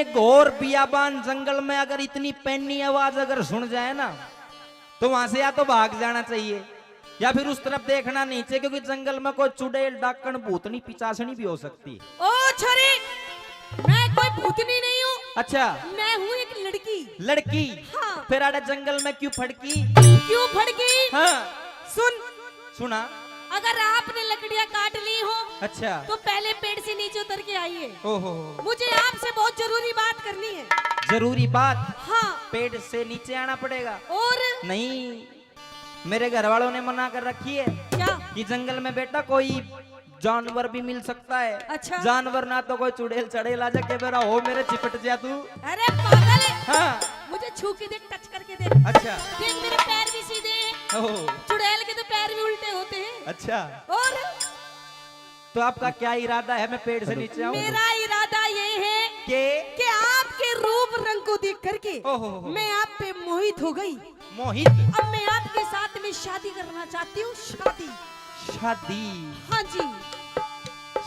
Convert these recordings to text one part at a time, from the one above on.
घोर बियाबान जंगल में अगर इतनी पैनी आवाज अगर सुन जाए ना तो वहां से या तो भाग जाना चाहिए या फिर उस तरफ देखना नहीं चाहिए, क्योंकि जंगल में कोई चुड़ैल डाकण भूतनी पिचासनी भी हो सकती है। ओ छोरी, मैं कोई भूतनी नहीं हूँ। अच्छा, मैं हूँ एक लड़की। लड़की? हाँ। फिर आड़े जंगल में क्यों फड़की? क्यों फड़की? हाँ। सुन। सुना। अगर आपने लकड़ियाँ काट ली हो, अच्छा, तो पहले पेड़ से नीचे उतर के आइए। ओहो, मुझे आपसे बहुत जरूरी बात करनी है। जरूरी बात? हाँ। पेड़ से नीचे आना पड़ेगा? और नहीं, मेरे घर वालों ने मना कर रखी है क्या कि जंगल में बेटा कोई जानवर भी मिल सकता है। अच्छा। जानवर ना तो कोई चुड़ैल चढ़ेल आ जाके मेरा हो मेरे चिपट जा तू। अरे पागल है। हाँ। मुझे छू के देख, टच करके देख। अच्छा। देख मेरे पैर भी सीधे हैं। ओह। चुड़ैल के तो पैर भी उल्टे होते हैं। अच्छा। और तो आपका क्या इरादा है मैं पेड़ से नीचे आऊं? मेरा इरादा ये है कि आपके रूप रंग को देख करके मैं आप पे मोहित हो गई। मोहित? अब मैं आपके साथ में शादी करना चाहती हूँ। शादी? शादी? हाँ जी।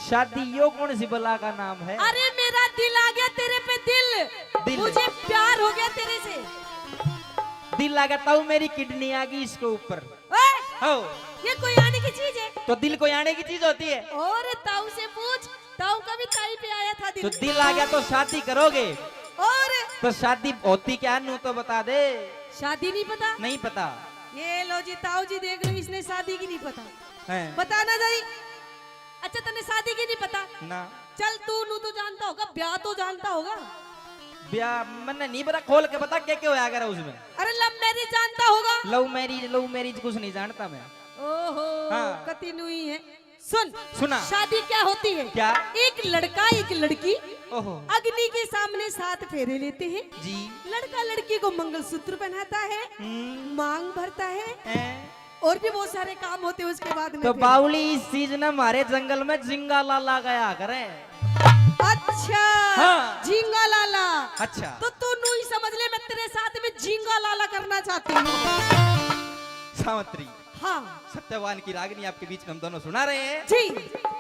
शादी यो कौन सी बला का नाम है? अरे मेरा दिल आ गया तेरे पे, दिल। मुझे प्यार हो गया तेरे से। दिल आ गया तो मेरी किडनी आ गई इसके ऊपर। हो, ये कोई आने की चीज है? तो दिल कोई आने की चीज होती है? और ताऊ से पूछ, ताऊ का भी ताई पे आया था दिल। तो दिल आ गया तो शादी करोगे? और तो शादी होती क्या नू तो बता दे। शादी नहीं पता? नहीं पता। ये लो जी, ताऊ जी देख लो, इसने शादी की नहीं पता है। बताना जाई। अच्छा तने शादी की नहीं पता ना? चल तू नू तो जानता होगा, ब्याह तो जानता होगा। ब्याह मैंने नहीं पता, खोल के बता क्या क्या होया करा उसमें। अरे लव मैरिज जानता होगा? लव मैरिज कुछ नहीं जानता मैं। ओहो। हाँ। कति नुई है। सुन। सुना। शादी क्या होती है? क्या? एक लड़का एक लड़की ओहो। अग्नि के सामने 7 फेरे लेते हैं जी। लड़का लड़की को मंगलसूत्र पहनाता है, मांग भरता है, और भी बहुत सारे काम होते हैं उसके बाद में। तो बावली इस चीज ने हमारे जंगल में झिंगा लाला गया करे। अच्छा। हाँ। झींगा लाला। अच्छा। तो तू नू ही समझ ले, मैं तेरे साथ में झींगा लाला करना चाहती हूँ। सावित्री। हाँ। सत्यवान की रागिनी आपके बीच में हम दोनों सुना रहे हैं जी।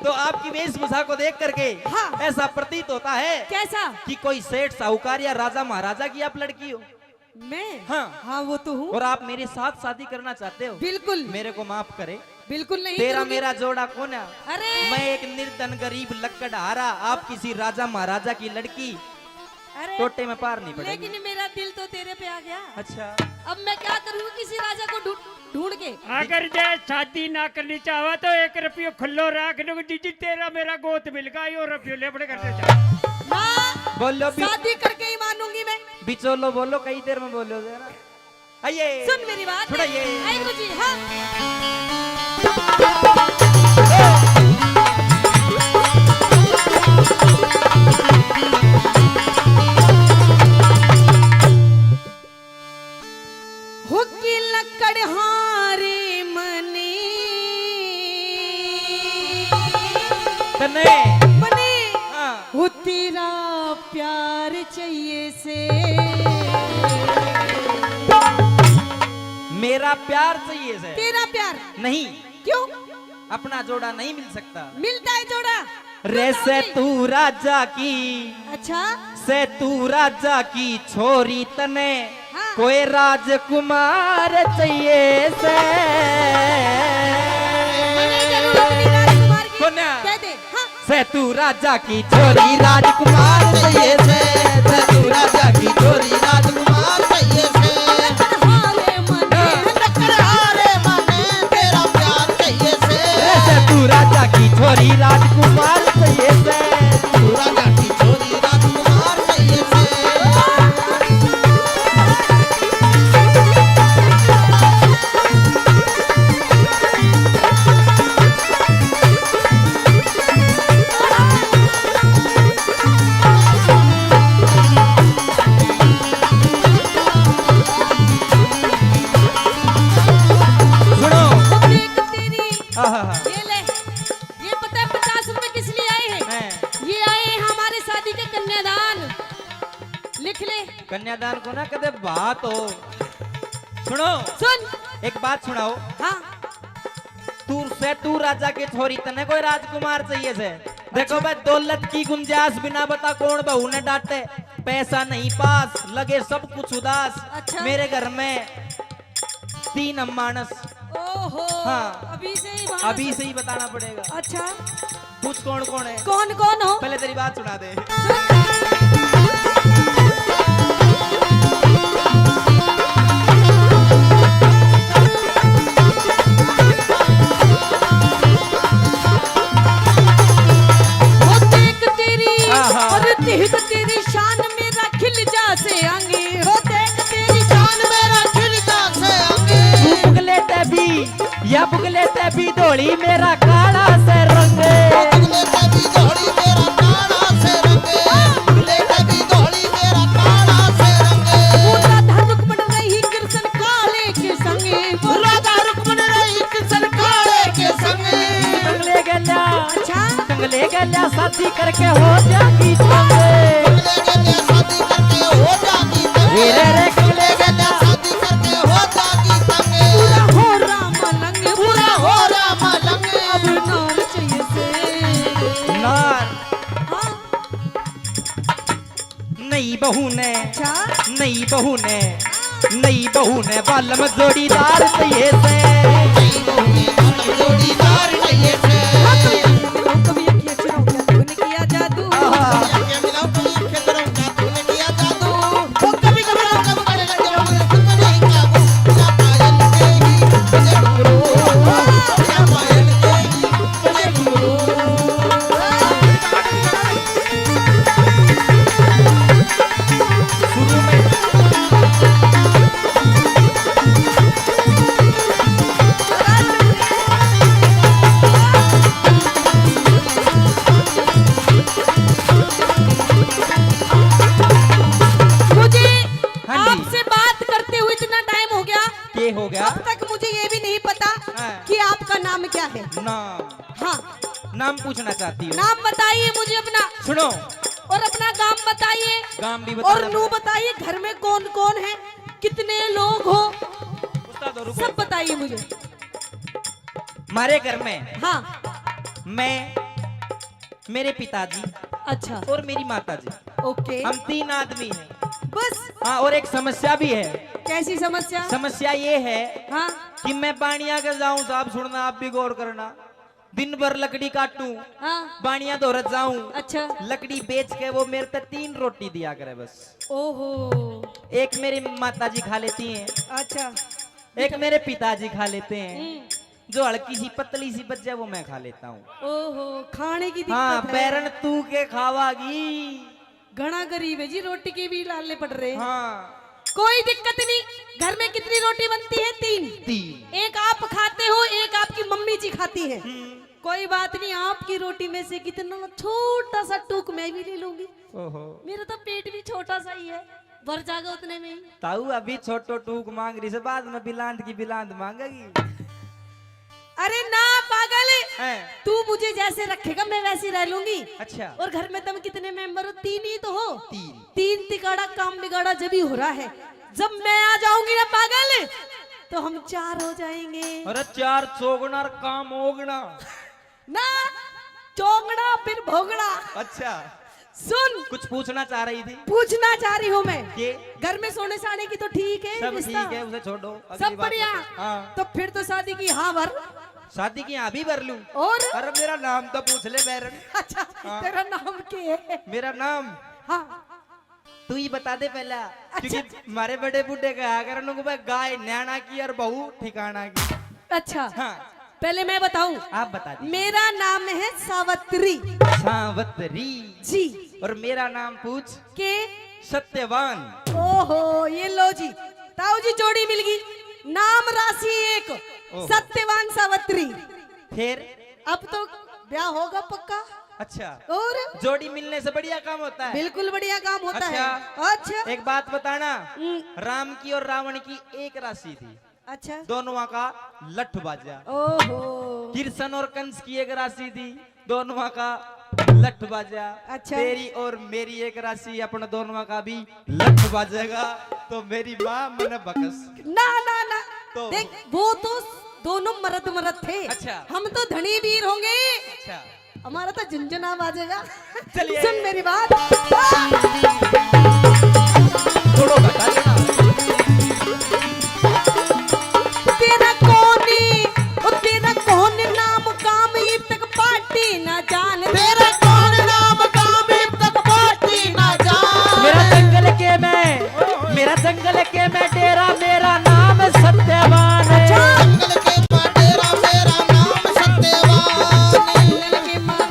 तो आपकी वेशभूषा को देख करके हाँ। ऐसा प्रतीत होता है कैसा कि कोई सेठ साहूकार या राजा महाराजा की आप लड़की हो। मैं? हाँ वो तो हूँ। और आप मेरे साथ शादी करना चाहते हो? बिल्कुल। मेरे को माफ करे। बिल्कुल नहीं तेरा करूंगी। मेरा जोड़ा कौन है? अरे मैं एक निर्धन गरीब लक्कड़हारा, आप किसी राजा महाराजा की लड़की, अरे टोटे में पार नहीं पड़ेगी। लेकिन मेरा दिल तो तेरे पे आ गया। अच्छा। अब मैं क्या करूँ किसी राजा को ढूंढ के? अगर जे शादी ना करनी चाहो तो 1 रुपये खुल्लो रख दो, जीजी तेरा मेरा गोत मिल गया और रुपये लेबड़ करते जा। ना बोलो शादी करके ही मानूंगी मैं। बिचोलो बोलो, कई देर में बोलो जरा। आइए सुन मेरी बात। सुनाइए। आई मुझे। हाँ। हुक्की लकड़ हारे मने तने बने। हाँ। वो तेरा प्यार चाहिए से। मेरा प्यार चाहिए से? तेरा प्यार नहीं। क्यों? अपना जोड़ा नहीं मिल सकता। मिलता है जोड़ा। रे से तू राजा की, अच्छा। से तू राजा की छोरी तने हाँ। कोई राजकुमार चाहिए से। राजकुमार की कोन्या? कह दे। हाँ। से तू राजा की छोरी राजकुमार चाहिए से तू राजा की छोरी राजकुमार चाहिए से। हारे मने लकड़हारे माने तेरा प्यार चाहिए से। से तू राजा की छोरी राजकुमार चाहिए से। तू राजा की छोरी राजकुमार चाहिए से। सुनो। देख तेरी। आहा। ये ले, ये पता है 50 रुपए किस लिए आए हैं? हैं। ये आए हैं हमारे शादी के कन्यादान। लिख ले। कन्यादान को ना कदे बात हो। सुनो, सुन। एक बात सुनाओ। हाँ। तू राजा के छोरी तने कोई राजकुमार चाहिए से। देखो भाई, दौलत की गुंजाइश बिना बता कौन बहू ने डांटे। पैसा नहीं पास, लगे सब कुछ उदास। अच्छा। मेरे घर में 3 अम्मानस। ओहो। हाँ। अभी से ही मानस- अभी से ही बताना पड़ेगा। अच्छा, पूछ कौन कौन है। कौन कौन हो? पहले तेरी बात सुना दे। वो देख तेरी आहा। और देख तेरी शान मेरा खिल जा से आंगे। हो देख तेरी शान मेरा खिल जासे अंगे। तू बुगलेटे भी या बुगलेटे भी डोली मेरा काला से रंगे। बुगले तभी धोड़ी मेरा काला से रंगे। बुगले तभी धोड़ी मेरा काला से रंगे। पूरा धरुक बन रही कृष्ण काले के संगे। राधा रुक्मण रही कृष्ण काले के संगे। कंगले गल्या, अच्छा, कंगले गल्या शादी करके हो जागी चंगे। बुगले गले शादी करके हो जागी तंगे। रे रे बुगले गले शादी करके हो जागी तंगे। पूरा हो राम लंगे। पूरा हो राम लंगे। अब नाम चाहिए से। नार हाँ, नई बहू ने, अच्छा, नई बहू ने, नई बहू ने बालम जोड़ीदार चाहिए से। जोड़ीदार नहीं थे। कभी एक अक्षर हो गया तूने किया जादू। ये मिलाओ कोई खेतरों का तूने किया जादू। वो कभी कभी कब कर लगे मुझे खुद नहीं काबू। क्या पायल देगी मुझे घुंघरू। क्या पायल देगी मुझे घुंघरू। शुरू में मुझे हाँ जी। आपसे बात करते हुए इतना टाइम हो गया, ये हो गया। अब तक मुझे ये भी नहीं पता हाँ। कि आपका नाम क्या है। नाम, हाँ, नाम पूछना चाहती हूँ। नाम बताइए मुझे अपना, सुनो, और अपना गांव बताइए, गांव भी और बताना नू बताइए घर में कौन कौन है, कितने लोग हो, उस्ताद और सब बताइए मुझे। हमारे घर में हाँ, मैं, मेरे पिताजी अच्छा, और मेरी माताजी, ओके, हम 3 आदमी हैं। बस। हाँ, और एक समस्या भी है। कैसी समस्या? समस्या ये है हाँ, कि मैं बाणिया के जाऊं, साहब सुनना, आप भी गौर करना। दिन भर लकड़ी काटूं, हाँ, बाणिया दौड़त जाऊं, अच्छा, लकड़ी बेच के वो मेरे पे 3 रोटी दिया करे बस। ओहो, एक मेरी माताजी खा लेती हैं, अच्छा, एक मेरे पिताजी खा लेते हैं, हम्म, जो हल्की सी पतली सी बच जाए वो मैं खा लेता हूँ। ओहो, खाने की हाँ, दिक्कत है। पैरन तू के खावागी। घना गरीब है जी, रोटी के भी लालने पड़ रहे हैं। हाँ, कोई दिक्कत नहीं। घर में कितनी रोटी बनती है? 3। 3। एक आप खाते हो, एक आपकी मम्मी जी खाती है। कोई बात नहीं, आपकी रोटी में से कितना छोटा सा टूक मैं भी ले लूंगी। ओहो, मेरा तो पेट भी छोटा सा ही है, भर जाएगा उतने में ही। ताऊ अभी छोटो टूक मांग रही से, बाद में बिलांद की बिलांद मांगेगी। अरे ना पागल, हैं? तू मुझे जैसे रखेगा मैं वैसी रह लूंगी। अच्छा, और घर में तुम कितने मेंबर हो? 3 ही तो हो। 3। 3 तिगाड़ा काम बिगाड़ा जब ही हो रहा है। जब मैं आ जाऊंगी ना पागल, तो हम 4 हो जाएंगे। अरे 4 चौगुना और काम होगना। ना चौंगड़ा फिर भोगड़ा। अच्छा, सुन, कुछ पूछना चाह रही थी। पूछना चाह रही हूँ मैं। ये घर में सोने साने की तो ठीक है सब रिश्ता? ठीक है, उसे छोड़ो। अगली सब बात बढ़िया। बताओ। हाँ, तो फिर तो शादी की हाँ भर। शादी की यहाँ भी भर लूं। और अरे मेरा नाम तो पूछ ले बैरन। अच्छा, हाँ। तेरा नाम क्या है? मेरा नाम हाँ, तू ही बता दे पहला। अच्छा। क्योंकि हमारे बड़े बूढ़े कहा कर उनको भाई गाय न्याणा की और बहू ठिकाना की। अच्छा, हाँ, पहले मैं बताऊं। आप बता दी। मेरा नाम है सावित्री सावत्री जी। और मेरा नाम पूछ। के सत्यवान। ओहो, ये लो जी, ताऊ जी जोड़ी मिल गई। नाम राशि 1, ओहो। सत्यवान सावित्री। फिर अब तो ब्याह होगा पक्का। अच्छा, और जोड़ी मिलने से बढ़िया काम होता है। बिल्कुल बढ़िया काम होता अच्छा। है। अच्छा, एक बात बताना, हम्म, राम की और रावण की एक राशि थी, अच्छा, दोनों का लठ बाजा। ओहो, कृष्ण और कंस की एक राशि थी, दोनों का लठ बाजा। अच्छा। तेरी और मेरी एक राशि, अपने दोनों का भी लठ बाजेगा। तो मेरी माँ मन बकस। ना ना ना, तो देख वो तो दोनों मर्द थे। अच्छा। हम तो धनी वीर होंगे, अच्छा, हमारा तो झुंझुना बाजेगा। चलिए। सुन मेरी बात। थोड़ा घटा लेना। तेरा कौन नाम काम अब तक पार्टी ना जान। तेरा कौन नाम काम अब तक पार्टी ना जान। मेरा जंगल के मैं डेरा, मेरा नाम सत्यवान है। जंगल के डेरा मेरा नाम सत्यवान।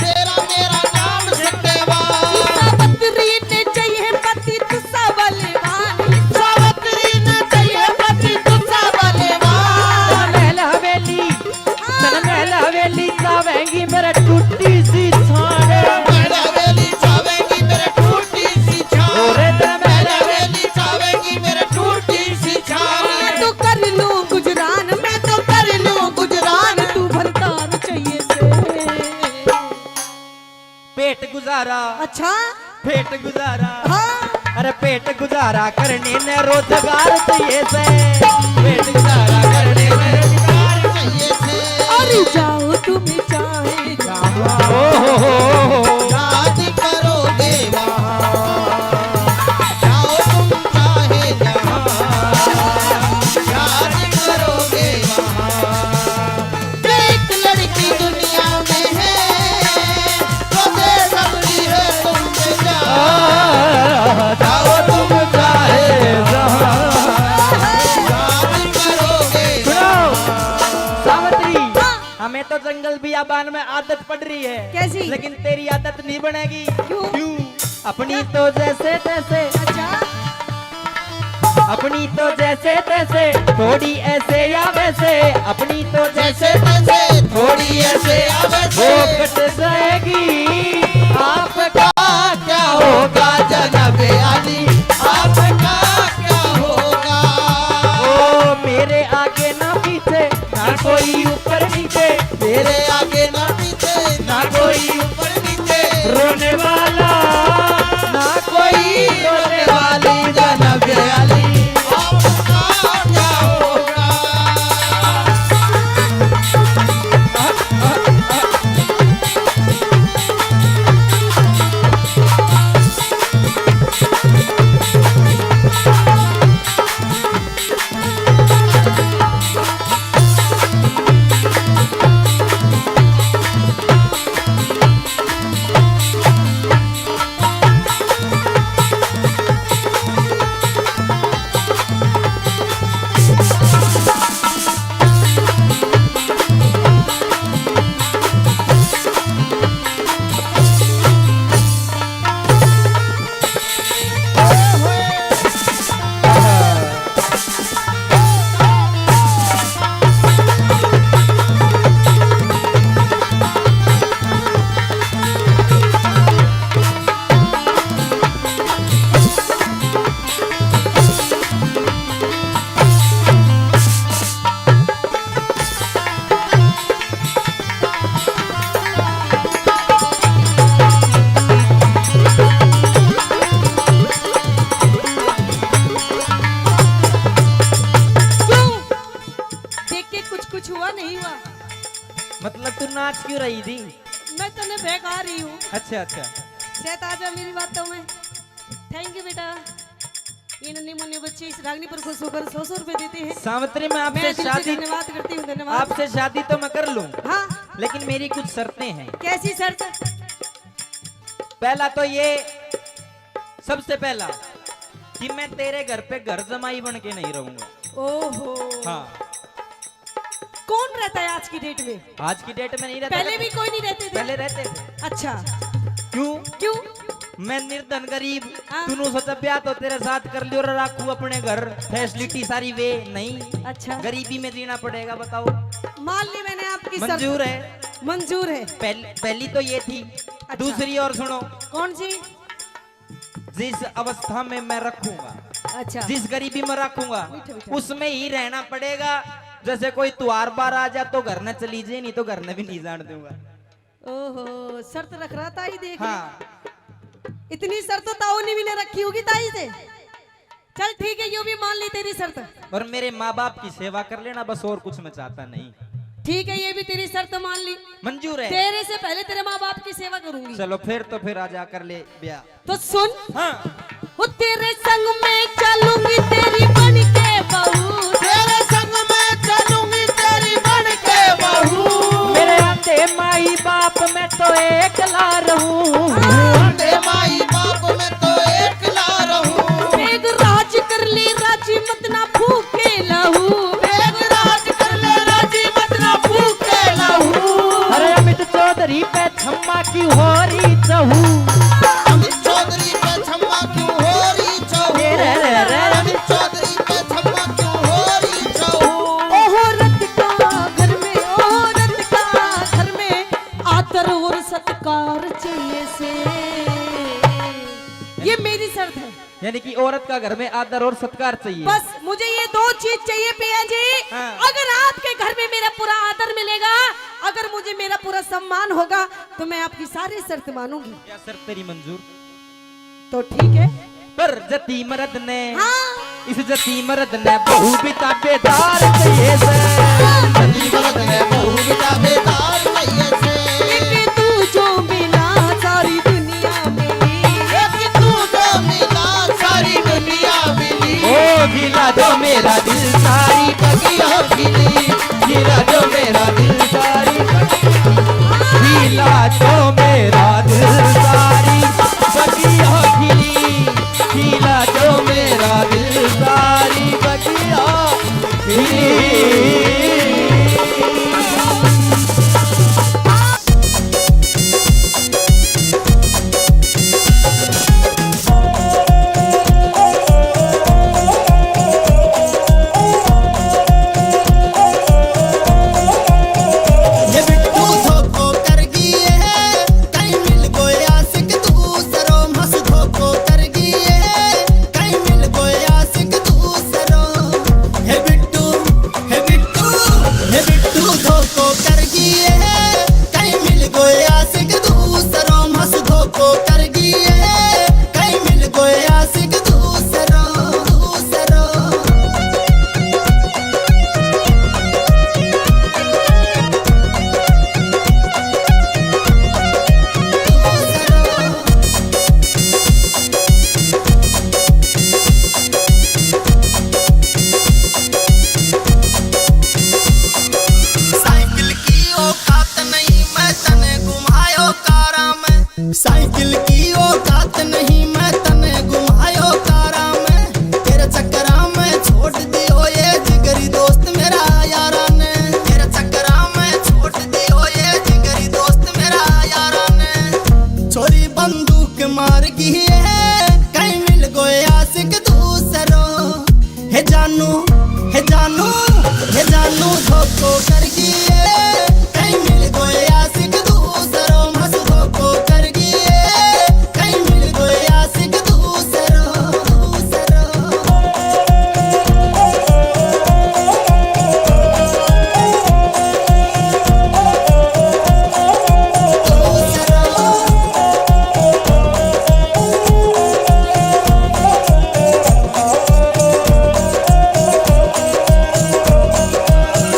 तेरा मेरा नाम सत्यवान। सावित्री ने चाहिए पति तू सबलवान। सावित्री ने चाहिए पति तू सबलवान। महल हवेली जावेंगी मेरा टूटी सी छान। मेरा हवेली चावेगी मेरे टूटी सी छान। ओरे तेरा मेरा हवेली चावेगी मेरे टूटी सी छान। मैं तो कर लूं गुजरान, मैं तो कर लूं गुजरान, तू भरतार चाहिए से। पेट गुजारा, अच्छा पेट गुजारा, हाँ अरे पेट गुजारा करने ने रोजगार चाहिए से। पेट गुजारा करने में रोजगार चाहिए से। अरे जाओ तुम चाहे ओ हो। शादी करोगे वहाँ, जाओ तुम चाहे जहाँ, शादी करोगे वहाँ। एक लड़की दुनिया में है तो दे सकती है तुमसे जाओ तुम चाहे जहाँ। शादी करोगे सावित्री, हमें तो जंगल बियाबान में आदत पड़ रही है। कैसी? लेकिन तेरी आदत नहीं बनेगी। क्यों? अपनी तो जैसे तैसे, अच्छा अपनी तो जैसे तैसे, थोड़ी ऐसे या वैसे, अपनी तो जैसे जैसे तैसे थोड़ी ऐसे या वो वैसे। कट जाएगी। आपका क्या होगा जनाब अली, आपका क्या होगा। ओ मेरे आगे ना पीछे, ना कोई ऊपर नीचे, तेरे आगे ना पीछे ना कोई ऊपर नीचे, रोने वाला ना कोई रोने वाली जनाब अली, आपका क्या होगा। मतलब तू नाच क्यों रही थी? मैं तने बेकार रही हूँ। अच्छा अच्छा। सेहत आ जा मेरी बातों में। थैंक यू बेटा। ये नन्हे मुन्ने बच्चे इस रागनी पर खुश होकर 100 रुपए देते हैं। सावित्री मैं आपसे मैं दिल से शादी धन्यवाद करती हूँ। धन्यवाद। आपसे शादी तो मैं कर लूं, हाँ लेकिन मेरी कुछ शर्तें हैं। कैसी शर्त? पहला तो ये, सबसे पहला कि मैं तेरे घर पे घर जमाई बन के नहीं रहूंगा। ओहो हाँ, कौन रहता है आज की डेट में? आज की डेट में नहीं रहता। पहले भी कोई नहीं रहते थे। पहले रहते थे। अच्छा क्यों? क्यों? मैं निर्धन गरीब, हाँ। तूने सोचा ब्याह तो तेरे साथ कर लियो, राखू अपने घर, फैसिलिटी सारी वे नहीं। अच्छा गरीबी में जीना पड़ेगा, बताओ। मान ली मैंने आपकी शर्त। मंजूर है? मंजूर है। पहली तो ये थी। अच्छा। दूसरी और सुनो, कौन सी? जिस अवस्था में मैं रखूंगा, अच्छा जिस गरीबी में रखूंगा, मीठा मीठा। उसमें ही रहना पड़ेगा। जैसे कोई त्योहार बार आ जा तो घर न चली जाए, नहीं तो घर न भी नहीं जान दूंगा। ओहो शर्त रख रहा था ही देख। हाँ, इतनी शर्त ताऊ ने भी ले रखी होगी ताई से। चल ठीक है, यूं भी मान ली तेरी शर्त। और मेरे माँ बाप की सेवा कर लेना, बस और कुछ मैं चाहता नहीं। ठीक है, ये भी तेरी शर्त मान ली। मंजूर है। तेरे से पहले तेरे माँ बाप की सेवा करूंगी। चलो फिर तो फिर आजा कर ले ब्याह। तो सुन, हाँ वो तेरे संग में चलूंगी तेरी बन के बहू। तेरे संग में चलूंगी तेरी बन के बहू। मेरे आते माई बाप मैं तो एकला रहूं। तेरे माई बाप में तो एकला रहूं। एक राज कर ले राजी मत ना फूके लहू। एक राज कर ले राजी मत ना फूके लहू। अरे अमित चौधरी पे छम्मा की होरी चहू। अमित चौधरी पे छम्मा क्यों हो रही चहू। अमित चौधरी पे छम्मा क्यों हो रही चहू। औरत का घर में, औरत का घर में आदर और सत्कार चाहिए से। ये मेरी शर्त है। यानी कि औरत का घर में आदर और सत्कार चाहिए। बस मुझे ये दो चीज चाहिए पिया जी। हाँ। अगर आपके घर में मेरा पूरा आदर मिलेगा, अगर मुझे मेरा पूरा सम्मान होगा, तो मैं आपकी सारी शर्त मानूंगी। क्या शर्त तेरी मंजूर? तो ठीक है। पर जती मर्द ने, हाँ। इस जती मर्द ने बहु बिता बेदार चाहिए से। जती मर्द ने बहू बिता बेदार चाहिए से। एक तू जो मिला सारी दुनिया मिली। एक तू जो मिला सारी दुनिया मिली। ओ गिला जो मेरा दिल सारी बगिया खिली। गिला जो मेरा दिल सारी गिला जो मेरा दिल सारी बगिया खिली। गिला जो मेरा दिल सारी बगिया खिली। ये बिट्टू धोखो कर गिए है। कहीं मिल गए आशिक दूसरों। मस धोखो कर गिए है। कहीं मिल गए आशिक दूसरों। हे बिट्टू, हे बिट्टू, हे बिट्टू धोखो कर गिए है। कहीं मिल गए आशिक दूसरों। मस धोखो कर गिए है। कहीं मिल गए आशिक दूसरों, दूसरों। साइकिल की औकात नहीं मैं तने घुमायो कारा में। साइकिल की औकात नहीं मैं तने घुमायो कारा में। तेरे चक्करा में छोड़ दियो ये जिगरी दोस्त मेरा यारा ने। तेरे चक्करा में छोड़ दियो ये जिगरी दोस्त मेरा यारा ने। छोरी बंदूक मार गई है। कहीं मिल गए आशिक दूसरों। हे जानू, हे जानू, हे जानू धोखो कर गिए। कहीं मिल गए आशिक दूसरों। मस धोखो कर गिए। कहीं मिल गए आशिक दूसरों, दूसरों।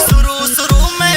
शुरू शुरू में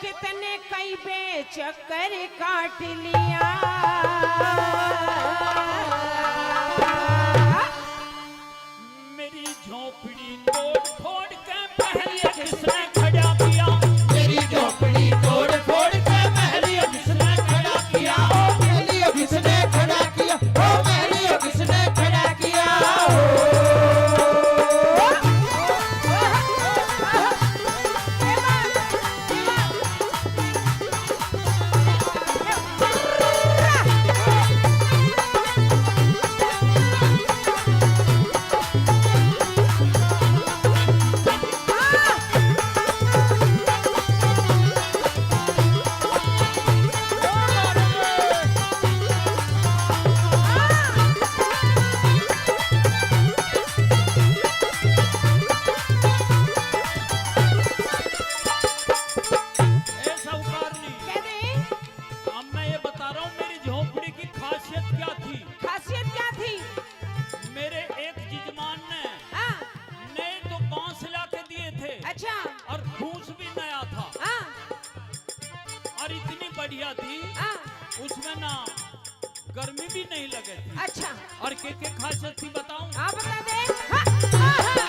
कितने कई बेचक्कर काट लिया। मेरी झोपड़ी तोड़ फोड़ के पहले किसने खड़ा किया? मेरी झोपड़ी तोड़ फोड़ के महल किसने खड़ा किया? ओ महल किसने खड़ा किया? ओ महल किसने खड़ा किया? ए साहूकारनी, कह दे अब मैं ये बता रहा हूँ मेरी झोपड़ी की खासियत क्या थी। खासियत क्या थी? मेरे एक यजमान ने हाँ, नए तो बांस ला के दिए थे अच्छा और फूस भी नया था हाँ, और इतनी बढ़िया थी हाँ, उसमें ना गर्मी भी नहीं लगे थी। अच्छा और के खासियत थी बताऊं? आप बता दे। हाँ, हाँ, हाँ।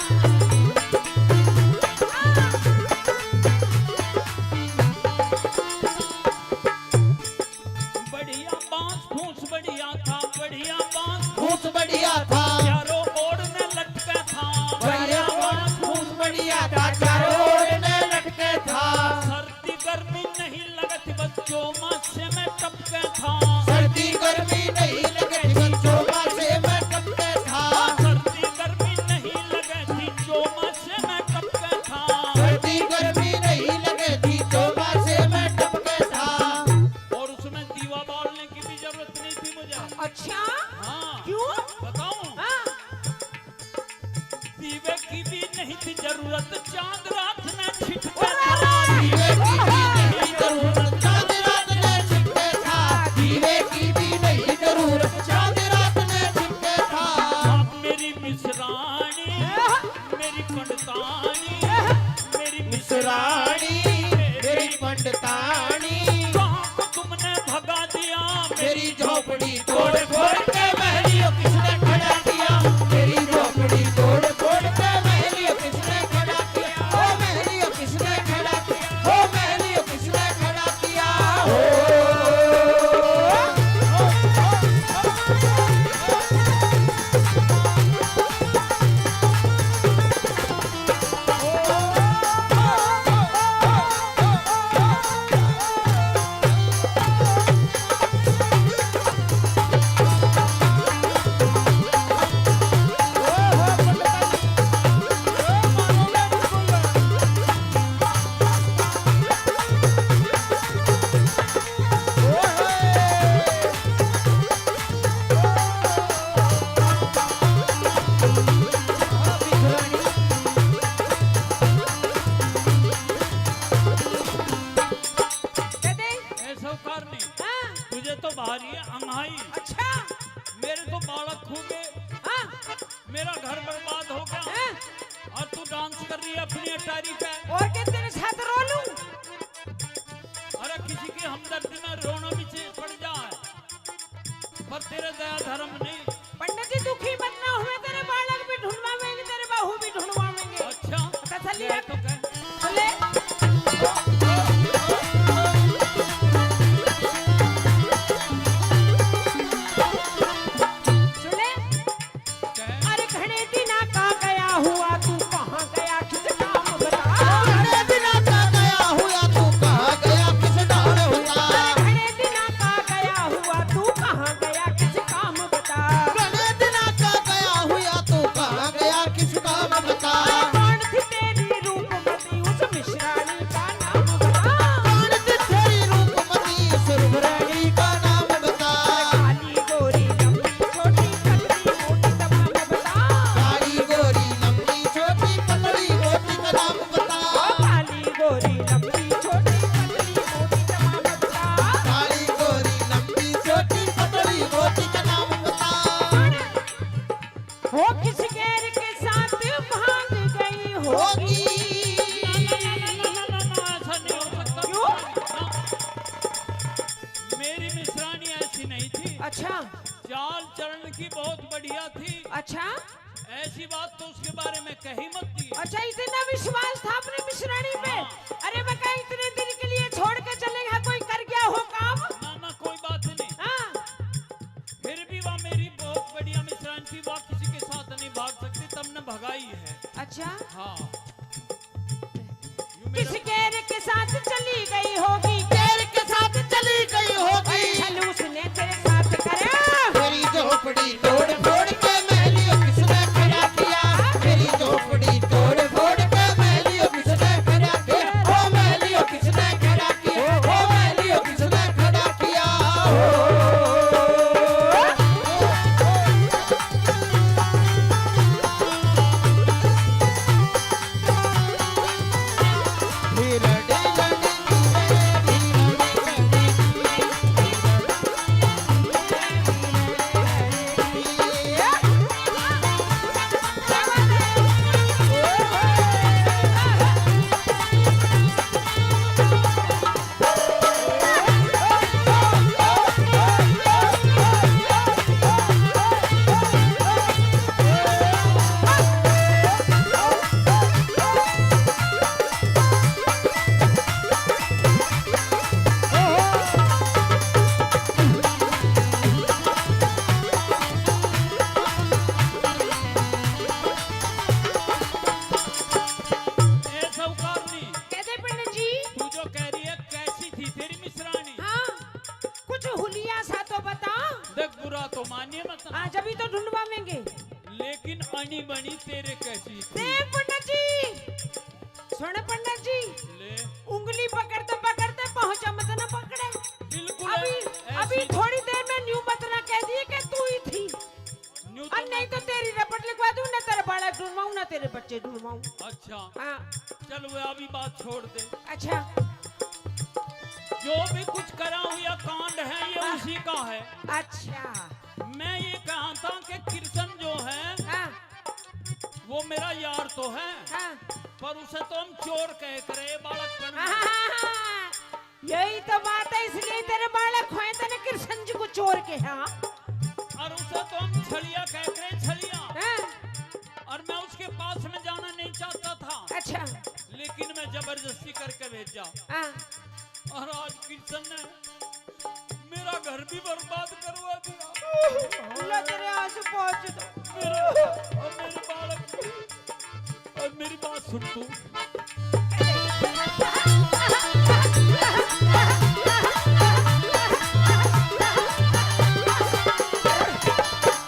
बढ़िया बांस फूस बढ़िया था, बढ़िया बांस फूस बढ़िया था, चारों ओर ने लटका था। बढ़िया बांस फूस बढ़िया था, चारों ओर ने लटके था। सर्दी गर्मी नहीं लगती बस चौमासे में टपके था। सर्दी गर्मी नहीं लगे थी, चौमासे में टपके था। सर्दी गर्मी नहीं लगती चौमासे में टपके था। सर्दी गर्मी नहीं लगे थी, चौमासे में टपके था। और उसमें दीवा बालने की भी जरूरत नहीं थी मुझे। अच्छा हाँ क्यों? बताऊं? हाँ, दीवे की भी नहीं थी जरूरत, चांद रात ने छिटके दीवे की भी नहीं जरूरत, चांद रात ने छिपके था। दीवे की भी नहीं जरूरत, चांद रात ने छिपके था। मेरी मिसरानी, मेरी पंडतानी, मेरी मिसरानी, मेरी पंडतानी, कहाँ को तुमने भगा दिया? मेरी झोपड़ी तोड़ फोड़ के महलियों किसने खड़ा किया? मेरी झोपड़ी तोड़ फोड़ के महलियों किसने खड़ा किया? ओ महलियों किसने खड़ा किया? ओ महलियों किसने खड़ा किया? कह दे। ए साहूकारनी, हाँ, तुझे तो भारी है अंगाई, अच्छा मेरे तो बालक खूबे, हाँ, मेरा घर बर्बाद हो गया हाँ। और तू डांस कर रही है अपनी अटारी पे। और कितने साथ रो लूं? अरे किसी की हमदर्दी में रोना भी पड़ जाए पर तेरे दया धर्म नहीं। पंडित जी दुखी मत ना हुए, तेरे बालक भी ढूंढवाएंगे, तेरे बहू भी ढूंढवाएंगे। अच्छा तसल्ली ये रख। तो कह। चले। सुने? कह। अरे घने दिना का गया हुआ तू कहाँ गया किस काम बता? घने दिना का गया हुआ तू कहाँ गया किस डाल हुआ? घने दिना का गया हुआ तू कहाँ गया किस काम बता? लड़की बहुत बढ़िया थी। अच्छा ऐसी बात तो उसके बारे में कही मत दी। अच्छा, इतना विश्वास था अपने मिश्रानी पे। अरे मैं कहीं इतने दिन के लिए छोड़ के चलेगा, कोई कर गया हो काम। ना ना कोई बात नहीं। हाँ फिर भी वह मेरी बहुत बढ़िया मिश्रान थी, वह किसी के साथ नहीं भाग सकती, तब ने भगाई है। अच्छा, हाँ किस गैर के साथ चली गई होगी, गैर के साथ चली गई होगी। छल उसने तेरे साथ करा। मेरी झोपड़ी तोड़ फोड़ के महलियों किसने खड़ा किया। मेरी झोपड़ी तोड़ फोड़ के महलियों किसने खड़ा किया। ओ महलियों किसने खड़ा किया। ओ महलियों किसने खड़ा किया। ए सौकारनी, कहते पंडित जी। तू जो कह रही है कैसी थी तेरी मिश्रानी? हाँ, कुछ हुलिया सा तो बता। देख बुरा तो मानिए मत ना, हाँ, जब तो ढूंढवाएंगे। लेकिन अनी बनी तेरे कैसी थी? देव पंडित जी, सुन पंडित जी, ले उंगली पकड़ते पकड़ते पहुंचा मत ना पकड़े। बिल्कुल अभी ऐसी- अभी थोड़ी देर में न्यू मत ना कह दिए कि तू ही थी। न्यू और नहीं तो तेरी रपट लिखवा दूं, ना तेरा बालक ढूंढवाऊं, ना तेरे बच्चे ढूंढवाऊं। अच्छा हाँ, चल वो अभी बात छोड़ दे। अच्छा, जो भी कुछ करा हुआ कांड है ये उसी का है। अच्छा। मैं ये कहा था कि कृष्ण जो है हाँ, वो मेरा यार तो है, हाँ, पर उसे तो हम चोर कह करे बालकपन हाँ, में। हाँ, यही तो बात है, इसलिए तेरे बालक खोए थे ना कृष्ण जी को चोर के। हाँ, और उसे तो हम छलिया कह करे, छलिया। हाँ, और मैं उसके पास में जाना नहीं चाहता था, अच्छा, लेकिन मैं जबरदस्ती करके भेजा। हाँ, और आज कृष्ण ने मेरा घर भी बर्बाद करवा दिया। अल्लाह तेरे आंसू पहुंच दो। मेरा और मेरे बालक और मेरी बात सुन तू।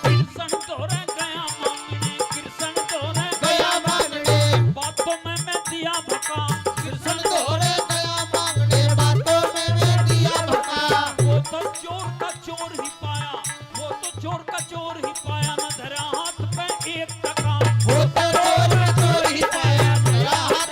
कृष्ण तोरे गया मांगने, कृष्ण तोरे गया मांगने, बातों में मैं दिया भका। कृष्ण तोरे गया मांगने, बातों में मैं दिया भका। वो तो चोर का चोर ही पाया, वो तो चोर का चोर ही पाया, न धरा हाथ पे एक टका। वो तो चोर ही पाया, मेरा हाथ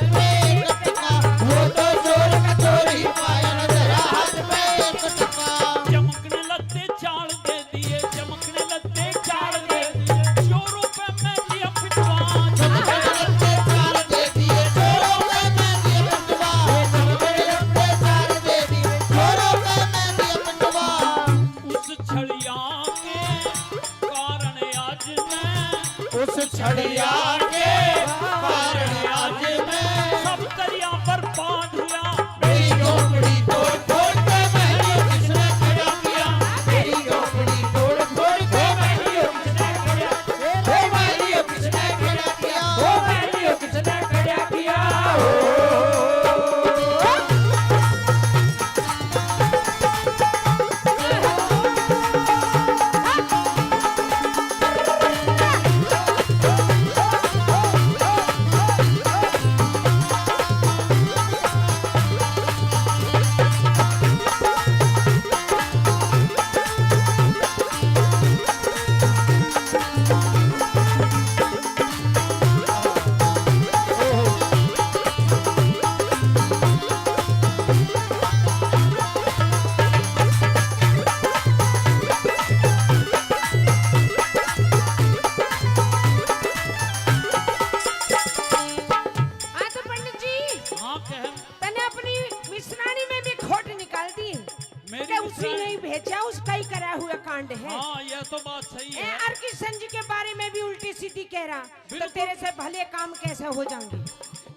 कांड है। हाँ यह तो बात सही ए, है। और कृष्ण जी के बारे में भी उल्टी सीधी कह रहा, तो तेरे से भले काम कैसे हो जाएंगे?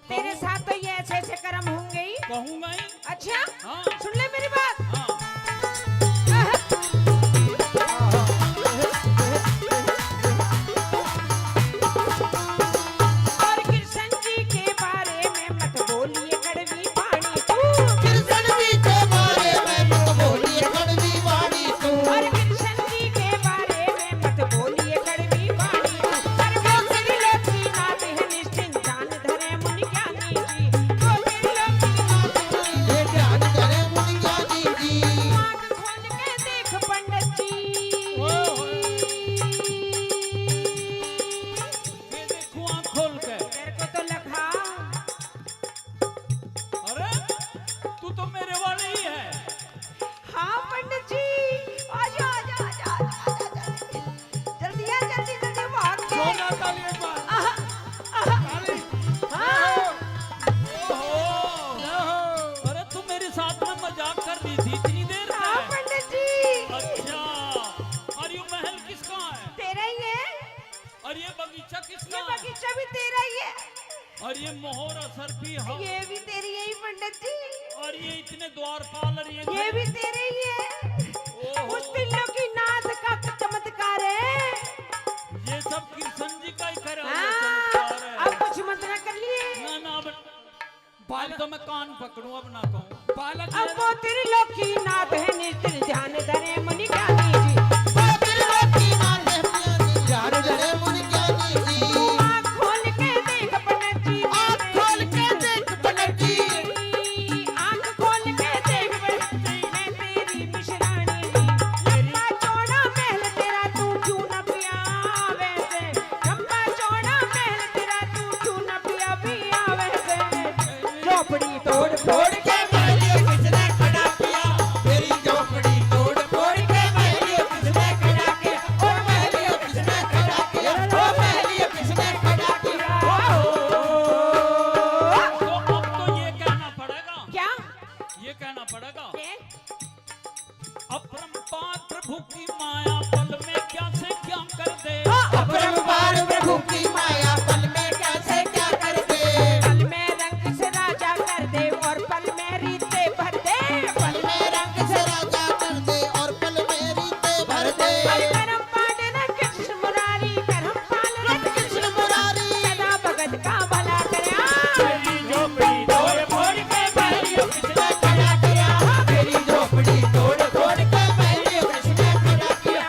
तेरे साथ तो ये ऐसे ऐसे कर्म होंगे ही। कहूंगा ही। अच्छा हाँ। सुन ले मेरी बात। हाँ और कृष्ण जी के बारे में मत बोलिए कड़वी वाणी तू। कृष्ण जी के बारे में मत बोलिए कड़वी वाणी तू। और कृष्ण जी के बारे में मत बोलिए कड़वी वाणी तू। पर वो त्रिलोकी नाथ है निश्चिंत जान धरे मुनि ज्ञानी जी। वो त्रिलोकी नाथ है। ये ध्यान करे मुनि ज्ञानी जी। आँख खोल के देख पंडित जी। ये देखो आँख खोल के। तेरे को तो लखा। अरे तू तो मेरे वाले ही है। हाँ पंडित जी आजा आजा आजा आजा जल्दी आ जल्दी जल्दी भाग के। सोना ताली एक बार। ताली। हाँ ओहो। अरे तू मेरे साथ में मजाक कर रही थी इतनी देर हाँ से। पंडित जी अच्छा और ये महल किसका है? तेरा ही है। और ये बगीचा किसका ये है? बगीचा भी तेरा ही है। और ये मोहर असर भी है। ये भी तेरी है ही पंडित जी। और ये इतने द्वारपाल और ये भी तेरे ही है। ओहो। उस त्रिलोकी नाथ का चमत्कार है। ये सब कृष्ण जी का ही करे हुए हाँ, चमत्कार है। अब कुछ मत ना कर लिए। ना ना अब तो मैं कान पकड़ूं अब ना कहूं। बालक अब वो त्रिलोकी नाथ है निश्चिल ध्यान धरे मुनि ज्ञानी जी। वो त्रिलोकी नाथ है ध्यान धरे मुनि ज्ञानी जी। आँख खोल के देख पंडित जी। आँख खोल के देख पंडित जी। आँख खोल के देख पंडित जी, मैं तेरी मिश्राणी जी। लंबा चौड़ा महल तेरा तू क्यों न पिया वैसे। लंबा चौड़ा महल तेरा तू क्यों न पिया पिया वैसे। झोपड़ी तोड़ फोड़ के महलियों किसने खड़ा किया? मेरी झोपड़ी तोड़ फोड़ के महलियों किसने खड़ा किया? और महलियों किसने खड़ा किया? ओ महलियों किसने खड़ा किया? तो अब तो ये कहना पड़ेगा। क्या ये कहना पड़ेगा। ये? अपरंपार प्रभु की माया पल में क्या से क्या कर दे। अपरंपार प्रभु की माया पल में कैसे क्या कर दे। पल में रंग से राजा कर दे और पल में रीते भर दे। पल में रंग से राजा कर दे और पल में रीते भर दे। करम पाल कृष्ण मुरारी करम पाल कृष्ण मुरारी सदा भगत का भला करया। मेरी झोपड़ी तोड़ फोड़ के महलियों किसने खड़ा किया? मेरी झोपड़ी तोड़ फोड़ के महलियों किसने खड़ा किया?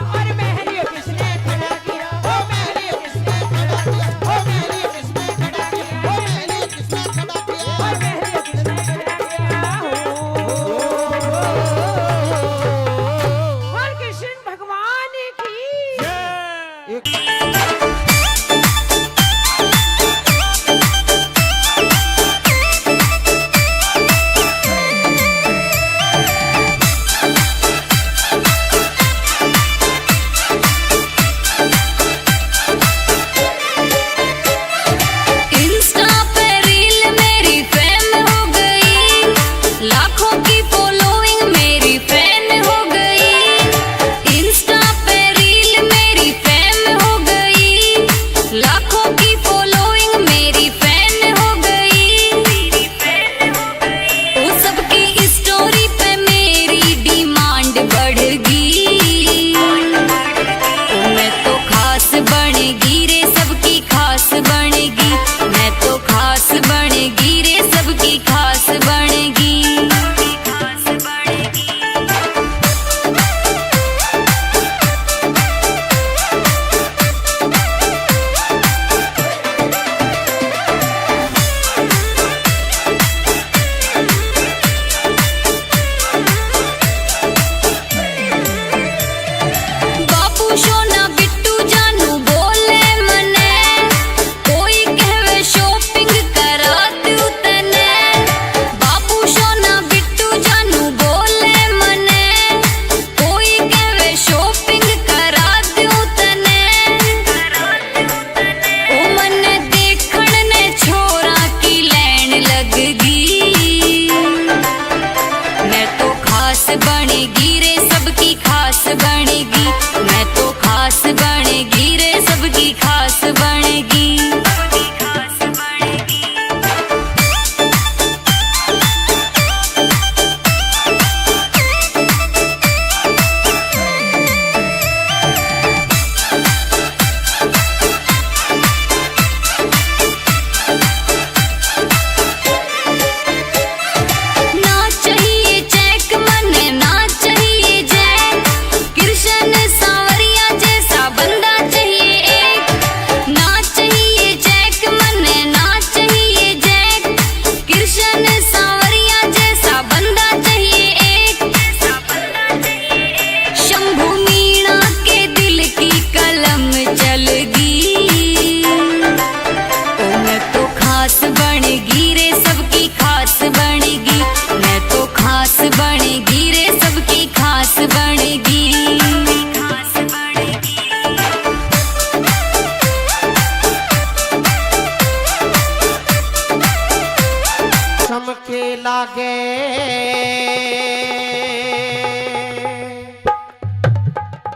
चमके लागे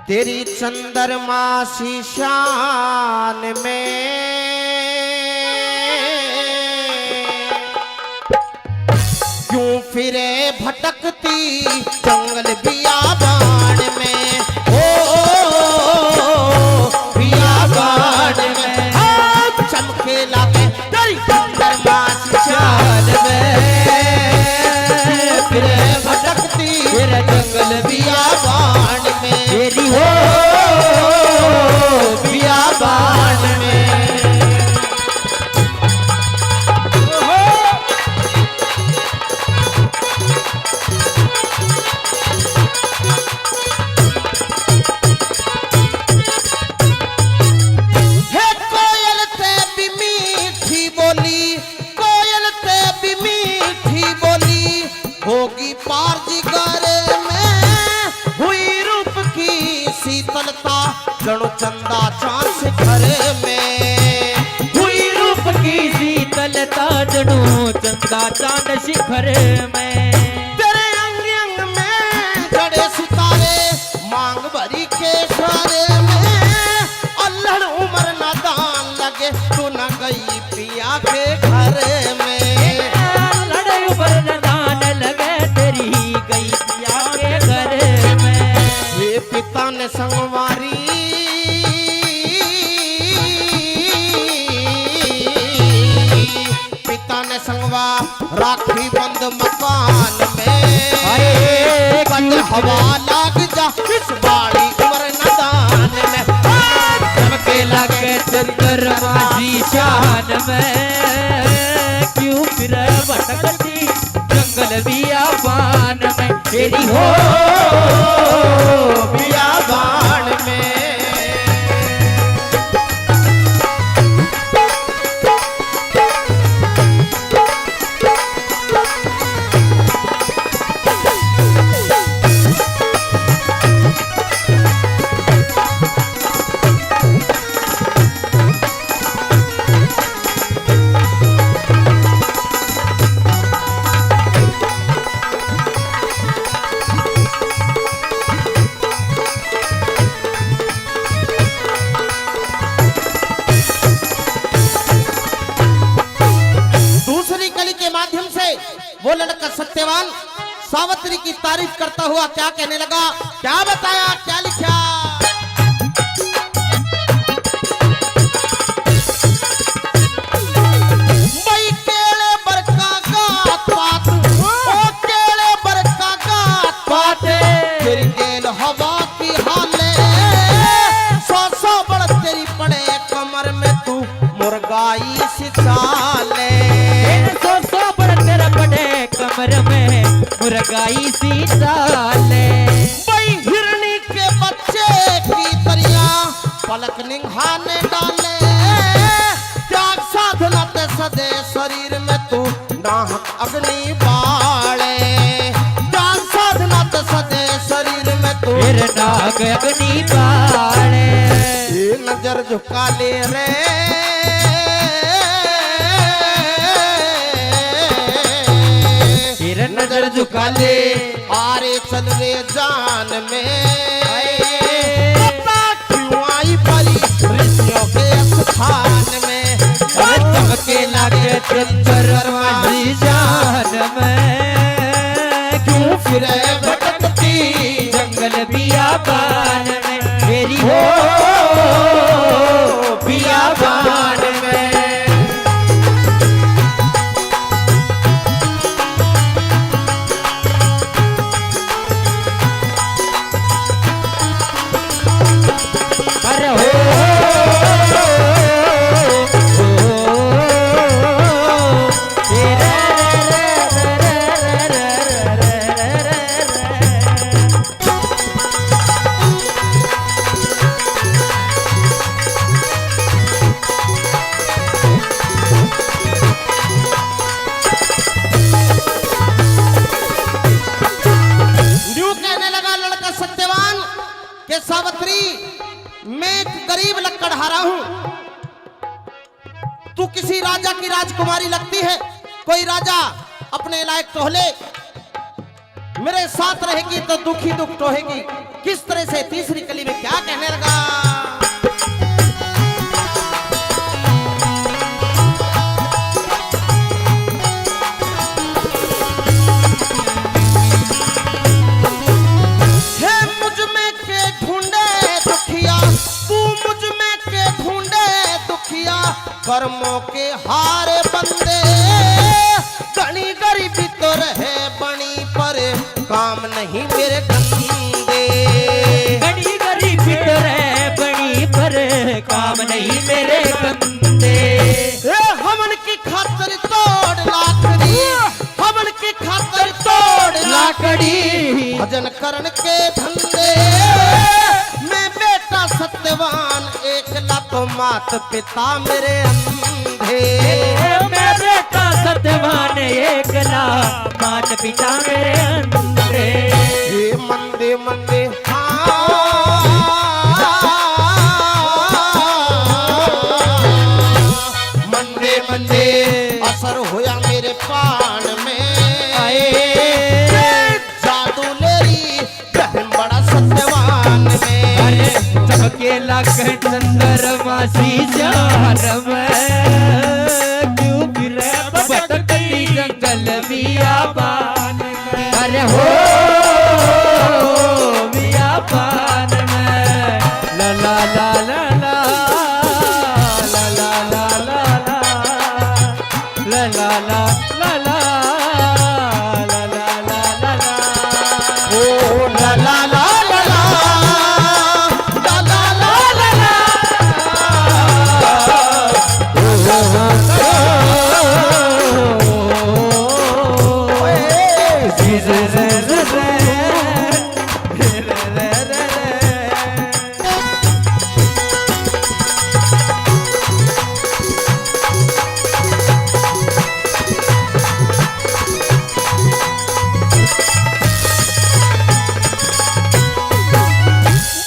तेरी चंद्रमा सी शान में, क्यों फिरे भटकती जंगल बियाबान में, ओ बियाबान में चमके लागे तेरी चंद्रमा सी शान में, फिरे भटकती जंगल बियाबान में, तेरी हो बियाबान में। होगी पार जिगर में हुई रूप की शीतलता, जणु चंदा चांद शिखर में, हुई रूप की शीतलता जणु चंदा चांद शिखर में, तेरे अंग अंग में जड़े सितारे मांग भरी के सारे में, अल्हड़ उम्र नादान लगे तू न गई पिया के घर में, लड़ाई पर नदान लगे तेरी गई पिया के घर में, ये पिता ने संगवारी पिता ने संगवा राखी बंद मकान में, बंद हवा लाग जा इस बाड़ी उम्र नदान में, चमके लगे चंद्रमा सी शान में, क्यों फिर भटकती जंगल बियाबान में, तेरी हो बियाबान में। वो लड़का सत्यवान सावित्री की तारीफ करता हुआ क्या कहने लगा, क्या बताया, क्या लिखा। भाई केले बरका गात पात, ओ केले बरका गात पात, तेरी गेल हवा की हाले, सौ बड़ तेरी पड़े कमर में तू मुर्गाई सी चाले, कमर में मुर्गाई सी चाले, भाई हिरनी के बच्चे की तरिया पलक निंघाने डाले, त्याग साधना ते सदे शरीर में तू नाहक अग्नि बाले, त्याग साधना ते सदे शरीर में तू नाग अग्नि बाले, ये नजर झुका ले रे नजर झुका ले, आरे चल रे जान में, पता क्यों आई परी ऋषियों के स्थान में, चमके लागे चंद्रमा सी जान में, क्यों फिरे भटकती जंगल बियाबान में, तेरी हो बियाबान में। सावित्री, मैं एक गरीब लकड़हारा हूं, तू किसी राजा की राजकुमारी लगती है, कोई राजा अपने लायक टोहले, मेरे साथ रहेगी तो दुखी दुख टोहेगी। किस तरह से तीसरी कली में क्या कहने लगा। हे मुझ में के ढूंढे दुखिया, तू मुझ में के ढूंढे दुखिया, कर्मों के हारे बंदे, घनी गरीबी तो रहे बनी पर काम नहीं मेरे गंदे। घड़ी गरीबी तो रहे बनी पर काम नहीं मेरे गंदे। हमन की खातर तोड़ लाकड़ी, हमन की खातर तोड़ लाकड़ी, भजन करण के धंधे। मैं बेटा सत्यवान एकला तो मात पिता मेरे अंधे। मैं बेटा सत्यवान एकला मात पिता मेरे अंधे। ये मंदे मंदे मंदे मंदे असर होया मेरे पान में। आए जादू लेरी रहम बड़ा सत्यवान में। चमके लगे चंद्रमा सी जान में, क्यों फिरे भटकती जंगल बियाबान में। अरे हो बियाबान में, ला ला ला ला ला ला ला ला ला ला ला ला ला ला ला ला ला ला। ओ ला ला ला ला ला ला ला ला ला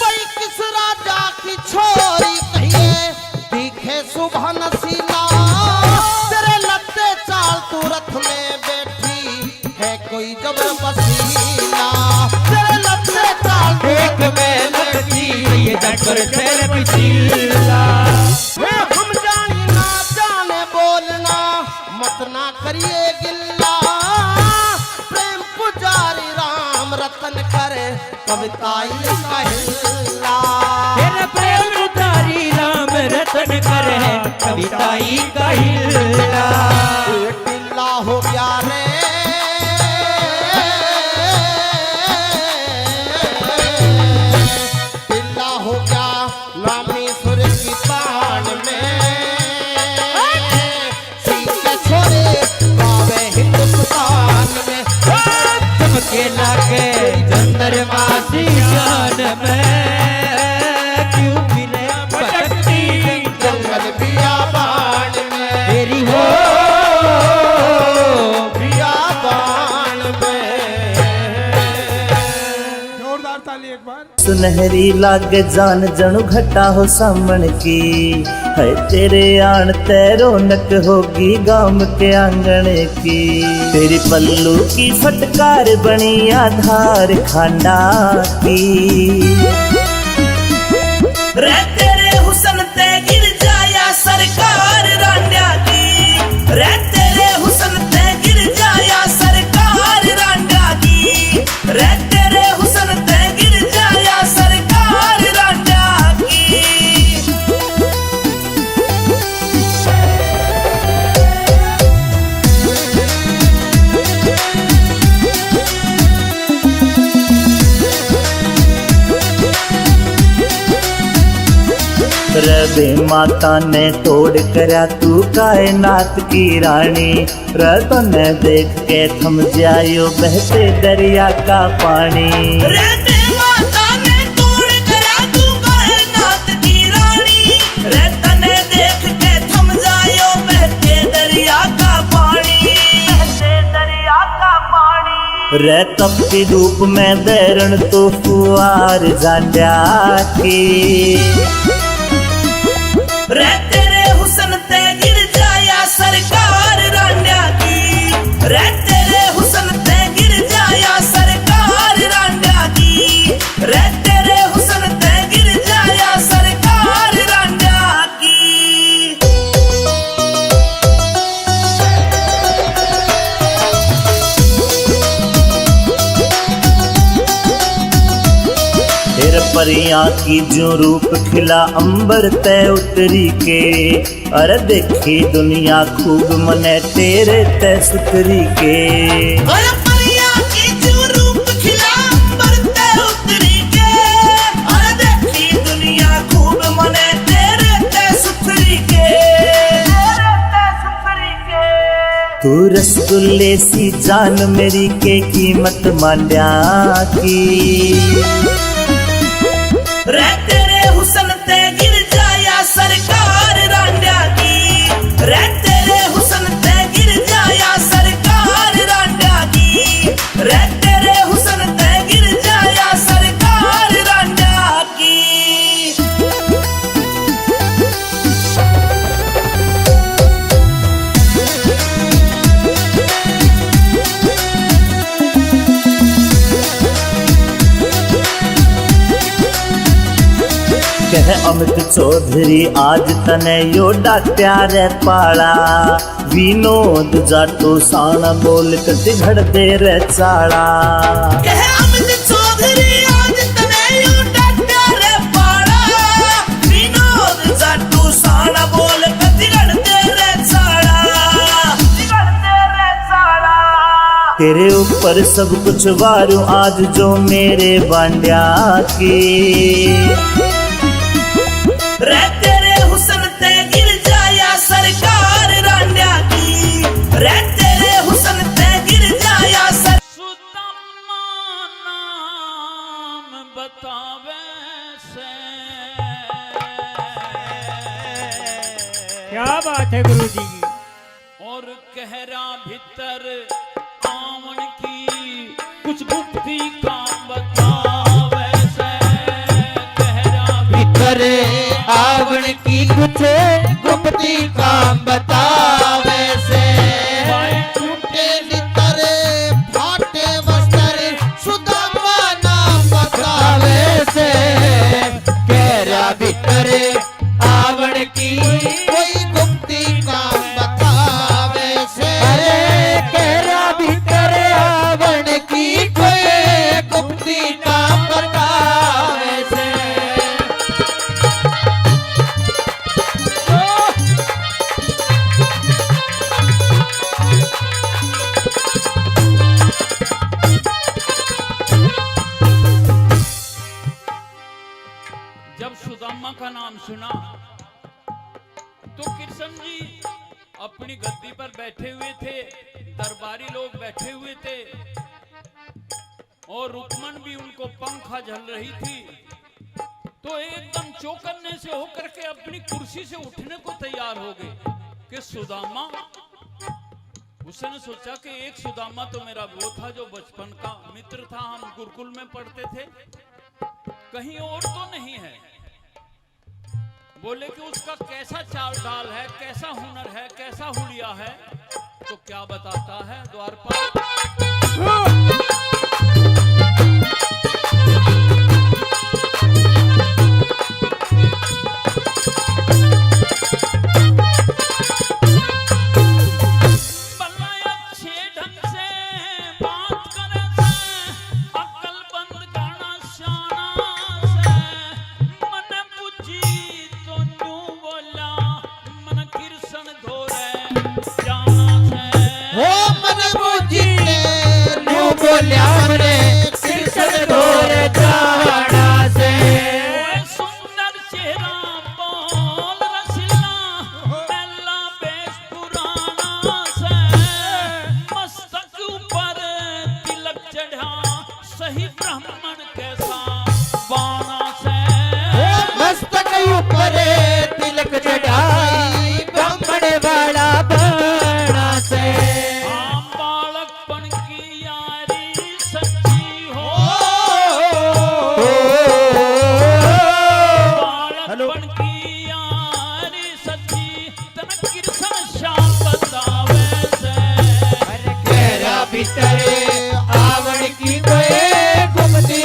भाई किस राजा की छोरी कहिए दिखे सुबह नसीला। तेरे लत्ते चाल तू रथ में बैठी है कोई जबर वसीला। तेरे लत्ते चाल तू एक में लगती ये जबर तेरे पिछला। हम जानी ना जाने बोलना मत ना करिए गिल्ला। प्रेम पुजारी राम रतन करे कविताई कहिल्ला। तेरे प्रेम उतारी राम रतन करे कविताई का हिल्ला। एक टिल्ला हो गया रे टिल्ला हो गया नामी सुर की तान में। सीखे छोरे गावे हिंदुस्तान में। चमके लागे चंद्रमा सी जान में, क्यों फिरे भटकती जंगल बियाबान में। तेरी हो बियाबान में। जोरदार ताली एक बार। सुनहरी लागे जान जणु घटा हो सामन की, है तेरे आन ते रौनक होगी गांव के आंगन की। तेरी पल्लू की फटकार बनी आधार खांडा की। रे तेरे हुसन ते गिर जाया सरकार रांडा की। रे तेरे हुसन ते गिर जाया सरकार रांडा की। रे तेरे हुसन ते गिर जाया सरकार रांडा की। रबे माता ने तोड़ करया तू कायनात की रानी। रतन देख के थम जायो बहते दरिया का पानी। रबे माता ने तोड़ करया तू कायनात की रानी। रतन देख के थम जायो बहते दरिया का पानी। बहते दरिया का पानी। रे तप के रूप में दैरण तो फुआर जांड्या की। रे तेरे हुसन ते गिर जाया सरकार रांडा की। रे परियां की जो रूप खिला अंबर तय उतरी के। अरे देखी दुनिया खूब मने तेरे तय सुतरी के। अरे परियां की जो रूप खिला अंबर तय उतरी के। अरे देखी दुनिया खूब मने तेरे तय सुतरी के। तू रसगुल्ले सी जान मेरी के कीमत मांड्या की। रे तेरे हुसन ते गिर जाया सरकार रांड्या की। रे तेरे हुसन ते गिर जाया सरकार रांड्या की। रे तेरे हुसन ते गिर जाया सरकार रांड्या की। कह अमित चौधरी आज तने यो डाट्या रे पाला। विनोद जाटो साना बोल कति घड़ दे रे चाला। कह अमित चौधरी आज तने यो डाट्या रे पाला। विनोद जाटो साना बोल कति घड़ दे रे चाला। तेरे ऊपर सब कुछ वारू आज जो मेरे बांड्या की। रे तेरे हुसन ते गिर जाया सरकार रांड्या की। रे तेरे हुसन ते गिर जाया सुदामा नाम बतावे से। क्या बात है गुरु जी की। और कहरा भीतर आवन की कुछ गुप्ती काम बतावे से। कहरा भीतर आवण की कुछ गुप्ती काम बतावे से। टूटे नितर फाटे वस्त्र सुदामा नाम बतावे से। कहरा भीतर आवण की कोई गुप्ती काम बतावे से। अरे कहरा भीतर आवण की कोई गुप्ती काम बतावे से। जब सुदामा का नाम सुना तो कृष्ण जी अपनी गद्दी पर बैठे हुए थे। दरबारी लोग बैठे हुए थे और रुक्मन भी उनको पंखा झल रही थी। तो एकदम चौकन्ने से होकर के अपनी कुर्सी से उठने को तैयार हो गए कि सुदामा। उसने सोचा कि एक सुदामा तो मेरा वो था जो बचपन का मित्र था, हम गुरुकुल में पढ़ते थे, कहीं और तो नहीं है। बोले कि उसका कैसा चाल ढाल है, कैसा हुनर है, कैसा हुलिया है। तो क्या बताता है द्वारपाल। भीतर आवण की कोई गुप्ती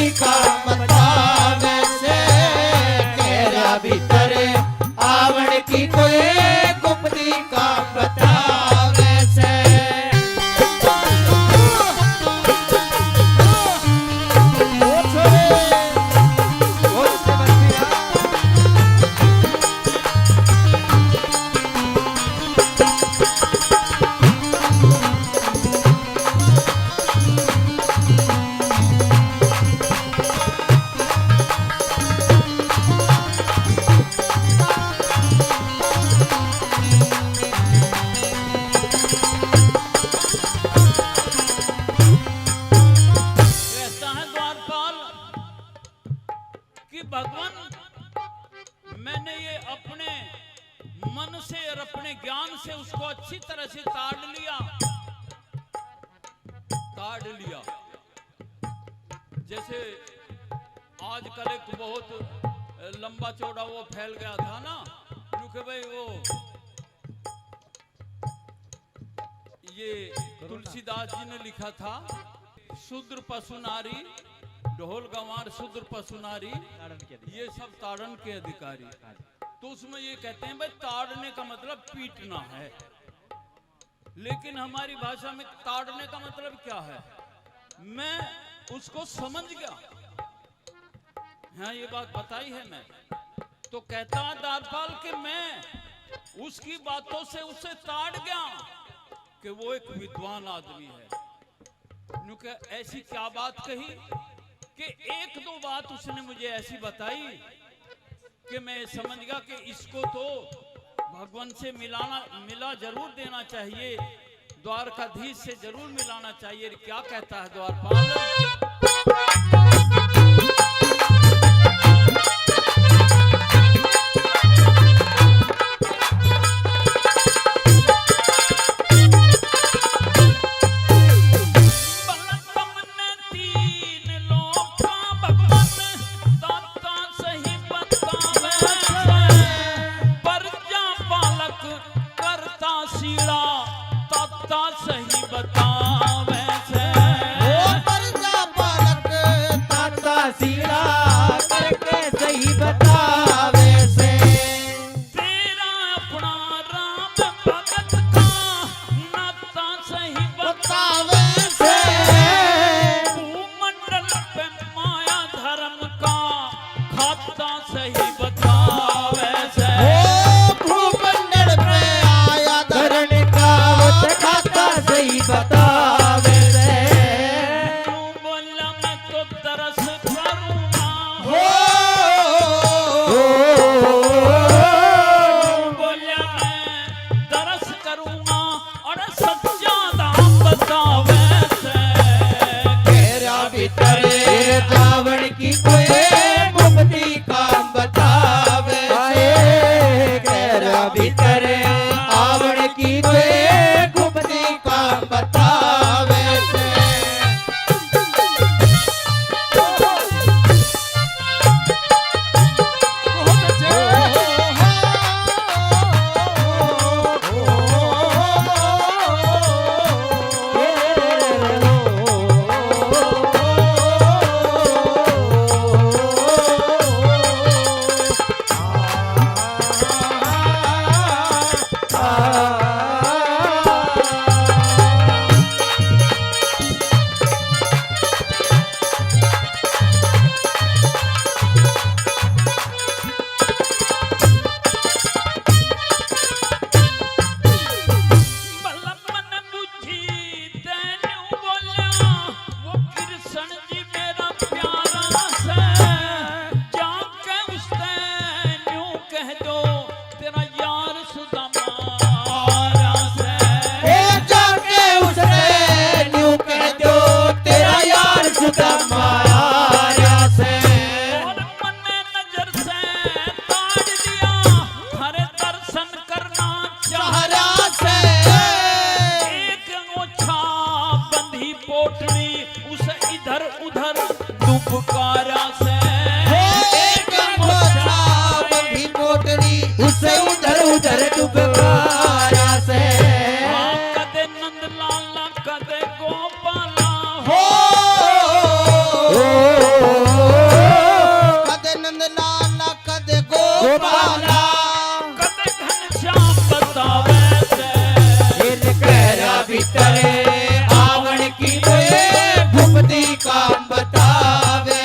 ताड़ लिया। जैसे आजकल एक बहुत लंबा चौड़ा वो फैल गया था ना, क्योंकि भाई वो ये तुलसीदास जी ने लिखा था, शूद्र पशु नारी ढोल गंवार शूद्र पशु नारी ये सब ताड़न के अधिकारी। तो उसमें ये कहते हैं भाई ताड़ने का मतलब पीटना है, लेकिन हमारी भाषा में ताड़ने का मतलब क्या है? मैं उसको समझ गया, हाँ ये बात बताई है मैं। तो कहता दारपाल कि मैं उसकी बातों से उसे ताड़ गया कि वो एक विद्वान आदमी है। क्योंकि ऐसी क्या बात कही कि एक दो बात उसने मुझे ऐसी बताई कि मैं समझ गया कि इसको तो भगवान से मिला जरूर देना चाहिए, द्वारकाधीश से जरूर मिलाना चाहिए। क्या कहता है द्वारपाल? आवण की भुपति काम बतावे।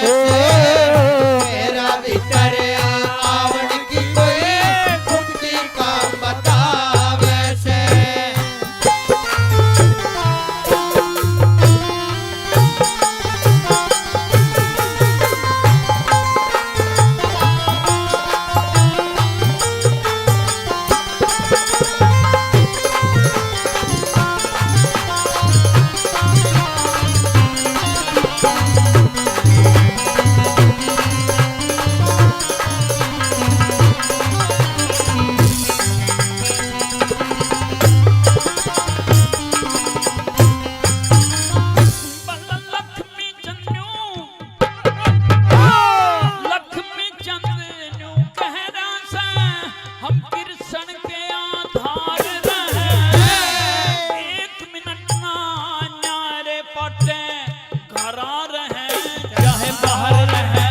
घर आ रहे चाहे बाहर रहे।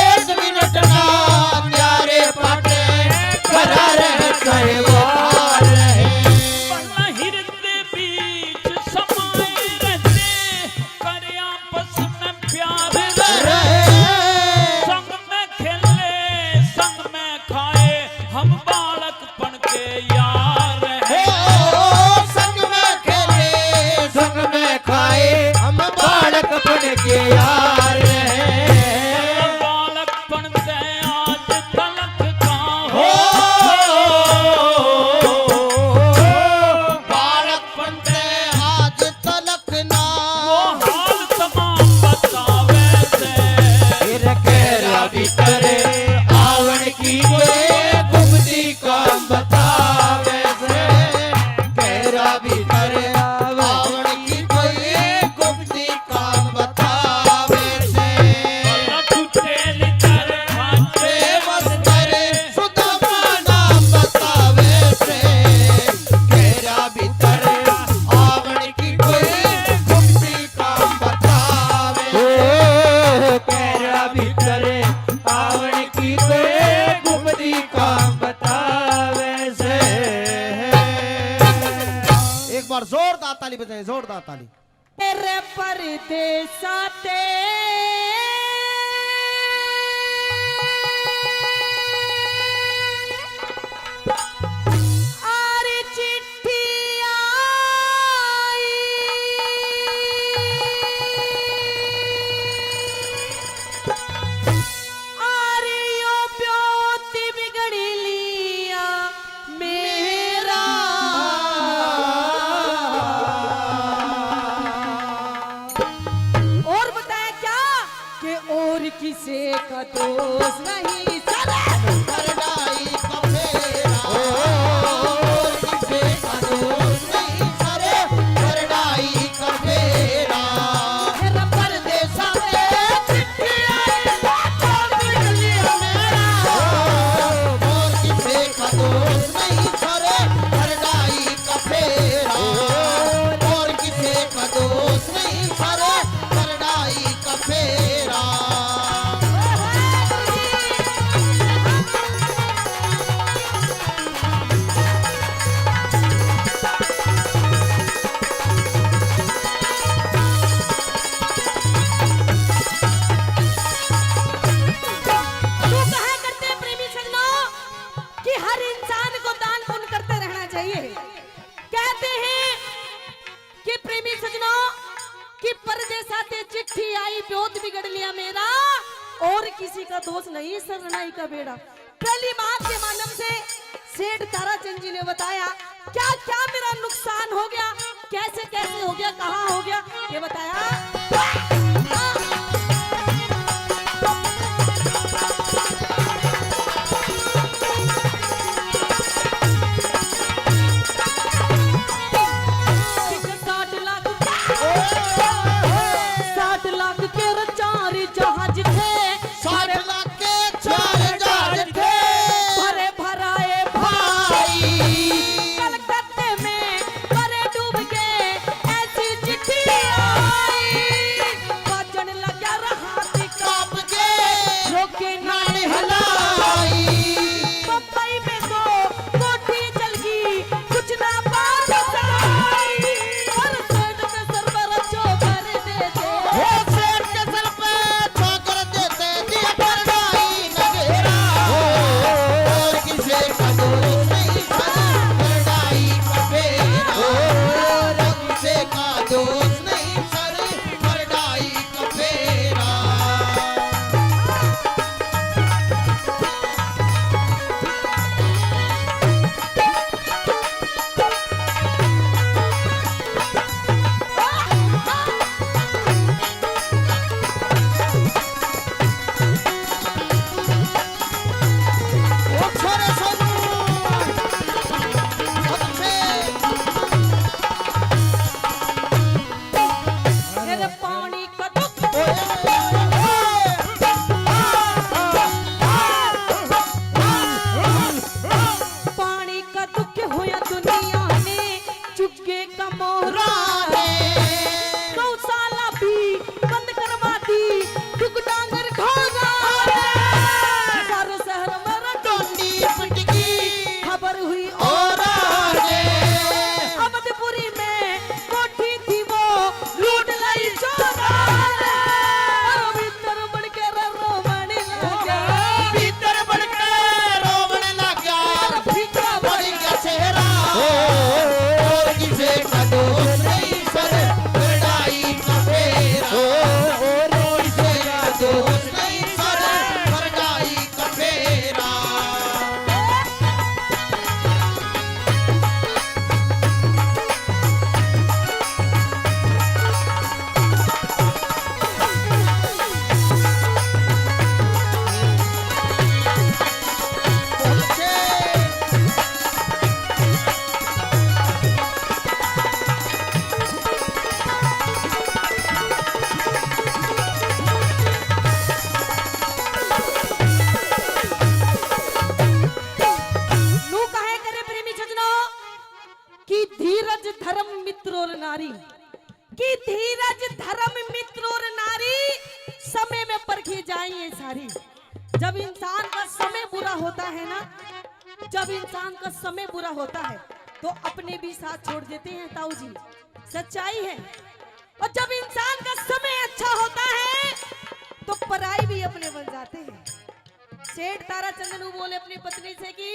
एक मिनट ना प्यारे पाटे करा रहे कहे बाहर रहे। वरना हृदय बीच समाये रहते कर आपस में प्यार रहे। संग में खेले संग में खाए हम बालकपन के यार हैं। संग में खेले संग में खाए हम बालकपन के यार हैं। बालकपन से आज तलक का हो बालकपन से आज तलक ना वो हाल तमाम बतावे से। फिर केरा भीतर आवण की कोई गुमती काम बतावे से। केरा भीतर आवण की कोई गुमती काम बतावे से। न छूटे लितर खाते मस्तर सुदामा नाम बतावे से। केरा भीतर आवण की कोई गुमती काम बतावे से। केरा भीतर आवण की कोई गुमती काम बतावे से। एक बार जोरदार ताली बजाएं, जोरदार ताली। तेरे परदेसा ते आर चिट्ठी आई आर यो प्योती बिगड़ी लिया मेरा। और बताया क्या कि और किसे का दोष नहीं चला। करनाई का फेरा और किसे का दोष नहीं सरे। करनाई का फेरा तेरा परदेसा ते चिट्ठी आई तो बिगड़ लिया मेरा। और किसे का दोष नहीं सरे। करनाई का फेरा और किसे का दोष नहीं सरे। करनाई का फेरा। तो कहा करते हैं प्रेमी सज्जनों कि हर इंसान को दान पुण्य करते रहना चाहिए। कहते हैं कि प्रेमी सज्जनों कि परदेसा ते चिट्ठी आई ब्योत बिगड़ लिया मेरा और किसी का दोष नहीं सरनाई का बेड़ा। पहली बात के माध्यम से सेठ ताराचंद जी ने बताया क्या क्या मेरा नुकसान हो गया, कैसे कैसे हो गया, कहाँ हो गया, ये बताया। चिट्ठी धीरज धर्म मित्र और नारी समय में परखी जाएंगे सारी। जब इंसान का समय बुरा होता है ना, जब इंसान का समय बुरा होता है तो अपने भी साथ छोड़ देते हैं ताऊ जी, सच्चाई है। और जब इंसान का समय अच्छा होता है तो पराई भी अपने बन जाते हैं। सेठ ताराचंद बोले अपनी पत्नी से कि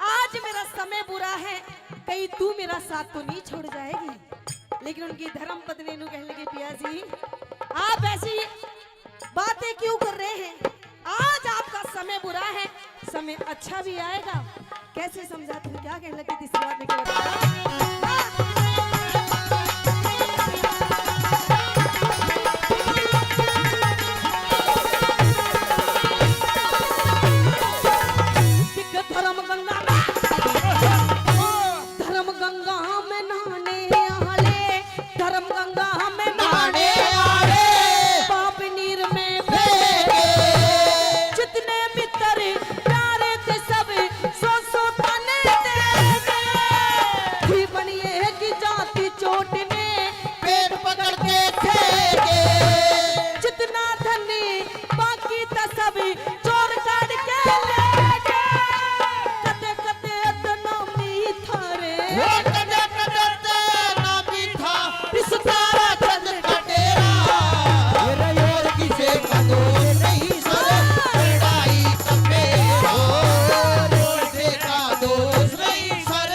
आज मेरा समय बुरा है, कहीं तू मेरा साथ तो नहीं छोड़ जाएगी। लेकिन उनकी धर्म पत्नी नु कहने लगी पिया जी आप ऐसी बातें क्यों कर रहे हैं, आज आपका समय बुरा है, समय अच्छा भी आएगा। कैसे समझाते हो, क्या कहने लगी तीसरी बात लेके बताया। धर्म गंगा में नहाने आले, धर्म गंगा में नहाने आले, पाप नीर में फेंके, जितने मित्र प्यारे थे सब सो तने देंगे। भी बनिए की जाति चोट में पेट पकड़ के फेंके, जितना धनी बाकी था सब चोर काट के ले गए। कते कते इतना मीठा रे, वो कदे कदे ते ना भी था इस ताराचंद का डेरा। और किसे का दोष नहीं सर लड़ाई का फेरा, किसे का दोष नहीं सर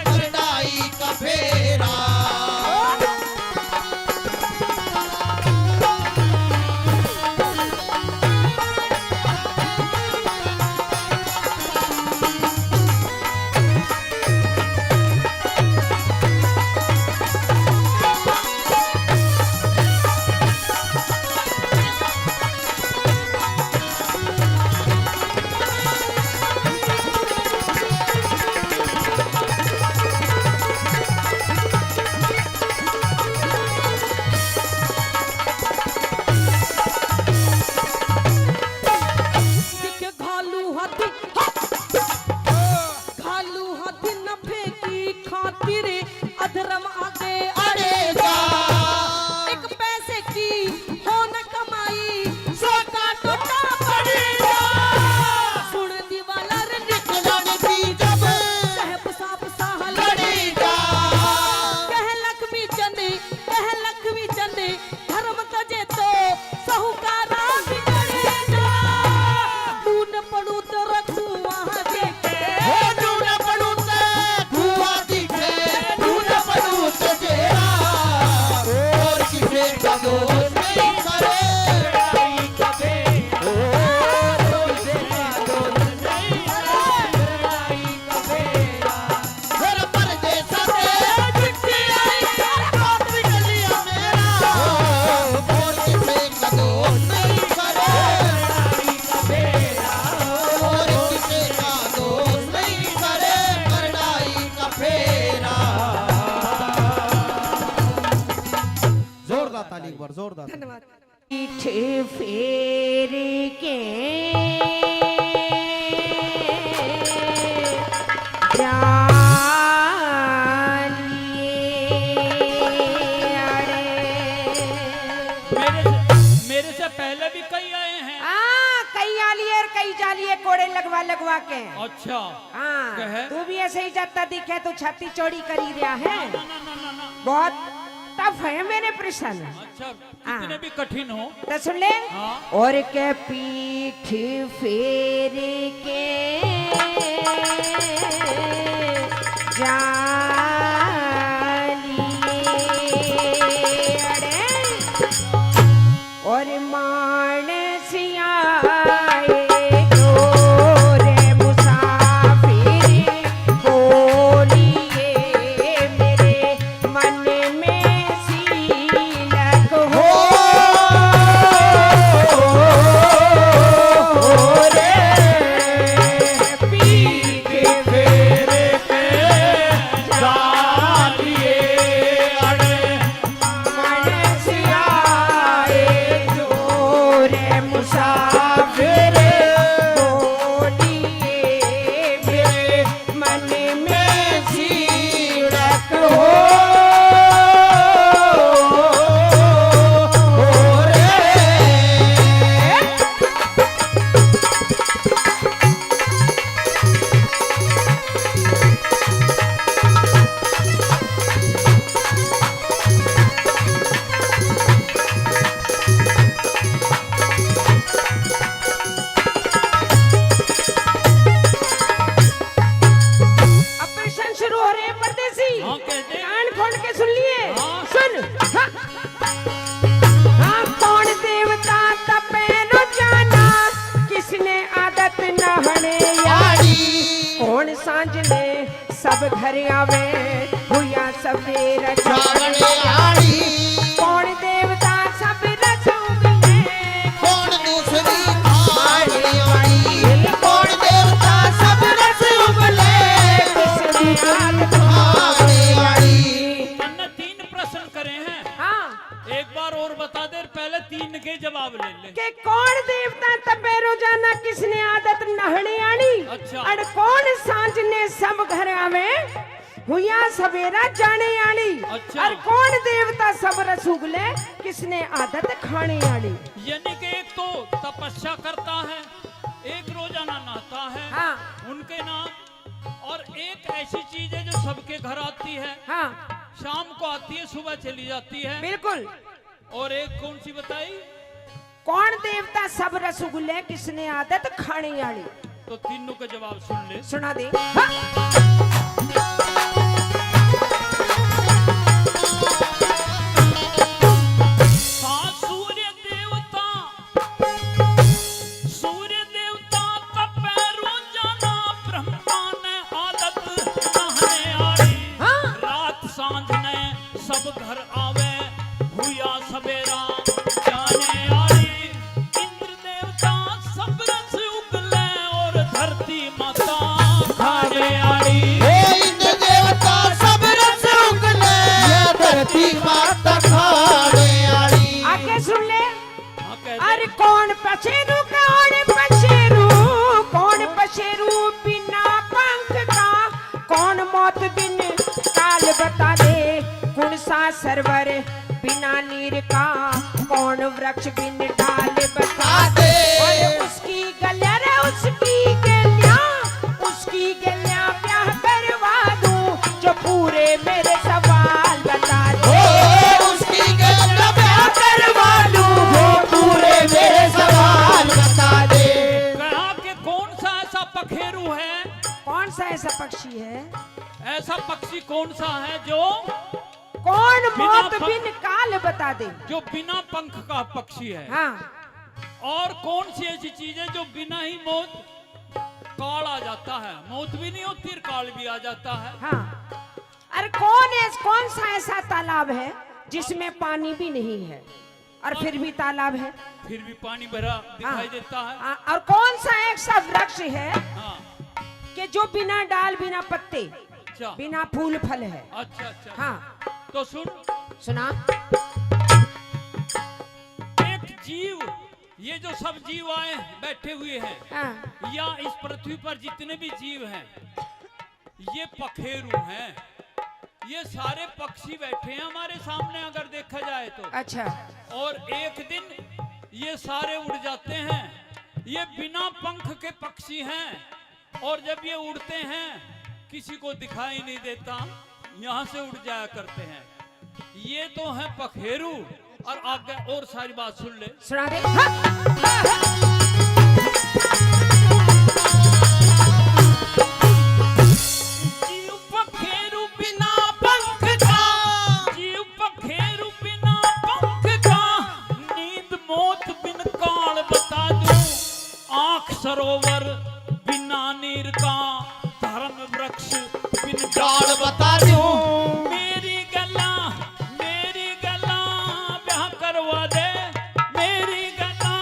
लड़ाई का फेरा। अधर्म आगे अरे जा एक पैसे की हो न कमाई, सोटा टोटा पड़ेगा। सुन दीवाला रे लड़ती जब साहब साहब साह लड़ेगा। कह लक्ष्मी चंद धर्म तजे तो साहूकारा बिगड़ेगा। नून पड़ू तो रखू वहाँ देखे, हो नून पड़ू ते धुआं दिखे, नून पड़ू ते जेरा। और किसे का दोष नहीं करे लड़ाई का फेरा, और किसे का दोष नहीं करे लड़ाई का फेरा। फिर परदेसा से चिट्ठी आई बात निकल लिया मेरा। और किसे का दोष नहीं करे लड़ाई का फेरा, और किसे का दोष नहीं करे लड़ाई का फेरा। जोरदार ताली, एक बार जोरदार। धन्यवाद। पीठ फेर के मेरे से पहले भी कई आए हैं। कई आलिए और कई जालिए कोड़े लगवा के। अच्छा हाँ कहे? तू भी ऐसे ही जाता दिखे तो छाती चौड़ी करी रहा है। ना ना ना ना ना। बहुत टफ है मेरे प्रश्न। अच्छा कितने भी कठिन हो तो सुन ले। हाँ। और के पीठ फेर के जालिए अरे और मानसिया गोरे मुसाफिर बोलिए मेरे मन में सीलक हो रे पीठ फेर पे सब घर आवे हुआ सवेरा जागने आड़ी कौन देवता सब रस उगले कौन दूसरी खाने वाली कौन देवता सब रस उगले किसने आग खाने वाली अन्य 3 प्रश्न करे हैं, हाँ एक बार और बता दे, पहले 3 के जवाब ले ले। के कौन देवता तबे रोजाना किसने आदत नहने आनी अच्छा। और कौन सांझ ने सब घर आवे हुआ सवेरा जाने आनी अच्छा। और कौन देवता सब रस उगले किसने आदत खाने आनी। यानी कि एक तो तपस्या करता है, एक रोजाना नहाता है, हाँ उनके नाम, और एक ऐसी चीज है जो सबके घर आती है, हाँ शाम को आती है, सुबह चली जाती है, बिल्कुल। और एक कौन सी बताई? कौन देवता सब रस उगले किसने आदत खाने आनी। तो तीनों का जवाब सुन ले। सुना दे हाँ। हाँ, सूर्य देवता तपे रोजाना, ब्रह्मा ने आदत नहाने आड़ी, हाँ। रात सांझ ने सब घर आवे हुआ सवेरा जाने आड़ी, इंद्र देवता सब रस उगले और धरती माता खाने आड़ी। इंद्र देवता सब रस उगले धरती माता खाने आड़ी। आगे सुन ले। हाँ, कह दे। अरे कौन पछेरू कौन पछेरू बिना पंख का कौन मौत बिन काल बता दे कौन सा सरवर बिना नीर का कौन वृक्ष बिन डाल बता दे। और उसकी गल्या रे उसकी गल्या ब्याह करवा दूं जो पूरे मेरे सवाल बता दे। उसकी गला ब्याह करवा लूं वो पूरे मेरे सवाल बता दे। कहा कि कौन सा ऐसा पखेरु है, कौन सा ऐसा पक्षी है ऐसा पक्षी कौन सा है जो कौन बिना मौत पंख- बिन काल बता दे। जो बिना पंख का पक्षी है, हाँ और कौन सी ऐसी चीज है जो बिना ही मौत काल आ जाता है, मौत भी नहीं होती काल भी आ जाता है। हाँ। अरे कौन सा ऐसा तालाब है जिसमें पानी भी नहीं है और फिर भी तालाब है। फिर भी पानी भरा दिखाई हाँ। देता है। हाँ, और कौन सा ऐसा वृक्ष है हाँ, कि जो बिना डाल बिना पत्ते अच्छा बिना फूल फल है। अच्छा अच्छा। हाँ तो सुन, सुना। एक जीव, ये जो सब जीव आए बैठे हुए हैं, हाँ या इस पृथ्वी पर जितने भी जीव हैं, ये पखेरु हैं, ये सारे पक्षी बैठे हैं हमारे सामने अगर देखा जाए तो। अच्छा। और एक दिन ये सारे उड़ जाते हैं, ये बिना पंख के पक्षी हैं, और जब ये उड़ते हैं किसी को दिखाई नहीं देता, यहाँ से उड़ जाया करते हैं। ये तो है पखेरु, और आगे और सारी बात सुन ले। सुना दे हाँ। जीव पखेरु बिना पंख का, जीव पखेरु बिना पंख का, नींद मौत बिन काल बता दूं, आंख सरोवर बिना नीर का, धर्म वृक्ष बिन डाल बता दूं मेरी गला ब्याह करवा दे, मेरी गला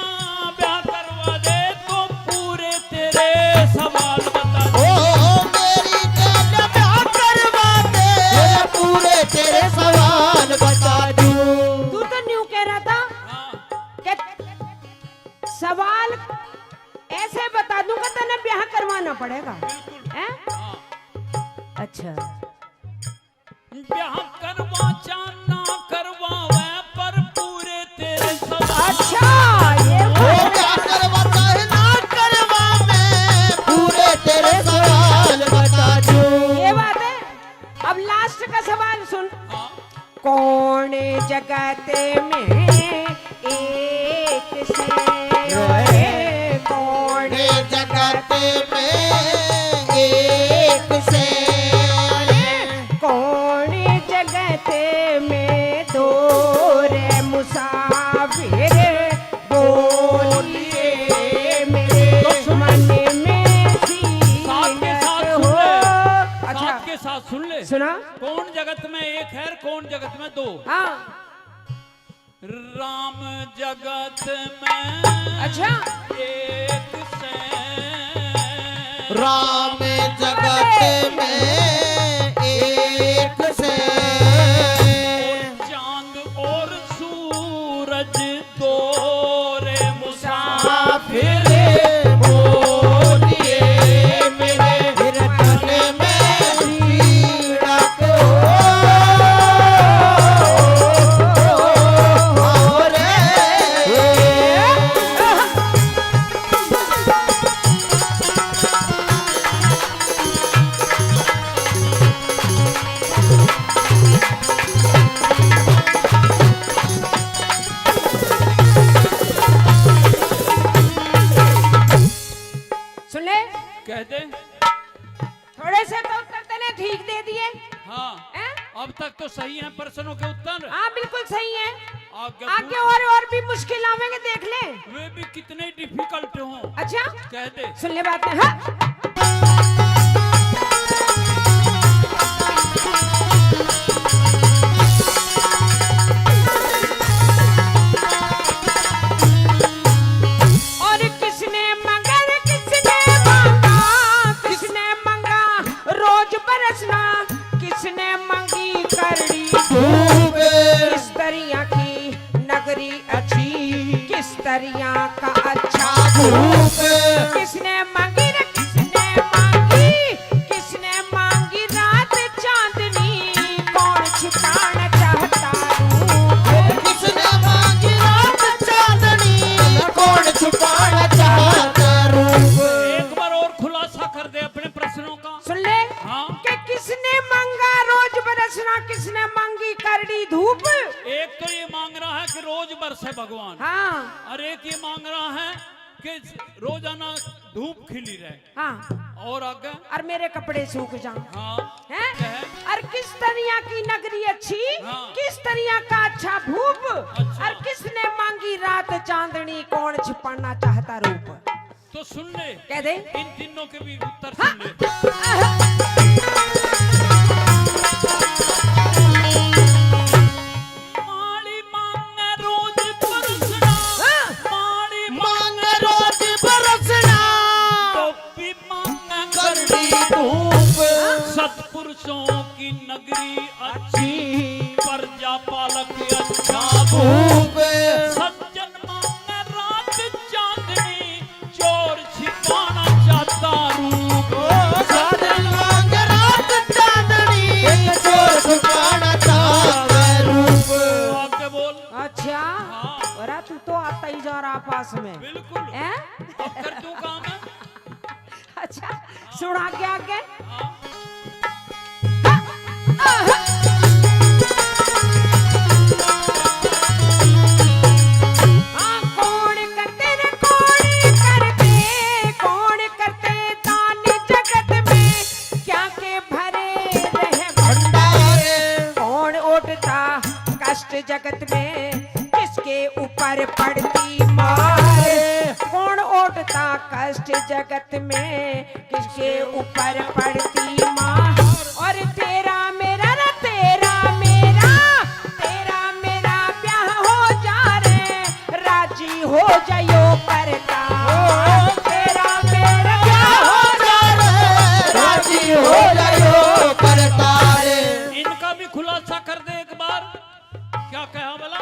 ब्याह करवा दे, तो पूरे तेरे सवाल बता दे। मेरी गला ब्याह करवा दे पूरे तेरे सवाल बता दूं। तू तो न्यू कह रहा था हाँ, कि सवाल ऐसे बता दूंगा तो ना ब्याह करवाना पड़ेगा बिल्कुल। हैं? हाँ, अच्छा। ब्याह करवा चाहना करवावे, पर पूरे तेरे सवाल। अच्छा ये वो बात क्या है। करवाता है ना करवा मैं पूरे तेरे सवाल बता दूं। ये बात है। अब लास्ट का सवाल सुन। हाँ, कौन जगते में एक से कौन जगते में एक से कौन जगते में दो रे मुसाफिर बोलिए मेरे मन में साथ के साथ सीनत सुन हो। ले, अच्छा साथ के सुना। कौन जगत में एक है, कौन जगत में दो? हाँ राम जगत में अच्छा एक से, राम जगत में एक से, चांद और सूरज दो रे मुसाफिर, बोलिए मेरे तन में पीड़क हो रे। सुन ले, कह दे। थोड़े से तो उत्तर तूने ठीक दे दिए हाँ हैं? अब तक तो सही है प्रश्नों के उत्तर। हाँ बिल्कुल सही है। आगे आगे और भी मुश्किल आवेंगे, देख ले। वे भी कितने डिफिकल्ट हों। अच्छा कह दे। सुन ले बात में। हाँ और किसने मगर किसने मांगा, किसने मांगा रोज बरसना, किसने मांगी करड़ी धूप, किस तरिया की नगरी अच्छी, किस तरिया का अच्छा धूप, किसने मांगी रे किसने मांगी, किसने मांगी रात चांदनी, कौन छिपाना चाहता रूप, किसने मांगी रात चांदनी, कौन छुपाना चाहता रूप। एक बार और खुलासा कर दे अपने प्रश्नों का। सुन ले हाँ कि किसने मांगा रोज बरसना, किसने मांगी करड़ी धूप। एक तो ये मांग रहा है कि रोज बरसे भगवान, हाँ और एक ये मांग रहा है कि रोजाना धूप खिली रहे, हाँ और आगे और मेरे कपड़े सूख जाएं हाँ हैं? कह। और किस तरिया की नगरी अच्छी, हाँ। किस तरिया का अच्छा भूप, अच्छा। और किसने मांगी रात चांदनी, कौन छिपाना चाहता रूप। तो सुन ले, कह दे। इन तीनों के भी उत्तर हाँ। सुन ले। माली मांगे रोज बरसना, हाँ। माली मांग रोज बरसना, टोपी मांगे करड़ी करड़ी धूप, सत्पुरुषों की नगरी अच्छी, प्रजा पालक अच्छा धूप, सज्जन मांगे रात चांदनी, चोर छिपाना चाहता रूप। साजन मांग रात चांदनी, चोर छुपाना चाहता रूप। आगे बोल। अच्छा हाँ अरे तू तो आता ही जा रहा पास में बिल्कुल। हैं? अब कर दूं काम है। अच्छा सुना क्या आगे। हाँ। हाँ कौन करते रे कौन करते दान जगत में, क्या के भरे रहे भंडारे, कौन उठता कष्ट जगत में, किसके ऊपर पड़ती मार, कौन उठता कष्ट जगत में, किसके ऊपर पड़ती मार, और तेरा मेरा ना तेरा मेरा, तेरा मेरा ब्याह हो जा रे, राजी हो जायो करता, तेरा मेरा ब्याह हो जा रे, राजी हो जायो करतारे। इनका भी खुलासा कर दे एक बार। क्या कहा बोला?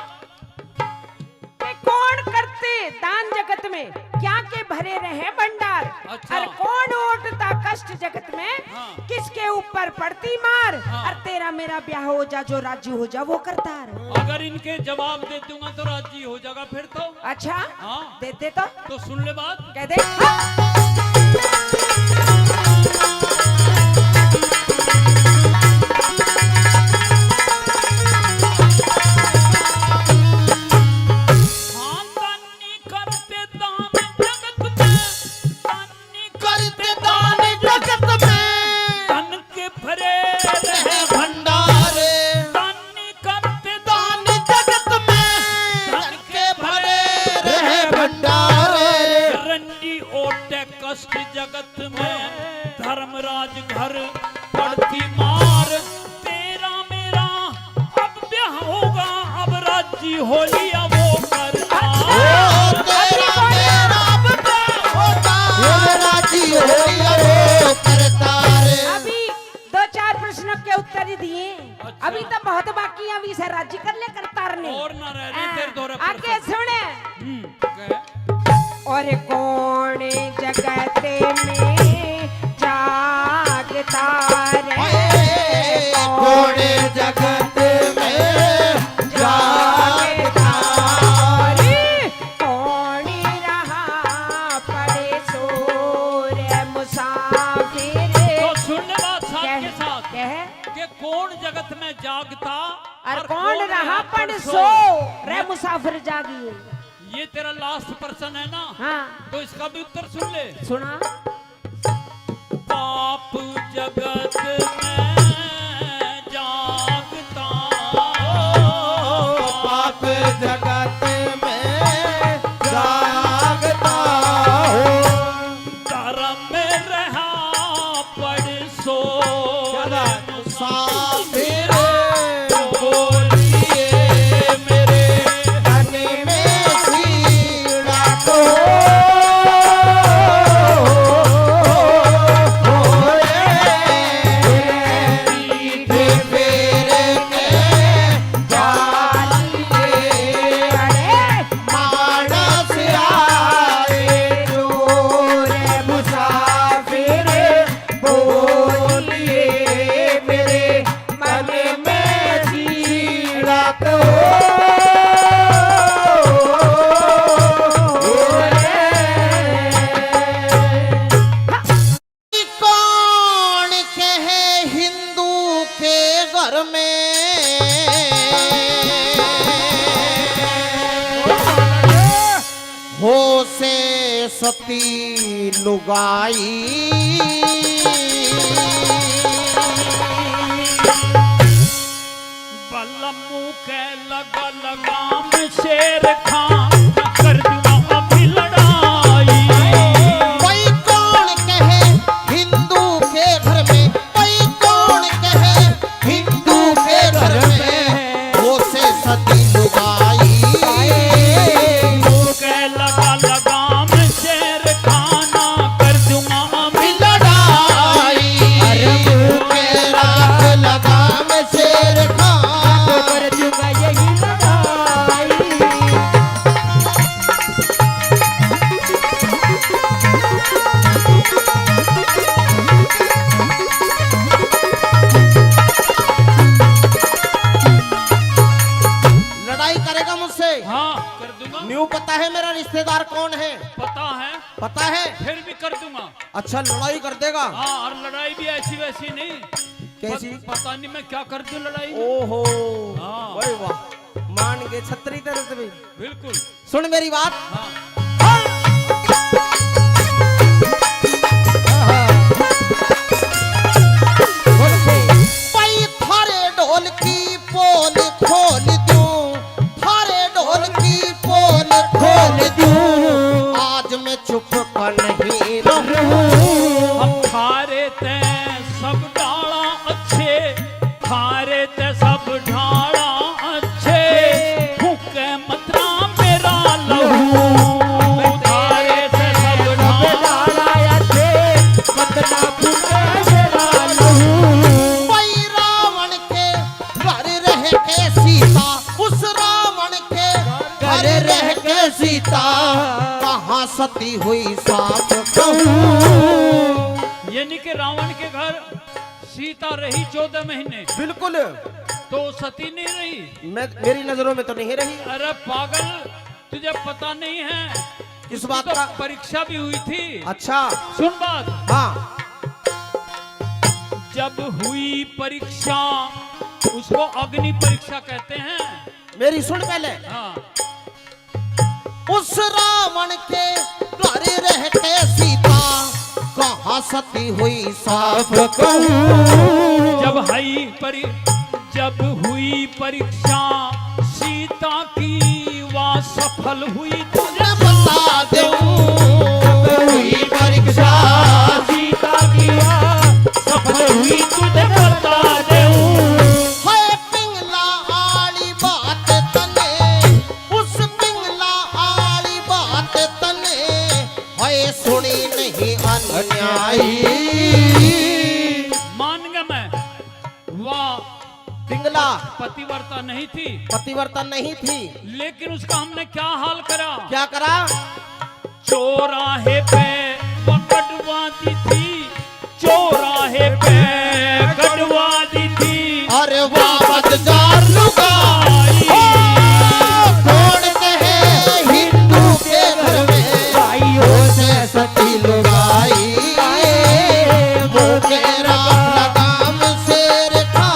कि कौन करते दान जगत में, क्या के भरे रहे भंडार, अच्छा। और कौन उठता कष्ट जगत में, हाँ। किसके ऊपर पड़ती मार, हाँ। और तेरा मेरा ब्याह हो जा, जो राजी हो जा वो करतार। अगर इनके जवाब दे दूंगा तो राजी हो जाएगा फिर तो। अच्छा हाँ। देते तो सुन ले बात। कह दे। हाँ। हाँ दानी करते दान जगत में, दानी करते दान जगत में, धन के भरे रहे भंडारे, दानी करते दान जगत में, धन के भरे रहे भंडारे। रंडी ओटे कष्ट जगत में, धर्मराज घर पड़ती मार, होली अब वो करता ओ तेरा मेरा प्यार होता ये राजी होलिया वो करता रे। अभी 2-4 प्रश्नों के उत्तर ही दिए। अभी तो बहुत बाकी है, अभी से राजी कर ले करतार ने। और ना रह रही तेरे दोहरा आगे सुने। कह। और कौन जगते में जागता रे, कौन जगत में जागता रे, कौन रहा पड़े सोर मुसाफिर। तो सुनने बात साथ के साथ कह कि कौन जगत में जागता और कौन रहा पड़ सो रे मुसाफिर जागिए। ये तेरा लास्ट पर्सन है ना, हाँ तो इसका भी उत्तर सुन ले। सुना। पाप जगत में जागता पाप जगत में जागता हो धर्म में रहा पड़ सो मुसाफिर बोलिए मेरे तन में सीड़ा को पीठ फेर के मानस आए चोर मुसाफिर बोलिए मेरे मन में सीड़ा को कौन कहे हिंदू के घर में हो से सती लुगाई बलमू के लगा लगाम शेर खां कर दूंगा अभी लड़ाई। कोई कौन कहे हिंदू के घर में कोई कौन कहे हिंदू के घर में हो से सती लुगाई के लगा लगाम शेर खाना कर दूंगा अभी लड़ाई अरे मुंह के राख लगाम शेर खां कर दूंगा यही लड़ाई। लड़ाई करेगा मुझसे हाँ कर दूंगा। न्यू पता है मेरा रिश्तेदार कौन है पता है पता है फिर भी कर दूंगा। अच्छा लड़ाई कर देगा हाँ और लड़ाई भी ऐसी वैसी नहीं। कैसी? पता नहीं मैं क्या कर दूं लड़ाई में। ओहो हाँ। ओए वाह मान के छतरी तरह भी बिल्कुल। सुन मेरी बात हाँ भाई थारे ढोल की पोल खोल दूं थारे ढोल की पोल खोल दूं आज मैं चुप कर नहीं रहूं हम खारे ते सब डाला अच्छे, खारे ते सब ढाला अच्छे, फूके मतरा मेरा लहू। खारे ते सब ढाला अच्छे, मतरा फूके मेरा लहू। भाई रावण के घर रह के सीता उस रावण के घर रह के सीता कहाँ सती हुई साफ कहूं यानी कि रावण के घर सीता रही 14 महीने, बिल्कुल तो सती नहीं रही। मेरी नजरों में तो नहीं रही। अरे पागल, तुझे पता नहीं है किस उसकी बात तो का? परीक्षा भी हुई थी। अच्छा सुन बात, हाँ जब हुई परीक्षा उसको अग्नि परीक्षा कहते हैं। मेरी सुन पहले हाँ उस रावण के घर रह के सीता कहाँ सती हुई साफ कहूं जब हुई परीक्षा सीता की वह सफल हुई। तुझे बता दूं हुई परीक्षा सीता की वह सफल हुई, तुझे बता दूं। है पिंगला आली बात तने धुनी नहीं अन्यायी। मान गया मैं, वाह पिंगला पतिव्रता नहीं थी, पतिव्रता नहीं थी, लेकिन उसका हमने क्या हाल करा। क्या करा? चौराहे पे वो कटवाती थी, चौराहे पे कटवाती थी। अरे वाह मजेदार लुगाई, छोड़ते हैं हिंदू के घर में भाइयों से सती लुगाई। वो तेरा लगाम शेर खा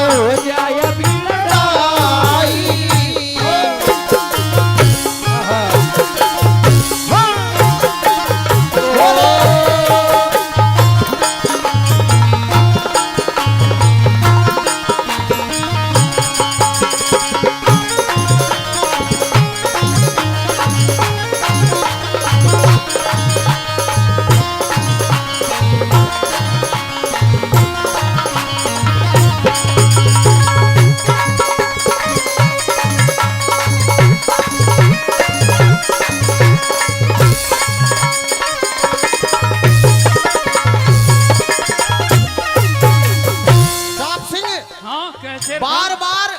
हो जाए बिलड़ाई। साहब सिंह हाँ कैसे? बार बार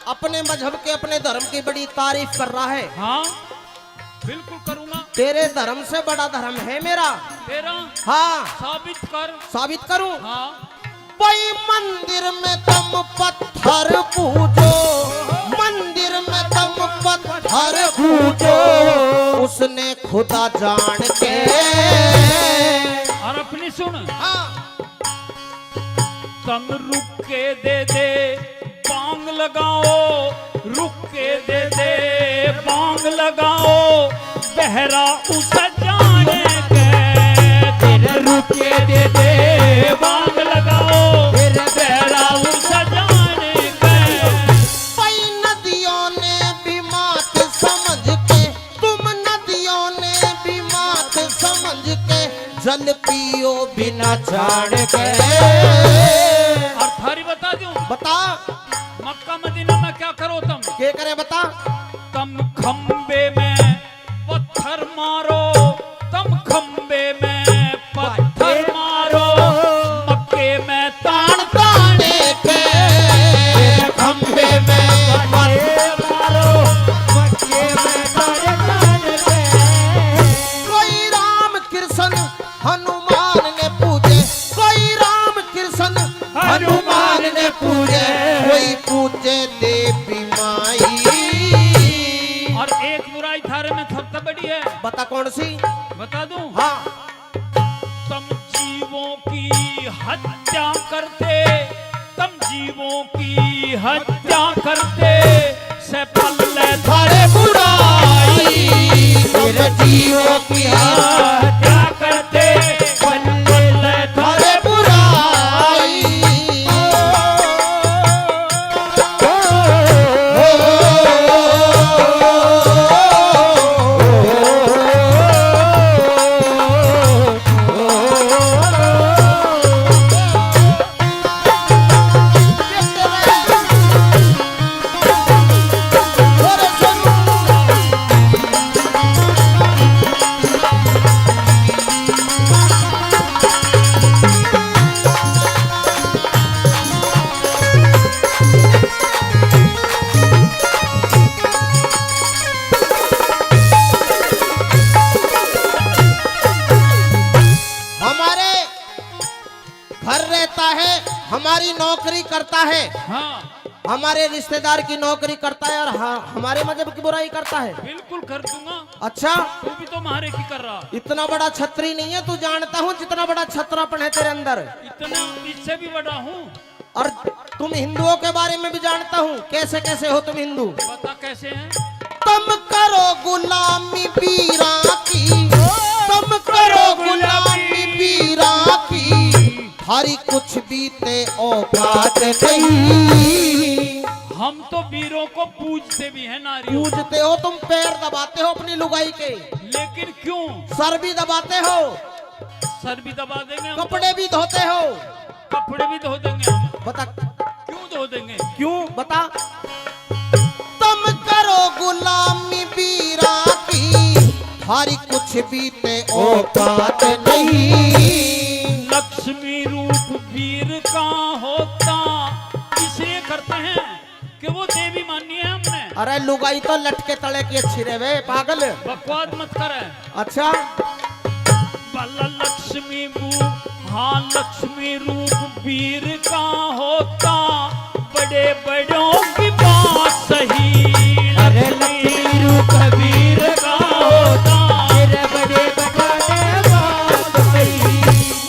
अपने मजहब के अपने धर्म की बड़ी तारीफ कर रहा है। हाँ बिल्कुल करूँगा। तेरे धर्म से बड़ा धर्म है मेरा। तेरा हाँ साबित कर। साबित करूं? हाँ भाई मंदिर में तुम पत्थर पूजो, मंदिर में तुम पत्थर पूजो, उसने खुदा जान के। और अपनी सुन, हाँ तुम रुक के दे बांग लगाओ, रुक के दे बांग लगाओ, बहरा उस जाने के। तेरे रुक के दे बांग लगाओ, बहरा उस जाने के। भाई नदियों ने भी मात समझ के, तुम नदियों ने भी मात समझ के, जल पियो बिना जान के। और थारी बता दूं, बता मक्का मदीना में क्या करो तुम? क्या करे बता? तुम खंबे में पत्थर मारो, तुम खंबे में पत्थर मारो, मक्के में तान ताने के खंबे में पत्थर मारो, मक्के में तान के। कोई राम कृष्ण हनुमान ने पूजे, कोई राम कृष्ण हनुमान ने पूजे, कोई पूजे देवी माई। और एक बुराई थारे में सबसे बड़ी है, बता कौन सी? बता दूं? हाँ तुम जीवों की हत्या करते, तुम जीवों की हत्या करते, से पल्ले थारे बुराई, मेरे जीवों की हत्या करते, पल्ले थारे बुराई। हमारे घर रहता है, हमारी नौकरी करता है, हाँ हमारे रिश्तेदार की नौकरी करता है, और हाँ हमारे मजहब की बुराई करता है। बिल्कुल कर दूंगा। अच्छा तू भी तो मारे की कर रहा, इतना बड़ा छतरी नहीं है, तू जानता हूँ जितना बड़ा छतरापन है तेरे अंदर। इतना इससे भी बड़ा हूँ। और तुम हिंदुओं के बारे में भी जानता हूँ, कैसे कैसे हो तुम हिंदू। बता कैसे हैं? तुम करो गुलामी पीरा की, तुम करो गुलामी पीरा की, हरी कुछ बीते औकात नहीं। हम तो वीरों को पूजते भी हैं नारियों, पूजते हो तुम, पैर दबाते हो अपनी लुगाई के, लेकिन क्यों? सर भी दबाते हो, सर भी दबा देंगे हम तो। कपड़े भी धोते हो। कपड़े भी धो देंगे हम। बता क्यों धो देंगे? क्यों? बता। तुम करो गुलामी पीरा की, थारी कुछ बीते औकात नहीं। लक्ष्मी रूप वीर का होता इसलिए करते हैं कि वो देवी मानी है हमने। अरे लुगाई तो लटके तले की अच्छी रे वे पागल। बकवास मत करे। अच्छा भला लक्ष्मी हाँ लक्ष्मी रूप वीर का होता बड़े बड़ों की बात सही। लक्ष्मी रूप वीर का होता बड़े बड़े बात सही।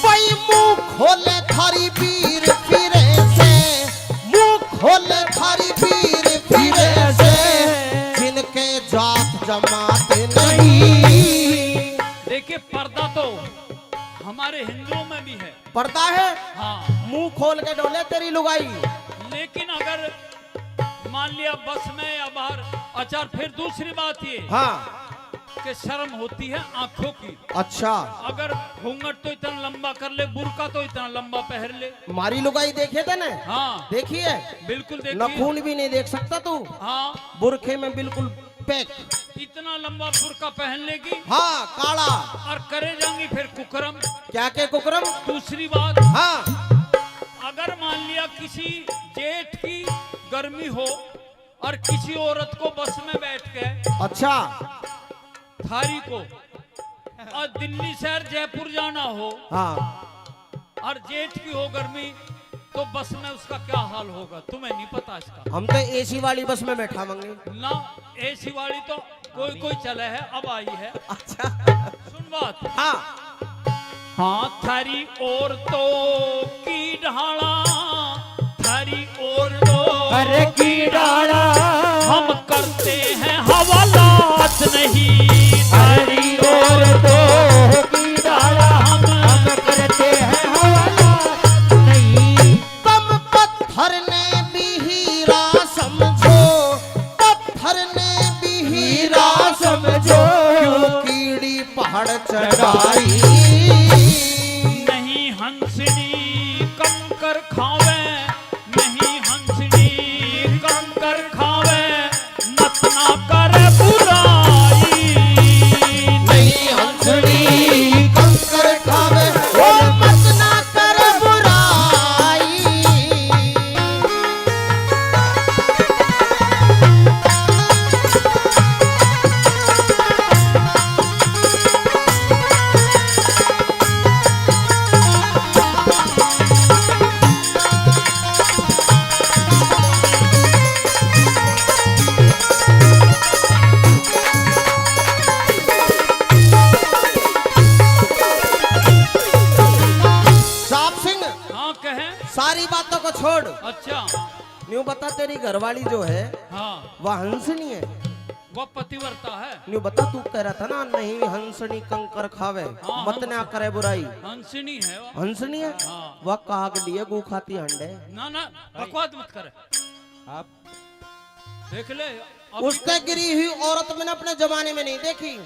भाई मुंह खोले थारी वीर फिरे से, मुंह खोले थारी वीर फिरे से, जिनके जात जमात नहीं। देखिए पर्दा तो हमारे हिंदुओं में भी है। पड़ता है हाँ मुंह खोल के डोले तेरी लुगाई। लेकिन अगर मान लिया बस में या बाहर अचार, फिर दूसरी बात ये हाँ कि शर्म होती है आंखों की। अच्छा अगर घूंघट तो इतना लंबा कर ले, बुर्का तो इतना लंबा पहन ले। मारी लुगाई देखे थे ना? हाँ देखिए बिल्कुल देखिए। नखून भी नहीं देख सकता तू, हाँ बुरखे में बिल्कुल पैक। इतना लंबा बुर्का पहन लेगी हाँ काला। और करे जाएंगी फिर कुकरम। क्या के कुकरम? दूसरी बात, हाँ अगर मान लिया किसी जेठ की गर्मी हो और किसी औरत को बस में बैठ के अच्छा थारी को और दिल्ली शहर जयपुर जाना हो हाँ और जेठ की हो गर्मी, तो बस में उसका क्या हाल होगा तुम्हें नहीं पता इसका। हम तो एसी वाली बस में बैठा मंगे ना एसी वाली तो कोई कोई चले है, अब आई है। अच्छा सुन बात, हाँ हाँ थारी औरतों की ढाला, थारी औरतों की ढाला हम करते हैं हवालात नहीं। थारी औरतों की ढाला हम करते हैं हवालात नहीं। तुम पत्थर ने भी हीरा समझो, पत्थर ने भी हीरा समझो, क्यों कीड़ी पहाड़ चढ़ाई। नहीं हंसनी कंकर खावे, नहीं हंसनी कंकर खावे, मत ना करे बुराई। नहीं हंसनी कंकर खावे, ओ मत ना कर बुराई। साहब सिंह हाँ कहे। सारी बातों को छोड़, अच्छा न्यू बता तेरी घरवाली जो है हाँ वह हंसनी है? वह पतिव्रता है। न्यू बता, तू कह रहा था ना नहीं हंसनी कंकर खावे, हाँ, मत ना करे बुराई। हंसनी है वो। हंसनी है हाँ। वह काग लिए गु खाती अंडे। ना ना बकवास मत करे। आप देख ले उसके गिरी हुई औरत मैंने अपने जमाने में नहीं देखी।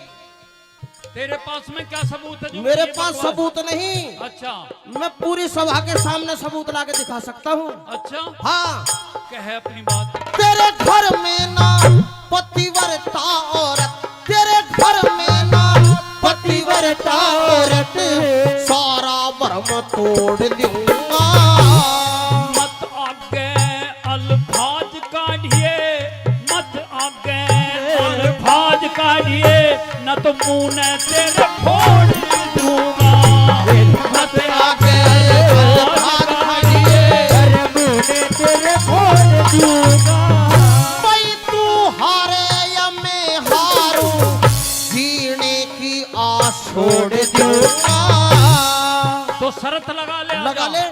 तेरे पास में क्या सबूत है जो मेरे ये पास बकवास- सबूत नहीं, अच्छा मैं पूरी सभा के सामने सबूत ला के दिखा सकता हूँ। अच्छा हाँ कहे अपनी बात। तेरे घर में ना पतिव्रता औरत, तेरे घर में ना पतिव्रता औरत, सारा भरम तोड़ दूंगा। मत आगे अल्फाज काढ़िए, मत आगे अल्फाज काढ़िए, न तो मुंह ने तेरे फोड़ दूंगा। मत आगे अल्फाज काढ़िए, मुंह ने तेरे फोड़ दूंगा। भाई तू हारे या मैं हारूं, जीने की आस छोड़ दूंगा। तो शरत लगा ले, लगा ले,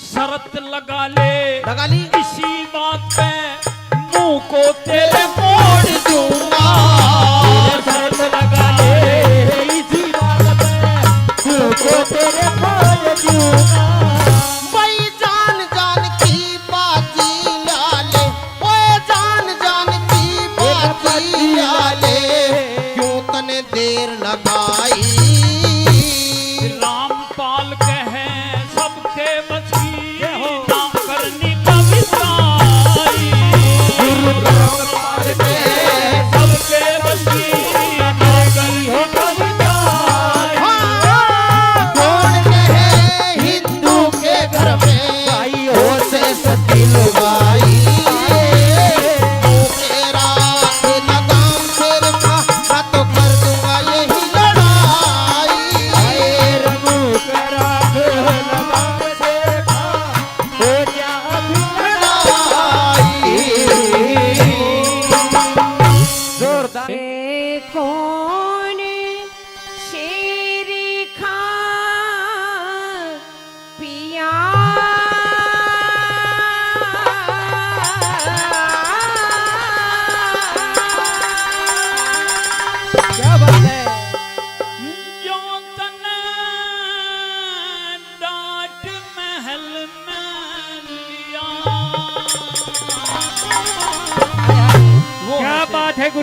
शरत लगा ले, लगा ली। इसी बात पे मुंह को तेरे मोड़ दूंगा। शरत लगा ले, इसी बात पे मुंह को तेरे मोड़ दूंगा। भाई जान जान की बाजी लाले, ओए जान जान की बाजी लाले, क्यों तने देर लगाई। रामपाल कहे सबके बची ना करनी कविताई। रामपाल कहे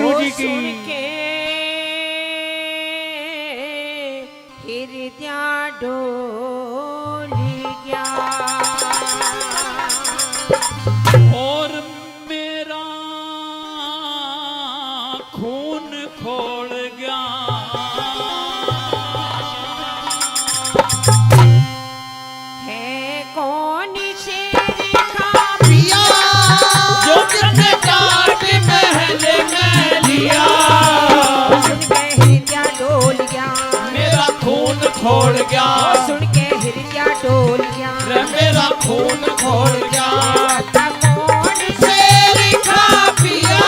गुरुजी की। सुन के हृदय डोल गया और मेरा खून खोल गया। है कौन शेर का पिया जो तुमने काट महल में लिया, सुन के हृदय डोल गया मेरा खून खोल गया, सुन के हृदय डोल गया रे मेरा खून खोल गया। पता कौन शेर खा पिया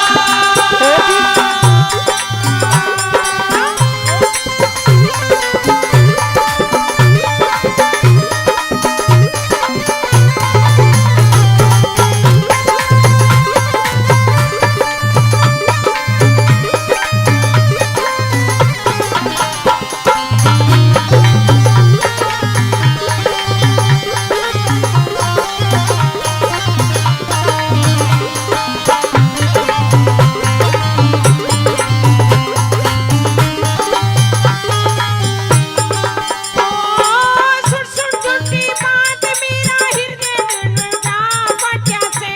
सुन सुन झूठी बात मेरा हृदय डूबा फटा से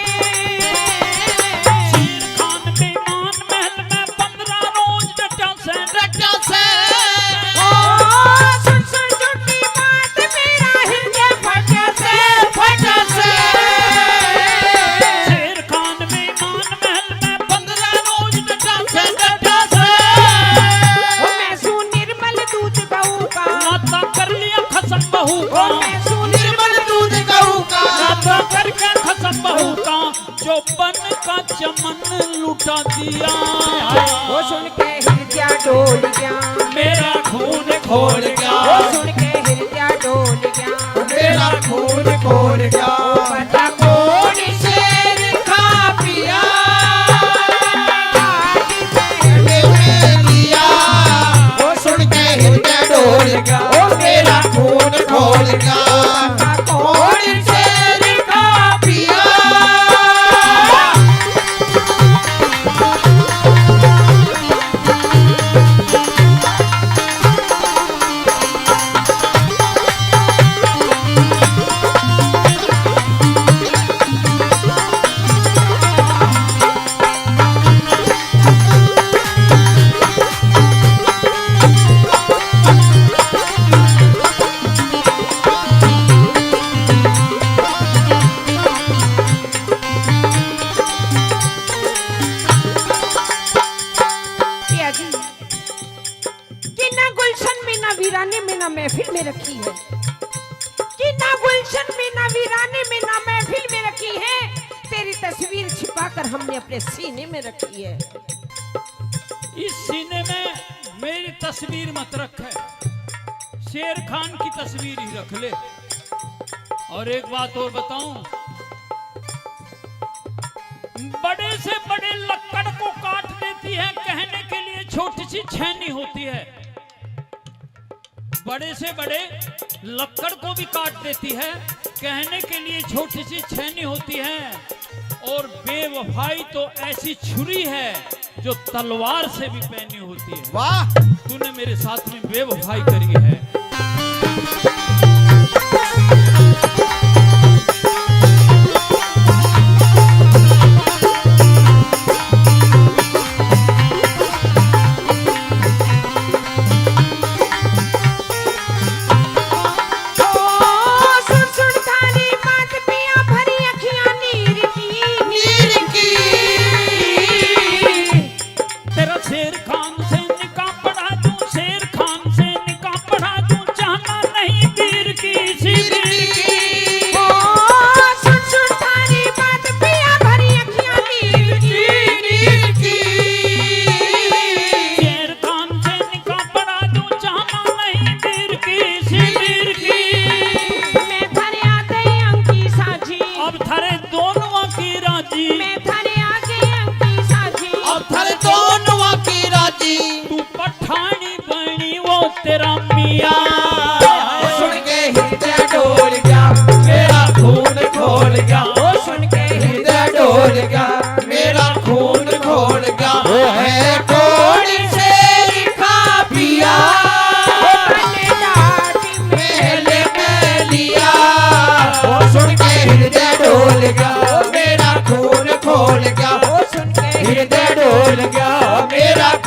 शेर खान बेईमान महल में 15 रोज डटा से रटा से सुन सुन झूठी बात मेरा हृदय फटा से शेर खान बेईमान महल में 15 रोज डटा से मैं सु निर्मल दूध गऊ का नाता कर लिया खसम बहू का, मैं सु निर्मल दूध गऊ का नाता करके खसम बहू का, जो बन का चमन लुटा दिया। वो सुन के हृदय डोल गया मेरा खून खोल गया, वो सुन के हृदय डोल गया मेरा खून खोल गया। पता कौन शेर खा पिया से लिया वो सुन के हृदय डोल गया ओ मेरा खून खोल गया। कौन शेर खा पिया पिया जी कि ना गुलशन में ना वीराने में ना महफिल में रखी है, कि ना गुलशन में ना वीराने में ना महफिल में रखी है, तेरी तस्वीर छिपाकर हमने अपने सीने में रखी है। इस सीने में मेरी तस्वीर मत रख है, शेर खान की तस्वीर ही रख ले। और एक बात और बताऊं, बड़े से बड़े लक्कड़ को काट देती है, कहने के लिए छोटी सी छेनी होती है। बड़े से बड़े लक्कड़ को भी काट देती है, कहने के लिए छोटी सी छेनी होती है। और बेवफाई तो ऐसी छुरी है जो तलवार से भी पैनी होती है। वाह तूने मेरे साथ में बेवफाई करी है। सुन सुन थारी बात पिया भरी अखियां नीर की नीर की तेरा शेर खान से निकाह पढ़ा दूं, शेर खान से निकाह पढ़ा दूं, चाहना नहीं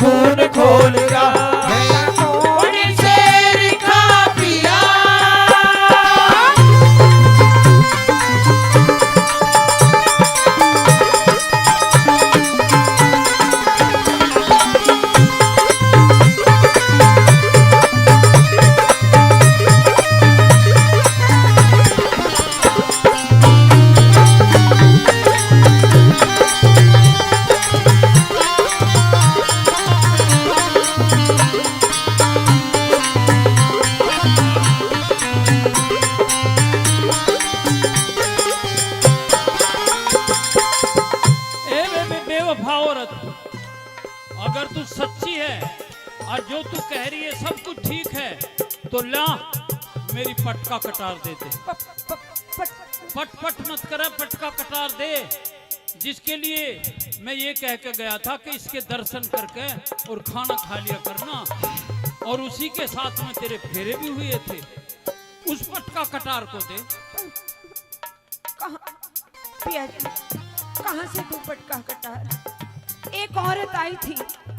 खून खोलेगा है कौन शेर का पिया। बेवफा औरत, अगर तू सच्ची है और जो तू कह रही है सब कुछ ठीक है तो ला मेरी पटका कटार दे दे। पट पट मत करे, पटका कटार दे, जिसके लिए मैं ये कह के गया था कि इसके दर्शन करके और खाना खा लिया करना, और उसी के साथ में तेरे फेरे भी हुए थे। उस पटका कटार को दे। पिया जी, कहाँ से तू पटका कटार? एक औरत आई थी,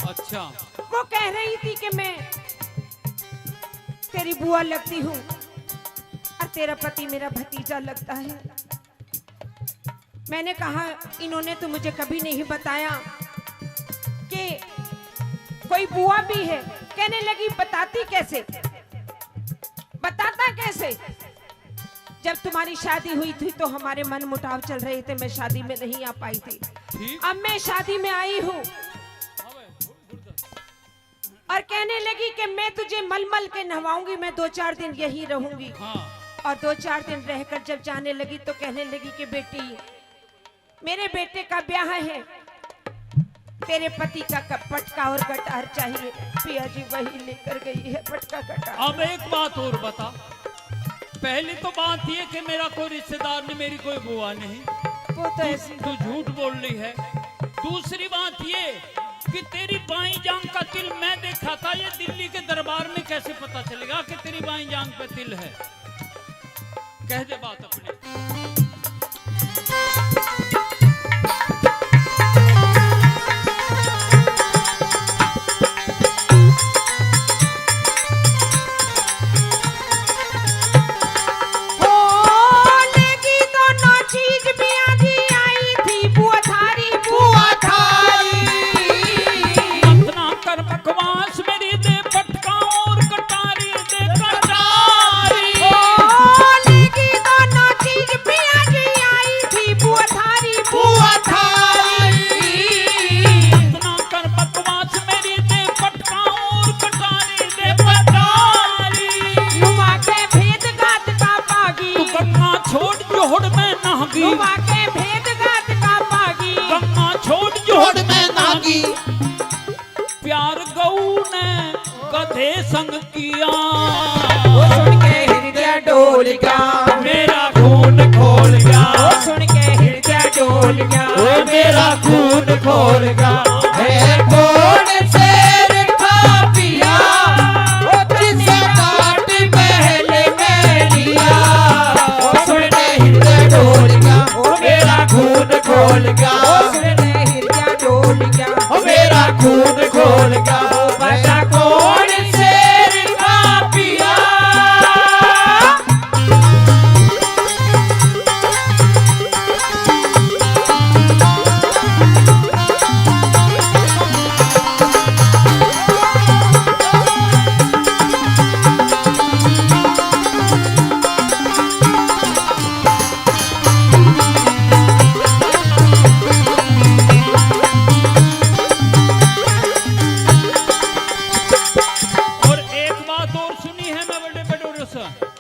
अच्छा, वो कह रही थी कि मैं तेरी बुआ लगती हूँ और तेरा पति मेरा भतीजा लगता है। मैंने कहा इन्होंने तो मुझे कभी नहीं बताया कि कोई बुआ भी है। कहने लगी बताती कैसे, बताता कैसे? जब तुम्हारी शादी हुई थी तो हमारे मन मुटाव चल रहे थे, मैं शादी में नहीं आ पाई थी। अब मैं शादी में आई हूँ और कहने लगी कि मैं तुझे मलमल के नहवाऊंगी, मैं 2-4 दिन यही रहूंगी। और 2-4 दिन रहकर जब जाने लगी तो कहने लगी कि बेटी मेरे बेटे का ब्याह है, तेरे पति का पटका और कटार चाहिए। पिया जी वही लेकर गई है पटका कटार। अब एक बात और बता, पहली तो बात ये कि मेरा कोई रिश्तेदार नहीं, मेरी कोई बुआ नहीं, वो तो ऐसी तू झूठ बोल रही है। दूसरी बात ये कि तेरी बाईं जांग का तिल मैं देखा था, ये दिल्ली के दरबार में कैसे पता चलेगा कि तेरी बाईं जांग पे तिल है? कह दे बात अपने। प्यार गऊ ने गधे संग किया, वो सुन के हृदय डोल गया, मेरा खून खोल गया। वो सुन के हृदय डोल गया, ओ मेरा खून खोल गया है कौन शेर का पिया। ओ जिसे काट पहले मैं लिया, ओ सुन के हृदय डोल गया, ओ मेरा खून खोल गया, वो सुन के हृदय डोल गया, ओ मेरा खून खोल गया। बता कौन शेर का पिया।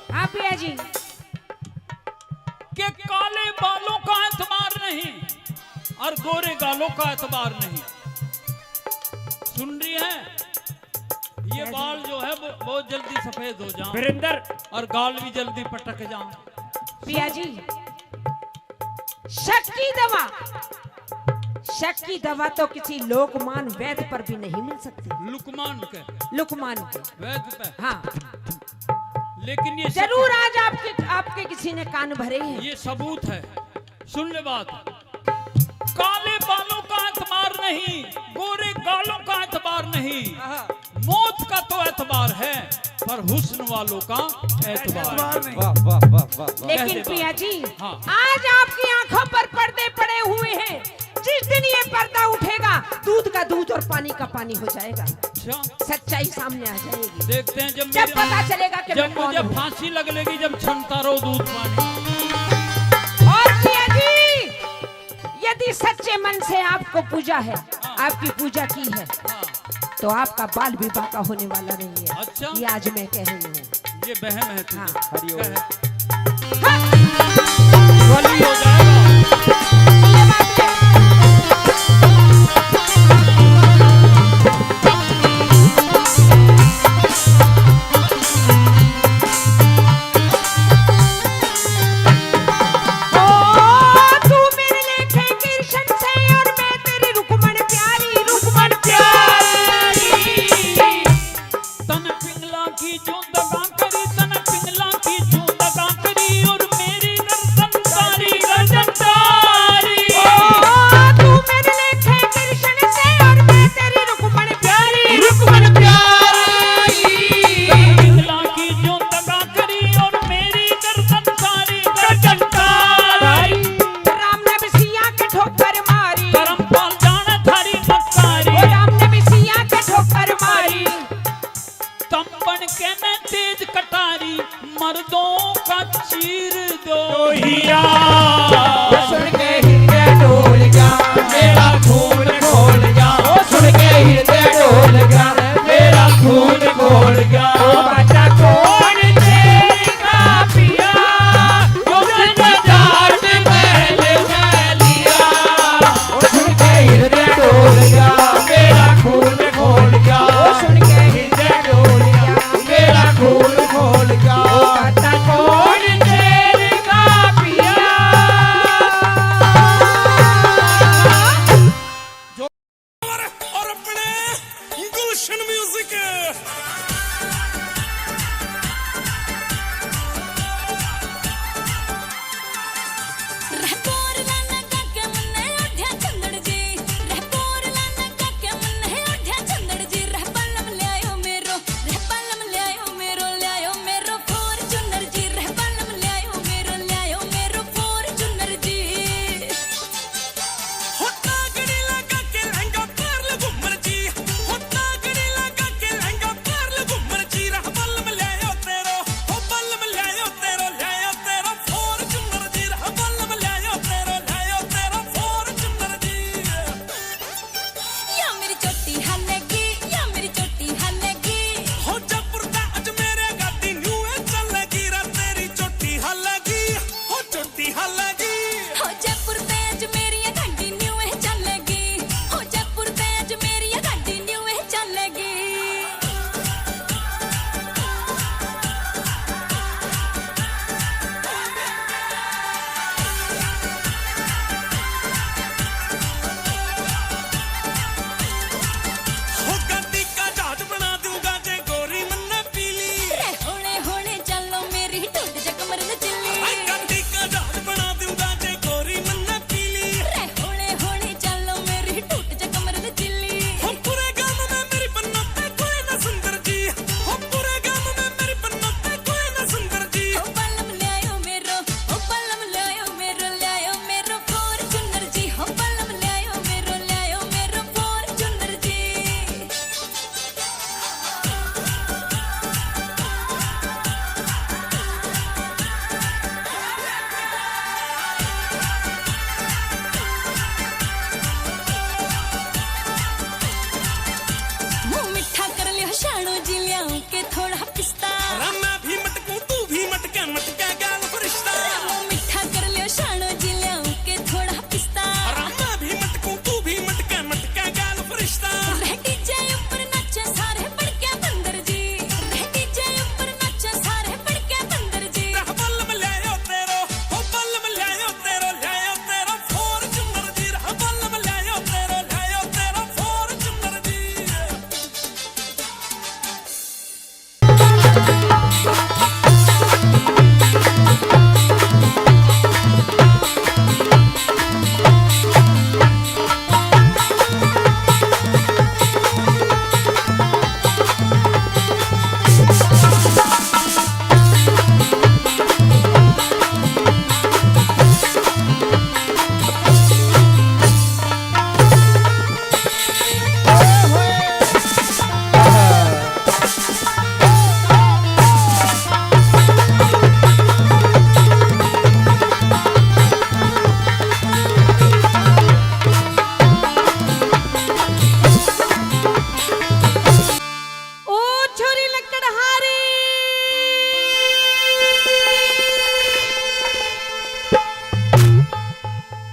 हाँ पिया जी, कि काले बालों का एतबार नहीं और गोरे गालों का एतबार नहीं। सुन रही है? ये बाल जो है वो बहुत जल्दी सफेद हो जाएं वीरेंद्र, और गाल भी जल्दी पटक जाएं। पिया जी शक की दवा तो किसी लोकमान वैद्य पर भी नहीं मिल सकती। लुकमान के लुकमान के वैद्य पे, हाँ लेकिन ये जरूर आज आपके किसी ने कान भरे हैं। ये सबूत है। सुन ले बात, काले बालों का एतबार नहीं, गोरे गालों का एतबार नहीं। नहीं। मौत का तो एतबार है पर हुस्न वालों का एतबार नहीं। वाह वाह वाह वाह वाह। लेकिन कैसे पिया जी, हाँ। आज आपकी आंखों पर पर्दे पड़े हुए हैं। जिस दिन ये पर्दा उठेगा, दूध का दूध और पानी का पानी हो जाएगा। अच्छा सच्चाई सामने आ जाएगी। देखते हैं जब जब पता चलेगा कि मैं जब कौन मुझे हूँ। फांसी लगेगी, जब छनता रहो दूध पानी। और पिया जी, यदि सच्चे मन से आपको पूजा है, आपकी पूजा की है, हाँ, तो आपका बाल भी बाका होने वाला नहीं है। अच्छा। ये आज मैं कह रही हूँ। ये बहम है तुझे। हाँ। हरिओम। कह। हाँ। वली हो जाएगा। ये बात है। तू मेरे लेखे कृष्ण से और मैं तेरी रुक्मण प्यारी, रुक्मण प्यारी। तन पिंगला की जो दगा करी, तन पिंगला की जो दगा करी, और मेरी गर्दन तारी, गर्दन तारी। तू मेरे लेखे कृष्ण से और मैं तेरी रुक्मण प्यारी, रुक्मण प्यारी। तन पिंगला की जो दगा करी, और मेरी गर्दन तारी, गर्दन तारी। राम ने भी सिया के ठोकर मारी, करम पाल जाने थारी मक्कारी। ओ राम ने भी सिया के ठोकर मारी। तंबन के मैं तेज कटारी, मर्दों का चीर दो हिया। सुन के हृदय डोल गया, मेरा खून खोल गया। सुन के हृदय डोल गया, मेरा खून खोल गया। बचा कौन तेरा पिया, उसने जाट महल में लिया। सुन के हृदय डोल गया, मेरा खून खोल गया। सुन के हृदय डोल गया, मेरा खून खोल गया। बचा कौन तेरा पिया। और अपने गुलशन म्यूजिक रहपोर लाना काके मुन्ने ओढ़्या चंदड़ जी, रहपोर लाना काके मुन्ने ओढ़्या चंदड़ जी। रहपलम ल्यायो मेरो, रहपलम ल्यायो मेरो फॉर्च्यूनर जी। रहपलम ल्यायो मेरो फॉर्च्यूनर जी। होता गड़ी लगा के लहंगा पार घुमर जी, होता गड़ी लगा के लहंगा पार घुमर जी। रहपलम ल्यायो तेरो, हो बलम ल्यायो तेरो फॉर्च्यूनर जी। रहपलम ल्यायो तेरो फॉर्च्यूनर जी। या मेरी चोटी हलेगी, या मेरी चोटी हलेगी। हो जयपुर दा अज मेरे गाती न्यू चलेगी, रा तेरी चोटी हलेगी, हो चोटी हलेगी। हो जयपुर ते अज मेरी गाड़ी न्यू चलेगी, हो जयपुर ते अज मेरी गाड़ी न्यू चलेगी। हो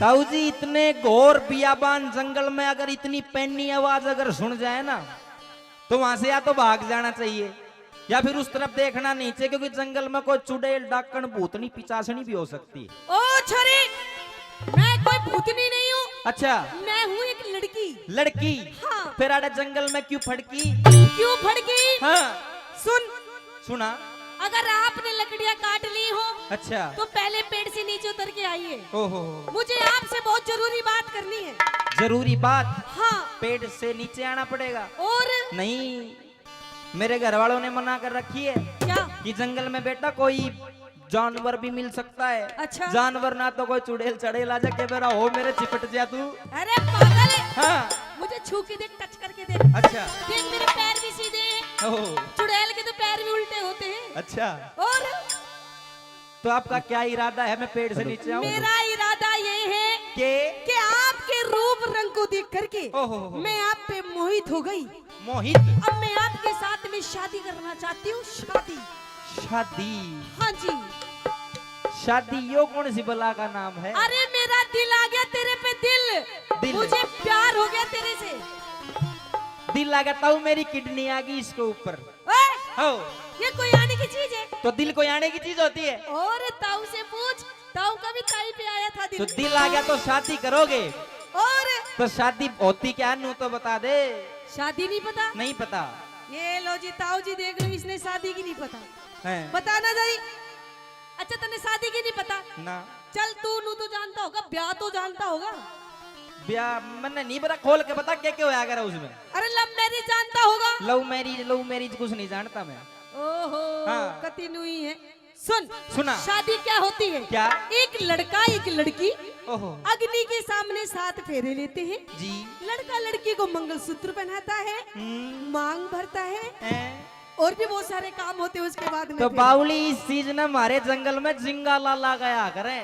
ताऊ जी इतने घोर बियाबान जंगल में अगर इतनी पैनी आवाज अगर सुन जाए ना तो वहां से या तो भाग जाना चाहिए या फिर उस तरफ देखना नहीं चाहिए, क्योंकि जंगल में कोई चुड़ैल डाकण भूतनी पिचासनी भी हो सकती है। ओ छोरी, मैं कोई भूतनी नहीं हूँ। अच्छा, मैं हूँ एक लड़की। लड़की? हाँ। फिर आड़े जंगल में क्यों फड़की? क्यों फड़की? हाँ सुन, सुना। अगर आपने लकड़ियाँ काट ली हो अच्छा तो पहले पेड़ से नीचे उतर के आइए। ओहो, मुझे आपसे बहुत जरूरी बात करनी है। जरूरी बात? हाँ। पेड़ से नीचे आना पड़ेगा? और नहीं, मेरे घर वालों ने मना कर रखी है क्या? कि जंगल में बेटा कोई जानवर भी मिल सकता है। अच्छा। जानवर ना तो कोई चुड़ैल चढ़ेल आ जाके मेरा हो मेरे चिपट जा तू। अरे पागल है। हाँ। मुझे छू के देख, टच करके देख। अच्छा। देख मेरे पैर भी सीधे हैं। ओह, चुड़ैल के तो पैर भी उल्टे होते हैं। अच्छा। और तो आपका क्या इरादा है, मैं पेड़ से नीचे आऊं? मेरा इरादा ये है कि आपके रूप रंग को देख करके ओहो, मैं आप पे मोहित हो गई। मोहित? अब मैं आपके साथ में शादी करना चाहती हूँ। शादी? शादी? हाँ जी। शादी यो कौन सी बला का नाम है? अरे मेरा दिल आ गया तेरे पे, दिल। मुझे प्यार हो गया तेरे से। दिल आ गया, ताऊ मेरी किडनी आ गई इसके ऊपर। ओए, हो, ये कोई आने की चीज है? तो दिल को आने की चीज होती है। और ताऊ से पूछ, ताऊ का भी ताई पे आया था दिल। तो दिल आ गया तो शादी करोगे? और तो शादी होती क्या नू तो बता दे। शादी नहीं पता? नहीं पता ये लो जी, ताऊ जी देख लो, इसने शादी की नहीं पता। है? बताना जरी। अच्छा तने शादी की नहीं पता ना। चल तू नू तो जानता होगा, ब्याह तो जानता होगा। ब्याह मैंने नहीं पता, खोल के बता क्या क्या होया करा उसमें। अरे लव मैरिज जानता होगा? लव मैरिज कुछ नहीं जानता मैं। ओहो, हाँ। कति नुई है। सुन, सुना। शादी क्या होती है? क्या? एक लड़का एक लड़की ओहो अग्नि के सामने 7 फेरे लेते हैं। जी। लड़का लड़की को मंगलसूत्र पहनाता है, मांग भरता है, हैं? और भी बहुत सारे काम होते हैं उसके बाद में। तो फिर। बावली इस चीज ने हमारे जंगल में जिंगा लाला गया करे।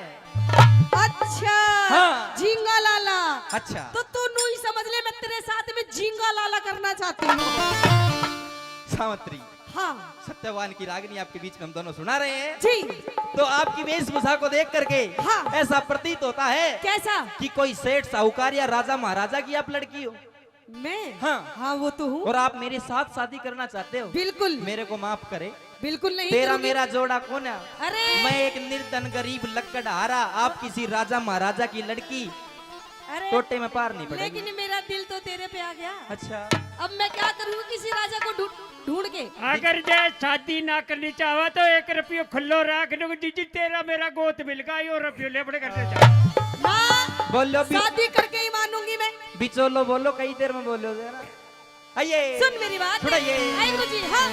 अच्छा। हाँ। झींगा लाला। अच्छा। तो तू नू ही समझ ले, मैं तेरे साथ में झींगा लाला करना चाहती हूँ। सावित्री, हाँ सत्यवान की रागनी आपके बीच में हम दोनों सुना रहे हैं। जी। तो आपकी वेशभूषा को देख करके हाँ। ऐसा प्रतीत होता है कैसा? कि कोई सेठ साहूकार या राजा महाराजा की आप लड़की हो। मैं? हाँ। हाँ वो तो हूँ। और आप मेरे साथ शादी करना चाहते हो? बिल्कुल। मेरे को माफ करे, बिल्कुल नहीं तेरा करूंगी। मेरा जोड़ा कौन है? अरे मैं एक निर्धन गरीब लक्कड़हारा, आप किसी राजा महाराजा की लड़की, अरे टोटे में पार नहीं पड़ेगी। लेकिन मेरा दिल तो तेरे पे आ गया। अच्छा। अब मैं क्या करूँ किसी राजा को ढूंढ के? अगर जय शादी ना करनी चाहवा तो 1 रुपये खुल्लो रख दो, जी तेरा मेरा गोत मिल गया, यो रुपये ले बड़े करते जा। ना, बोलो शादी करके ही मानूंगी मैं। बिचोलो बोलो, कई देर में बोलो जरा। आइए सुन मेरी बात। छुड़ाइए। आई गुरुजी, हाँ।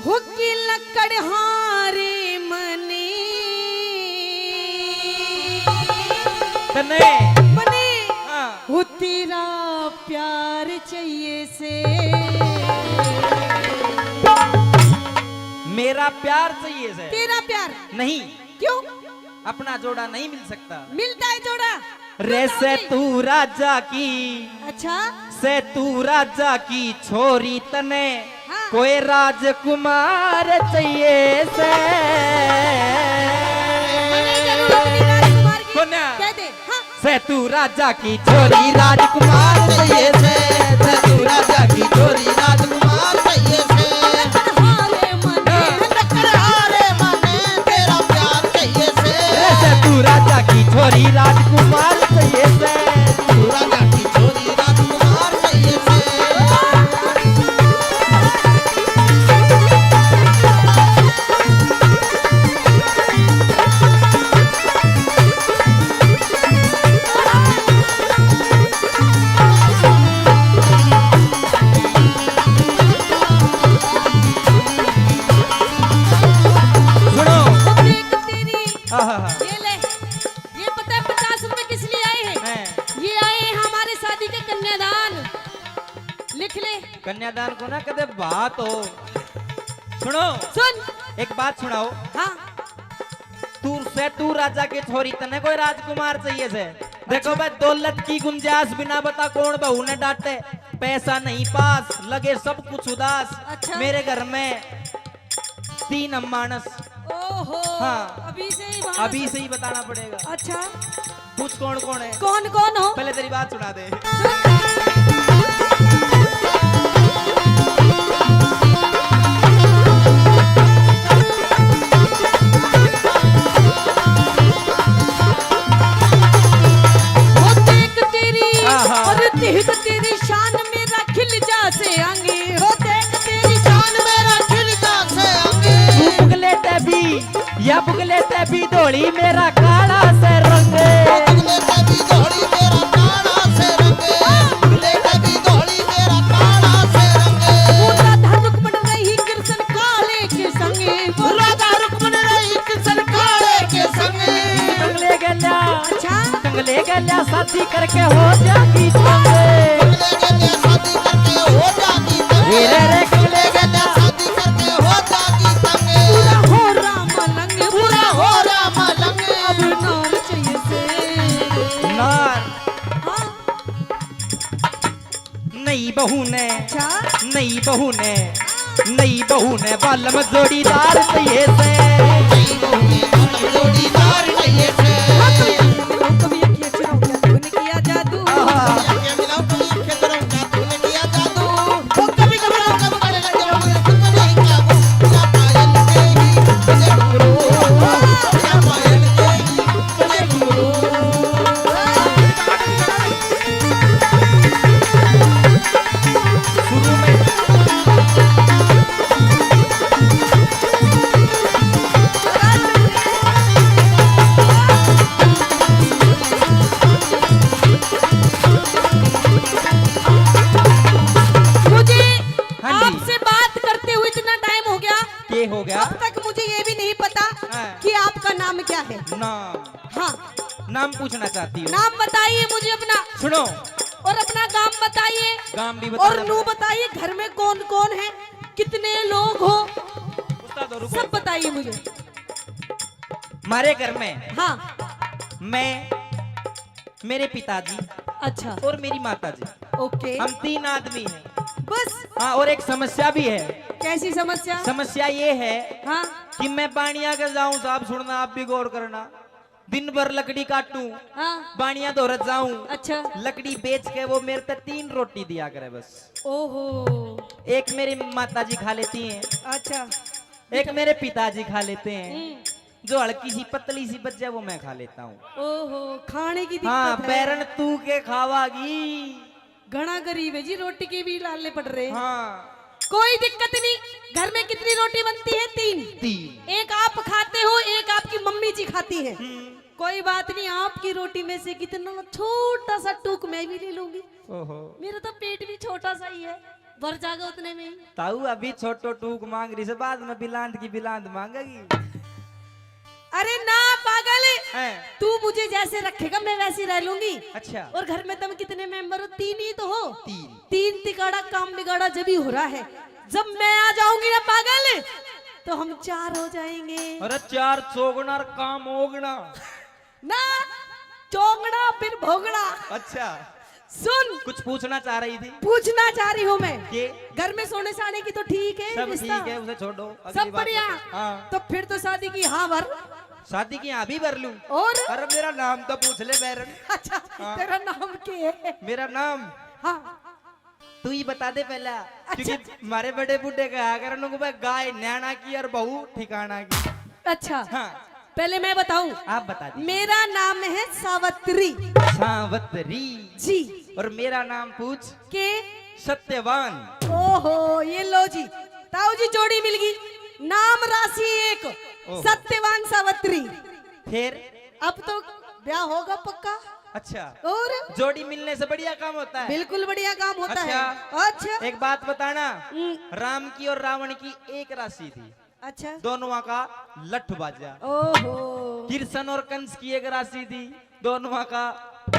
हुक्की लकड़ हारे मने तने मने हाँ। हो तेरा प्यार चाहिए से। मेरा प्यार चाहिए से? तेरा प्यार नहीं, क्यों? अपना जोड़ा नहीं मिल सकता। मिलता है जोड़ा। रे से तू राजा की, अच्छा। से तू राजा की छोरी तने हाँ। कोई राजकुमार चाहिए से। मने जरूर अपनी राजकुमार की कौन है? कह दे। हाँ। से तू राजा की छोरी राजकुमार चाहिए से। से तू राजा की छोरी राजकुमार चाहिए से। हारे मने लकड़हारे माने तेरा प्यार चाहिए से। रे से तू राजा की छोरी राजकुमार चाहिए से। तू राजा की छोरी राजकुमार चाहिए से। सुनो। देख तेरी। आहा। ये ले, ये पता है 50 रुपए किस लिए आए हैं? हैं? ये आए हैं हमारे शादी के कन्यादान। लिख ले। कन्यादान को ना कदे बात हो। सुनो, सुन। एक बात सुनाओ। हाँ। तू राजा के छोरी तने कोई राजकुमार चाहिए से? देखो भाई दौलत की गुंजाइश बिना बता कौन बहू ने डांटे, पैसा नहीं पास लगे सब कुछ उदास। अच्छा। मेरे घर में 3 मानस। ओहो हाँ। अभी से ही मानस- अभी से ही बताना पड़ेगा। अच्छा पूछ कौन कौन है। कौन कौन हो? पहले तेरी बात सुना दे। वो देख तेरी आहा। और देख तेरी शान मेरा खिल जा से आंगे। हो देख तेरी शान मेरा खिल जा से आंगे। तू बुगलेते भी या बुगलेते भी धोली मेरा काला से रंगे। बुगले कभी धोड़ी मेरा काला से रंगे, बुगले कभी धोड़ी मेरा काला से रंगे। पूरा धारुक बन रही कृष्ण काले के संगे। पूरा दारुक बन रही किसन काले के संगे। कंगले गल्या अच्छा कंगले गल्या शादी करके हो जागी चंगे। बुगले के शादी करके हो जागी संगे। रे रे बुगले के शादी करके हो जागी संगे। पूरा हो राम लंगे पूरा हो राम लंगे। अब नाम चाहिए से। नार हाँ, नई बहू ने अच्छा नई बहू ने नई बहू ने बालम जोड़ीदार चाहिए से। जोड़ीदार नहीं थे। कभी एक अक्षर हो गया तूने किया जादू। ये मिलाओ कभी खेतरों का तूने किया जादू। वो कभी घबराओ कभी बड़े लगे मुझे तुम नहीं काबू। क्या पायल के ही मुझे घुंघरू। क्या पायल के ही मुझे घुंघरू। शुरू में मुझे हाँ जी। आपसे बात करते हुए इतना टाइम हो गया, के हो गया। अब तक मुझे ये भी नहीं पता हाँ। कि आपका नाम क्या है। नाम हाँ नाम पूछना चाहती हूँ। नाम बताइए मुझे अपना, सुनो और अपना गांव बताइए, गांव भी और बताना नू बताइए घर में कौन कौन है, कितने लोग हो, उस्ताद रुको। सब बताइए मुझे। हमारे घर में हाँ मैं, मेरे पिताजी अच्छा और मेरी माताजी, ओके हम 3 आदमी हैं। बस। हाँ, और एक समस्या भी है। कैसी समस्या? समस्या ये है हाँ कि मैं बाणिया के जाऊं, साहब सुनना, आप भी गौर करना। दिन भर लकड़ी काटूं, हाँ बाणिया दौड़त जाऊं, अच्छा लकड़ी बेच के वो मेरे तक 3 रोटी दिया करे बस। ओहो एक मेरी माताजी खा लेती हैं, अच्छा एक मेरे पिताजी खा लेते हैं, हम्म, जो हल्की सी पतली सी बच जाए वो मैं खा लेता हूँ। ओहो खाने की हाँ, दिक्कत है। बैरन तू के खावागी। घना गरीब है जी, रोटी के भी लालने पड़ रहे हैं। हाँ, कोई दिक्कत नहीं। घर में कितनी रोटी बनती है? 3। 3। एक आप खाते हो, एक आपकी मम्मी जी खाती है। कोई बात नहीं, आपकी रोटी में से कितना छोटा सा टूक मैं भी ले लूंगी। ओहो, मेरा तो पेट भी छोटा सा ही है, भर जाएगा उतने में ही। ताऊ अभी छोटो टूक मांग रही से, बाद में बिलांद की बिलांद मांगेगी। अरे ना पागल, हैं? तू मुझे जैसे रखेगा मैं वैसी रह लूंगी। अच्छा, और घर में तुम कितने मेंबर हो? 3 ही तो हो। 3। 3 तिगाड़ा काम बिगाड़ा जब ही हो रहा है। जब मैं आ जाऊंगी ना पागल, तो हम 4 हो जाएंगे। अरे 4 चौगुना और काम ओगना। ना चौगड़ा फिर भोगड़ा। अच्छा, सुन, कुछ पूछना चाह रही थी। पूछना चाह रही हूँ मैं, के घर में सोने साने की तो ठीक है सब रिश्ता? ठीक है, उसे छोड़ो। अगली सब बात बढ़िया। बताओ। हाँ, तो फिर तो शादी की हाँ भर। शादी की यहाँ भी भर लूं। और अरे मेरा नाम तो पूछ ले बैरन। अच्छा हाँ। तेरा नाम क्या है? मेरा नाम हाँ तू ही बता दे पहला। अच्छा। क्योंकि हमारे बड़े बूढ़े कहा कर उनको भाई गाय नैना की और बहू ठिकाना की। अच्छा हाँ, पहले मैं बताऊं, आप बता दी। मेरा नाम है सावित्री सावत्री जी और मेरा नाम पूछ। के। सत्यवान। ओहो ये लो जी, ताऊ जी जोड़ी मिल गई। नाम राशि एक, ओहो। सत्यवान सावित्री। फिर अब तो ब्याह होगा पक्का। अच्छा, और जोड़ी मिलने से बढ़िया काम होता है। बिल्कुल बढ़िया काम होता अच्छा। है। अच्छा एक बात बताना, हम्म, राम की और रावण की एक राशि थी, अच्छा दोनों का लठ बाजा। ओहो कृष्ण और कंस की एक राशि थी, दोनों का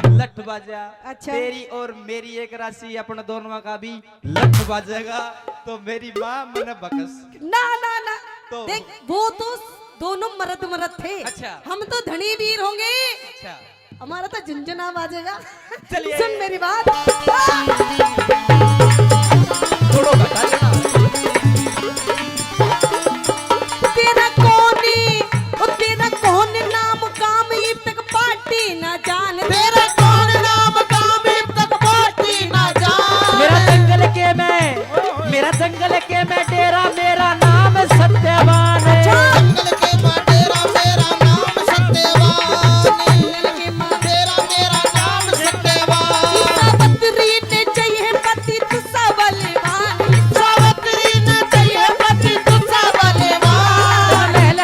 लठ बाजा। अच्छा। तेरी और मेरी एक राशि, अपने दोनों का भी लठ बाजेगा। तो मेरी माँ मन बकस। ना ना ना तो- देख, वो तो दोनों मर्द थे। अच्छा। हम तो धनी वीर होंगे। अच्छा, हमारा तो झुंझुना बाजेगा। चलिए। सुन मेरी बात। थोड़ा बता देना। तेरा कौन नाम काम इब तक पार्टी ना जान। तेरा कौन नाम काम इब तक पार्टी ना जान। मेरा जंगल के मैं डेरा मेरा नाम सत्यवान है। जंगल के डेरा मेरा नाम सत्यवान। तेरा मेरा नाम सत्यवान। सावत्री ने चाहिए पति तू सबलवान। सावत्री ने चाहिए पति तू सबलवान। महल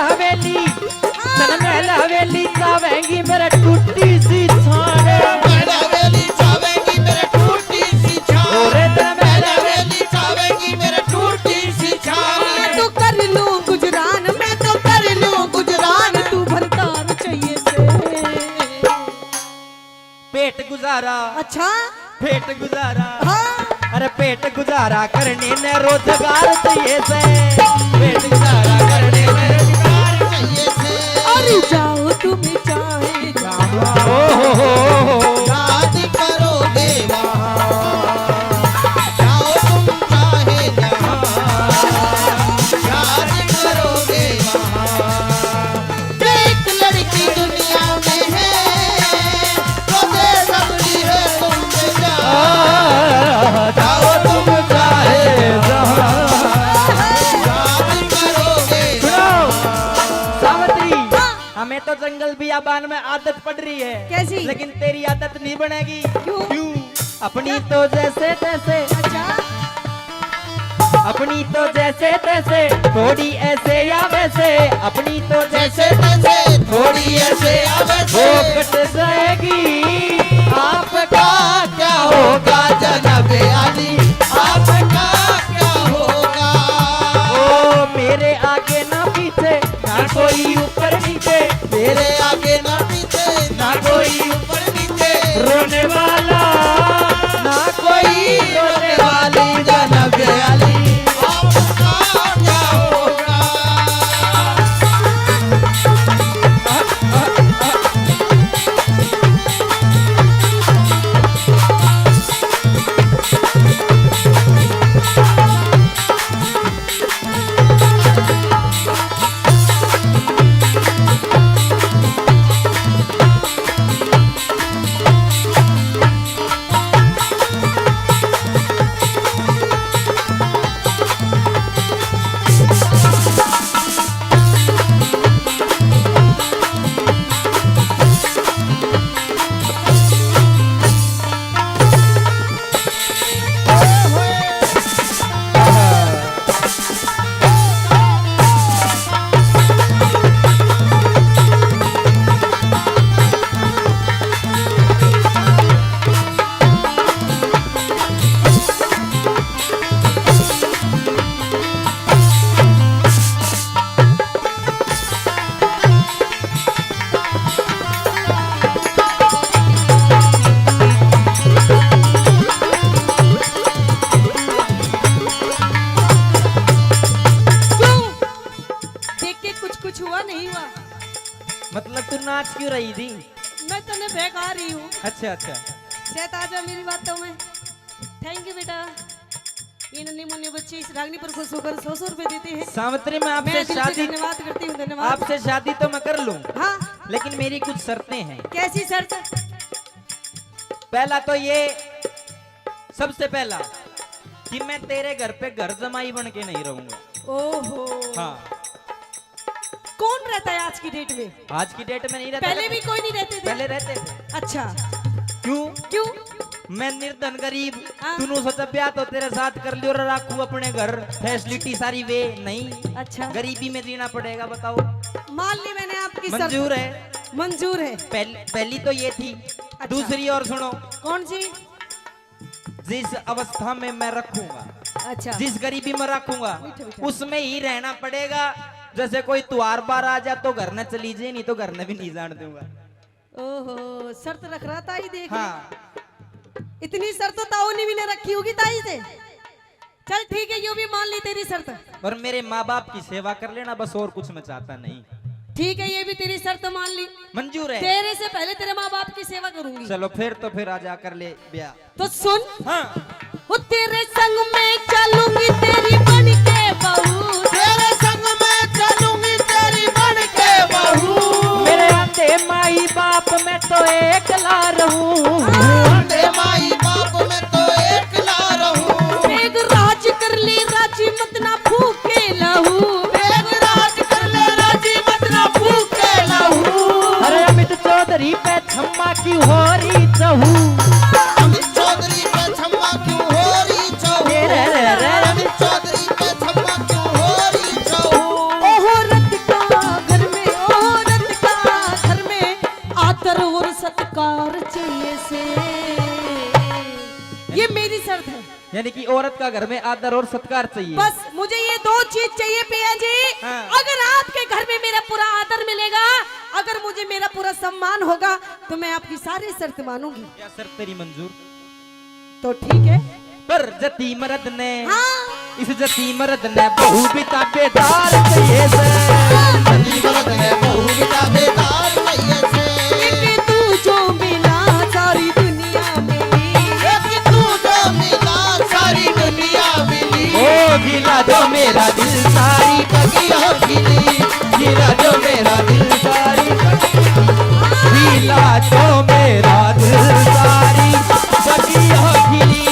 हवेली चावेंगी मेरा टूटी सी छाने। महल हवेली चावेंगी मेरे टूटी सी छान। ओरे तेरा महल हवेली चावेंगी मेरे टूटी सी छान। मैं तो कर लूं गुजरान। मैं तो कर लूं गुजरान। तू भरतार चाहिए से। पेट गुजारा अच्छा पेट गुजारा। हाँ अरे पेट गुजारा करने ने रोजगार चाहिए से। पेट गुजारा करने में रोजगार चाहिए से। अरे जाओ तुम चाहे ओ हो। शादी करोगे वहाँ। जाओ तुम चाहे जहाँ। शादी करोगे वहाँ। एक लड़की दुनिया में है तो दे सकती है तुमसे जान। जाओ तुम चाहे जहाँ। शादी करोगे सुनो सावित्री, हमें तो जंगल बियाबान में आदत पड़ रही है। कैसी? लेकिन तेरी आदत नहीं बनेगी। क्यों? अपनी तो जैसे तैसे अच्छा अपनी तो जैसे तैसे थोड़ी ऐसे या वैसे। अपनी तो जैसे जैसे तैसे थोड़ी ऐसे या वो वैसे। कट जाएगी आपका क्या होगा जनाब अली। आपका क्या होगा। ओ मेरे आगे ना पीछे ना कोई ऊपर नीचे। तेरे आगे ना पीछे ना कोई ऊपर नीचे। रोने वाला ना कोई रोने वाली जनाब अली। आपका क्या होगा। मतलब तू नाच क्यों रही थी? मैं तने बेकार रही हूँ। अच्छा अच्छा। सेट आ जा मेरी बातों में। थैंक यू बेटा। ये नन्ही मुन्नी बच्ची इस रागनी पर खुश होकर 100 रुपए देते हैं। सावित्री मैं मैं आपसे दिल से शादी धन्यवाद करती हूँ। धन्यवाद। आपसे शादी तो मैं कर लूं, हाँ लेकिन मेरी कुछ शर्तें हैं। कैसी शर्त? पहला तो ये, सबसे पहला कि मैं तेरे घर पे घर जमाई बन के नहीं रहूंगा। ओहो हाँ, कौन रहता है आज की डेट में? आज की डेट में नहीं रहता। पहले भी कोई नहीं रहते थे। पहले रहते थे। अच्छा क्यों? क्यों? मैं निर्धन गरीब, हाँ। तूने सोचा ब्याह तो तेरे साथ कर लियो और राखू अपने घर, फैसिलिटी सारी वे नहीं। अच्छा गरीबी में जीना पड़ेगा, बताओ मान ली मैंने आपकी शर्त। मंजूर है? मंजूर है। पहली तो ये थी। दूसरी और सुनो, कौन सी? जिस अवस्था में मैं रखूंगा, अच्छा जिस गरीबी में रखूंगा, मीठा मीठा। उसमें ही रहना पड़ेगा। जैसे कोई त्योहार बार आ जा तो घर न चली जाए, नहीं तो घर न भी नहीं जान दूंगा। ओहो शर्त रख रहा था ही देख। हाँ, इतनी शर्त तो ताऊ ने भी ले रखी होगी ताई से। चल ठीक है, यूं भी मान ली तेरी शर्त। और मेरे माँ बाप की सेवा कर लेना बस, और कुछ मैं चाहता नहीं। ठीक है, ये भी तेरी शर्त मान ली। मंजूर है। तेरे से पहले तेरे माँ बाप की सेवा करूंगी। चलो फिर आजा कर ले ब्याह। तो सुन, हाँ वो तेरे संग में चलूंगी तेरी बन के बहू। तेरे संग में चलूंगी तेरी बन के बहू। मेरे आते माई बाप में तो एकला रहूं। तेरे माई बाप में तो एकला रहूं। मेघ राज कर ले राजी मत ना फूके लहू। मेघ राज कर ले राजी मत ना फूके लहू। अरे अमित चौधरी पे छम्मा की होरी चहू। अमित चौधरी पे छम्मा क्यों हो रही चहू। अमित चौधरी पे छम्मा क्यों हो रही चहू। औरत का घर में, औरत का घर में आदर और सत्कार चाहिए से। ये मेरी शर्त है। यानी कि औरत का घर में आदर और सत्कार चाहिए। बस मुझे ये दो चीज चाहिए पिया जी। हाँ। अगर आपके घर में मेरा पूरा आदर मिलेगा, अगर मुझे मेरा पूरा सम्मान होगा, तो मैं आपकी सारी शर्त मानूंगी। क्या शर्त तेरी मंजूर? तो ठीक है। पर जती मर्द ने, हाँ। इस जती मर्द ने बहु बिता बेदार चाहिए से। जती मर्द ने बहु बिता बेदार चाहिए से। एक तू जो मिला सारी दुनिया मिली। एक तू जो मिला सारी दुनिया मिली। ओ गिला जो मेरा दिल सारी बगिया खिली। गिला जो मेरा दिल सारी गिला जो मेरा दिल सारी बगिया खिली।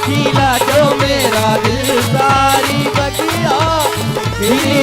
गिला जो मेरा दिल सारी बगिया खिली।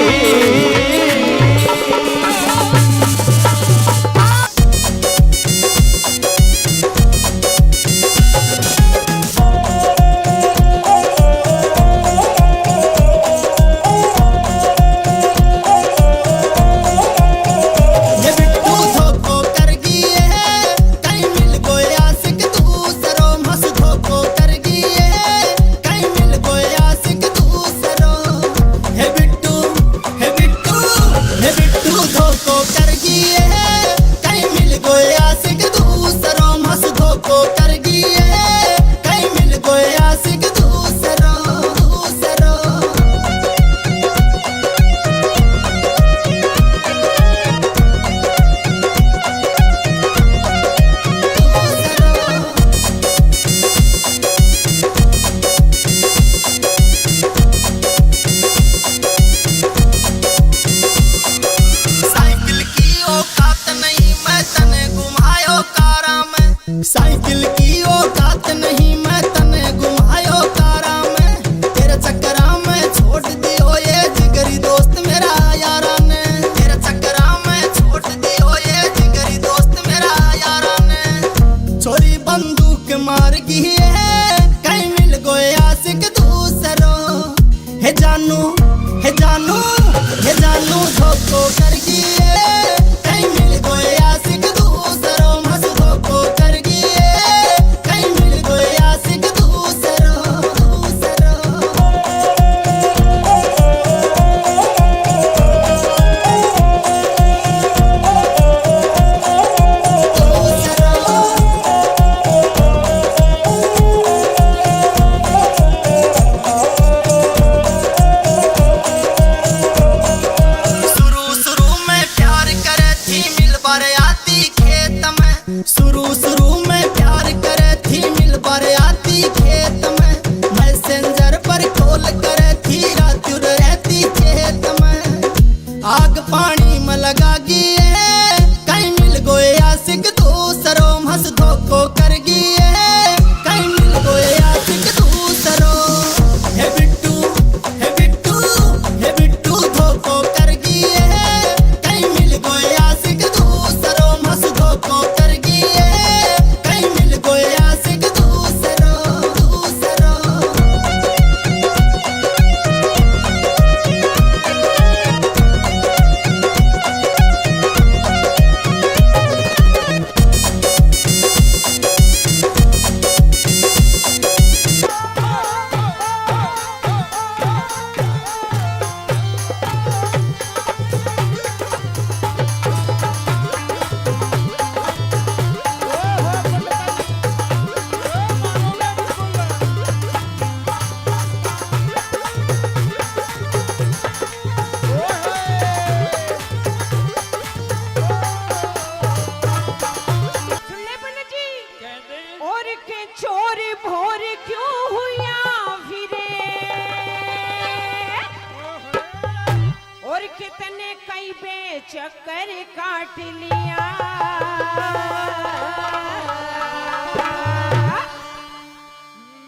कितने कई बेचक्कर काट लिया।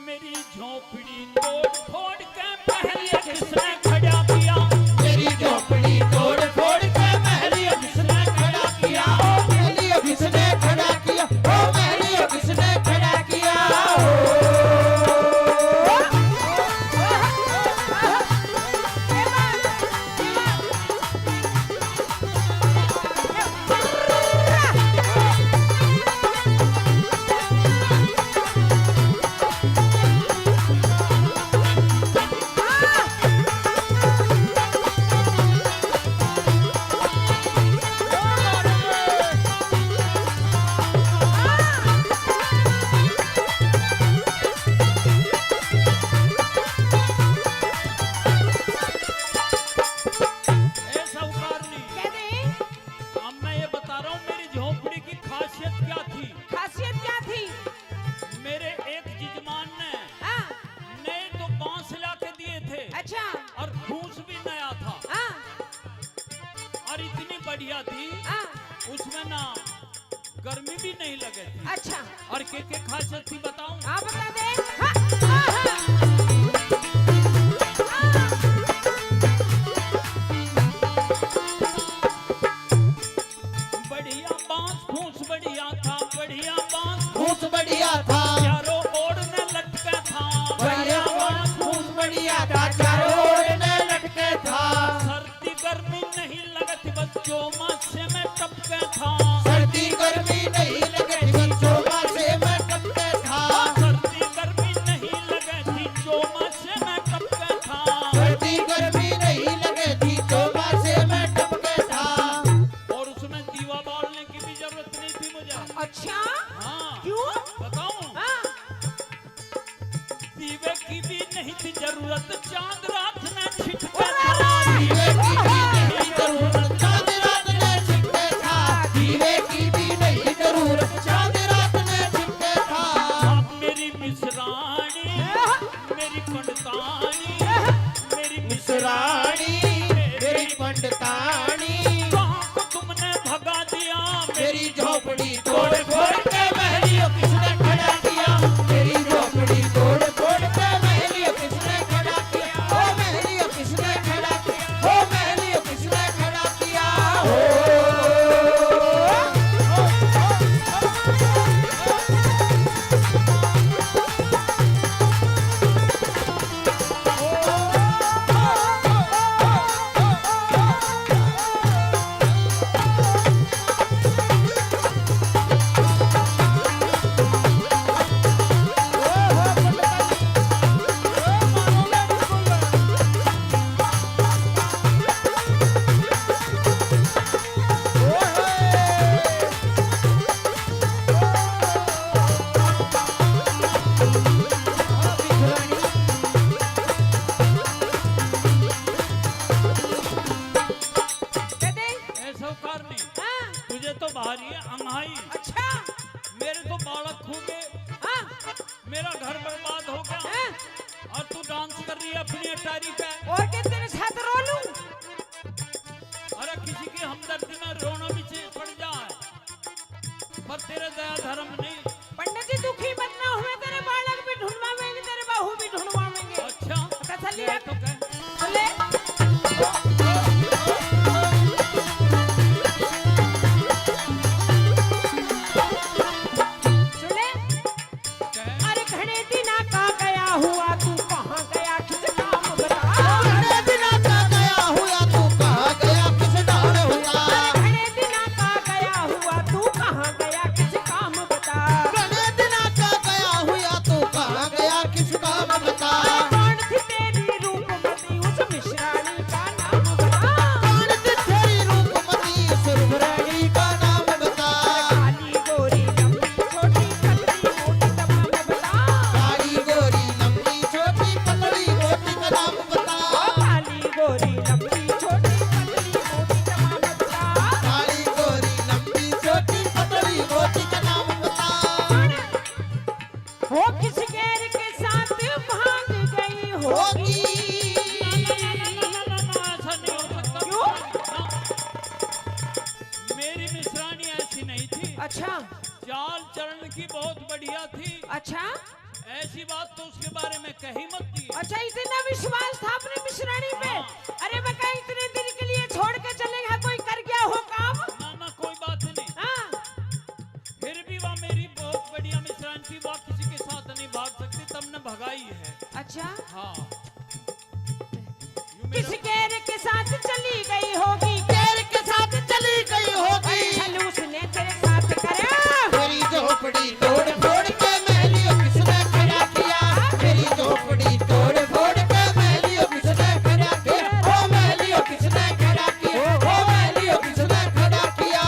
मेरी झोपड़ी तोड़ फोड़ के पहले किसने खड़ा किया? मेरी झोपड़ी तोड़ फोड़ के महली किसने खड़ा किया? ओ महली किसने खड़ा किया? ओ महली किसने खड़ा किया? ए साहूकारनी, कहते अब मैं ये बता रहा हूँ मेरी झोपड़ी की खासियत क्या थी। खासियत क्या थी? मेरे एक जजमान ने हाँ, नए तो बांस ला के दिए थे अच्छा और फूस भी नया था हाँ, और इतनी बढ़िया थी हाँ, उसमें ना गर्मी भी नहीं लगे थी। अच्छा और के खासियत थी बताऊं? आप बता दे। हाँ, हाँ, हाँ। बढ़िया बांस फूस बढ़िया था, बढ़िया बांस फूस बढ़िया था, चारों ओर में लटका था। बढ़िया बांस फूस बढ़िया था, चारों ओर में लटके था। सर्दी गर्मी नहीं लगती बच्चों से में टपके था। सर्दी गर्मी नहीं लगे बच्चों से मैं टपके था। सर्दी गर्मी नहीं लगती चोमा से मैं टपके था। सर्दी गर्मी नहीं लगे थी चोमा से मैं टपके था। और उसमें दीवा बालने की भी जरूरत नहीं थी मुझे। अच्छा हाँ क्यों? बताऊं? हाँ, दीवे की भी नहीं थी जरूरत, चांद रात में छिटके दीवे की भी नहीं जरूरत, चांद रात में छिपके था। दीवे की भी नहीं जरूरत, चांद रात में छिपके था। आप मेरी मिसरानी, मेरी पंडतानी, मेरी मिसरानी मेरी पंडतानी, कहाँ को तुमने भगा दिया? मेरी झोपड़ी तोड़ फोड़ के महलियों किसने खड़ा किया? मेरी झोपड़ी तोड़ फोड़ के महलियों किसने खड़ा किया? ओ महलियों किसने खड़ा किया? ओ महलियों किसने खड़ा किया? कहते ए साहूकारनी, हाँ, तुझे तो भारी है अंगाई, अच्छा मेरे तो बालक खूबे, हाँ, मेरा घर बर्बाद हो गया हाँ, और तू डांस कर रही है अपनी अटारी पे। और कितने साथ रो लूं? अरे किसी की हमदर्दी में रोना भी पड़ जाए पर तेरे दया धर्म नहीं। पंडित जी दुखी मत ना हुए, तेरे बालक भी ढूंढवाएंगे, तेरे बहू भी ढूंढवाएंगे। अच्छा तसल्ली ये रख। तो कह। ले। सुने? कह। अरे घने दिना का गया हुआ तू कहाँ गया किस काम बता? घने दिना का गया हुआ तू कहाँ गया किस डाल हुआ? घने दिना का गया हुआ तू कहाँ गया किस काम बता? घने दिना का अच्छा चाल चरण की बहुत बढ़िया थी। अच्छा ऐसी बात तो उसके बारे में कही मत दी। अच्छा, इतना विश्वास था अपने मिश्रानी पे? हाँ। अरे मैं कहीं इतने दिन के लिए छोड़ के चलेगा, कोई कर गया हो काम? ना ना कोई बात नहीं। हाँ फिर भी वह मेरी बहुत बढ़िया मिश्रान थी, वह किसी के साथ नहीं भाग सकती, तब न भगाई है। अच्छा, हाँ किस गैर के साथ चली गई होगी? गैर के साथ चली गई होगी। छल उसने तेरे साथ करा। मेरी झोपड़ी तोड़ फोड़ के महलियों किसने खड़ा किया? मेरी झोपड़ी तोड़ फोड़ के महलियों किसने खड़ा किया? ओ महलियों किसने खड़ा किया? ओ महलियों किसने खड़ा किया?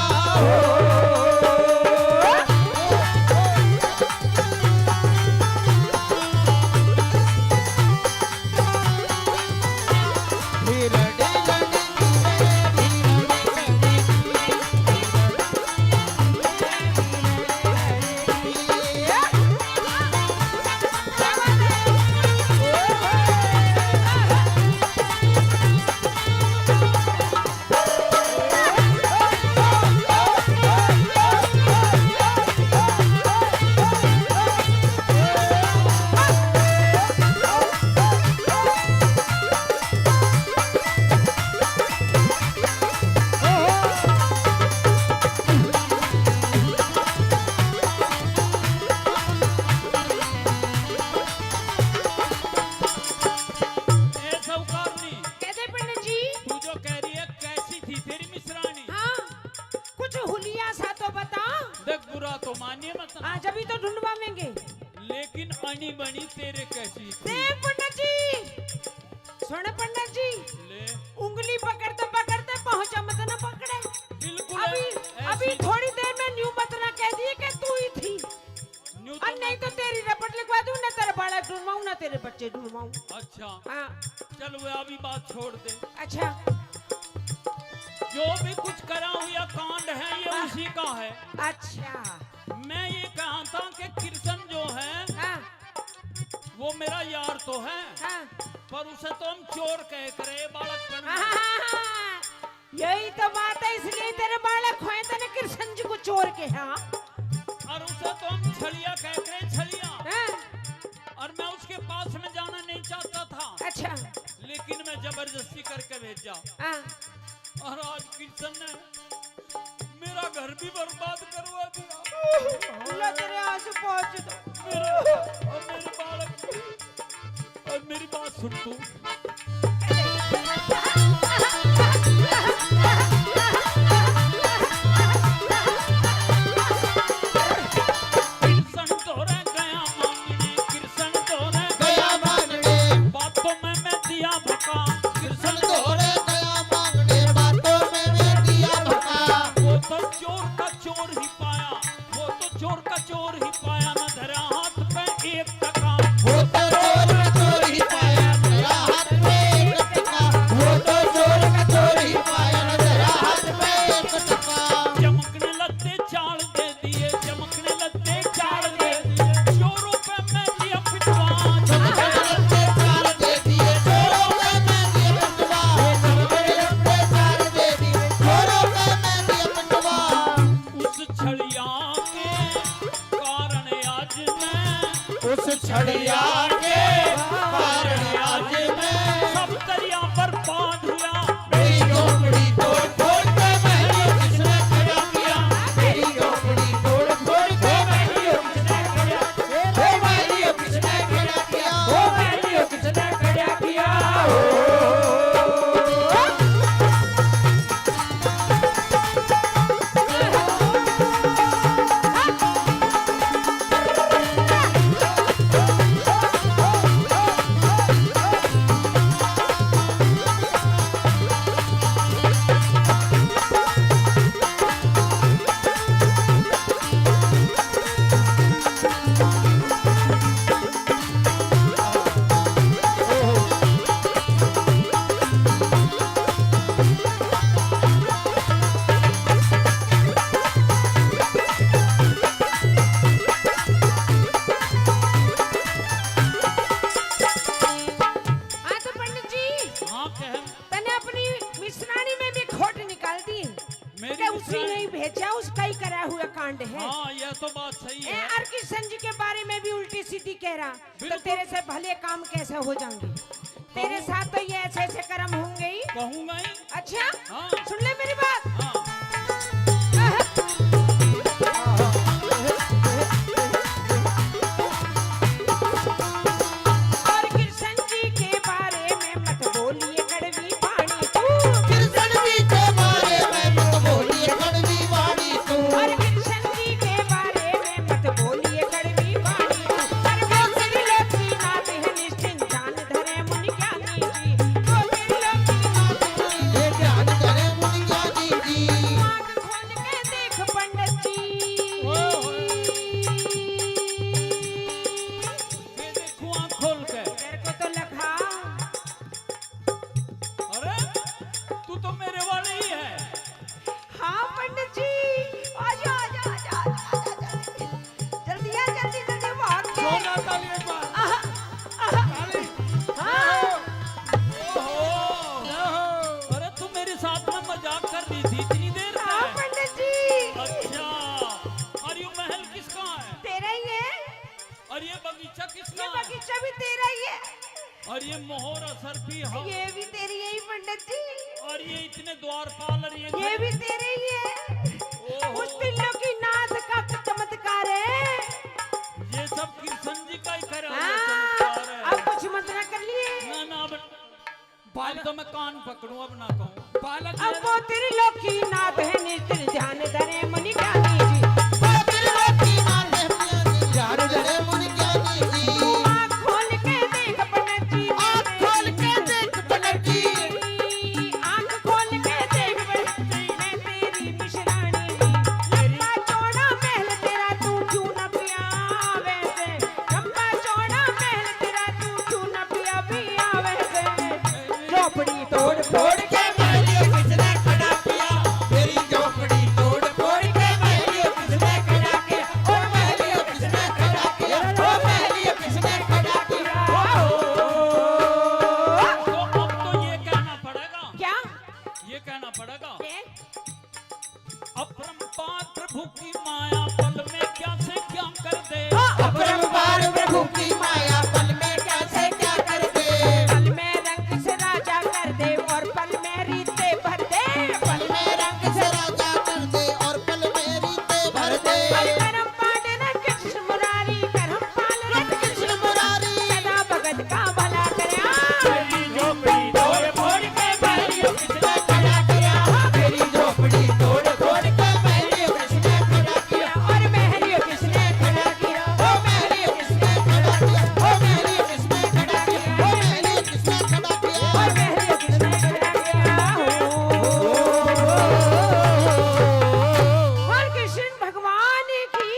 ऐसा उकारनी, कहते पंडित जी, तू जो कह रही है कैसी थी तेरी मिश्रानी? हाँ कुछ हुलिया सा तो बता। देख बुरा तो मानिए मत, हाँ जब तो ढूंढवाएंगे। लेकिन अनी बनी तेरे कैसी थी? देख पंडित जी, सुन पंडित जी, ले उंगली पकड़ते पकड़ते पहुंचा मत ना पकड़े। बिल्कुल अभी अभी ऐसी- थोड़ी देर में न्यू मत ना कह दिए कि तू ही थी। न्यू और नहीं तो तेरी रपट लिखवा दूं, ना तेरा बालक ढूंढवाऊं, ना तेरे बच्चे ढूंढवाऊं। अच्छा हाँ चल वो अभी बात छोड़ दे। अच्छा, जो भी कुछ करा हुआ कांड है ये उसी का है। अच्छा मैं ये कहा था कि कृष्ण जो है हाँ वो मेरा यार तो है, हाँ पर उसे तो हम चोर कह करे बालकपन हाँ, में। हाँ, हाँ, यही तो बात है, इसलिए तेरे बालक खोए तने कृष्ण जी को चोर के। हाँ और उसे तो हम छलिया कह करे छलिया, हाँ, और मैं उसके पास में जाना नहीं चाहता था, अच्छा लेकिन मैं जबरदस्ती करके भेजा। हाँ और आज कृष्ण ने मेरा घर भी बर्बाद करवा दिया। लो तेरे आंसू पहुंच दो। और मेरे बालक, और मेरी बात सुन तू, कृष्ण तोरे गया मांगने, कृष्ण तोरे गया मांगने, बातों में मैं दिया भका, कृष्ण तोरे गया मांगने, बातों में मैं दिया भका। वो तो चोर का चोर ही पाया, वो तो चोर का चोर ही पाया, न धरा हाथ पे एक टका। वो तो चोर का चोर ही पाया, मेरा हाथ में एक टका। वो तो चोर का चोर ही पाया, न जरा मुझे है। यही भेजा उसका ही करा हुआ कांड है। हाँ यह तो बात सही ए, है। और किशन जी के बारे में भी उल्टी सीधी कह रहा तो बिल्कुल। तेरे से भले काम कैसे हो जाएंगे। तेरे साथ तो ये ऐसे ऐसे कर्म होंगे ही। कहूंगा ही। अच्छा हाँ। सुन ले मेरी बात। हाँ और कृष्ण जी के बारे में मत बोलिए कड़वी वाणी तू। कृष्ण जी के बारे में मत बोलिए कड़वी वाणी तू। और कृष्ण जी के बारे में मत बोलिए कड़वी वाणी तू। और वो त्रिलोकी नाथ है निश्चिंत जान धरे मुनि ज्ञानी जी। वो त्रिलोकी नाथ है। ये ध्यान करे मुनि ज्ञानी जी। आँख खोल के देख पंडित जी। ये देखो आँख खोल के। तेरे को तो लगा अरे तू तो मेरे वाले ही है। हाँ पंडित जी आजा आजा आजा आजा आजा जल्दी आ जल्दी जल्दी भाग के हाँ अरे तू मेरे साथ में मजाक कर रही थी इतनी देर हाँ से। पंडित जी अच्छा और ये महल किसका है? तेरा ही है। और ये बगीचा किसका ये है? बगीचा भी तेरा ही है। और ये मोहर असर भी हम। ये भी तेरी ही पंडित जी। और ये इतने द्वारपाल और ये भी तेरे ही है। ओहो। उस त्रिलोकी नाथ का चमत्कार है। ये सब कृष्ण जी का ही करा हुआ हाँ, चमत्कार है। अब कुछ मत ना कर लिए। ना ना अब तो मैं कान पकड़ूं अब ना कहूं। अब वो त्रिलोकी नाथ है निश्चिल ध्यान धरे मुनि ज्ञानी जी। वो त्रिलोकी नाथ है ध्यान धरे मुनि ज्ञानी जी। आँख खोल के देख पंडित जी। आँख खोल के देख पंडित जी। आँख खोल के देख पंडित जी मैं तेरी मिश्रानी जी। लंबा चौड़ा महल तेरा तू क्यों न पिया वैसे। लंबा चौड़ा महल तेरा तू क्यों न पिया पिया वैसे। झोपड़ी तोड़ फोड़ के महलियों किसने खड़ा किया? मेरी झोपड़ी तोड़ फोड़ के महलियों किसने खड़ा किया? ओ महलियों किसने खड़ा किया? ओ महलियों किसने खड़ा किया? तो अब तो ये कहना पड़ेगा। क्या ये कहना पड़ेगा। ये? अपरंपार प्रभु की माया पल में क्या से क्या कर दे। अपरंपार प्रभु की माया पल में कैसे क्या कर दे। पल में रंग से राजा कर दे और पल में रीते भर दे। पल में रंग से राजा कर दे और पल में रीते भर दे। करम पालन कृष्ण मुरारी करम पालन कृष्ण मुरारी सदा भगत का भला करे। मेरी झोपड़ी तोड़ फोड़ के महलियों किसने खड़ा किया? मेरी झोपड़ी तोड़ फोड़ के महलियों किसने खड़ा किया? और महलियों किसने खड़ा किया। ओ महलियों किसने खड़ा किया? ओ महलियों किसने खड़ा किया? ओ महलियों किसने खड़ा किया? और महलियों किसने खड़ा किया। और कृष्ण भगवान की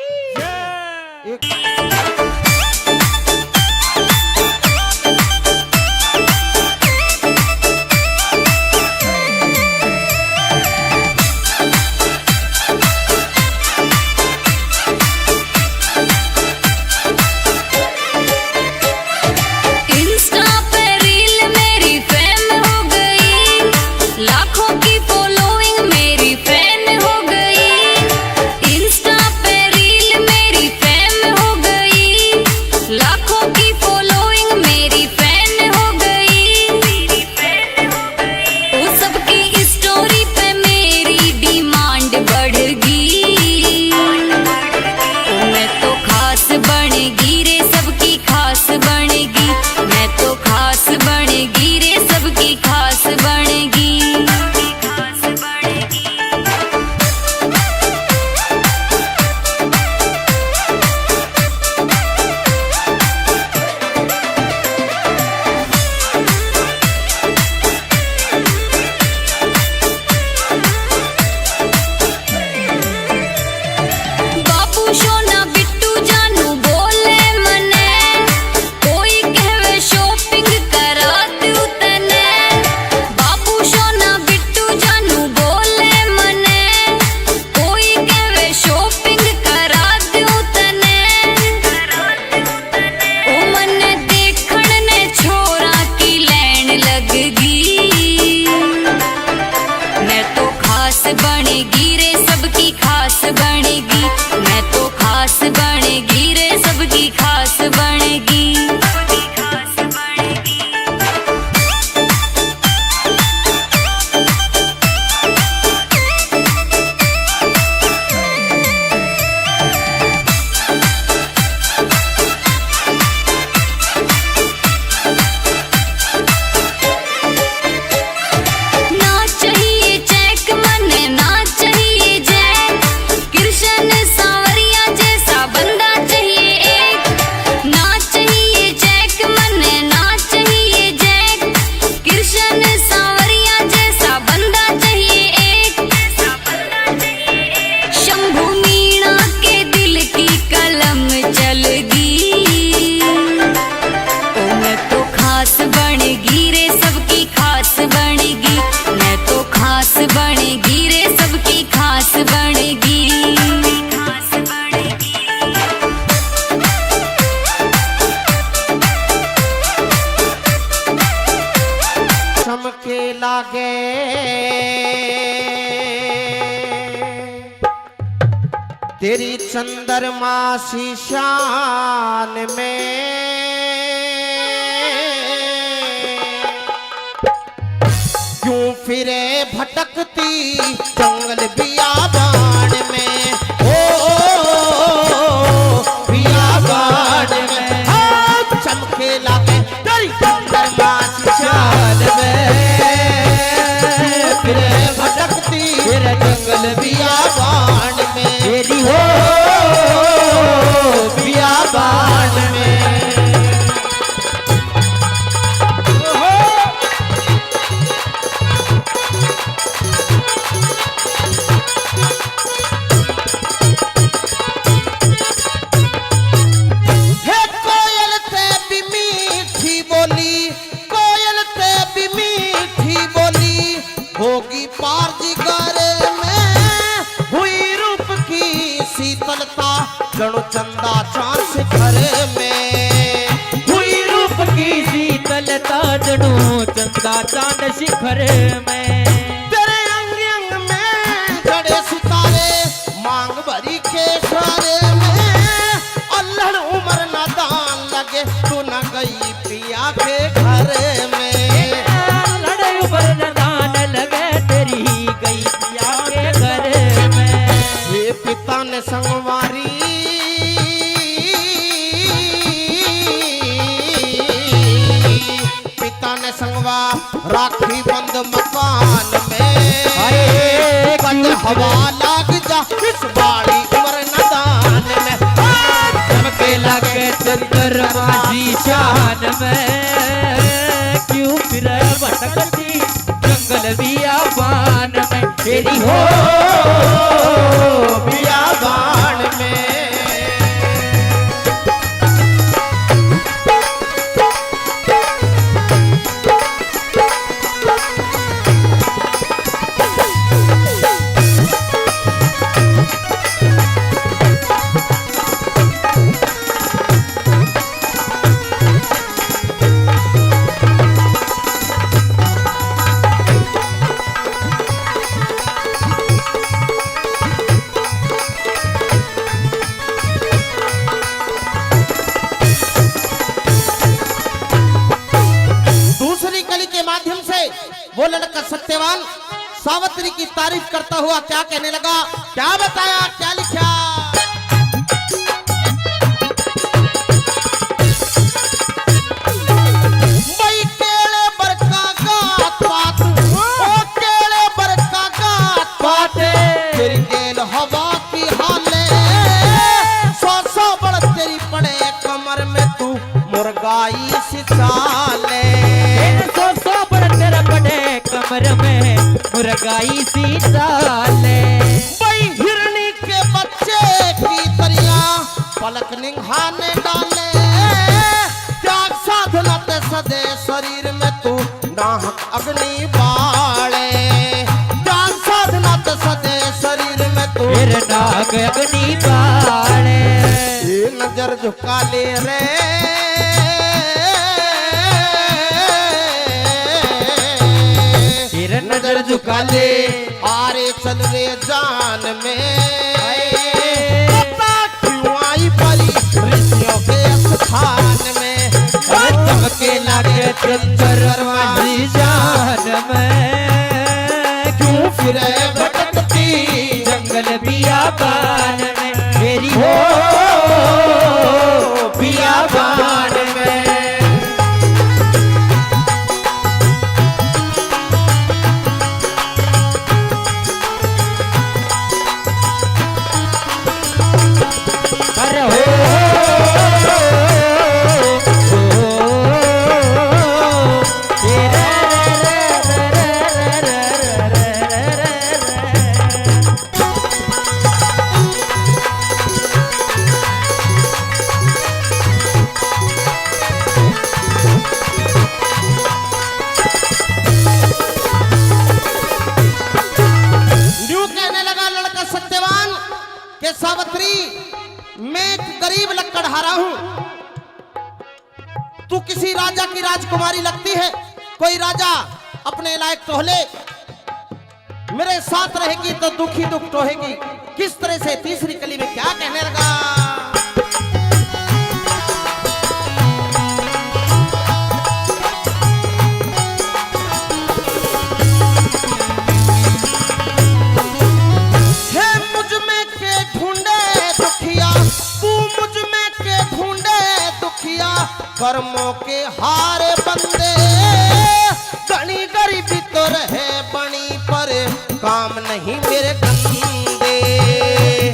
इंस्टा पे रील मेरी फैन हो गई। लाखों की फॉलोइंग मेरी फैन हो गई। इंस्टा पे रील मेरी फैन हो गई। लाखों की फॉलोइंग मेरी फैन हो गई। वो सबकी स्टोरी पे मेरी डिमांड बढ़ गई। मैं तो खास बनेगी रे सबकी खास बनेगी। मैं तो खास बनेगी रे सबकी खास बनेगी। बाबू सोना बिट्टू जानू बोले मने। कोई कहवे शॉपिंग करा तू तने। बाबू सोना बिट्टू जानू बोले मने। कोई कहवे शॉपिंग करा तू तने। ओ मने देखण ने छोरा की लैन लग गई। मैं तो खास बनेगी रे तेरी चंद्रमा सी शान में क्यों फिरे भटकती जंगल बियाबान में, ओ बियाबान में चमके लागे तेरी चंद्रमा सी शान में, फिरे भटकती फिरे जंगल बियाबान में, तेरी हो बियाबान में। हे कोयल ते भी मीठी बोली, कोयल ते भी मीठी बोली, होगी पार जिगर में हुई रूप की शीतलता, जणु चंदा चांद शिखर में, हुई रूप की शीतलता जणु चंदा चांद शिखर में, तेरे अंग अंग में जड़े सितारे मांग भरी के सारे में, अल्हड़ उम्र नादान लगे तू न गई पिया के घर में, लड़े ऊपर नदान लगे तेरी गई पिया के घर में, ये पिता ने संगवारी पिता ने संगवा राखी बंद मकान में, कल हवा लाग जा इस बाड़ी उम्र नदान में, चमके लगे चंद्रमा सी शान में, क्यों फिर भटकती जंगल बियाबान में, तेरी हो बियाबान में। दूसरी कली के माध्यम से वो लड़का सत्यवान सावित्री की तारीफ करता हुआ क्या कहने लगा, क्या बताया, क्या लिखा। भाई केले बरका गात पात, ओ केले बरका गात पात, तेरी गेल हवा की हाले, सौ बड़ तेरी पड़े कमर में तू मुर्गाई सी चाले, सौ बड़ तेरा पड़े कमर में मुर्गाई सी चाले, भाई हिरनी के बच्चे की तरिया पलक निंघाने डाले, त्याग साधना ते सदे शरीर में तू नाहक अग्नि बाले, त्याग साधना ते सदे शरीर में तू फिर नाग अग्नि बाले, ये नजर झुका ले रे फिर नजर झुका ले, आरे चल रे जान में, पता क्यों आई परी ऋषियों के स्थान में, चमके लगे चंद्रमा सी शान में, क्यों फिरे भटकती जंगल बियाबान में, तेरी हो बियाबान में। अरे हो यूं कहने लगा लड़का सत्यवान के सावित्री, मैं एक गरीब लकड़हारा हूं, तू किसी राजा की राजकुमारी लगती है, कोई राजा अपने लायक टोहले, मेरे साथ रहेगी तो दुखी दुख टोहेगी। किस तरह से तीसरी कली में क्या कहने लगा। हे मुझ में के ढूंढे दुखिया, तू मुझ में के ढूंढे दुखिया, कर्मों के हारे बंदे, घनी गरीबी तो रहे बनी पर काम नहीं मेरे गंदे।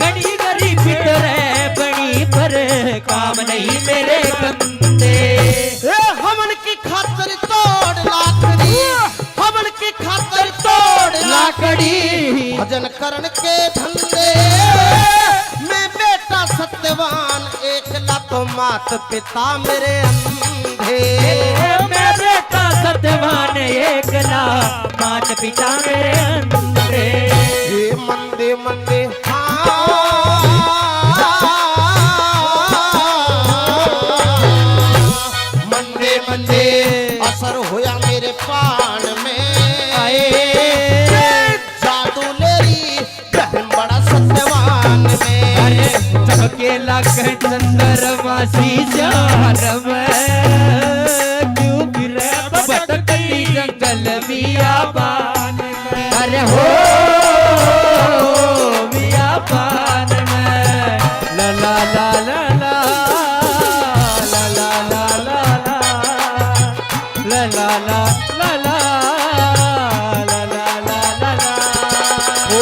बड़ी गरीबी तो रहे बड़ी पर काम नहीं मेरे गंदे। हमन की खातर तोड़ लाकड़ी, हमन की खातर तोड़ लाकड़ी, भजन करण के धंधे। मैं बेटा सत्यवान एकला तो मात पिता मेरे अंधे। मैं बेटा सत्यवान एकला मात पिता मेरे अंधे। ये मंदे मंदे मंदे मंदे असर होया मेरे पान में। आए जादू लेरी रहम बड़ा सत्यवान में। चमके लागे चंद्रमा शीशार में, क्यों गिरे भटकती जंगल बियाबान में। अरे हो बियाबान में ला ला ला ला ला ला ला ला ला ला ला ला ला ला ला ला ला ला। ओ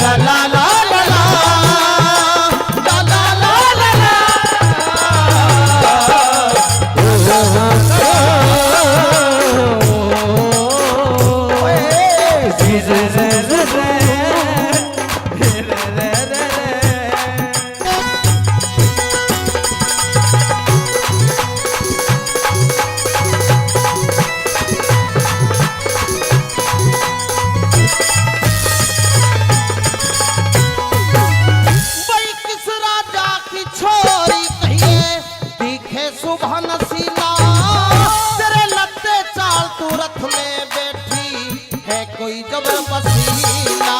ला ला ला ला ला ला ला ला ला भाई किस राजा की छोरी कहिए दिखे सुबह नसीला। तेरे लत्ते चाल तू रथ में बैठी है कोई जबर पसीना।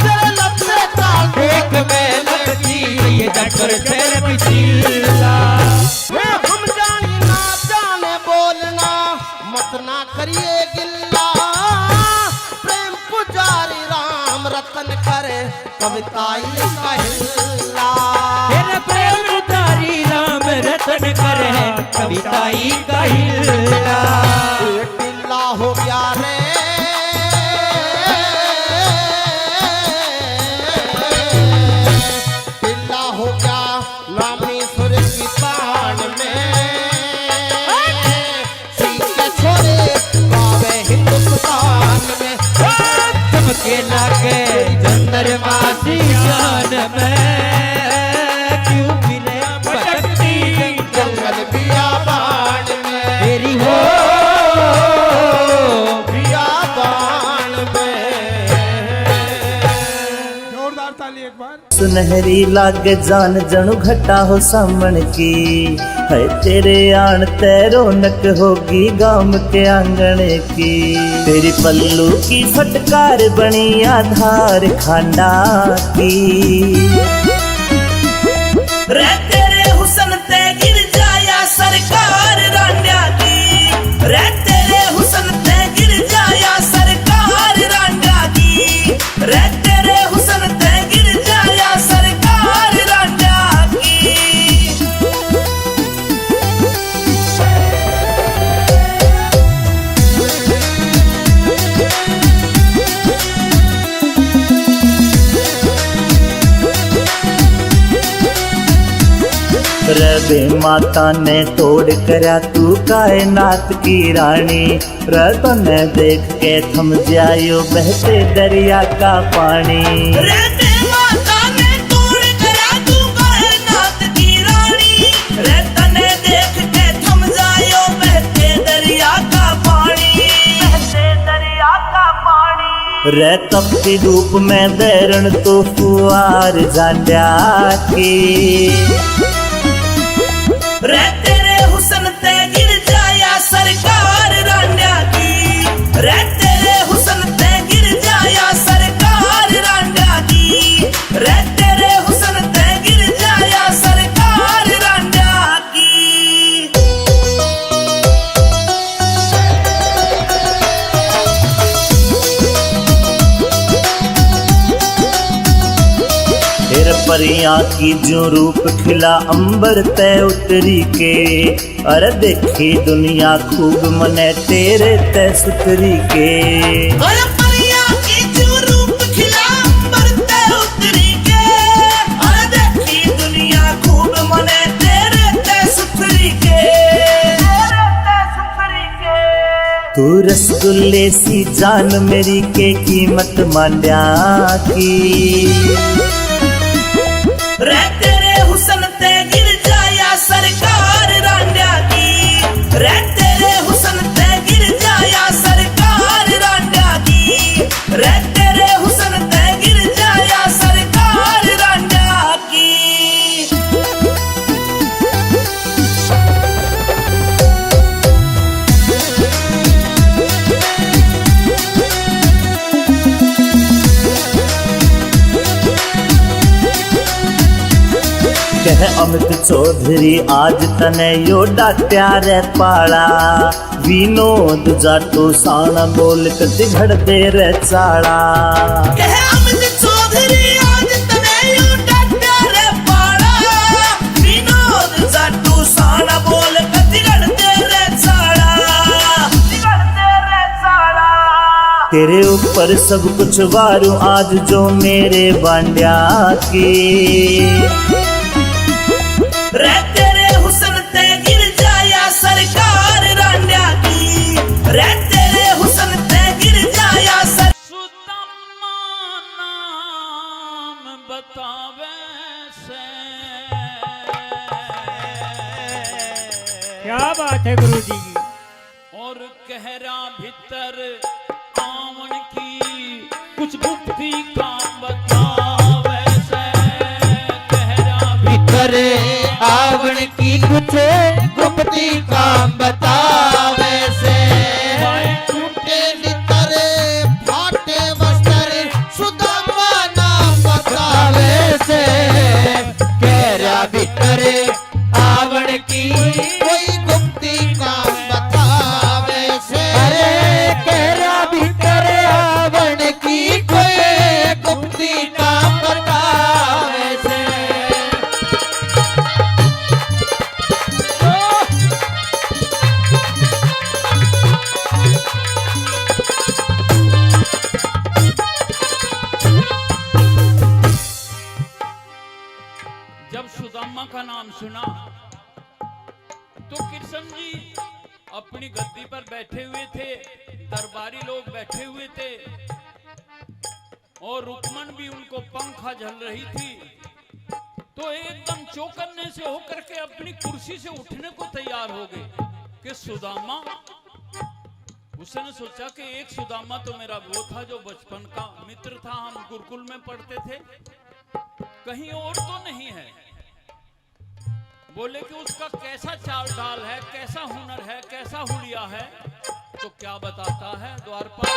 तेरे लत्ते चाल एक में लगती ये डटर तेरे पिछला। हम जानी ना जाने बोलना मत ना करिए गिल्ला। प्रेम पुजारी राम रतन करे कविताई कहला। तेरे प्रेम उतारी राम रतन करे कविताई का हिल्ला। टिल्ला हो गया रे टिल्ला हो गया नामी सुर की तान में। सीखे छोरे गावे हिंदुस्तान में। चमके लागे चंद्रमा शीशान में, क्यों गिरे भटकती जंगल बियाबान में। तेरी हो बियाबान में। जोरदार ताली एक बार। सुनहरी लागे जान जणु घटा हो सामन की, है तेरे आन ते रौनक होगी गांव के आंगन की। तेरी पल्लू की फटकार बनी आधार खांडा की। रे तेरे हुसन ते गिर जाया सरकार रांडा की। रे तेरे हुसन ते गिर जाया सरकार रांडा की। रे तेरे हुसन ते गिर जाया सरकार रांडा की। रबे माता ने तोड़ करा तू कायनात की रानी। रतन ने देख के थम जायो बहते दरिया का पानी। रबे माता ने तोड़ करा तू कायनात की रानी। रतन ने देख के थम जायो बहते दरिया का पानी। बहते दरिया का पानी। रे तप के रूप में बैरण तो फुआर जांड्या की। रे तेरे हुसन ते गिर जाया सरकार रांडा की। रे तेरे हुसन ते गिर जाया सरकार परियां की जो रूप खिला अंबर तय उतरी के। अरे देखी दुनिया खूब मने तेरे तय सुतरी के। अरे परिया की जो रूप खिला अंबर तय उतरी के। अरे देखी दुनिया खूब मने तेरे तय सुतरी के। तू रसगुल्ले सी जान मेरी के कीमत मांड्या की। रे तेरे हुसन ते गिर जाया सरकार रांड्या की। रे तेरे हुसन ते गिर जाया सरकार रांड्या की। रे तेरे हुसन ते गिर जाया सरकार रांड्या की। कह अमित चौधरी आज तने यो डाट्या रे पाला। विनोद जाटो साना बोल कति घड़ दे रे चाला। कह अमित चौधरी आज तने यो डाट्या रे पाला। विनोद जाटू साना बोल कति घड़ दे रे चाला। तेरे ऊपर सब कुछ वारू आज जो मेरे बांड्या की। रे तेरे हुसन ते गिर जाया सरकार रांड्या की। रे तेरे हुसन ते गिर जाया सर। सुदामा नाम बतावे से। क्या बात है गुरु जी की। और गहरा भीतर आवन की कुछ गुप्ती काम बतावे से। गहरा भीतर आवण की कुछ गुप्ती काम बतावे से। टूटे नितर फाटे वस्त्र सुदामा नाम बतावे से। गहरा भीतर आवण की कोई गुप्ती काम बतावे से। अरे गहरा भीतर आवण की कोई गुप्ती काम बतावे से। जब सुदामा का नाम सुना तो कृष्ण जी अपनी गद्दी पर बैठे हुए थे। दरबारी लोग बैठे हुए थे और रुक्मन भी उनको पंखा झल रही थी। तो एकदम चौकन्ने से होकर के अपनी कुर्सी से उठने को तैयार हो गए कि सुदामा। उसने सोचा कि एक सुदामा तो मेरा वो था जो बचपन का मित्र था, हम गुरुकुल में पढ़ते थे, कहीं और तो नहीं है। बोले कि उसका कैसा चाल ढाल है, कैसा हुनर है, कैसा हुलिया है। तो क्या बताता है द्वारपाल।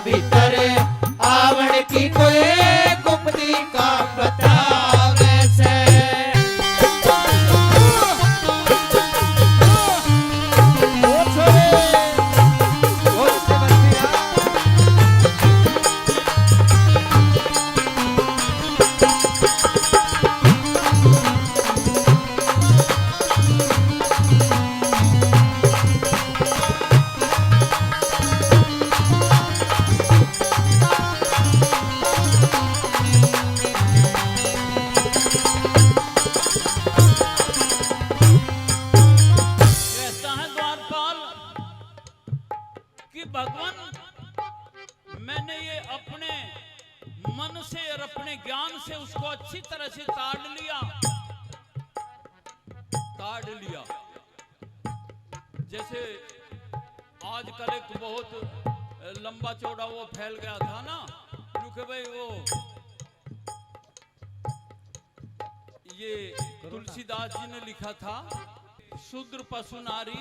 भीतर आवण की भगवान मैंने ये अपने मन से और अपने ज्ञान से उसको अच्छी तरह से ताड़ लिया। जैसे आजकल एक बहुत लंबा चौड़ा वो फैल गया था ना, क्योंकि भाई वो ये तुलसीदास जी ने लिखा था, शूद्र पशु नारी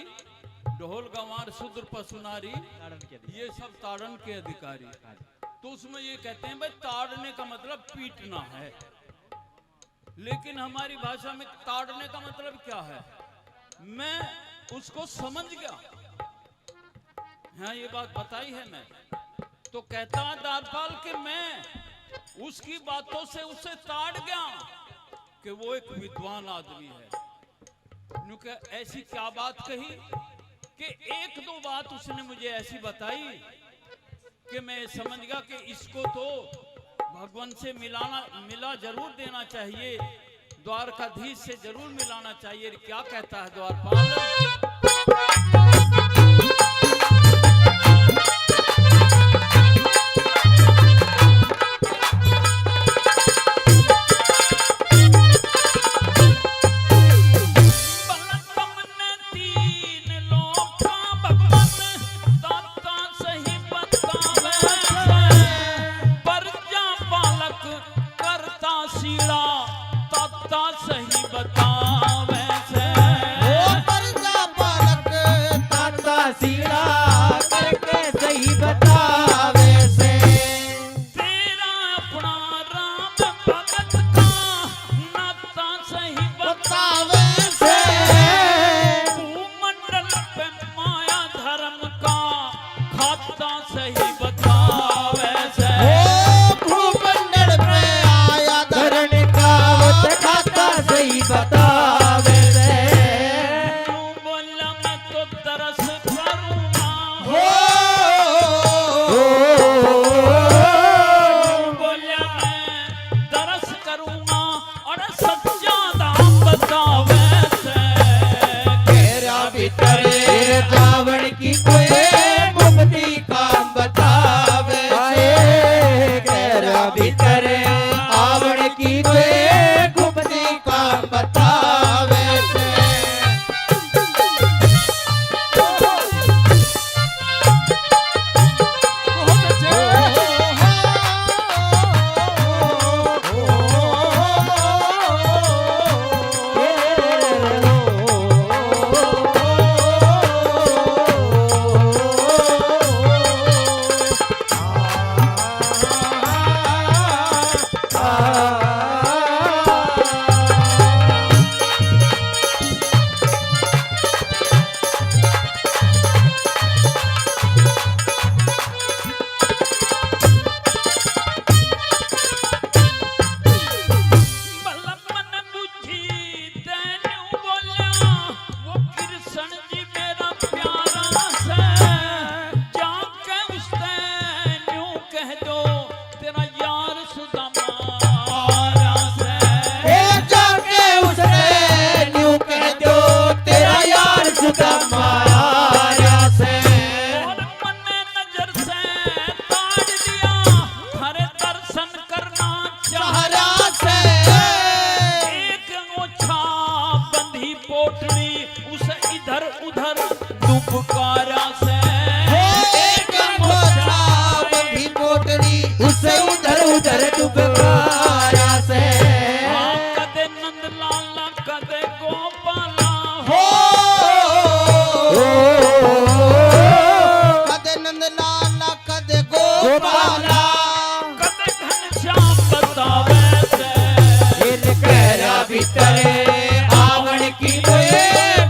ढोल गंवार शूद्र पशु नारी ये सब ताड़न के अधिकारी। तो उसमें ये कहते हैं भाई ताड़ने का मतलब पीटना है, लेकिन हमारी भाषा में ताड़ने का मतलब क्या है? मैं उसको समझ गया, हाँ ये बात बताई है मैं। तो कहता दादपाल कि मैं उसकी बातों से उसे ताड़ गया कि वो एक विद्वान आदमी है। क्योंकि ऐसी क्या बात कही कि एक दो बात उसने मुझे ऐसी बताई कि मैं समझ गया कि इसको तो भगवान से मिला जरूर देना चाहिए, द्वारकाधीश से जरूर मिलाना चाहिए। क्या कहता है द्वारपाल?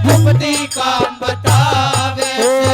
भूपति काम बतावे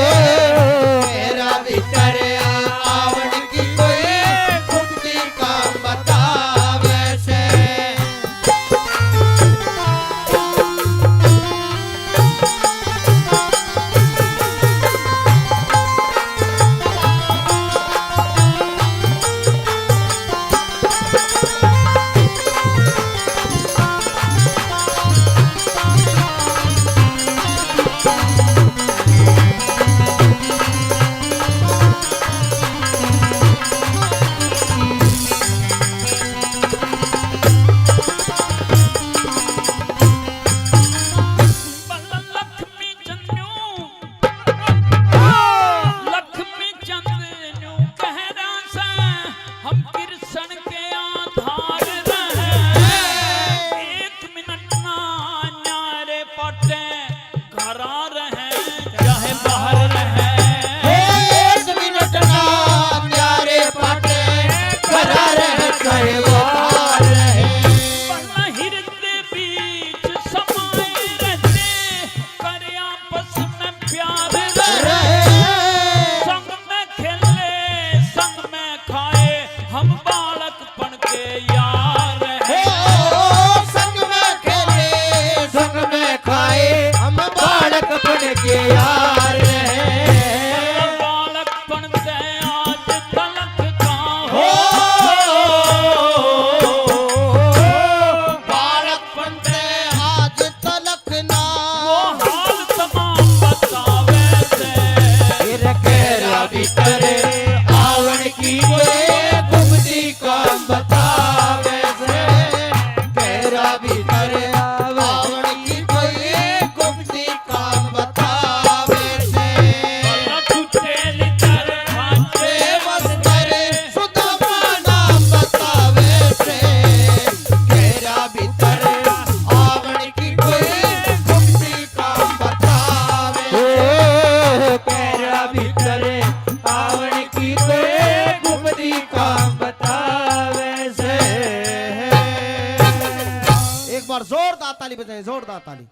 बजाए जोरदार ताली।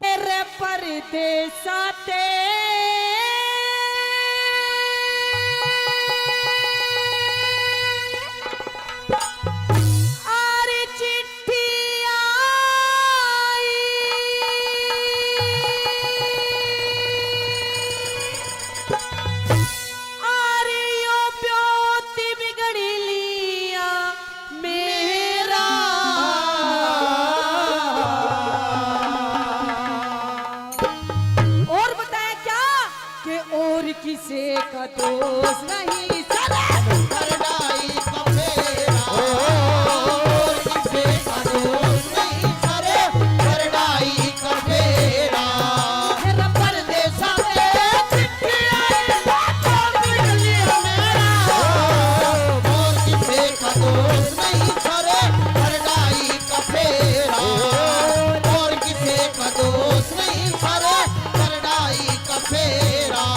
तेरे परदेसा ते आर चिट्ठी आई आर यो ब्योती बिगड़ी लिया मेरा और बताया क्या कि और किसी का दोष नहीं चले करडाई का फेरा और किसे का दोष नहीं करे करडाई का फेरा मेरा परदेसा ते चिट्ठी आई और किसे का दोष नहीं करे करडाई का फेरा और किसे का दोष नहीं करे करडाई का फेरा।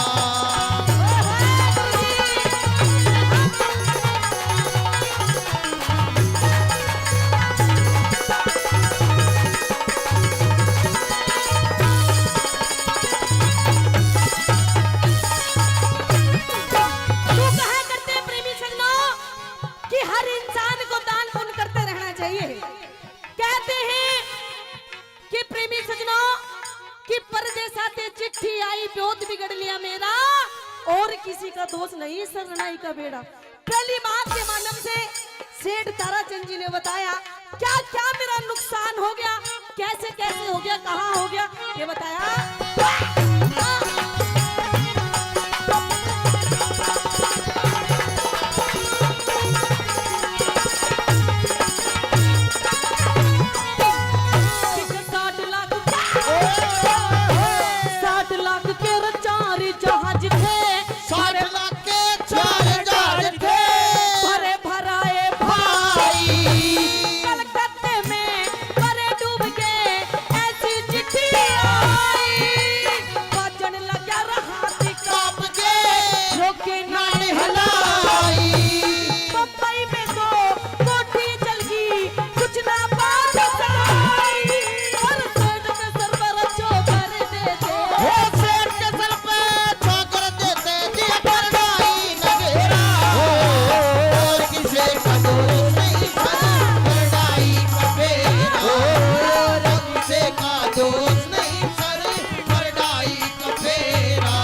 तू कहा करते प्रेमी सज्जनों कि हर इंसान को दान पुण्य करते रहना चाहिए। कहते हैं कि प्रेमी सज्जनों कि परदेसा ते चिट्ठी आई ब्योत बिगड़ लिया मेरा और किसी का दोष नहीं सरनाई का बेड़ा। पहली बात के माध्यम से सेठ ताराचंद जी ने बताया क्या क्या मेरा नुकसान हो गया, कैसे कैसे हो गया, कहाँ हो गया, ये बताया। साठ लाख के रचारी जहाज थे 60 लाख के 4 जहाज थे भरे भराए भाई कलकत्ते में भरे डूब गए ऐसी चिट्ठी आई बजन लगा रहा थी कांप के रोके नाने हलाई बम्बई में तो कोठी जल गई कुछ ना बात आई और सेठ के सर पर जो कर देते हो शेर के सर पे ठोकर देते दिया करडाई नगेरा और किसे का दोष नहीं करे करडाई का फेरा और किसे का दोष नहीं करे करडाई का फेरा।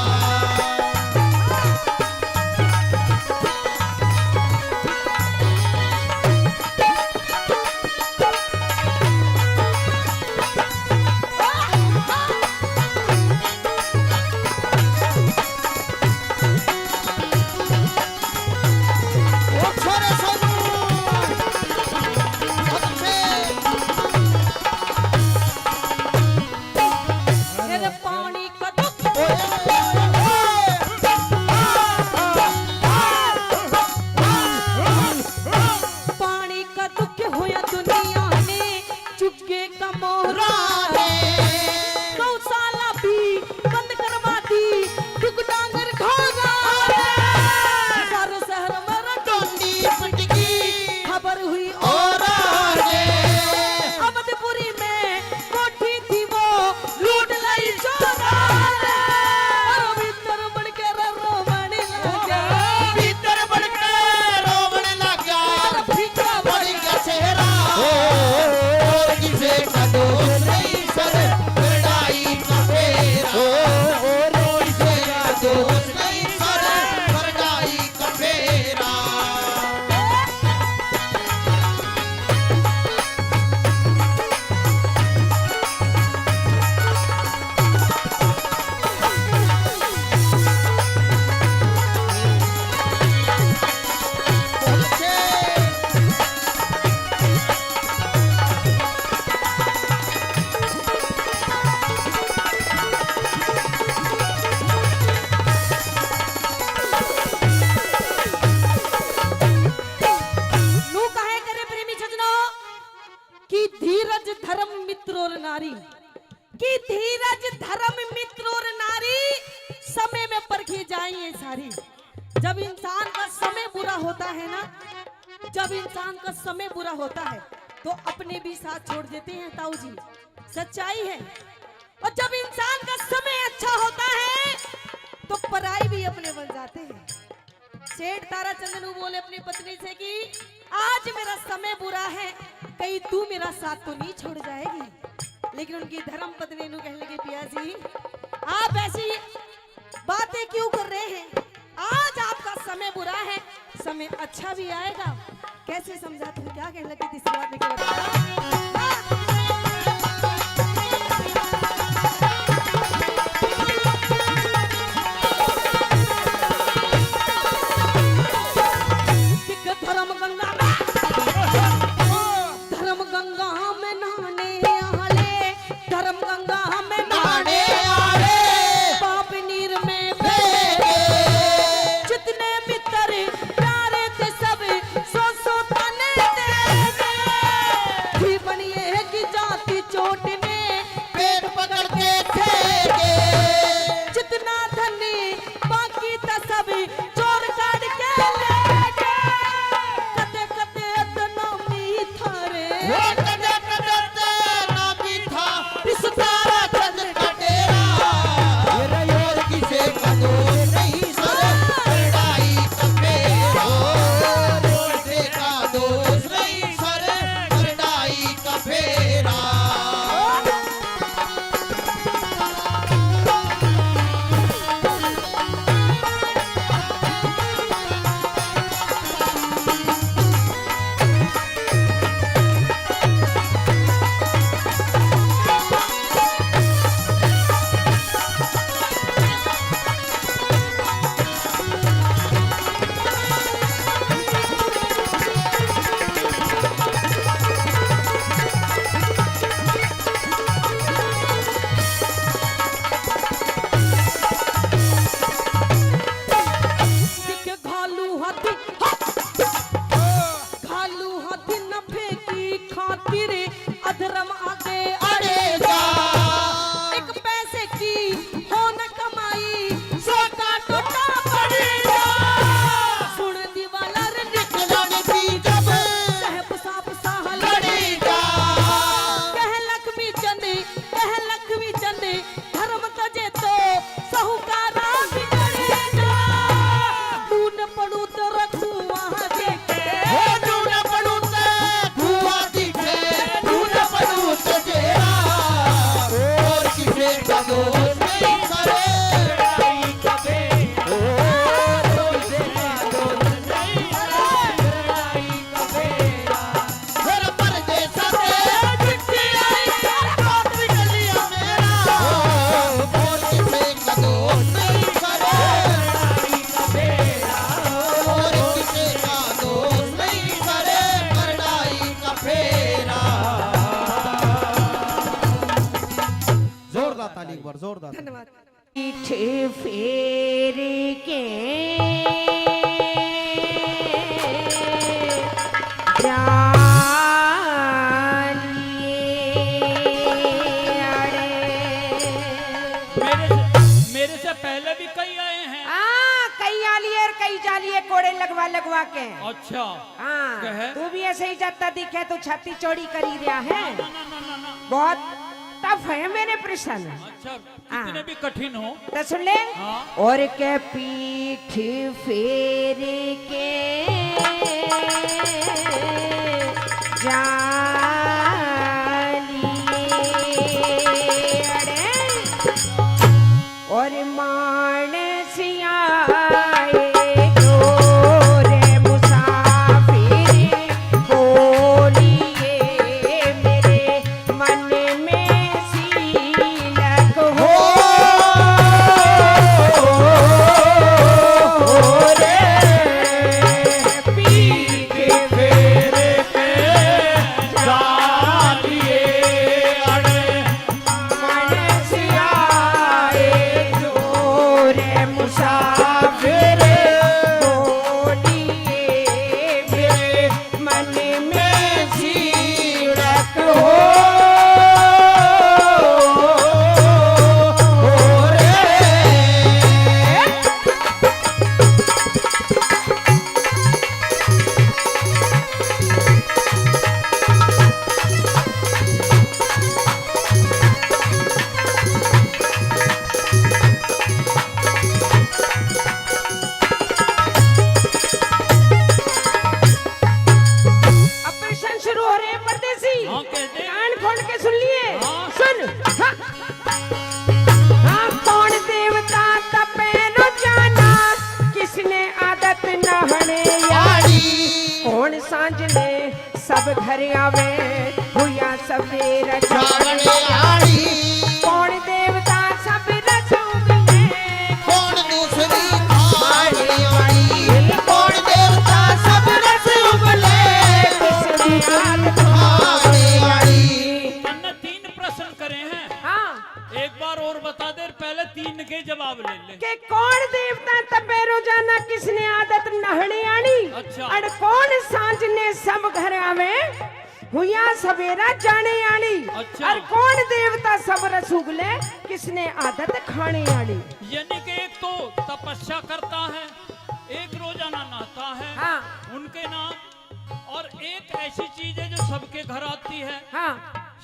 ओ छोरे सोनू बहुत अच्छे मेरे पानी का दुख पानी का दुख होया दुनिया में चुपके का मोहरा गौशाला भी बंद करवा दी दुख डांगर घोगा सारे शहर में टोंडी पटकी खबर हुई और आगे अवधपुरी में कोठी थी वो लूट लाई चोरा और भीतर बढ़ के रोमने लगा भीतर बढ़ के रोवने लगा फीका बढ़ गया चेहरा और किसे का दोष नहीं सर करडाई का फेरा और किसे का दोष नहीं सर करडाई का फेरा। नू कहे करे प्रेमी सजनों कि धीरज धर्म मित्र और नारी कि धीरज धर्म मित्र और नारी समय में परखी जाएंगे सारी। जब इंसान का समय बुरा होता है ना, जब इंसान का समय बुरा होता है तो अपने भी साथ छोड़ देते हैं ताऊ जी। सच्चाई है। और जब इंसान का समय अच्छा होता है तो पराई भी अपने बन जाते हैं। सेठ ताराचंद बोले अपनी पत्नी से कि आज मेरा समय बुरा है, कहीं तू मेरा साथ तो नहीं छोड़ जाएगी। लेकिन उनकी धर्म पत्नी नु कहने लगी पिया जी आप ऐसी बातें क्यों कर रहे हैं, आज आपका समय बुरा है, समय अच्छा भी आएगा। कैसे समझाते हो, क्या कहने लगी थी शुरुआत में, क्या बताया? जोरदार। धन्यवाद। फेर के मेरे से पहले भी कई आए हैं। कई आलिए और कई जालिए कोड़े लगवा लगवा के। अच्छा हाँ कहे? तू भी ऐसे ही जाता दिखे तो छाती चौड़ी करी रहा है। ना। बहुत टफ है मेरे प्रश्न। अच्छा कितने भी कठिन हो तो सुन ले। हाँ। और के पीठ फेर के और मानसिया मुसाफिर सांझने सब घर आवे हुआ सवेरा जागने आड़ी कौन देवता सब रसूले कौन दूसरी खाने वाली कौन देवता सब रस उगले किसने आग खाने वाली। हमने 3 प्रश्न करे हैं, हाँ एक बार और बता दे, पहले 3 के जवाब ले ले। के कौन देवता तबे रोजाना किसने आदत नहने आनी अच्छा। और कौन सांझ ने सब घर आवे हुआ सवेरा जाने आनी अच्छा। और कौन देवता सब रसूगले किसने आदत खाने आनी। यानी कि एक तो तपस्या करता है, एक रोजाना नहाता है, हाँ उनके नाम, और एक ऐसी चीज है जो सबके घर आती है, हाँ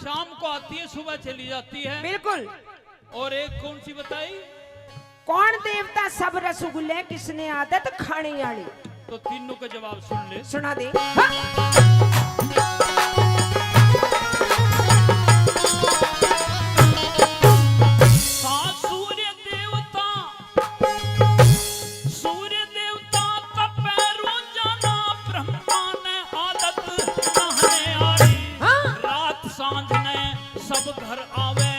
शाम को आती है, सुबह चली जाती है, बिल्कुल। और एक कौन सी बताई? कौन देवता सब रसगुल्ले किसने आदत खाने आनी। तो तीनों का जवाब सुन ले। सुना दे। हाँ। सूर्य देवता तपे रोजाना, ब्रह्मा ने आदत नहाने आड़ी, हाँ। रात सांझ ने सब घर आवे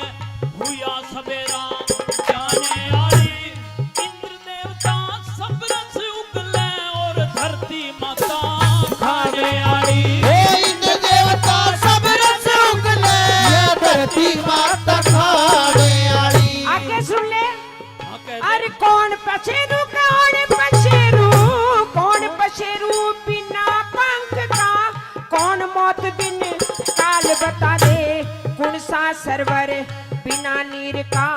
हुआ सवेरा जाने आड़ी, इंद्र देवता सब रस उगले और धरती माता खाने आड़ी। इंद्र देवता सब रस उगले धरती माता खाने वाली। आगे सुन ले। हाँ, कह दे। अरे कौन पछेरू बिना पंख का कौन मौत बिन काल बता दे कौन सा सरवर बिना नीर का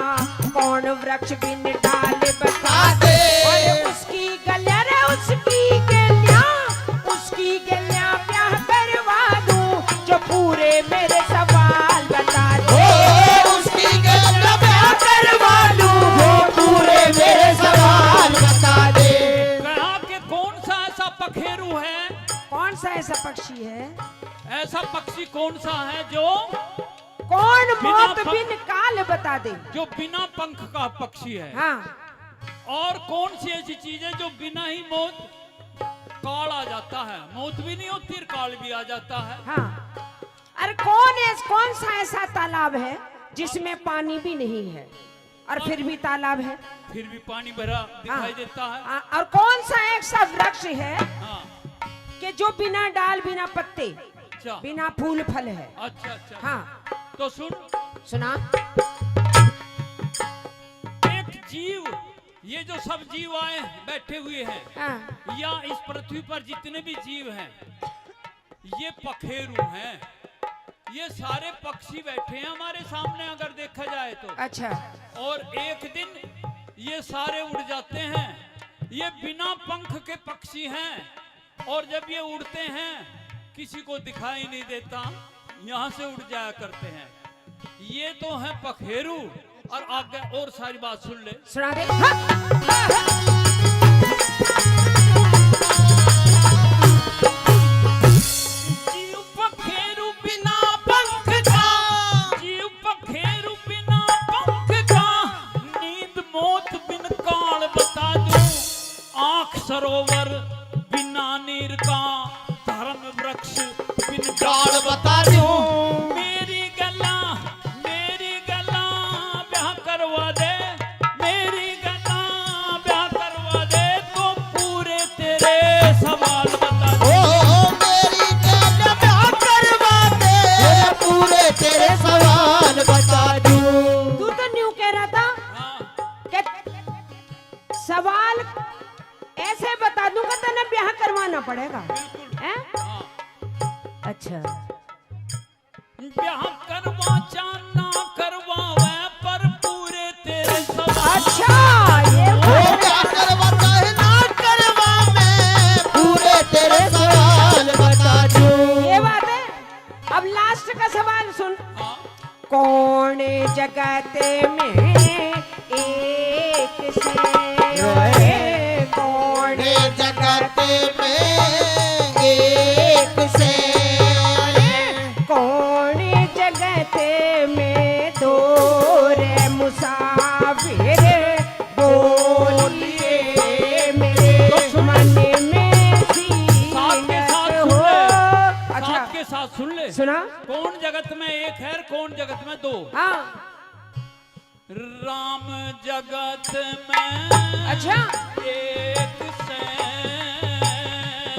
कौन वृक्ष बिन डाल बता दे। और उसकी गलियां ब्याह करवा दूं जो पूरे मेरे सवाल बता दे। उसकी गलियां ब्याह करवा दूं जो पूरे मेरे सवाल बता दे। कहा कि कौन सा ऐसा पखेरु है, कौन सा ऐसा पक्षी है, ऐसा पक्षी कौन सा है जो कौन बिना मौत पंख- बिन काल बता दे। जो बिना पंख का पक्षी है, हाँ और कौन सी ऐसी चीज है जो बिना ही मौत काल आ जाता है, मौत भी नहीं होती और काल भी आ जाता है। हाँ। अरे कौन सा ऐसा तालाब है जिसमें पानी भी नहीं है और फिर भी तालाब है। फिर भी पानी भरा दिखाई देता है। हाँ, और कौन सा ऐसा वृक्ष है हाँ, कि जो बिना डाल बिना पत्ते अच्छा बिना फूल फल है। अच्छा अच्छा। हाँ तो सुन, सुना। एक जीव, ये जो सब जीव आए बैठे हुए हैं, हाँ या इस पृथ्वी पर जितने भी जीव हैं, ये पखेरु हैं, ये सारे पक्षी बैठे हैं हमारे सामने अगर देखा जाए तो। अच्छा। और एक दिन ये सारे उड़ जाते हैं, ये बिना पंख के पक्षी हैं, और जब ये उड़ते हैं किसी को दिखाई नहीं देता, यहाँ से उड़ जाया करते हैं। ये तो है पखेरु। और आगे और सारी बात सुन ले। सुना दे। हाँ, हाँ, हाँ। जीव पखेरु बिना पंख का, जीव पखेरु बिना पंख का, नींद मौत बिन काल बता दूं, आंख सरोवर बिना नीर का, धर्म वृक्ष बिन डाल बता दूं। मेरी गला ब्याह करवा दे, मेरी गला ब्याह करवा दे, तो पूरे तेरे सवाल बता दे। मेरी गलियां ब्याह करवा दे पूरे तेरे सवाल बता दूं। तू तो न्यू कह रहा था हाँ, कि सवाल ऐसे बता दूंगा तेने ब्याह करवाना पड़ेगा। हैं? हाँ। अच्छा। ब्याह करवा चाहना करवावे, पर पूरे तेरे सवाल। अच्छा ये ब्याह करवाता है ना करवा, मैं पूरे तेरे सवाल बता दूं। ये बात है। अब लास्ट का सवाल सुन। हाँ, कौन जगत में एक से कौन जगत में एक से, कौन जगत में दो रे मुसाफिर बोलिए मेरे मन में साथ के साथ सीनत सुन हो। ले। सुना। कौन जगत में एक है, कौन जगत में दो? हाँ राम जगत में अच्छा एक से,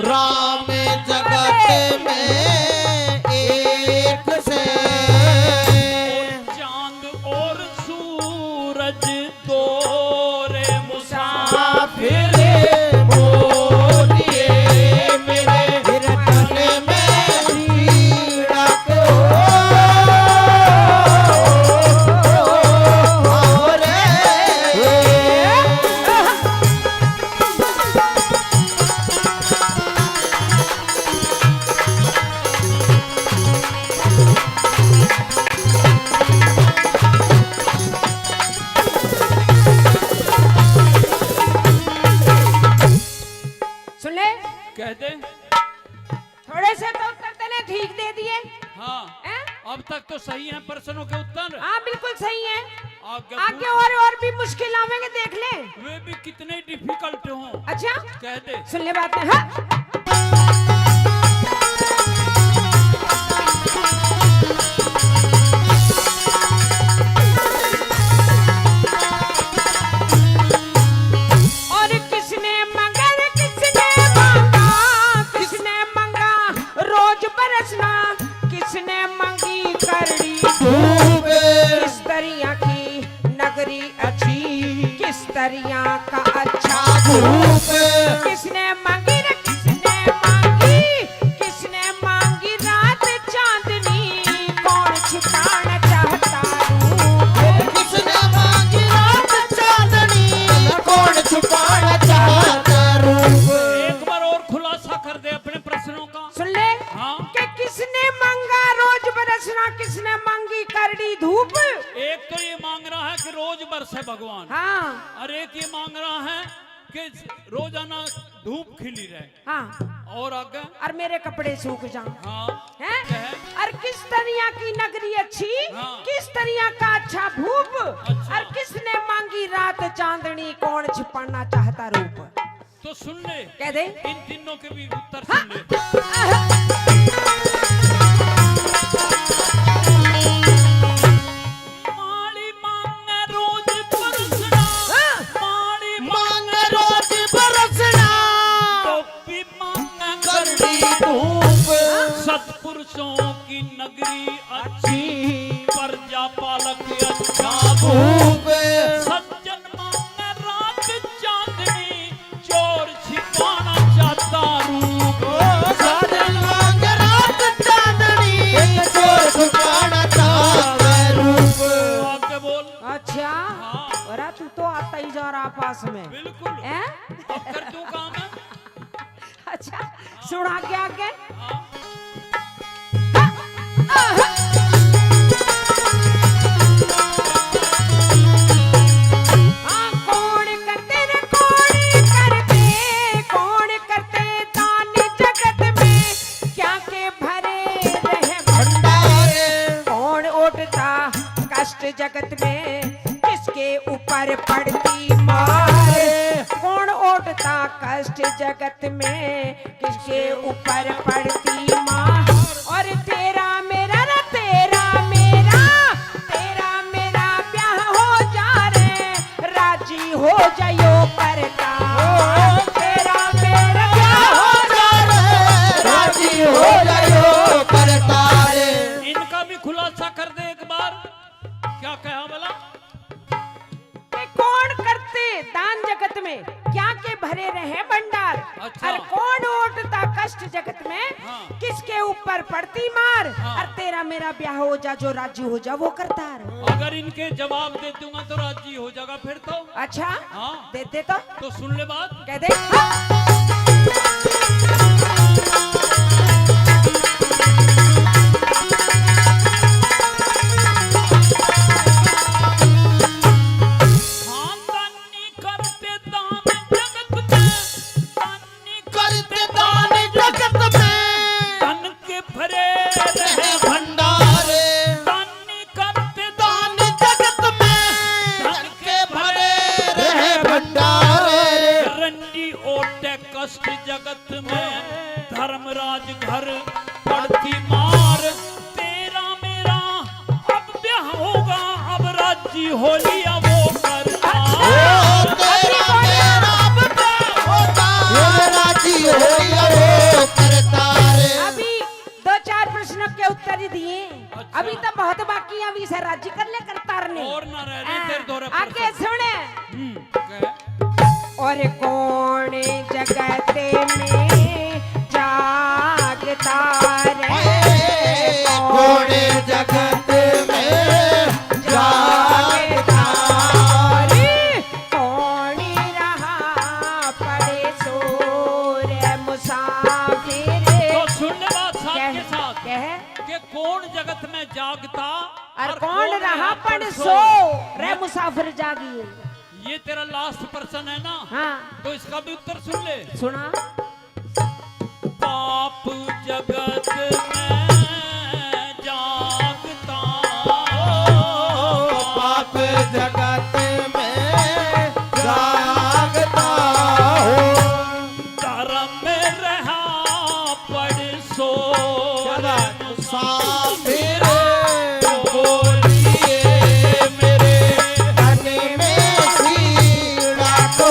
राम जगत में एक से, चांद और सूरज दो रे मुसाफिर। बोलिए मेरे तन में पीड़ा को रे। सुन ले, कह दे। थोड़े से तो उत्तर तेने ठीक दे दिए। हाँ हैं? अब तक तो सही है प्रश्नों के उत्तर। हाँ बिल्कुल सही है। आगे आगे और भी मुश्किल आवेंगे, देख ले। वे भी कितने डिफिकल्ट हों। अच्छा कह दे। सुन ले बातें। हाँ और किसने मगर किसने मांगा, किसने मांगा रोज बरसना, किसने मांगी करड़ी धूप, किस दरिया की नगरी अच्छी, किस दरिया का अच्छा धूप, किसने मांगी रे किसने मांगी, किसने मांगी रात चांदनी, कौन छिपाना चाहता रूप, किसने मांगी रात चांदनी, कौन छुपाना चाहता रूप। एक बार और खुलासा कर दे अपने प्रश्नों का। सुन ले हाँ कि किसने मांगा रोज बरसना, किसने मांगी करड़ी धूप। एक तो ये मांग रहा है कि रोज बरसे भगवान, हाँ और एक ये मांग रहा है कि रोजाना धूप खिली रहे, हाँ और आगे और मेरे कपड़े सूख जाएं। हाँ हैं? कह। और किस दरिया की नगरी अच्छी, हाँ। किस दरिया का अच्छा भूप, अच्छा। और किसने मांगी रात चांदनी, कौन छिपाना चाहता रूप। तो सुन ले, कह दे। इन तीनों के भी उत्तर सुन ले। माली मांगे रोज बरसना, माली मांगे रोज बरसना, टोपी मांगे करड़ी करड़ी धूप, सत्पुरुषों की नगरी अच्छी, प्रजा पालक अच्छा धूप, सज्जन मांगे रात चांदनी, चोर छिपाना चाहता रूप। साजन मांगे रात चांदनी, चोर छुपाना चाहता रूप। आगे बोल। अच्छा हाँ और तू तो आता ही जा रहा पास में। बिल्कुल। हैं? अब कर दूं काम है। अच्छा सुन आगे आगे। हाँ। हाँ कौन करते न कौन करते, कौन करते दान जगत में, क्या के भरे रहे भंडारे, कौन उठता कष्ट जगत में, किसके ऊपर पड़ती मार, कौन उठता कष्ट जगत में, किसके ऊपर पड़ती मार। और तेरा मेरा ना तेरा मेरा, तेरा मेरा ब्याह हो जा रे, राजी हो जायो करता, तेरा मेरा ब्याह हो जा रे, राजी हो जायो करता रे। इनका भी खुलासा कर दे एक बार। क्या कहा बोला? कि कौन करते दान जगत में, क्या के भरे रहे भंडार, अच्छा। और कौन उठता कष्ट जगत में, हाँ। किसके ऊपर पड़ती मार, हाँ। और तेरा मेरा ब्याह हो जा, जो राजी हो जा वो करता है। अगर इनके जवाब दे दूंगा तो राजी हो जाएगा फिर तो। अच्छा हाँ दे दे तो तो सुन ले बात। कह दे। हाँ। हाँ दानी करते दान जगत में, दानी करते दान जगत में, धन के भरे रहे भंडारे, दानी करते दान जगत में, धन के भरे रहे भंडारे। रंडी ओटे कष्ट जगत में, धर्मराज घर पड़ती मार, होली अब वो करता ओ तेरा मेरा बता होता राजी होलिया वो करता रे। अभी 2-4 प्रश्नों के उत्तर ही दिए, अभी तो बहुत बाकी है, अभी से राजी कर ले करतार ने। और ना रह रहे तेरे दोहरे आगे सुने। कह। और कौन जगते में जागता रे, कौन जगत में जागता रे, कौन रहा पड़े सोर मुसाफिर। तो सुनने बात साथ के साथ कह कि कौन जगत में जागता और कौन रहा पड़ सो रे मुसाफिर जागिए। ये तेरा लास्ट पर्सन है ना, हाँ तो इसका भी उत्तर सुन ले। सुना। पाप जगत में जागता पाप जगत में जागता हो धर्म में रहा पड़ सो मुसाफिर बोलिए मेरे तन में सीढ़ा को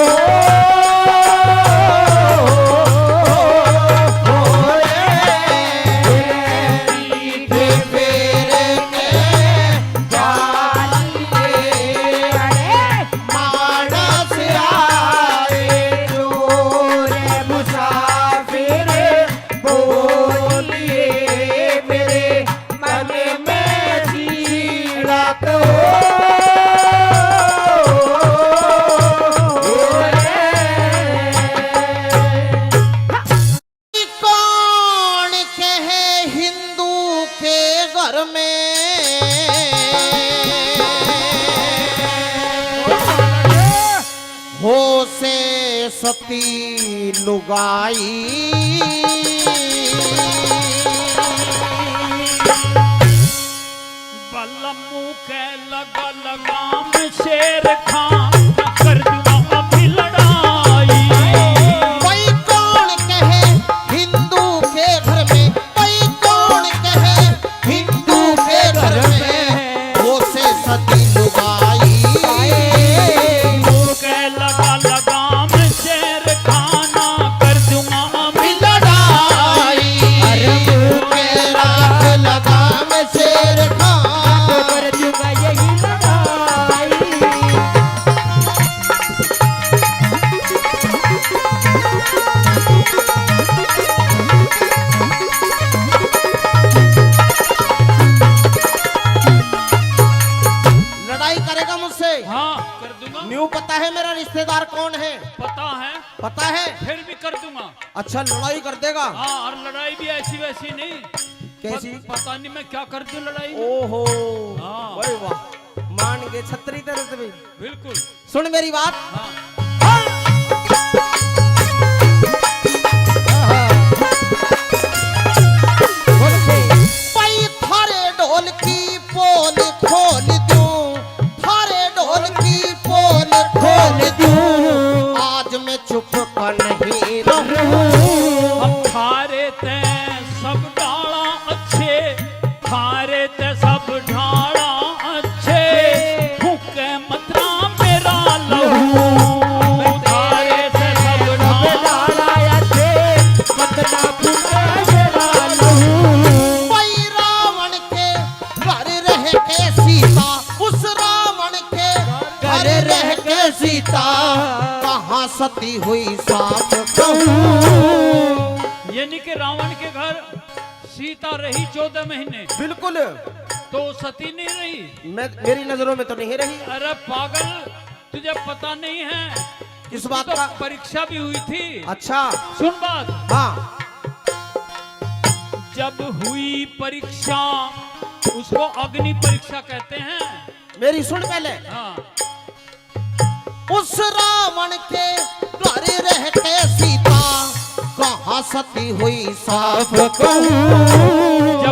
कौन कहे हिंदू के घर में हो से सती लुगाई। बलमू के लगा लगाम शेर खान कर दूंगा अभी लड़ाई। कोई कौन कहे हिंदू के घर में, कोई कौन कहे हिंदू के घर में वो से सती लुगाई। मुंह के लगा लगाम शेर खाना कर दूंगा अभी लड़ाई अरे मुंह के राख लगाम शेर खान कर दूंगा यही लड़ाई। लड़ाई करेगा मुझसे। हाँ कर दूंगा। न्यू पता है मेरा रिश्तेदार कौन है? पता है, पता है? फिर भी कर दूंगा। अच्छा लड़ाई कर देगा? हाँ और लड़ाई भी ऐसी वैसी नहीं। कैसी? पता नहीं मैं क्या कर दूं लड़ाई में। ओहो हाँ। वाह वाह मान गए छतरी तरह से। बिल्कुल। सुन मेरी बात। हाँ पई थारे ढोल की पोल खोल दूं, थारे ढोल की पोल खोल दूं, आज मैं चुप कर नहीं रहूं। अब थारे ते सब डाला अच्छे, थारे ते सब ढाला अच्छे, फूके मतरा मेरा लहू। थारे ते सब ढाला अच्छे, मतरा फूके मेरा लहू। पई रावण के घर रह के सीता, उस रावण के घर रह के सीता, कहाँ सती हुई साफ कहूं। यानी कि रावण के घर सीता रही 14 महीने, बिल्कुल तो सती नहीं रही। मेरी नजरों में तो नहीं रही। अरे पागल, तुझे पता नहीं है किस बात तो का? परीक्षा भी हुई थी। अच्छा सुन बात। हाँ जब हुई परीक्षा उसको अग्नि परीक्षा कहते हैं। मेरी सुन पहले। हाँ उस रावण के घर रह के सीता, कहाँ सती हुई साफ कहूं।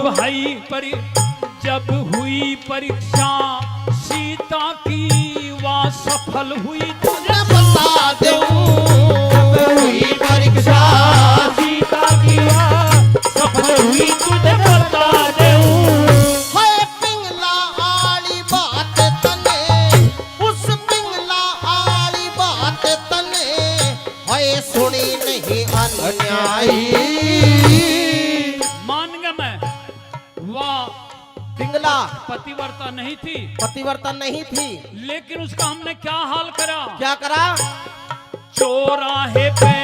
जब हुई परीक्षा सीता की वह सफल हुई। तुझे बता दूं हुई परीक्षा सीता की वह सफल हुई, तुझे बता दूं। है पिंगला आली बात तने हाय सुनी नहीं अन्यायी। मान गया मैं, वाह पिंगला पतिव्रता नहीं थी, पतिव्रता नहीं थी, लेकिन उसका हमने क्या हाल करा। क्या करा? चौराहे पे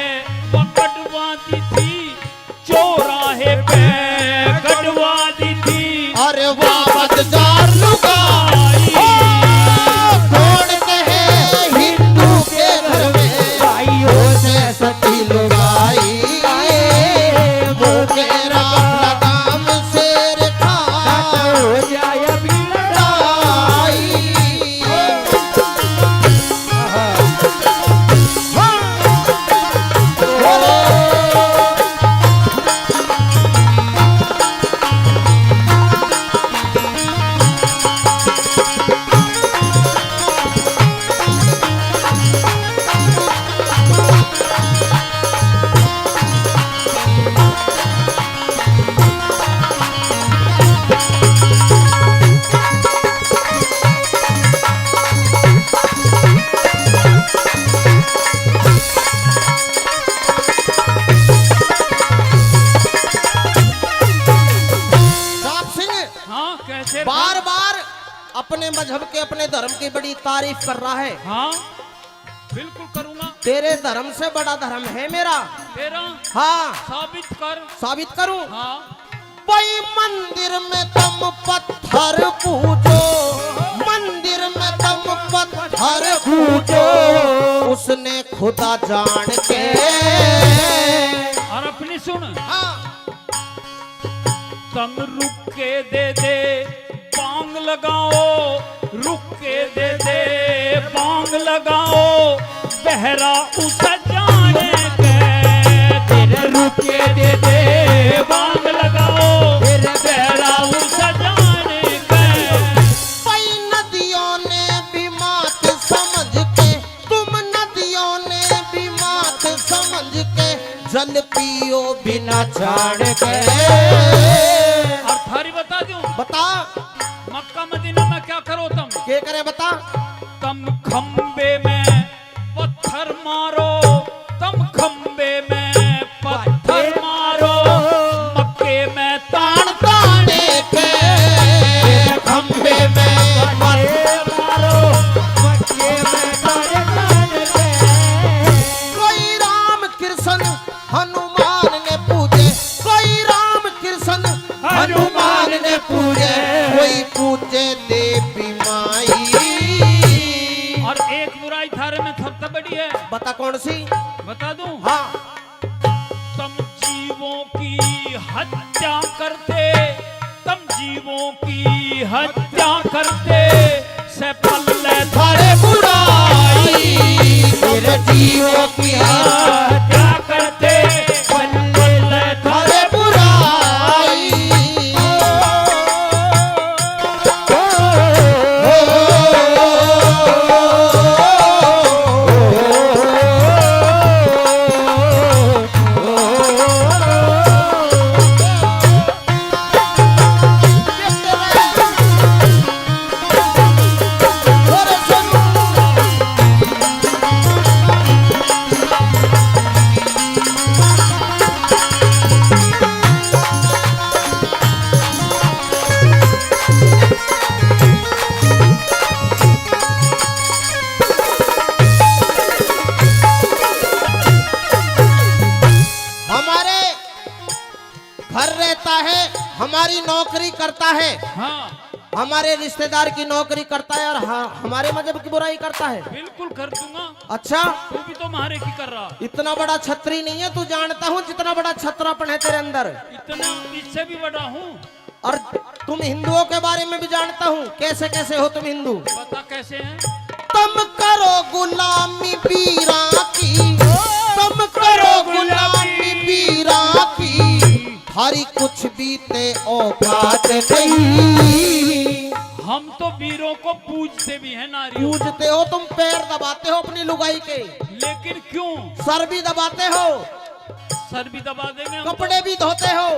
पकड़वा दी थी, चौराहे पे कटवा दी थी। अरे वापस जार लुगाई, कौन कहे हिंदू के घर में भाइयों से सती लुगाई। वो तेरा लगाम शेर खा हो जाए बिलड़ाई। साहब सिंह हाँ कैसे? बार बार अपने मजहब के, अपने धर्म की बड़ी तारीफ कर रहा है। हाँ बिल्कुल करूँगा। तेरे धर्म से बड़ा धर्म है मेरा। तेरा हाँ साबित कर। साबित करूं? हाँ भाई मंदिर में तुम पत्थर पूजो, मंदिर में तुम पत्थर पूजो, उसने खुदा जान के। और अपनी सुन, हाँ तुम रुक के दे दे बांग लगाओ, रुक के दे दे बांग लगाओ, बहरा उस जाने के। तेरे रुक के दे दे बांग लगाओ, बहरा उस जाने के। भाई नदियों ने भी मात समझ के, तुम नदियों ने भी मात समझ के, जल पियो बिना जान के। और थारी बता दूं, बता मक्का मदीना में क्या करो तुम? क्या करे बता? तुम खंबे में पत्थर मारो, तुम खंबे में पत्थर मारो, मक्के में तान ताने के खंबे में पत्थर मारो, मक्के में तान के। कोई राम कृष्ण हनुमान ने पूजे, कोई राम कृष्ण हनुमान ने पूजे, कोई पूजे देवी माई। और एक बुराई थारे में सबसे बड़ी है, बता कौन सी? बता दूं? हाँ तुम जीवों की हत्या करते, तुम जीवों की हत्या करते, से पल्ले थारे बुराई, तेरे जीवों की हत्या करते, पल्ले थारे बुराई। हमारे घर रहता है, हमारी नौकरी करता है, हाँ हमारे रिश्तेदार की नौकरी करता है, और हमारे मजहब की बुराई करता है। बिल्कुल कर दूंगा। अच्छा तू भी तो मारे की कर रहा, इतना बड़ा छतरी नहीं है, तू जानता हूँ जितना बड़ा छतरापन है तेरे अंदर। इतना इससे भी बड़ा हूँ। और तुम हिंदुओं के बारे में भी जानता हूँ, कैसे कैसे हो तुम हिंदू। बता कैसे हैं? तुम करो गुलामी पीरा की, तुम करो गुलामी पीरा की, हरी कुछ बीते औकात नहीं। हम तो वीरों को पूजते भी हैं, नारियों को। पूजते हो तुम, पैर दबाते हो अपनी लुगाई के, लेकिन क्यों? सर भी दबाते हो, सर भी दबा देंगे हम, कपड़े भी धोते हो।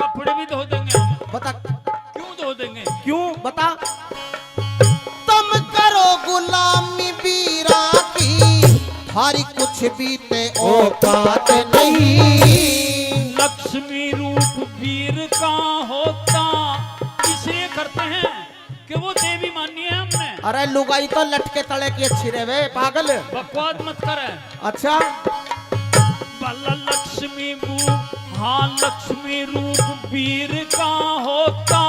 कपड़े भी धो देंगे हम। बता क्यों धो देंगे? क्यों? बता। तुम करो गुलामी पीरा की, थारी कुछ बीते औकात नहीं। लक्ष्मी रूप वीर का होता इसलिए करते हैं कि वो देवी मानी है हमने। अरे लुगाई तो लटके तले की अच्छी रे वे पागल। बकवास मत करे। अच्छा भला लक्ष्मी रूप, हाँ लक्ष्मी रूप वीर का होता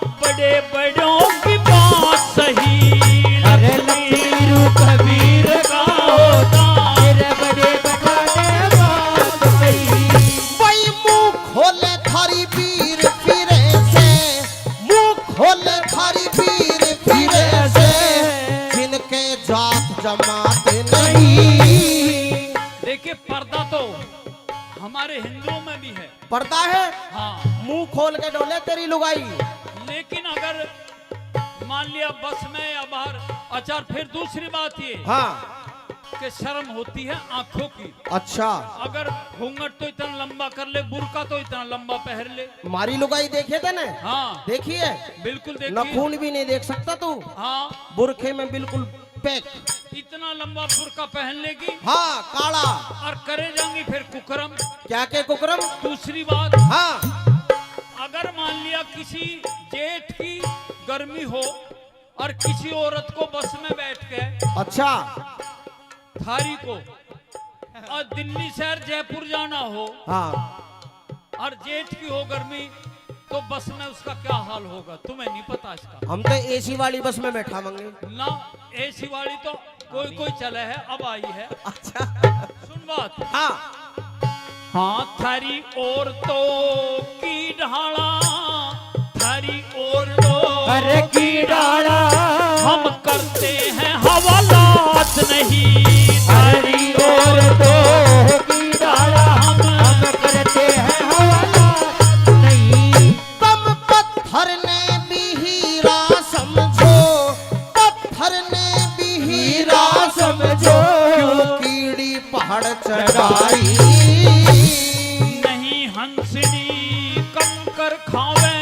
बड़े बड़ों की बात सही। लक्ष्मी रूप वीर का होता बड़े बड़े बात सही। भाई मुंह खोले थारी वीर फिरे से, मुंह खोले थारी वीर फिरे से, जिनके जात जमात नहीं। देखिए पर्दा तो हमारे हिंदुओं में भी है। पर्दा है? हाँ। मुंह खोल के डोले तेरी लुगाई। लेकिन अगर मान लिया बस में या बाहर, अच्छा फिर दूसरी बात ये हाँ कि शर्म होती है आंखों की। अच्छा अगर घूंघट तो इतना लंबा कर ले, बुर्का तो इतना लंबा पहन ले। मारी लुगाई देखे थे ना? हाँ देखिए बिल्कुल देखिए। नखून भी नहीं देख सकता तू। हाँ बुरखे में बिल्कुल पैक। इतना लंबा बुर्का पहन लेगी। हाँ काला। और करे जाएंगी फिर कुकरम। क्या के कुकरम? दूसरी बात, हाँ अगर मान लिया किसी जेठ की गर्मी हो और किसी औरत को बस में बैठ के, अच्छा थारी को, और दिल्ली शहर जयपुर जाना हो हाँ और जेठ की हो गर्मी, तो बस में उसका क्या हाल होगा तुम्हें नहीं पता इसका। हम तो एसी वाली बस में बैठा मंगे ना, एसी वाली तो कोई कोई चले है, अब आई है। अच्छा सुन बात। हाँ हाँ थारी औरतों की ढाला, थारी औरतों की ढाला हम करते हैं हवालात नहीं। थारी औरतों की ढाला हम करते हैं हवालात नहीं। तुम पत्थर ने भी हीरा समझो, पत्थर ने भी हीरा समझो, क्यों कीड़ी पहाड़ चढ़ाई। नहीं हंसनी कंकर खावे,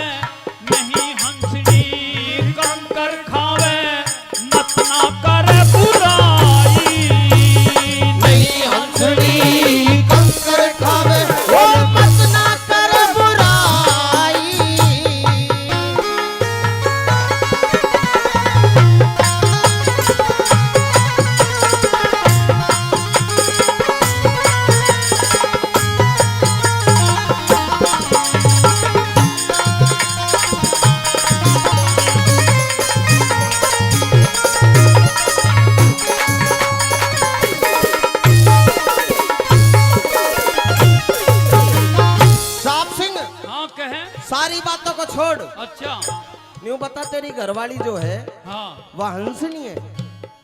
नहीं हंसनी कंकर खावे, मत ना करे बुराई। नहीं हंसनी कंकर खावे, वो मत ना कर बुराई। साहब सिंह हाँ कहे। सारी बातों को छोड़, अच्छा न्यू बता तेरी घरवाली जो है हाँ वह हंसनी है?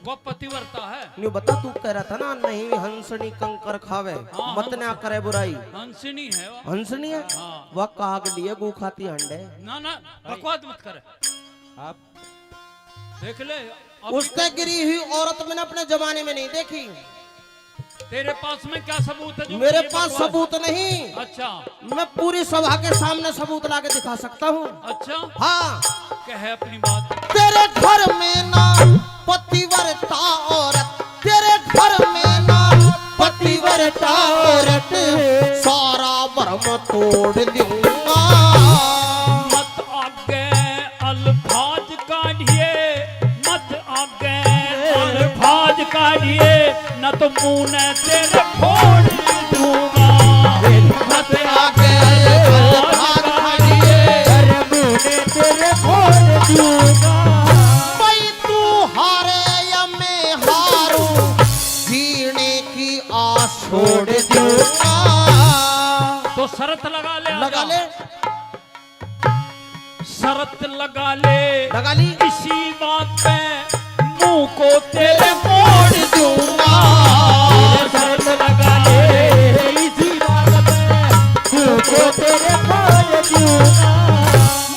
वो पतिव्रता है। न्यू बता, तू कह रहा था ना नहीं हंसनी कंकर खावे, हाँ, मत ना करे बुराई। हंसनी है वो। हंसनी है? हाँ। वह काग लिए गु खाती हंडे। ना ना बकवास मत करे। आप देख ले उसने गिरी हुई औरत मैंने अपने जमाने में नहीं देखी। तेरे पास में क्या सबूत है जो मेरे ये पास बकवास- सबूत नहीं। अच्छा मैं पूरी सभा के सामने सबूत ला के दिखा सकता हूँ। अच्छा हाँ कहे अपनी बात। तेरे घर में ना पतिव्रता औरत, तेरे घर में ना पतिव्रता औरत, सारा भरम तोड़ दूंगा। मत आगे अल्फाज काढ़िए, मत आगे अल्फाज काढ़िए, न तो मुंह ने तेरे फोड़ दूंगा। मत आगे अल्फाज काढ़िए, तेरे फोड़ दूंगा। भाई तू हारे या मैं हारूं, जीने की आस छोड़ दूंगा। तो शरत लगा ले, लगा ले, शरत लगा ले, लगा ली। इसी बात पे मुंह को तेरे मोड़ दूंगा। शरत लगा ले, इसी बात पे मुंह को तेरे मोड़ दूंगा।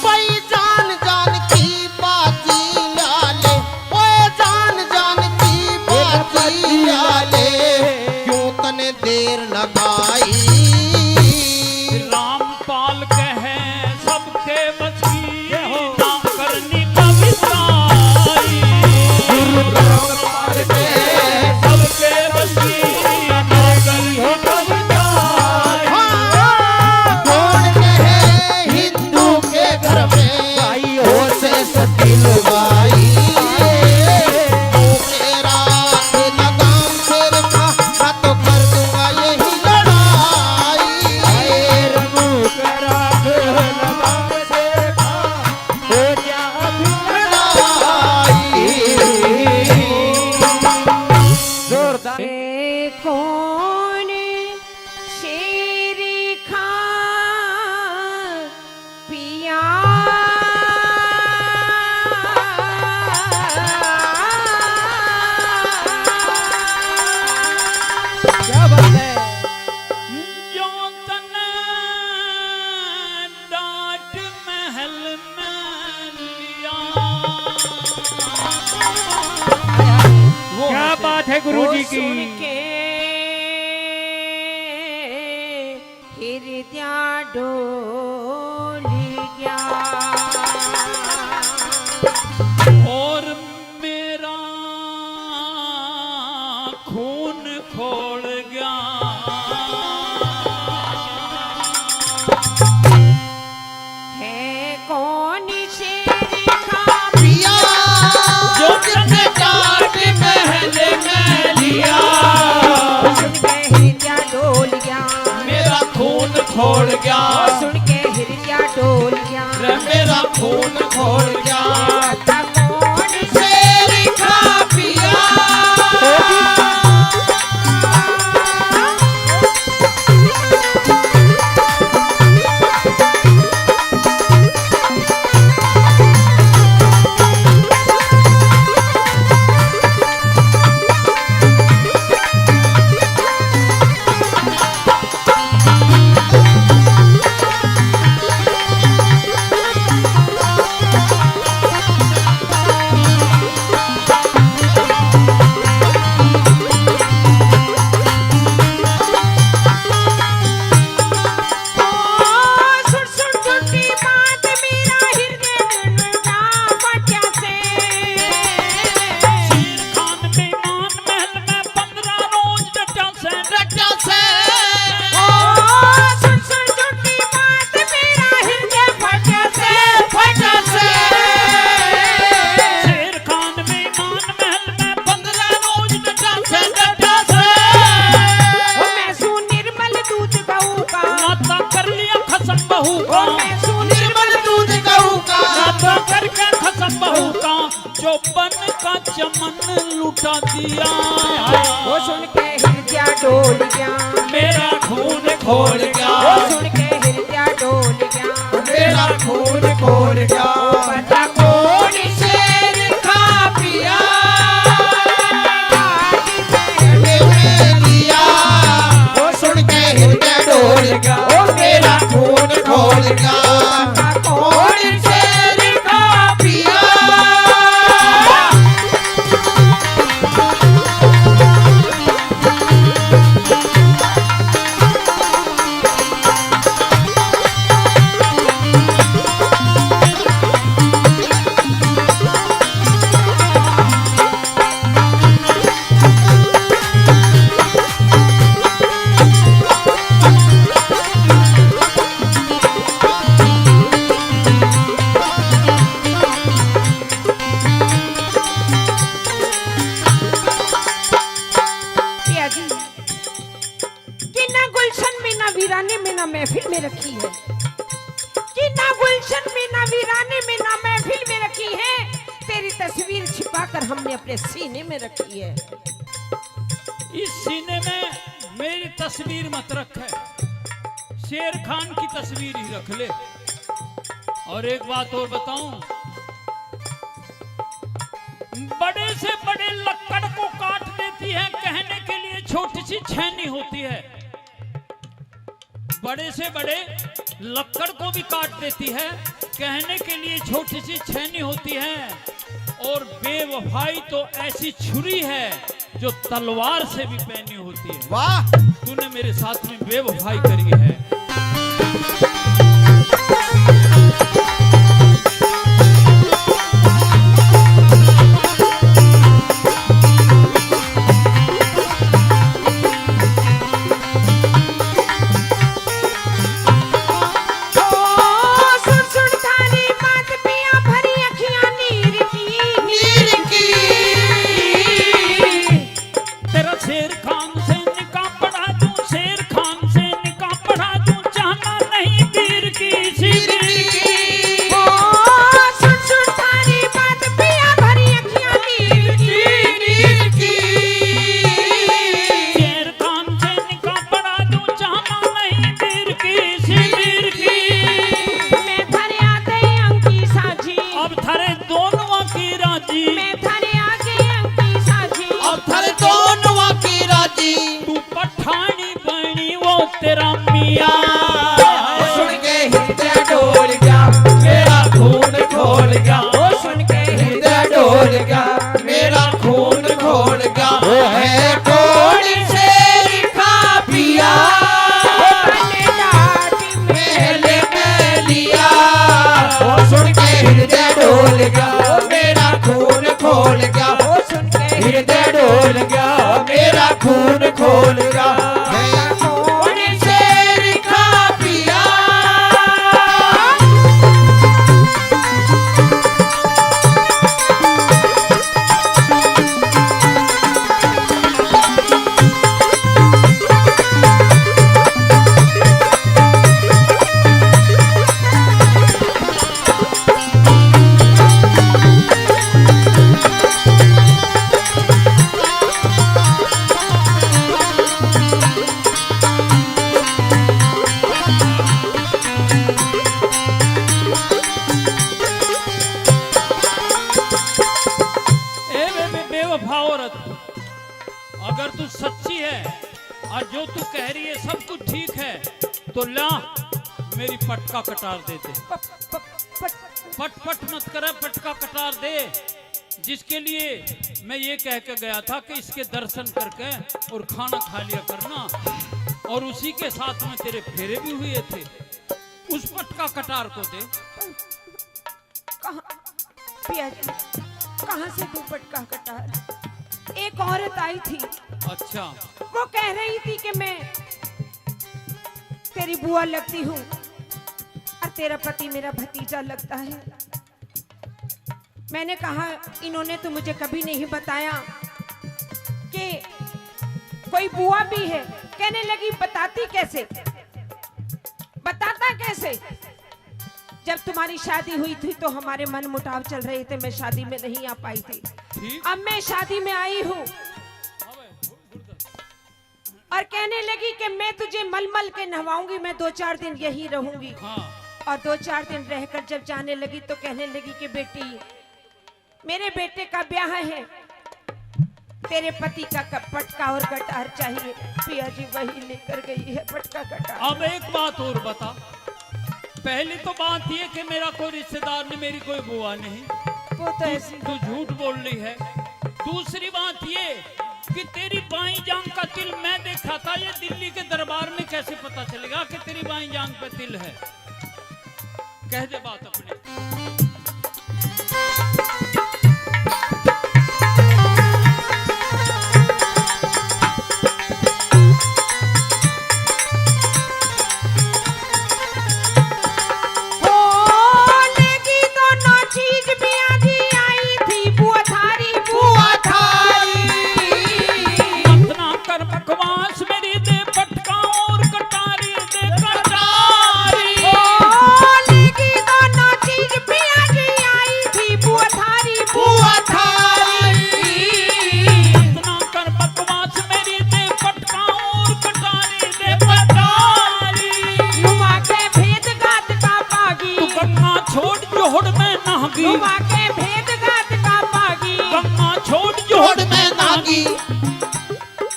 भाई जान जान की बाजी लाले, ओए जान जान की बाजी लाले, क्यों तने देर लगाई। रामपाल कहे सबके बस की ना करनी कविताई। रामपाल कहे सबके बस की हृदय डोल गया और मेरा खून खोल गया है कौन शेर का पिया जो तुमने काट महल में लिया सुन के हृदय डोल गया मेरा खून खोल गया सुन के हृदय डोल गया रे मेरा खून खोल गया पता कौन शेर खा पिया सुन सुन झूठी बात मेरा हृदय डूबा फटा से शेर खान बेईमान महल में 15 रोज डटा से रटा से सुन सुन झूठी बात मेरा हृदय फटा से फटा से शेर खान बेईमान महल में 15 रोज डटा से डटा से मैं सु निर्मल दूध गऊ का नाता कर लिया खसम बहू का मैं सु निर्मल दूध गऊ का नाता करके खसम बहू का जो बन का चमन लुटा दिया वो सुन के हृदय डोल गया मेरा खून खोल गया वो सुन के हृदय डोल गया मेरा खून खोल गया पता कौन शेर खा पिया आज मैंने लिया वो सुन के हृदय डोल गया ओ मेरा खून खोल गया पता कौन कौन शेर खा पिया पिया जी कि ना गुलशन में ना वीराने में ना महफिल में रखी है कि ना गुलशन में ना वीराने में ना महफिल में रखी है तेरी तस्वीर छिपाकर हमने अपने सीने में रखी है इस सीने में मेरी तस्वीर मत रख है शेर खान की तस्वीर ही रख ले और एक बात और बताऊं बड़े से बड़े लक्कड़ को काट देती है कहने के लिए छोटी सी छेनी होती है बड़े से बड़े लक्कड़ को भी काट देती है कहने के लिए छोटी सी छेनी होती है और बेवफाई तो ऐसी छुरी है जो तलवार से भी पैनी होती है वाह तूने मेरे साथ में बेवफाई करी है सुन सुन थारी बात पिया भरी अखियां नीर की नीर की तेरा शेर खान से निकाह पढ़ा दूं शेर खान से निकाह पढ़ा दूं चाहना नहीं वीर की नीर सिर की सुन सुन थारी बात पिया भरी अखियां नीर की नीर की शेर खान से निकाह पढ़ा दूं चाहना नहीं वीर की सिर की मैं थारे आगे अंकी साझी अब थारे दोनों की राजी मैं थारे आगे अंकी साझी अब थारे दोनों की राजी तू पठानी बनी वो तेरा मियाँ सुन के हृदय डोल गया मेरा खून खोल गया वो सुन के हृदय डोल गया मेरा खून खोल गया है कौन शेर खा पिया बने जो तू कह रही है सब कुछ ठीक है, तो ला मेरी पटका कटार दे दे। पट पट मत करे, पटका कटार दे, जिसके लिए मैं ये कह के गया था कि इसके दर्शन करके और खाना खा लिया करना, और उसी के साथ में तेरे फेरे भी हुए थे। उस पटका कटार को दे। पिया जी, कहाँ से तू पटका कटार? एक औरत आई थी, अच्छा, वो कह रही थी कि मैं तेरी बुआ लगती हूँ और तेरा पति मेरा भतीजा लगता है। मैंने कहा इन्होंने तो मुझे कभी नहीं बताया कि कोई बुआ भी है। कहने लगी बताती कैसे, बताता कैसे? जब तुम्हारी शादी हुई थी तो हमारे मन मुटाव चल रहे थे, मैं शादी में नहीं आ पाई थी। अब मैं शादी में आई हूँ और कहने लगी कि मैं तुझे मलमल के नहवाऊंगी, मैं 2-4 दिन यही रहूंगी। और 2-4 दिन रहकर जब जाने लगी तो कहने लगी कि बेटी मेरे बेटे का ब्याह है, तेरे पति का पटका और कटार चाहिए। पिया जी वही लेकर गई है पटका कटार। अब एक बात और बता, पहली तो बात ये कि मेरा कोई रिश्तेदार नहीं, मेरी कोई बुआ नहीं, वो तो ऐसी तू झूठ बोल रही है। दूसरी बात ये कि तेरी बाईं जांग का तिल मैं देखा था, ये दिल्ली के दरबार में कैसे पता चलेगा कि तेरी बाईं जांग पे तिल है? कह दे बात अपने।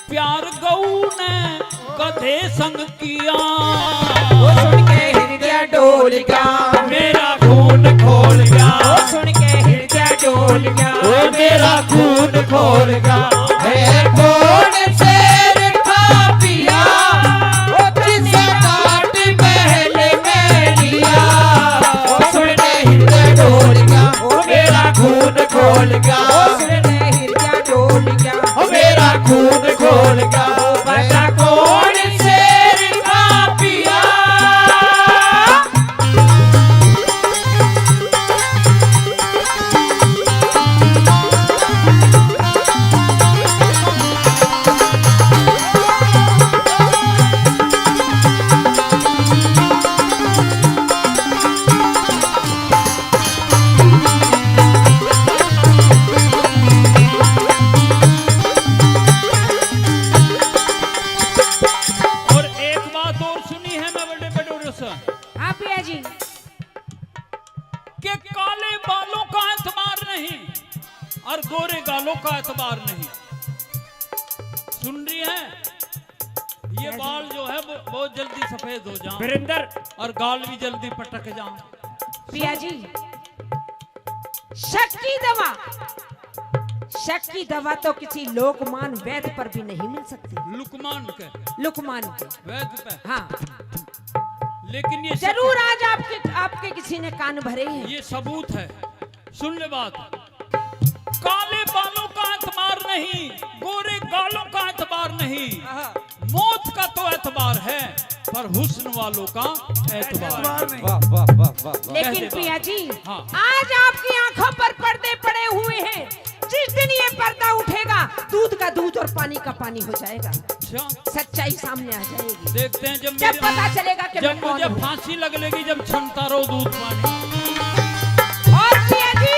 प्यार गऊ ने गधे संग किया, वो सुन के हृदय डोल गया, मेरा खून खोल गया। वो सुन के हृदय डोल गया, ओ मेरा खून खोल गया। है कौन शेर खा पिया, ओ जिसे काट महल में लिया। ओ सुन के हृदय डोल गया, ओ मेरा खून खोल गया। वो सुन के हृदय डोल गया, ओ मेरा खून खोल गया। बता कौन शेर खा पिया। हाँ पिया जी, कि काले बालों का एतबार नहीं और गोरे गालों का एतबार नहीं। सुन रही है? ये बाल जो है वो बहुत जल्दी सफेद हो जाएं वीरेंद्र, और गाल भी जल्दी पटक जाएं। पिया जी, शक की दवा तो किसी लोकमान वैद्य पर भी नहीं मिल सकती। लुकमान के लुकमान के, वैद्य पे, हाँ लेकिन ये जरूर आज आपके किसी ने कान भरे हैं। ये सबूत है। सुन ले बात, काले बालों का एतबार नहीं, गोरे गालों का एतबार नहीं, मौत का तो एतबार है पर हुस्न वालों का एतबार नहीं। वाह वाह वाह वाह। लेकिन पिया जी, हाँ। आज आपकी आंखों पर पर्दे पड़े हुए हैं। जिस दिन ये पर्दा उठेगा, दूध का दूध और पानी का पानी हो जाएगा। अच्छा, सच्चाई सामने आ जाएगी। देखते हैं जब पता चलेगा कि मैं जब कौन मुझे हूँ। फांसी लग लेगी, जब क्षमता रहो दूध पानी। और पिया जी,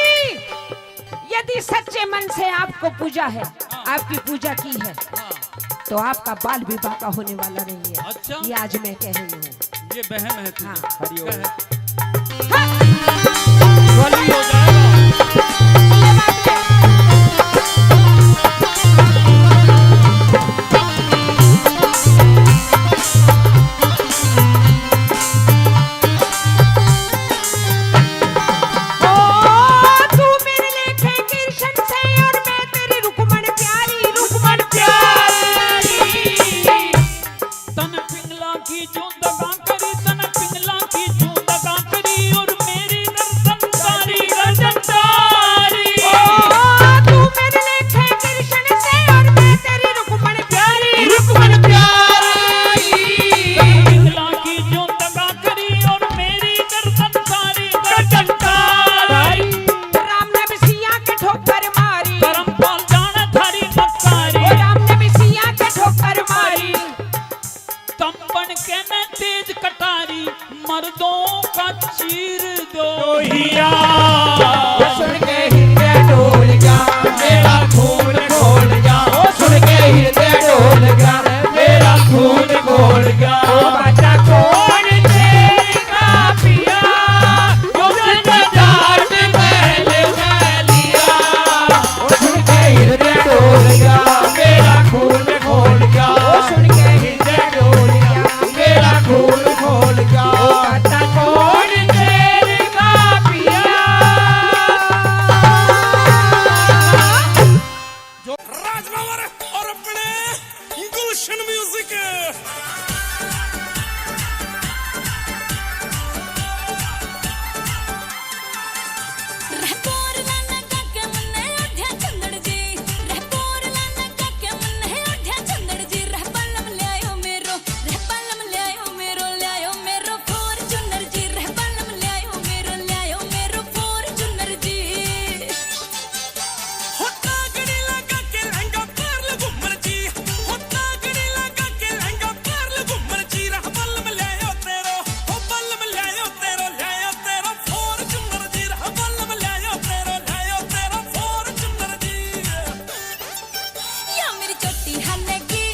यदि सच्चे मन से आपको पूजा है, आपकी पूजा की है, तो आपका बाल विवाह का होने वाला नहीं है। अच्छा, ये आज मैं कह रही हूँ। ये बहम है तुझे। हाँ। हरिओम। हाँ। वली हो जाएगा। ये बात है। की जो दगा करी तन पिंगला की जो दगा करी और मेरी गर्दन तारी गर्दन तारी तू मेरे लेखे कृष्ण से और मैं तेरी रुक्मण प्यारी पिंगला की जो दगा करी और मेरी गर्दन तारी गर्दन तारी राम ने भी सिया के ठोकर मारी धर्मपाल जाने थारी मक्कारी राम ने भी सिया के ठोकर मारी तंबन के न तेज कटारी मर्दों का चीर दो हिया सुन के हृदय डोल गया मेरा खून खोल गया सुन के हृदय डोल गया मेरा खून खोल गया बाजा कौन तेरा पिया उसने जाट महल में लिया सुन के हृदय डोल गया मेरा खून खोल गया सुन के हृदय डोल गया मेरा खून खोल गया बाजा कौन तेरा पिया राजभवर और अपने गुलशन म्यूजिक रहपोर लाना काके मन्ने ओढ़्या चंदड़ जी रहपोर लाना काके मन्ने ओढ़्या चंदड़ जी रहपलम ल्यायो मेरो फॉर्च्यूनर जी रहपलम ल्यायो मेरो फॉर्च्यूनर जी होता गड़ी लगा के लहंगा पार्ल घुमर जी होता गड़ी लगा के लहंगा पार्ल घुमर जी रहबल में लायो तेरो हो बल में लायो तेरो फॉर्च्यूनर जी रहबल में लायो तेरो फॉर्च्यूनर जी या मेरी चोटी हलेगी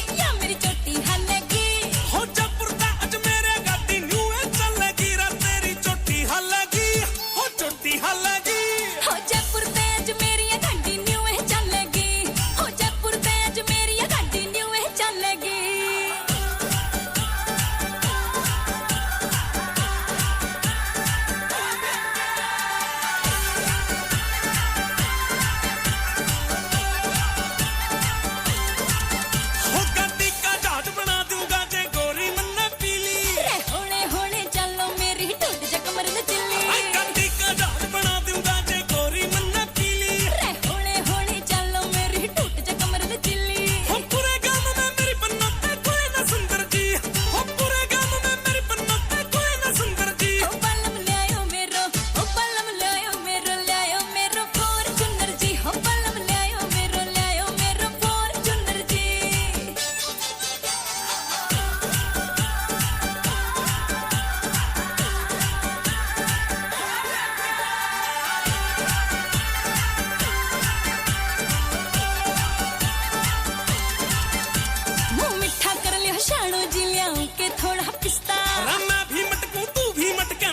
हो जयपुर दा अज मेरे गाड़ी न्यू चलेगी रा तेरी चोटी हलेगी हो चोटी हलेगी हो जयपुर ते अज मेरी गाड़ी न्यू चलेगी हो जयपुर ते अज मेरी गाड़ी न्यू चलेगी हो गाड़ी का जहाज बना दूंगा जे गोरी मन्ना पीली रे होले होले चलो मेरी टूट जा कमर न चिल्ली गाड़ी का जहाज बना दूंगा जे गोरी मन्ना पीली रे होले होले चलो मेरी टूट जा कमर न चिल्ली हो पूरे गांव में मेरी पन्नत कोई ना सुंदर जी हो पूरे गांव में मेरी पन्नत कोई ना सुंदर जी ओ बलम ल्यायो मेरो फॉर्च्यूनर जी हो बलम ल्यायो मेरो फॉर्च्यूनर जी मुंह मिठा कर लियो शाणो जी लियाऊं के थोड़ा पिस्ता मैं भी मटकू तू भी मटका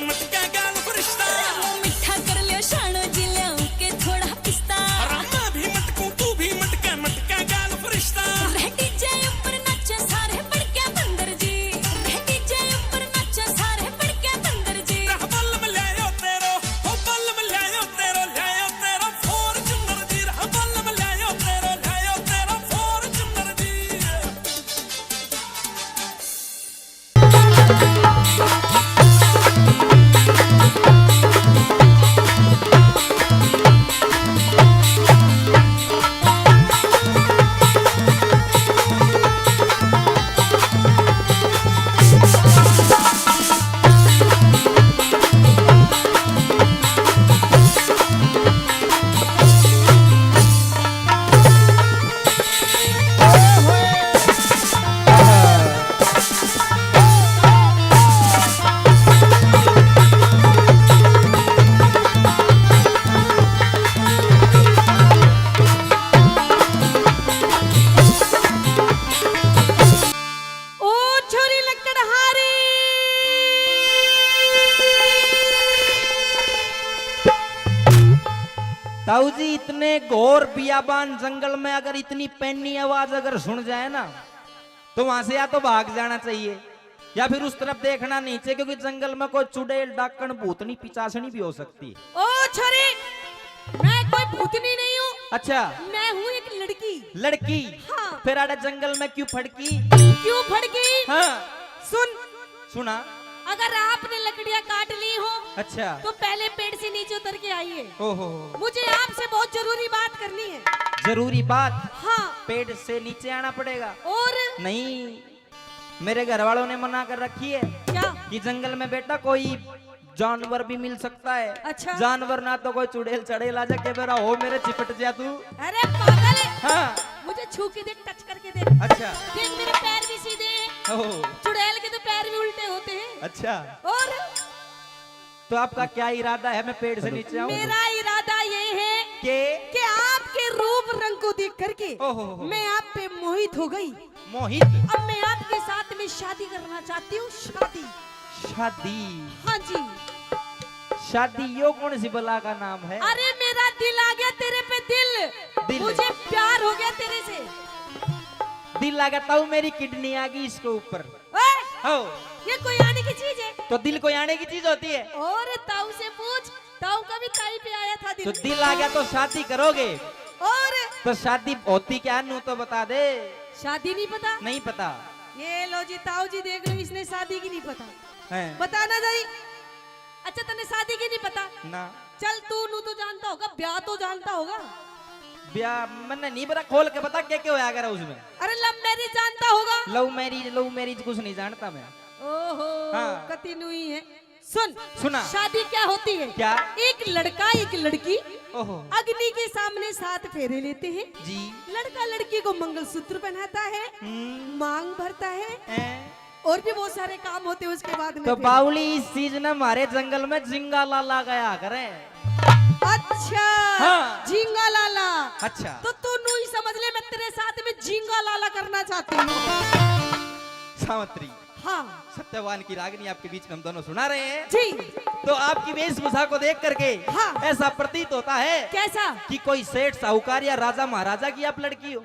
गाल फरिश्ता मुंह मिठा कर लियो शाणो जी लियाऊं के थोड़ा पिस्ता मैं भी मटकू तू भी मटका गाल फरिश्ता रह डीजे ऊपर नाचे सारे बड़के बंदर जी रह डीजे ऊपर नाचे सारे बड़के बंदर जी रहबल में लायो तेरो हो बल में लायो तेरो फॉर्च्यूनर जी रहबल में लायो तेरो फॉर्च्यूनर जी ओ छोरी लकड़हारी ताऊ जी इतने घोर बियाबान जंगल में अगर इतनी पैनी आवाज अगर सुन जाए ना तो वहां से या तो भाग जाना चाहिए या फिर उस तरफ देखना नहीं चाहिए, क्योंकि जंगल में कोई चुड़ैल डाकण भूतनी पिचासनी भी हो सकती है। ओ छोरी, मैं कोई भूतनी नहीं हूँ, अच्छा मैं हूँ एक लड़की। लड़की? हाँ। फिर आड़े जंगल में क्यों फड़की? क्यों फड़की? हाँ। सुन, सुना। अगर आपने लकड़ियां काट ली हो अच्छा। तो पहले पेड़ से नीचे उतर के आइए। ओहो, मुझे आपसे बहुत जरूरी बात करनी है। जरूरी बात? हाँ। पेड़ से नीचे आना पड़ेगा। और नहीं, मेरे घर वालों ने मना कर रखी है क्या? कि जंगल में बेटा कोई जानवर भी मिल सकता है। अच्छा। जानवर ना तो कोई चुड़ैल चढ़ेल आ जाके मेरा हो मेरे चिपट जा तू। अरे पागल है। हाँ। मुझे छू के देख, टच करके देख। अच्छा। देख मेरे पैर भी सीधे हैं। ओह, चुड़ैल के तो पैर भी उल्टे होते हैं। अच्छा। और तो आपका क्या इरादा है, मैं पेड़ से नीचे आऊं? मेरा इरादा ये है कि आपके रूप रंग को देख करके ओहो, मैं आप पे मोहित हो गई। मोहित? अब मैं आपके साथ में शादी करना चाहती हूँ। शादी। शादी? हाँ जी। शादी यो कौन सी बला का नाम है? अरे मेरा दिल आ गया तेरे पे, दिल। मुझे प्यार हो गया तेरे से। दिल लगा ताऊ मेरी किडनी आ गई इसके ऊपर। ओए, हो, ये कोई आने की चीज है? तो दिल कोई आने की चीज होती है? और ताऊ से पूछ, ताऊ का भी ताई पे आया था दिल। तो दिल आ गया तो शादी करोगे? और तो शादी होती क्या नू तो बता दे। शादी नहीं पता? नहीं पता ये लो जी, ताऊ जी देख लो, इसने शादी की नहीं पता। है? बताना जाई। अच्छा तने शादी की नहीं पता? ना। चल तू नू तो जानता होगा, ब्याह तो जानता होगा। ब्याह मैंने नहीं पता, खोल के बता क्या क्या होया करा उसमें। अरे लव मैरिज जानता होगा? लव मैरिज कुछ नहीं जानता मैं। ओहो, हाँ। कति नुई है। सुन, सुना। शादी क्या होती है? क्या? एक लड़का एक लड़की ओहो, अग्नि के सामने 7 फेरे लेते हैं। जी। लड़का लड़की को मंगलसूत्र पहनाता है, मांग भरता है, हैं? और भी बहुत सारे काम होते हैं उसके बाद में। तो फिर। बावली इस चीज ने हमारे जंगल में जिंगा लाला गया करे। अच्छा। हाँ। झींगा लाला। अच्छा। तो तू नू ही समझ ले, मैं तेरे साथ में झींगा लाला करना चाहती हूँ। सावित्री, हाँ सत्यवान की रागनी आपके बीच में हम दोनों सुना रहे हैं। जी। तो आपकी वेशभूषा को देख करके हाँ। ऐसा प्रतीत होता है कैसा? कि कोई सेठ साहूकार या राजा महाराजा की आप लड़की हो।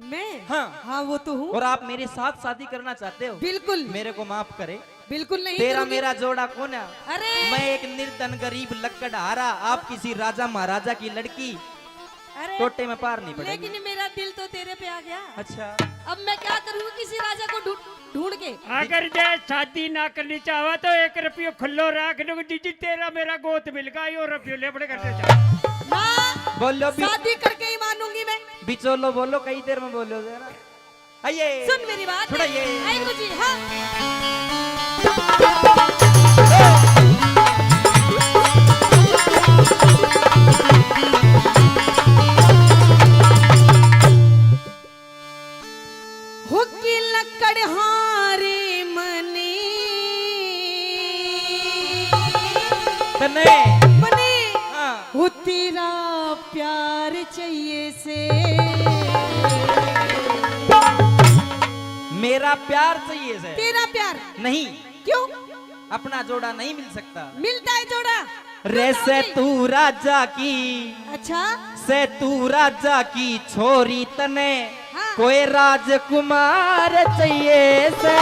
मैं? हाँ। हाँ वो तो हूँ। और आप मेरे साथ शादी करना चाहते हो। बिल्कुल। मेरे को माफ करे, बिल्कुल नहीं तेरा करूंगी। मेरा जोड़ा कौन है? अरे मैं एक निर्धन गरीब लकड़हारा, आप किसी राजा महाराजा की लड़की, अरे टोटे में पार नहीं पड़ेगी। लेकिन मेरा दिल तो तेरे पे आ गया। अच्छा। अब मैं क्या करूँ किसी राजा को ढूंढ के? अगर जय शादी ना करनी चाहवा तो 1 रुपयो खुल्लो रख दो जी, तेरा मेरा गोत मिल गया, यो रुपयो ले बड़े करते जा। ना, बोलो शादी करके ही मानूंगी मैं। बिचोलो बोलो, कई देर में बोलो जरा। आइए सुन मेरी बात। छुड़ाइए। आई गुरुजी। हाँ। हुक्की लकड़ हारे मने तने मने हाँ। हो तेरा प्यार चाहिए से। मेरा प्यार चाहिए से? तेरा प्यार नहीं, क्यों? अपना जोड़ा नहीं मिल सकता। मिलता है जोड़ा। रे से तू राजा की, अच्छा। से तू राजा की छोरी तने हाँ। कोई राजकुमार चाहिए से।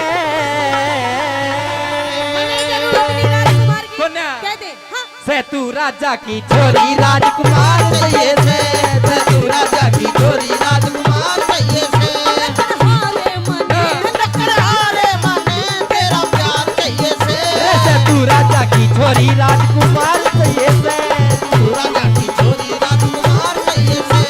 मने जरूर अपनी राजकुमार की कोन्या? कह दे। हाँ। से तू राजा की छोरी राजकुमार चाहिए से। से तू राजा की छोरी राजकुमार चाहिए से। हारे मने लकड़हारे माने तेरा प्यार चाहिए से। रे से तू राजा की छोरी राजकुमार चाहिए से। तू राजा की छोरी राजकुमार चाहिए से।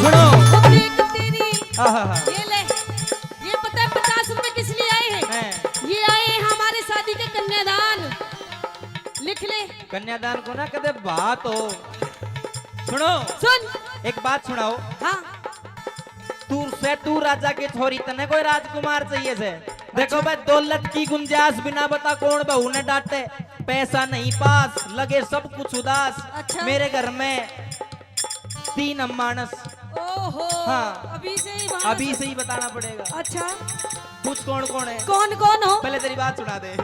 सुनो। देख तेरी। आहा। ये ले, ये पता है 50 रुपए किस लिए आए हैं? हैं? ये आए हैं हमारे शादी के कन्यादान। लिख ले। कन्यादान को ना कदे बात हो। सुनो, सुन। एक बात सुनाओ। हाँ। तू राजा के छोरी तने कोई राजकुमार चाहिए से। देखो भाई, दौलत की गुंजाइश बिना बता कौन बहू ने डांटे। पैसा नहीं पास, लगे सब कुछ उदास। अच्छा। मेरे घर में 3 मानस। ओहो। हाँ। अभी से ही मानस। अभी से ही बताना पड़ेगा। अच्छा। कुछ कौन कौन है? कौन कौन हो? पहले तेरी बात सुना दे।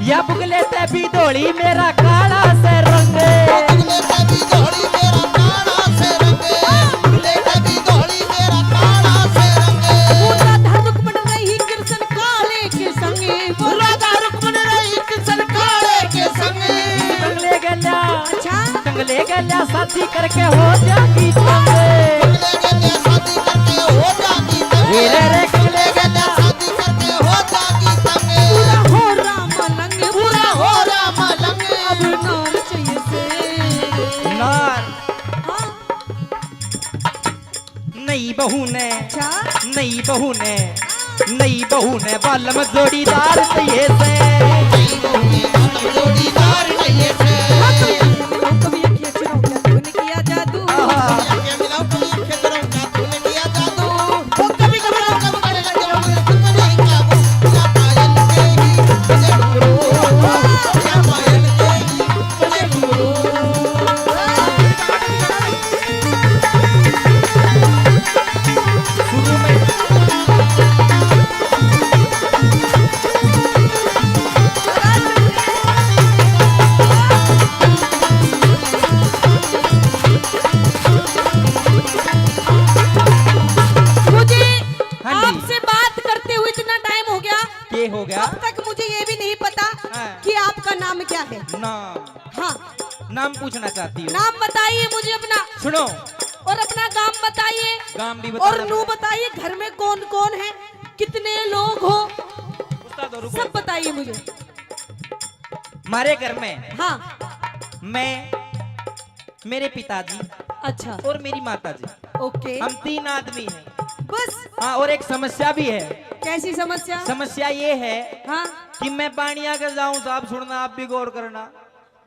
या बुगले ते भी धोली मेरा काला से रंगे बुगले ते भी धोली मेरा काला से रंगे बुगले ते भी धोली मेरा काला से रंगे राधा रुक्मण रही कृष्ण काले के संगे राधा रुक्मण रही कृष्ण काले के संगे टंगले गल्या अच्छा टंगले गल्या शादी करके हो जागी तंगे बुगले गले शादी करके हो जागी तंगे रे रे बुगले गले शादी करके हो जागी तंगे पूरा हो राम लंगे पूरा हो राम लंगे अब नाम चाहिए से नार हाँ, नई बहू ने अच्छा नई बहू ने नई बहू ने बालम जोड़ीदार चाहिए से जोड़ीदार नहीं थे कभी अखियाँ चुराओ क्या तूने किया जादू के मिलाओ कभी खेतरों का तूने किया जादू वो कभी कभी कभी करे लगे मुझे तुम नहीं काबू क्या पायल के ही मुझे घुंघरू क्या पायल के ही मुझे घुंघरू शुरू में मुझे हाँ जी। आपसे बात करते हुए इतना टाइम हो गया ये हो गया अब तक मुझे ये भी नहीं पता हाँ। कि आपका नाम क्या है नाम हाँ नाम पूछना चाहती हो नाम बताइए मुझे अपना सुनो और अपना गांव बताइए गांव भी और बता नू बताइए घर में कौन कौन है कितने लोग हो उस्ताद रुको सब बताइए मुझे हमारे घर में हाँ मैं मेरे पिताजी अच्छा और मेरी माताजी ओके हम 3 आदमी हैं बस हाँ और एक समस्या भी है कैसी समस्या समस्या ये है हाँ कि मैं बाणिया कर जाऊं साहब सुनना आप भी गौर करना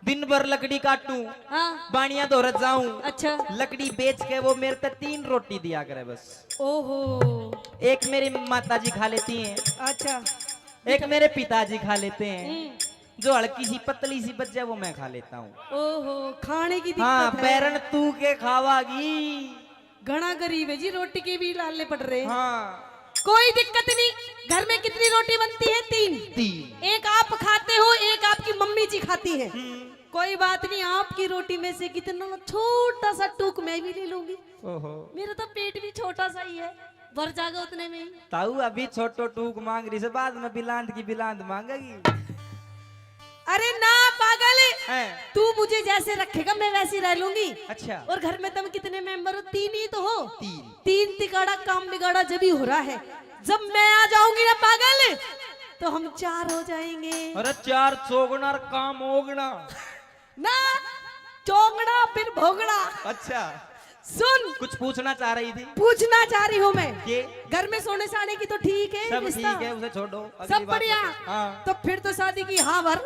दिन भर लकड़ी काटूं हाँ बाणिया दोहरत जाऊं अच्छा लकड़ी बेच के वो मेरे तक 3 रोटी दिया करे बस ओहो एक मेरी माताजी खा लेती हैं अच्छा एक मेरे पिताजी खा लेते हैं हम्म, जो हल्की सी पतली सी बच जाए वो मैं खा लेता हूँ ओहो खाने की हाँ दिक्कत है पैरन तू के खावागी घना गरीब है जी रोटी के भी लालने पड़ रहे हैं हाँ कोई दिक्कत नहीं घर में कितनी रोटी बनती है 3 3 एक आप खाते हो एक आपकी मम्मी जी खाती है कोई बात नहीं आपकी रोटी में से कितना छोटा सा टूक मैं भी ले लूंगी ओहो मेरा तो पेट भी छोटा सा ही है भर जाएगा उतने में ही ताऊ अभी छोटो टूक मांग रही से बाद में बिलांद की बिलांद मांगेगी अरे ना पागल हैं? तू मुझे जैसे रखेगा मैं वैसी रह लूंगी अच्छा और घर में तुम कितने मेंबर हो 3 ही तो हो 3 3 तिगाड़ा काम बिगाड़ा जब ही हो रहा है जब मैं आ जाऊंगी ना पागल तो हम 4 हो जाएंगे अरे 4 चौगुना और काम होगना ना चौगड़ा फिर भोगड़ा अच्छा सुन कुछ पूछना चाह रही थी पूछना चाह रही हूँ मैं ये घर में सोने साने की तो ठीक है सब रिश्ता? ठीक है उसे छोड़ो अगली सब बात बढ़िया बताओ। हाँ तो फिर तो शादी की हाँ भर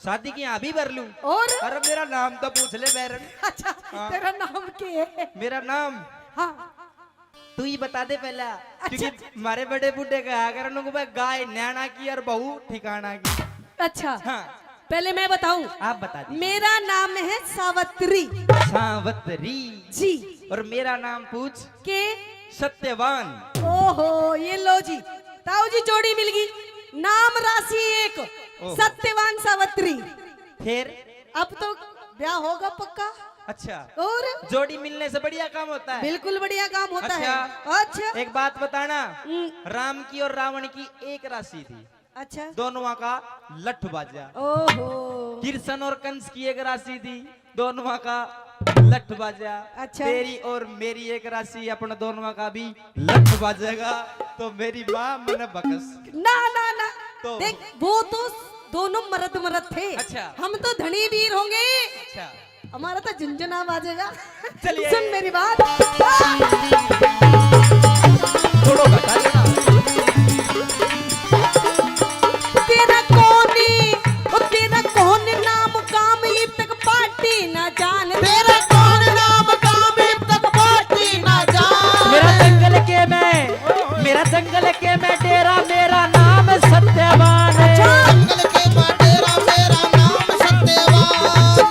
शादी की यहाँ भी भर लूं और अरे मेरा नाम तो पूछ ले बैरन अच्छा हाँ। तेरा नाम क्या है मेरा नाम हाँ तू ही बता दे पहला क्योंकि हमारे बड़े बूढ़े कहा कर उनको भाई गाय नैना की और बहू ठिकाना की अच्छा हाँ पहले मैं बताऊं आप बता दी मेरा नाम है सावित्री सावत्री जी और मेरा नाम पूछ के सत्यवान ओहो ये लो जी ताऊ जी जोड़ी मिल गई नाम राशि एक ओहो। सत्यवान सावित्री फिर अब तो ब्याह होगा पक्का अच्छा और जोड़ी मिलने से बढ़िया काम होता है बिल्कुल बढ़िया काम होता अच्छा। है अच्छा एक बात बताना हम्म, राम की और रावण की एक राशि थी अच्छा दोनों का लठ बाजा ओहो कृष्ण और कंस की एक राशि थी दोनों का लठ बाजा अच्छा। तेरी और मेरी एक राशि अपने दोनों का भी लठ बाजेगा तो मेरी माँ मन बकस ना ना ना तो- देख वो तो दोनों मर्द मर्द थे अच्छा। हम तो धनी वीर होंगे अच्छा हमारा तो झुंझुना बाजेगा चलिए। सुन मेरी बात थोड़ा बता देना तेरा कौनी ओ तेरा कौन नाम काम ये तक पार्टी ना जान तेरा कौन नाम काम तक पार्टी ना जान मेरा जंगल के मैं डेरा मेरा नाम सत्यवान है जंगल के डेरा मेरा नाम सत्यवान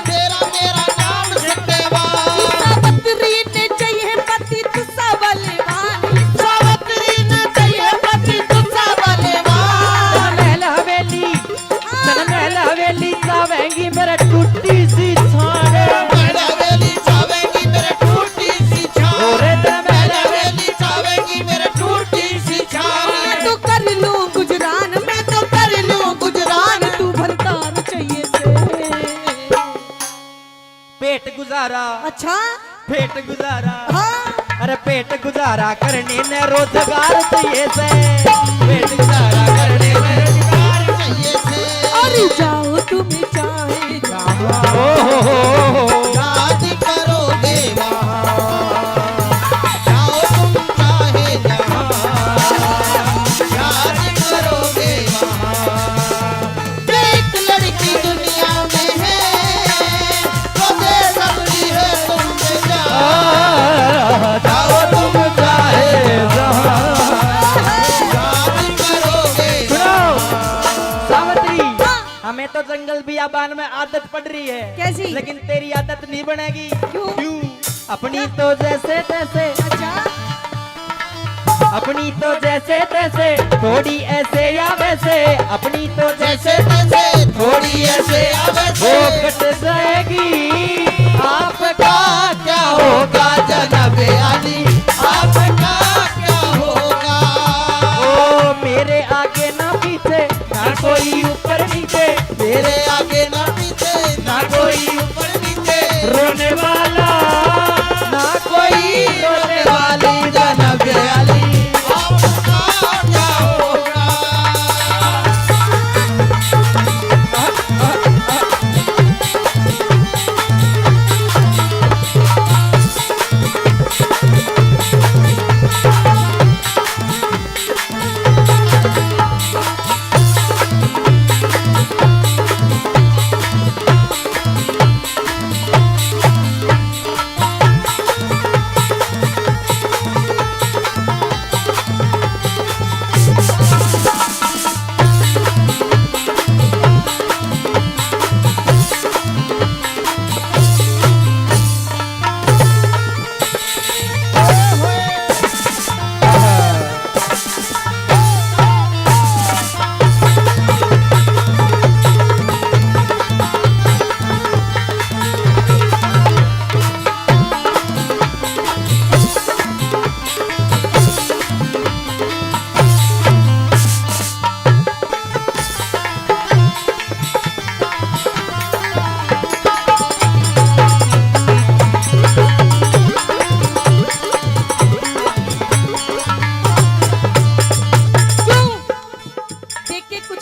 तेरा मेरा नाम सत्यवान सावित्री ने चाहिए पति तू सबलवान गुजारा अच्छा पेट गुजारा हाँ अरे पेट गुजारा करने ने रोजगार चाहिए से पेट गुजारा करने ने रोजगार चाहिए से अरे जाओ तुम्हें चाहे शादी करोगे वहाँ जाओ तुम चाहे जहाँ शादी करोगे वहाँ एक लड़की दुनिया में है तो दे सकती है तुमसे जाओ तुम चाहे शादी करोगे सावित्री हमें तो जंगल बियाबान में आदत पड़ रही है कैसी? लेकिन तेरी आदत नहीं बनेगी क्यों? अपनी तो जैसे तैसे अच्छा अपनी तो जैसे तैसे थोड़ी ऐसे या वैसे अपनी तो जैसे जैसे तैसे थोड़ी ऐसे या वो वैसे कट जाएगी आपका क्या होगा जनाब अली आपका क्या होगा ओ मेरे आगे ना पीछे ना कोई ऊपर नीचे मेरे आगे ना पीछे ना कोई ऊपर नीचे रोने वाला ना कोई रोने वाली जनाब अली आपका क्या होगा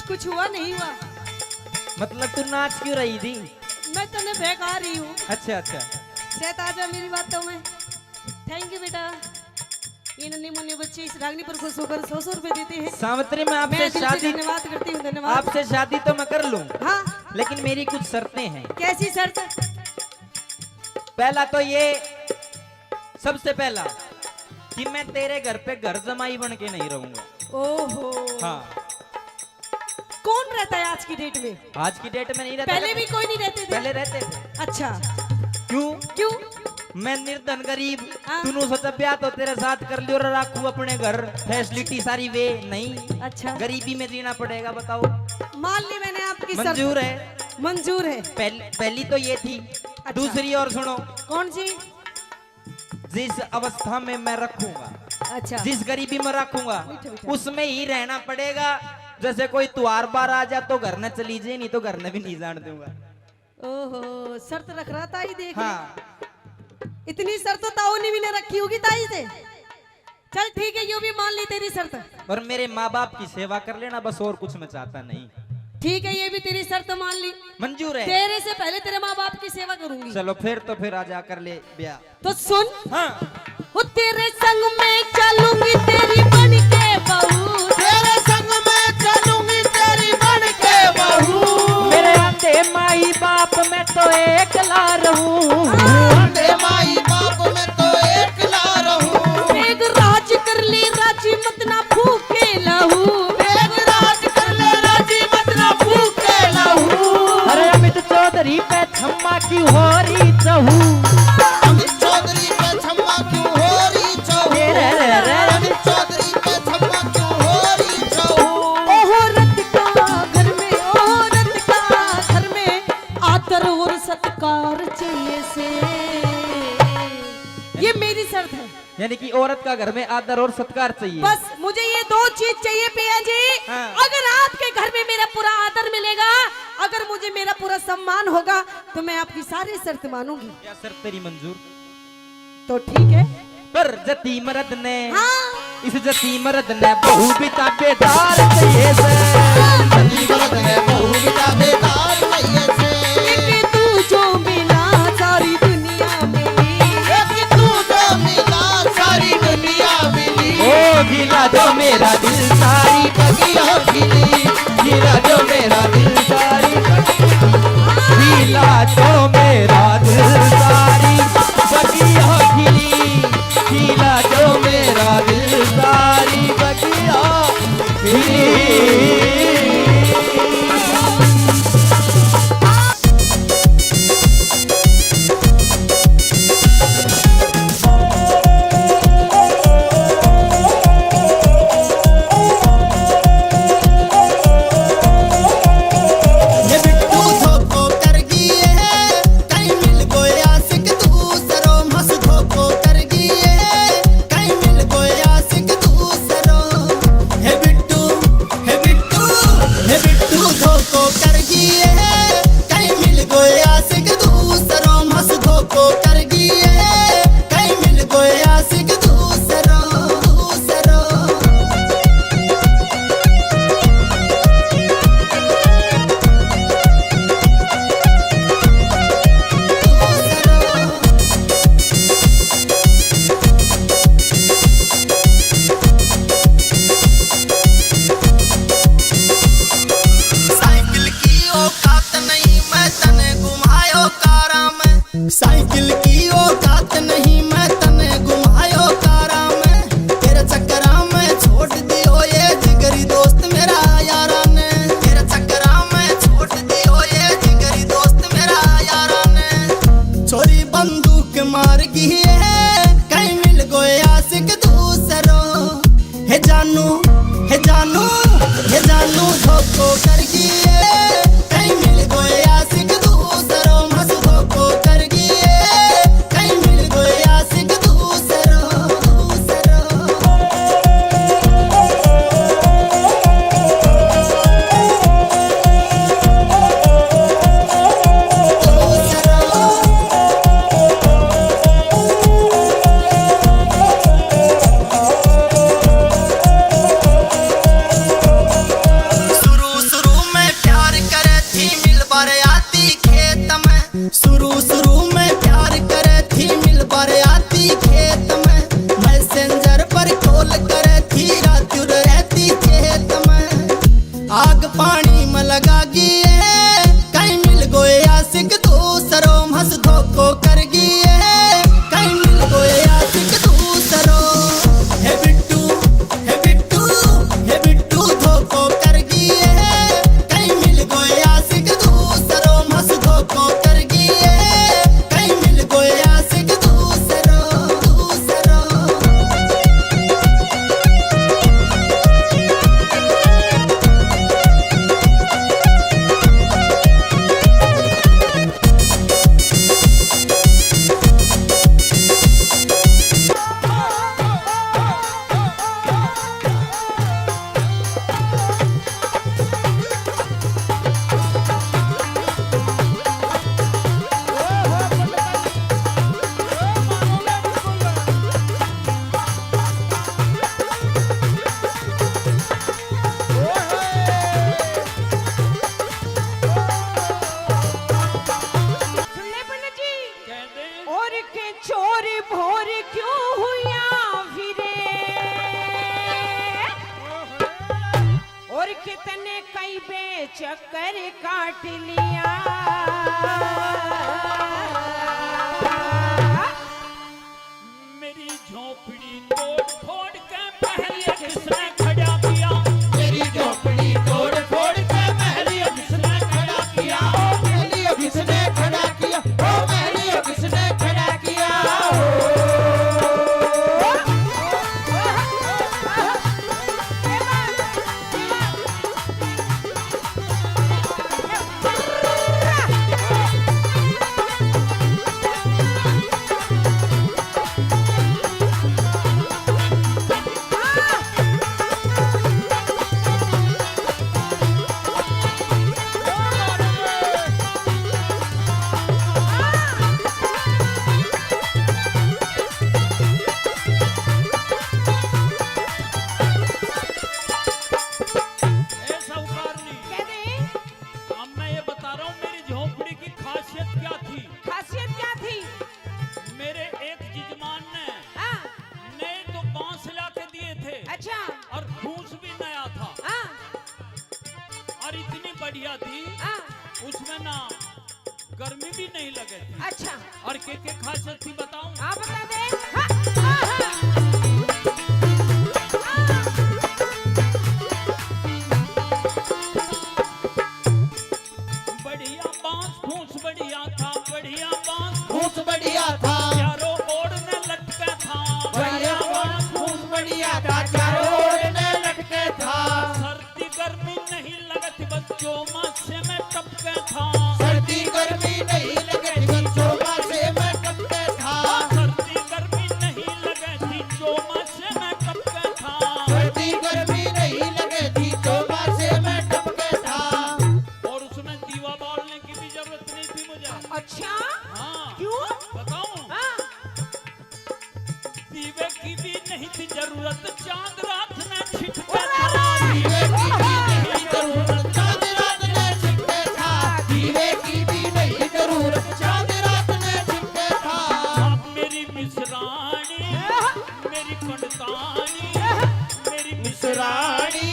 कुछ हुआ नहीं हुआ? मतलब तू नाच क्यों रही थी? मैं तने बेकार रही हूँ। अच्छा अच्छा सेट आ जा मेरी बातों में। थैंक यू बेटा। ये नन्हे मुन्ने बच्चे इस रागनी पर खुश होकर 100 रुपए देते हैं। सावित्री मैं मैं आपसे दिल से शादी धन्यवाद करती हूँ। धन्यवाद। आपसे शादी तो मैं कर लूं हाँ लेकिन मेरी कुछ शर्तें हैं। कैसी शर्त? पहला तो ये सबसे पहला कि मैं तेरे घर पे घर जमाई बन के नहीं रहूंगा। ओहो हाँ कौन रहता है आज की डेट में? आज की डेट में नहीं रहता। पहले भी कोई नहीं रहते थे। पहले रहते थे। अच्छा क्यों? क्यों? मैं निर्धन गरीब हाँ। तूने सोचा ब्याह तो तेरे साथ कर लियो और राखू अपने घर फैसिलिटी सारी वे नहीं। अच्छा गरीबी में जीना पड़ेगा बताओ। मान ली मैंने आपकी शर्त। मंजूर है? मंजूर है। पहली तो ये थी। दूसरी और सुनो। कौन सी? जिस अवस्था में मैं रखूंगा अच्छा जिस गरीबी में रखूंगा मीठा मीठा। उसमें ही रहना पड़ेगा। जैसे कोई त्योहार बार आ जा तो घर न चली जाए नहीं तो घर न भी नहीं जान दूंगा। ओहो शर्त रख रहा था ही देख। हाँ इतनी शर्त तो ताऊ ने भी नहीं रखी होगी ताई से। चल ठीक है यूं भी मान ली तेरी शर्त। और मेरे माँ बाप की सेवा कर लेना बस और कुछ मैं चाहता नहीं। ठीक है ये भी तेरी शर्त मान ली। मंजूर है? तेरे से पहले तेरे माँ बाप की सेवा करूंगी। चलो फिर आजा कर ले ब्याह। तो सुन हाँ वो तेरे संग में चलूंगी तेरी बन के बहू। तेरे संग में चलूंगी तेरी बन के बहू। मेरे आते माई बाप में तो एकला रहूं। तेरे माई बाप में तो एकला रहूं। मेघ राज कर ली राजी मत ना भूखे लहू। मेघ राज कर ले राजी मत ना भूखे लहू। अरे अमित चौधरी पे छम्मा की हो रही चहू। अमित चौधरी पे छम्मा क्यों हो रही चहू। अमित चौधरी पे छम्मा क्यों हो रही चहू। औरत का घर में औरत का घर में आदर और सत्कार चाहिए से। ये मेरी शर्त है। यानी कि औरत का घर में आदर और सत्कार चाहिए। बस मुझे ये दो चीज चाहिए पिया जी। हाँ। अगर आपके घर में मेरा पूरा आदर मिलेगा, अगर अगर मुझे मेरा पूरा सम्मान होगा तो मैं आपकी सारी शर्त मानूंगी। क्या शर्त तेरी मंजूर? तो ठीक है। पर जती मर्द ने हाँ। इस जती मर्द ने बहु बिता बेदार चाहिए से। जती मर्द ने बहु बिता बेदार चाहिए से। एक तू जो मिला सारी दुनिया मिली। एक तू जो मिला सारी दुनिया मिली। ओ गिला जो मेरा दिल सारी बगिया खिली। गिला जो मेरा दिल सारी गिला जो मेरा दिल सारी बगिया खिली। गिला जो मेरा दिल सारी बगिया खिली। ये बिट्टू धोखो कर गिए कहीं मिल गए आशिक दूसरों। मस धोखो कर गिए कहीं मिल गए आशिक दूसरों। हे बिट्टू हे बिट्टू हे बिट्टू धोखो कर गिए कहीं मिल गए आशिक दूसरों। मस धोखो कर गिए कहीं मिल गए आशिक दूसरों। साइकिल की औकात नहीं मैं तने घुमायो कारा में। साइकिल की औकात नहीं मैं तने घुमायो कारा में। तेरे चक्करा में छोड़ दियो ये जिगरी दोस्त मेरा यारा ने। तेरे चक्करा में छोड़ दियो ये जिगरी दोस्त मेरा यारा ने। छोरी बंदूक मार गई है कहीं मिल गए आशिक दूसरों। हे जानू हे जानू हे जानू धोखो कर गिए कहीं मिल गए आशिक दूसरों। मस धोखो कर गिए कहीं मिल गए आशिक दूसरों। शुरू शुरू में प्यार करे थी मिल बार आती खेत में। शुरू शुरू में प्यार करे थी मिल बार आती खेत में। मैसेंजर पर कॉल करे थी रात रहती खेत में। आग पानी में लगा गिए कहीं मिल गए आशिक दूसरों। हंस धोखो कर गिए कहीं मिल गए आशिक दूसरों। हे बिट्टू हे बिट्टू हे बिट्टू धोखो कर गिए कहीं मिल गए आशिक दूसरों। हंस धोखो कर गिए कहीं मिल गए आशिक दूसरों। सुनले पंडित जी कह दे और के चोरी भोर क्यों हुआ फिरे। और कितने कई बेचक्कर काट लिया। मेरी झोपड़ी तोड़ फोड़ के पहले किसने खड़ा किया। मेरी झोपड़ी तोड़ फोड़ के महली किसने खड़ा किया। महली किसने खड़ा किया। ओ महली किसने खड़ा किया। लिया थी हाँ, उसमें ना गर्मी भी नहीं लगे थी। अच्छा और के खासियत थी बताऊं? आप बता दे। हाँ, हाँ, हाँ। बढ़िया बांस फूस बढ़िया था, बढ़िया बांस फूस बढ़िया था, चारों ओर ने लटका था, बढ़िया बांस फूस बढ़िया था, चारों ओर ने लटके था। सर्दी गर्मी नहीं लगती बच्चों से में टपके था, सर्दी गर्मी नहीं लगे बच्चों से मैं टपके था। सर्दी गर्मी नहीं लगती चोमा से में टपके था। सर्दी गर्मी नहीं लगे थी चोमा से मैं टपके था। और उसमें दीवा बालने की भी जरूरत नहीं थी मुझे। अच्छा हाँ क्यों? बताऊं? हाँ, दीवे की भी नहीं थी जरूरत, चांद रात ने छिटके दीवे की भी नहीं जरूरत, चांद रात ने छिपके था। दीवे की भी नहीं जरूरत, चांद रात ने छिपके था। आप मेरी मिसरानी, मेरी पंडतानी, मेरी मिसरानी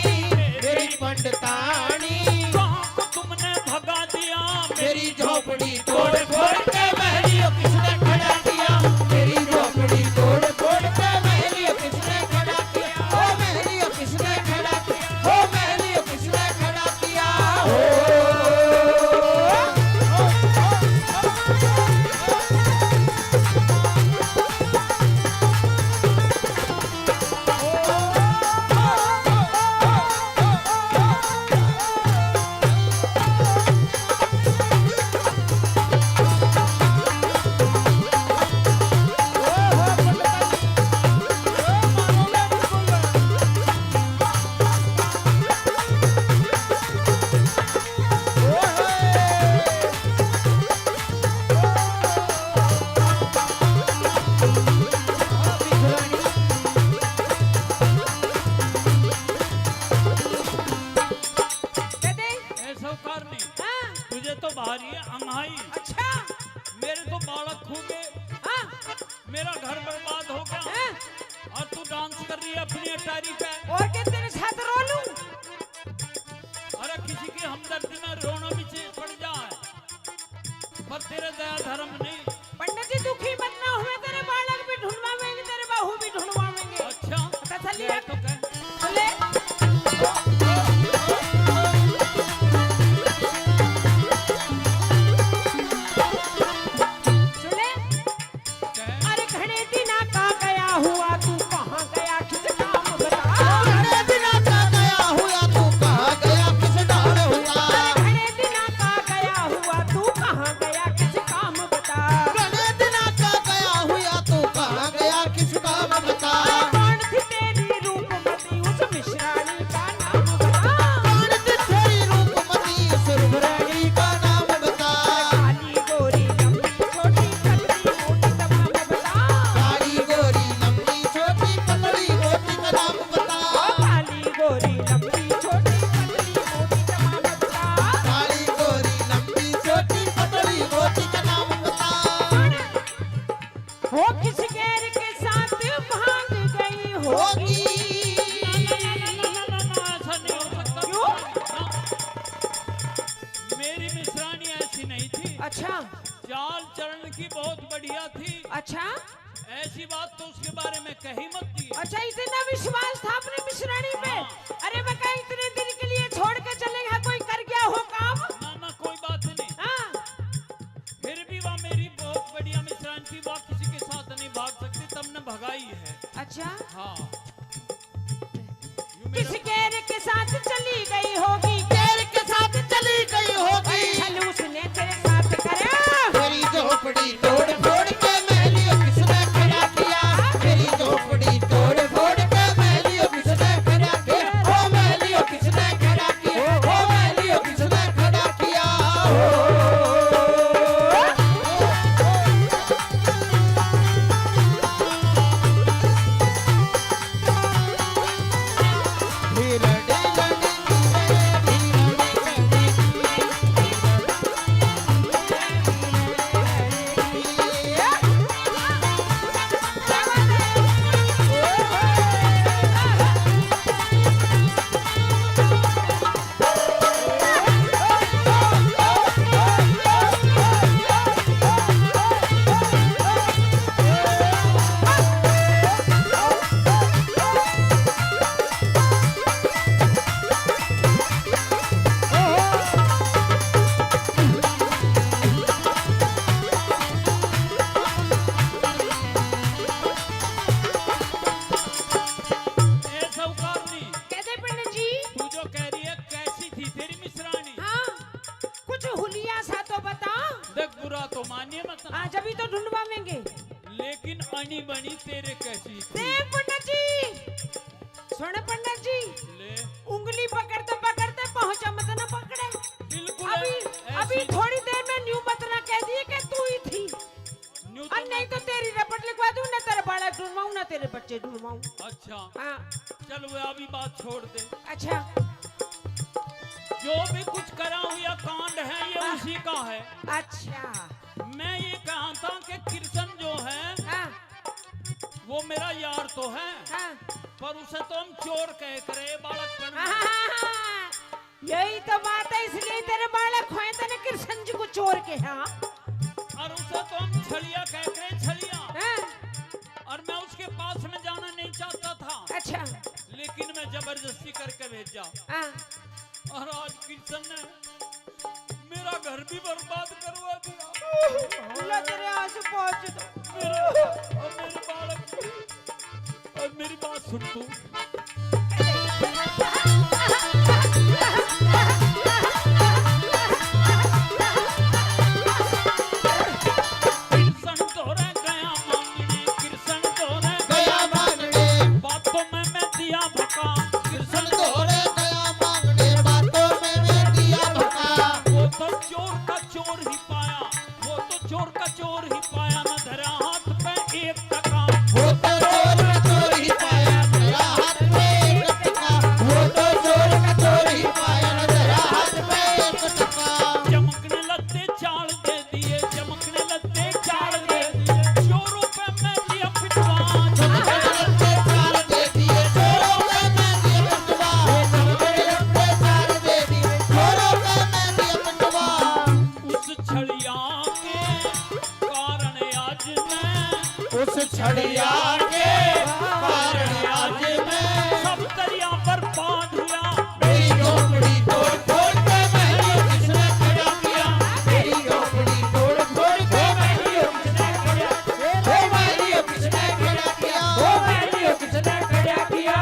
मेरी पंडतानी, कहाँ को तुमने भगा दिया मेरी झोपड़ी तोड़ फोड़ के महलियों किसने खड़ा किया। मेरी झोपड़ी तोड़ फोड़ के महलियों किसने खड़ा किया। ओ महलियों किसने खड़ा किया। ओ महलियों किसने खड़ा किया। दे दे। ऐसा करनी हाँ, तुझे तो भारी है अंगाई, अच्छा मेरे तो बालक खो गए, हाँ, मेरा घर बर्बाद हो गया हाँ। और तू डांस कर रही है अपनी अटारी पे। और क्या तेरे साथ रो लूं? अरे किसी की हमदर्दी में रोना भी पड़ जाए पर तेरे दया धर्म नहीं। पंडित जी दुखी मत ना हुए, तेरे बालक भी ढूंढवाएंगे, तेरे बहू भी ढूंढवाएंगे। अच्छा तसल्ली ये रख। तो कह। ले। सुने? कह। अरे घने दिना का गया हुआ तू कहाँ गया किस काम बता। घने दिना का गया हुआ तू कहाँ गया किस डाल हुआ। घने दिना का गया हुआ तू कहाँ गया किस काम बता। घने दिना का गया हुआ तू कहाँ गया किस काम बता। कौन थी तेरी रूपमती उस मिश्राणी का नाम बता। कौन थी तेरी रूपमती उस रूपरानी का नाम बता। काली गोरी लंबी छोटी पतली मोटी तमाम बता। काली गोरी लंबी छोटी पतली मोटी का नाम बता। काली गोरी लंबी छोटी पतली मोटी तमाम बता। काली गोरी लंबी छोटी पतली मोटी का नाम बता। वो किस गैर के साथ भाग गई होगी। ना, ऐसा नहीं हो सकता। क्यों? ना। मेरी मिसरानी ऐसी नहीं थी, अच्छा चाल चरण की बहुत बढ़िया थी। अच्छा ऐसी बात तो उसके बारे में कही मत दी। अच्छा, इतना विश्वास था अपने मिश्राणी पे। हाँ। अरे मैं कहीं इतने दिन के लिए छोड़ के चले गया, कोई कर गया हो काम। ना ना कोई बात नहीं, हाँ, फिर भी वह मेरी बहुत बढ़िया मिसरानी थी, वह किसी के साथ नहीं भाग सकती, तब ने भगाई है। अच्छा हाँ किस गैर के साथ चली गई होगी। गैर के साथ चली गई होगी। छल उसने तेरे साथ करा। मेरी झोपड़ी तोड़ फोड़ के महलियों किसने खड़ा किया। मेरी झोपड़ी तोड़ फोड़ के महलियों किसने खड़ा किया। ओ महलियों किसने खड़ा किया। ओ महलियों किसने खड़ा किया। बताने मत। हाँ जब तो ढूंढवाएंगे। लेकिन अनी बनी तेरे कैसी थी? देख पंडित जी, सुन पंडित जी, ले उंगली पकड़ते पकड़ते पहुंचा मत ना पकड़े। बिल्कुल अभी ऐसी- थोड़ी देर में न्यू मत ना कह दिए कि तू ही थी। न्यू और नहीं तो तेरी रपट लिखवा दूं ना, तेरा बालक ढूंढवाऊं ना तेरे बच्चे ढूंढवाऊं। अच्छा हाँ चल वो अभी बात छोड़ दे। अच्छा जो भी कुछ करा हुआ कांड है ये उसी का है। अच्छा। मैं ये कहा था कि कृष्ण जो है हाँ वो मेरा यार तो है, हाँ पर उसे तो हम चोर कह करे बालकपन में। हाँ, यही तो बात है, इसलिए तेरे बालक खोए तने कृष्ण जी को चोर के। हाँ और उसे तो हम छलिया कह करे छलिया। हाँ, और मैं उसके पास में जाना नहीं चाहता था, अच्छा लेकिन मैं जबरदस्ती करके भेजा। हाँ और आज कृष्ण ने मेरा घर भी बर्बाद करवा दिया। लो तेरे आंसू पहुंच दो। और मेरे बालक और मेरी बात सुन तू। कृष्ण तोरे गया मांगने, कृष्ण तोरे गया मांगने, बातों में मैं दिया भका। कृष्ण तोरे गया मांगने, बातों में मैं दिया भका। वो तो चोर का चोर ही पाया, वो तो चोर का चोर ही पाया, न धरा हाथ पे एक टका। वो तो चोर का चोर ही पाया, तेरा हाथ में एक टका। वो तो चोर का चोर ही पाया, तेरा हाथ में एक टका। चमकने लत्ते चाल दे दिए, चमकने लत्ते चाल दे दिए, चोरों पे मैं दिया पिटवा। लत्ते चाल दे दिए, चोरों पे मैं दिया पिटवा। मेरे लत्ते चाल दे दिए, चोरों पे मैं दिया पिटवा। उस छड़िया के कारण आज मैं, उस छड़िया के कारण आज मैं सब दरिया पर बांध लिया। मेरी झोपड़ी तोड़ फोड़ के महलियों किसने खड़ा किया? मेरी झोपड़ी तोड़ फोड़ के महलियों किसने खड़ा किया? वो महलियों किसने खड़ा किया? वो महलियों किसने खड़ा किया?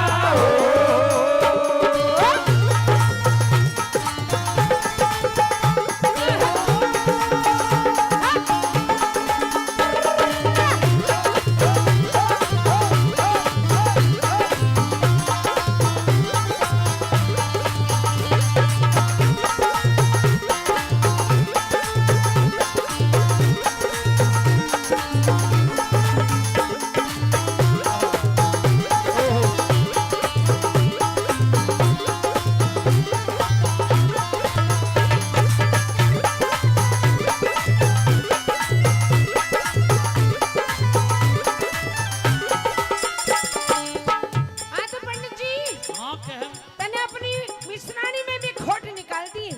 हाँ तो पंडित जी, हाँ कह तने अपनी मिश्रानी में भी खोट निकाल दी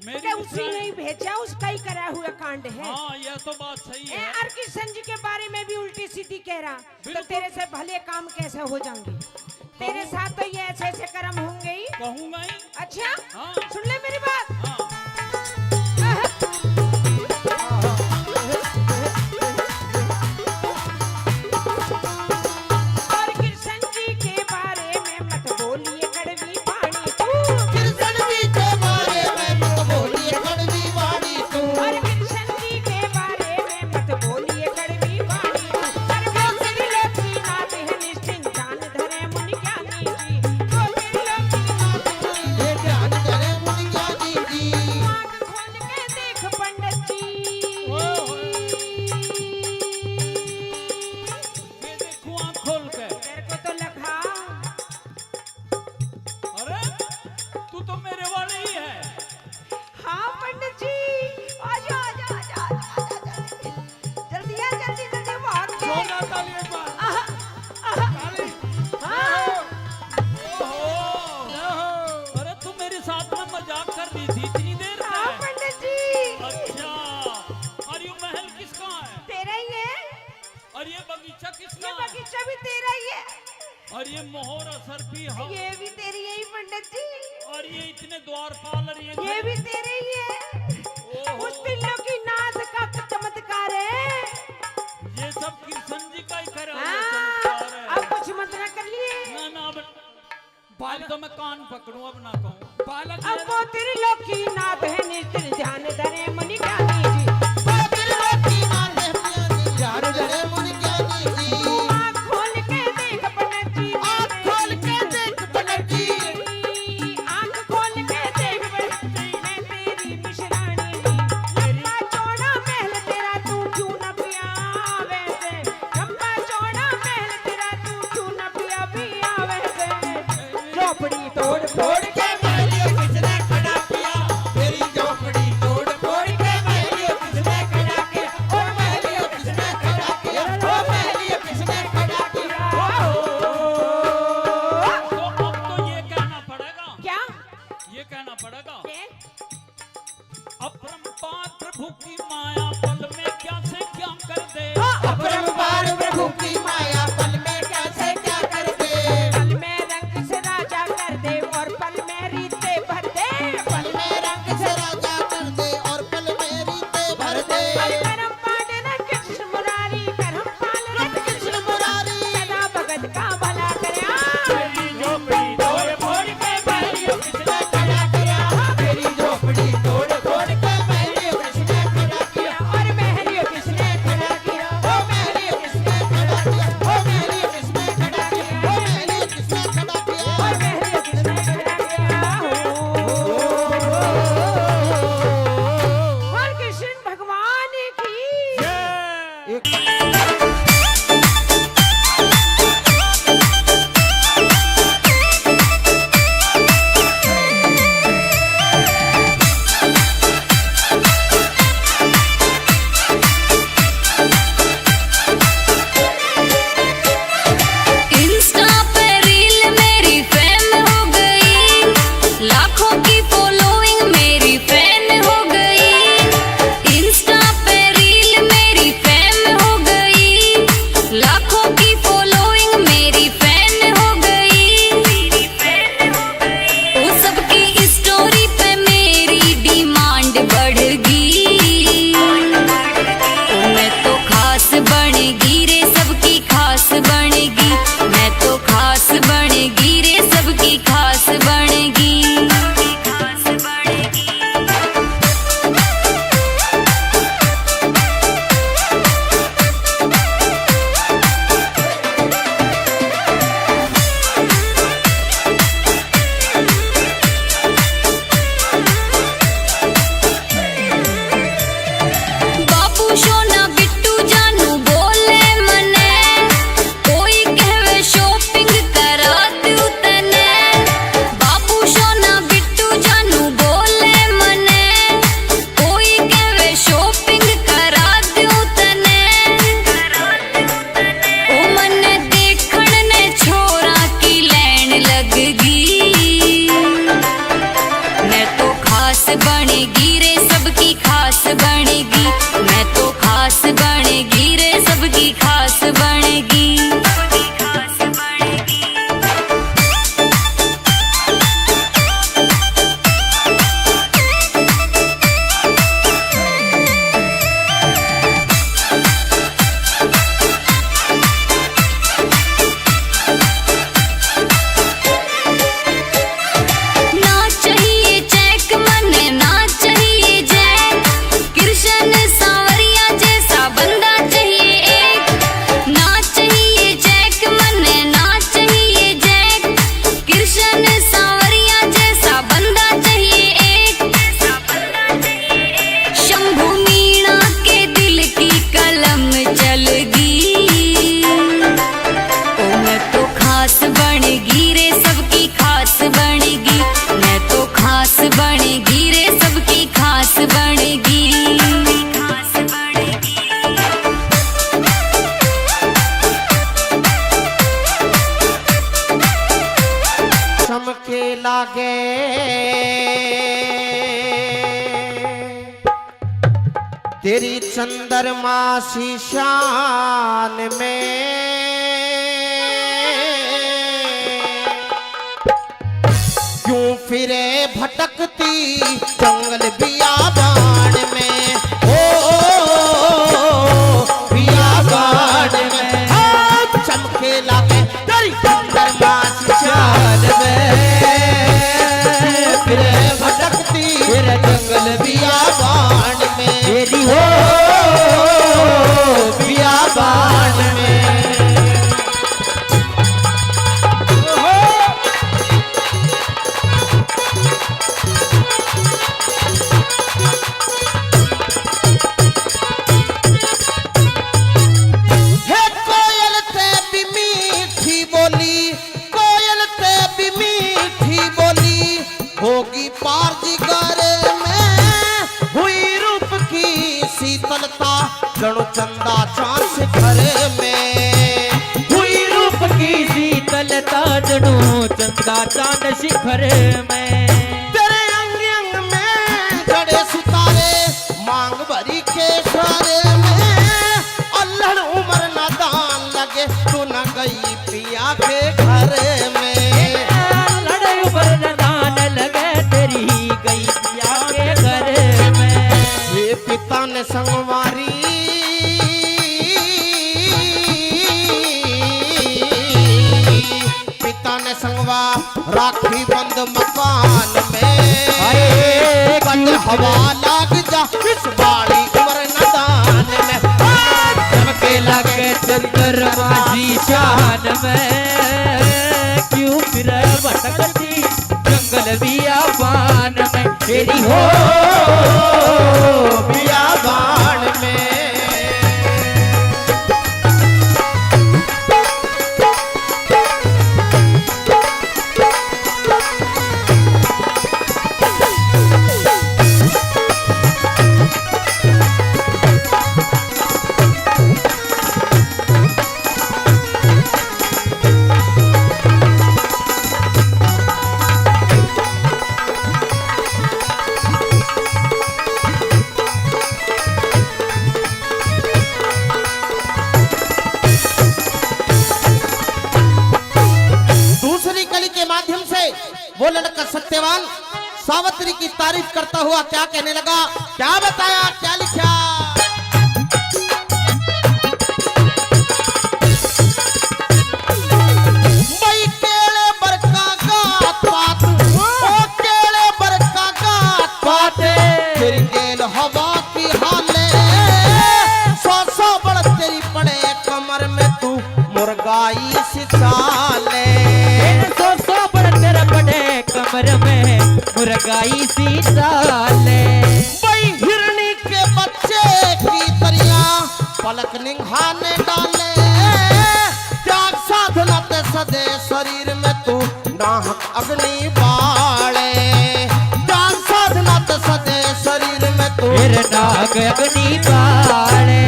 मेरी कि उसी मिश्रानी- ने ही भेजा, उसका ही करा हुआ कांड है। हाँ यह तो बात सही ए, है। और कृष्ण जी के बारे में भी उल्टी सीधी कह रहा, तो बिल्कुल। तेरे से भले काम कैसे हो जाएंगे? तेरे साथ तो ये ऐसे ऐसे कर्म होंगे ही। कहूंगा ही। अच्छा हाँ। सुन ले मेरी बात। हाँ और कृष्ण जी के बारे में मत बोलिए कड़वी वाणी तू। कृष्ण जी के बारे में मत बोलिए कड़वी वाणी तू। और कृष्ण जी के बारे में मत बोलिए कड़वी वाणी तू। और वो त्रिलोकी नाथ है निश्चिंत, जान धरे मुनि ज्ञानी जी। वो त्रिलोकी नाथ है। ये ध्यान करे मुनि ज्ञानी जी। आँख खोल के देख पंडित जी। ये देखो आँख खोल के। तेरे को तो लगा अरे तू तो मेरे वाले ही है। हाँ पंडित जी, आजा आजा आजा आजा आजा, जल्दी आ जल्दी जल्दी भाग के। आहा, आहा, हाँ, ओहो अरे तू मेरे साथ में मजाक कर रही थी इतनी देर हाँ में। पंडित जी, अच्छा और ये महल किसका है? तेरा ही है, और ये बगीचा किसका ये है? बगीचा भी तेरा ही है, और ये मोहर असर भी है। ये भी तेरी है ही पंडित जी, और ये इतने द्वारपाल और ये भी तेरे ही है। ओहो। उस त्रिलोकी नाथ का चमत्कार है। ये सब कृष्ण जी का ही करा हुआ हाँ, चमत्कार है। अब कुछ मत ना कर लिए। ना ना अब तो मैं कान पकड़ूं अब ना कहूं। अब वो त्रिलोकी नाथ है निश्चित, ध्यान धरे मुनि ज्ञानी जी। वो त्रिलोकी प्रभु की माया पल में क्या से क्या कर दे। अपरंपार प्रभु की माया पल में क्या से क्या कर दे। पल में रंग से राजा कर दे और पल में रीते भर दे। पल में रंग से राजा कर दे और पल में रीते भर दे। करम पालन कृष्ण मुरारी करम पालन कृष्ण मुरारी सदा भगत का भला करे। मेरी झोपड़ी तोड़ फोड़ के बैरियो किसने खड़ा किया। मेरी झोपड़ी तोड़ फोड़ के महलियों किसने खड़ा किया। और महलियों किसने खड़ा किया। ओ महलियों किसने खड़ा किया। ओ महलियों किसने खड़ा किया। ओ महलियों किसने खड़ा किया। और महलियों किसने खड़ा किया। और कृष्ण भगवान की इंस्टा पे रील मेरी फैन हो गई, लाखों की फॉलोइंग मेरी फैन हो गई। इंस्टा पे रील मेरी फैन हो गई, लाखों की फॉलोइंग मेरी फैन हो गई। वो सबकी स्टोरी पे मेरी डिमांड बढ़ गई। मैं तो खास बनेगी रे सबकी खास बनेगी। मैं तो खास बनेगी रे सबकी खास बनेगी। बापू सोना बिट्टू जानू बोले मने, कोई कहवे शॉपिंग करा दूं तने। बापू सोना बिट्टू जानू बोले मने, कोई कहवे शॉपिंग करा दूं तने। ओ मने देखण ने छोरा की लैन लग गई। मैं तो खास बनेगी रे सबकी खास बनेगी। मैं तो खास बनेगी रे सबकी खास बनेगी। ना चाहिए चेक मने ना चाहिए जैक, कृष्ण सांवरिया जैसा बंदा चाहिए एक। ना चाहिए चेक मने ना चाहिए जैक, कृष्ण सांवरिया जैसा बंदा चाहिए एक। शंभू मीणा के दिल की कलम चल गई। ओ मैं तो खास बनेगी रे सबकी खास बनेगी। मैं तो खास बनेगी रे सबकी खास बनेगी। चमके लागे तेरी चंद्रमा सी शान में। क्यों फिरे भटकती जंगल बियाबान में। ओ बियाबान में चमके लागे तेरी चंद्रमा सी शान में। फिरे भटकती जंगल बियाबान में। तेरी हो बियाबान में। हे कोयल ते भी मीठी बोली, कोयल ते भी मीठी बोली। होगी पार जिगर में हुई रूप की शीतलता। जणु चंदा चांद से घर में हुई रूप की शीतलता जणू चंदा चांद शिखर में। तेरे अंग अंग में जड़े सितारे मांग भरी के सारे में अल्हड़ उम्र नादान लगे तू न गई पिया के घर में लड़े ऊपर नदान लगे तेरी गई पिया के घर में। ये पिता ने संगवारी पिता ने संगवा राखी बंद मकान में कल हवा लाग जा इस बाड़ी उम्र नदान में चमके लगे चंद्र माझी शान में क्यों फिर भटकती जंगल बियाबान में तेरी हो बियाबान में वो लड़का सत्यवान सावित्री की तारीफ करता हुआ क्या कहने लगा, क्या बताया, क्या लिखा। भाई केले बरका गात पात, ओ केले बरका गात पात, तेरी गेल हवा की हाले, सौ बड़ तेरी पड़े कमर में तू मुर्गाई सी चाले। कमर में मुर्गाई सी चाले। भाई हिरनी के बच्चे की तरिया पलक निंघाने डाले, त्याग साधना ते सदे शरीर में तू नाहक अग्नि बाले, त्याग साधना ते सदे शरीर में तू नाग अग्नि बाले।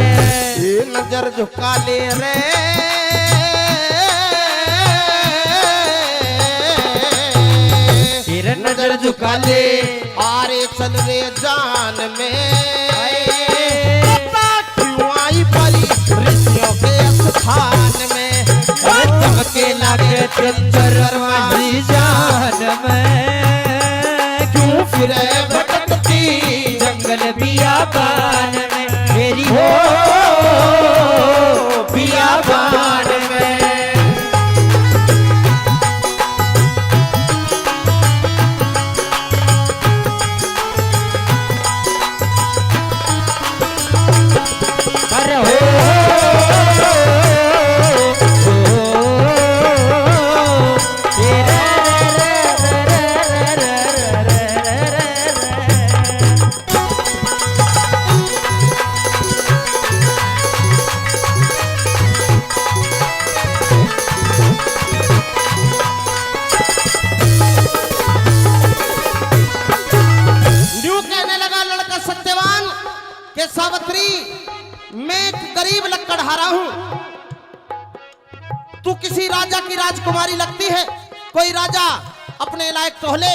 ये नजर झुका ले रे नजर झुका ले, आरे चल रे जान में, पता क्यों आई परी ऋषियों के स्थान में, चमके लगे चंद्रमासी जान में, क्यों फिरे भटकती जंगल बियाबान में, मेरी हो बियाबान में। सावित्री, मैं एक गरीब लकड़हारा हूं, तू किसी राजा की राजकुमारी लगती है, कोई राजा अपने लायक टोहले,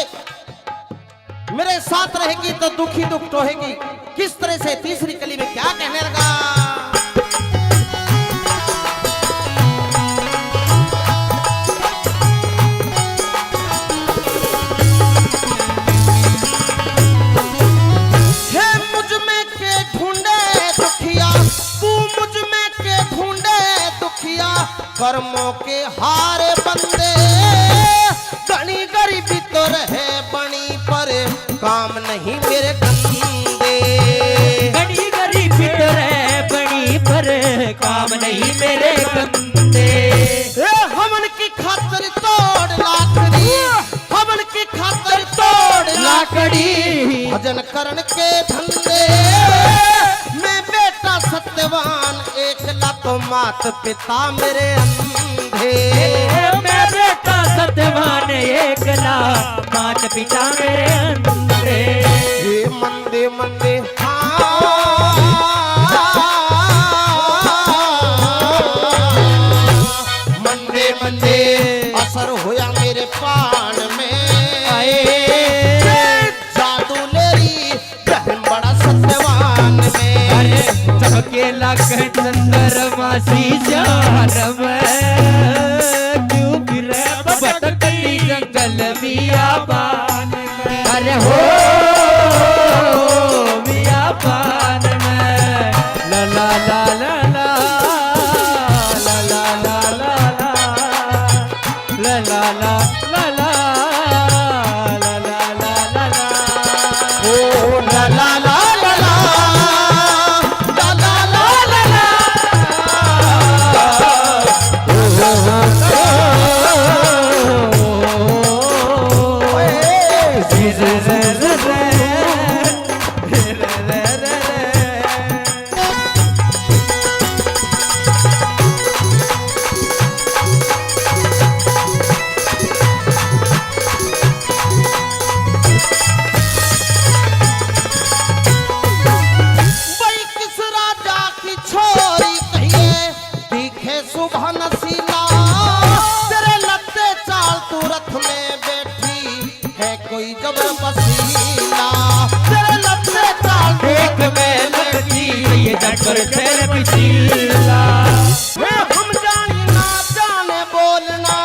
मेरे साथ रहेगी तो दुखी दुख टोहेगी। किस तरह से तीसरी कली में क्या कहने लगा। कर्मों के हारे बंदे, घनी गरीबी तो रहे बनी पर काम नहीं मेरे गंदे, घनी गरीबी तो रहे बनी पर काम नहीं मेरे गंदे। हमन की खातिर तोड़ लाकड़ी, हमन की खातिर तोड़ लाकड़ी, भजन करण के धंधे, मैं बेटा सत्यवान एकला तो मात पिता मेरे अंधे, मैं बेटा सत्यवान एकला मात पिता मेरे अंधे। ये मंदे मंदे मंदे मंदे असर होया मेरे पान में, आए जादू लेरी बड़ा सत्यवान में, चंद्रमा सी जान में क्यों गिरे भटकती जंगल बियाबान में। अरे हो बियाबान में ला ला ला ला ला ला ला ला ला ला ला ला ला ला ला ला ला ला ओ ला ला ला ला ला ला ला ला ला भाई किस राजा की छोरी कहिए दिखे सुबह नसीना तेरे लत्ते चाल तू रथ में बैठी है कोई जबर पसीना तेरे लत्ते चाल देख में लगती ये डर तेरे पिछला हम जाने ना जाने बोलना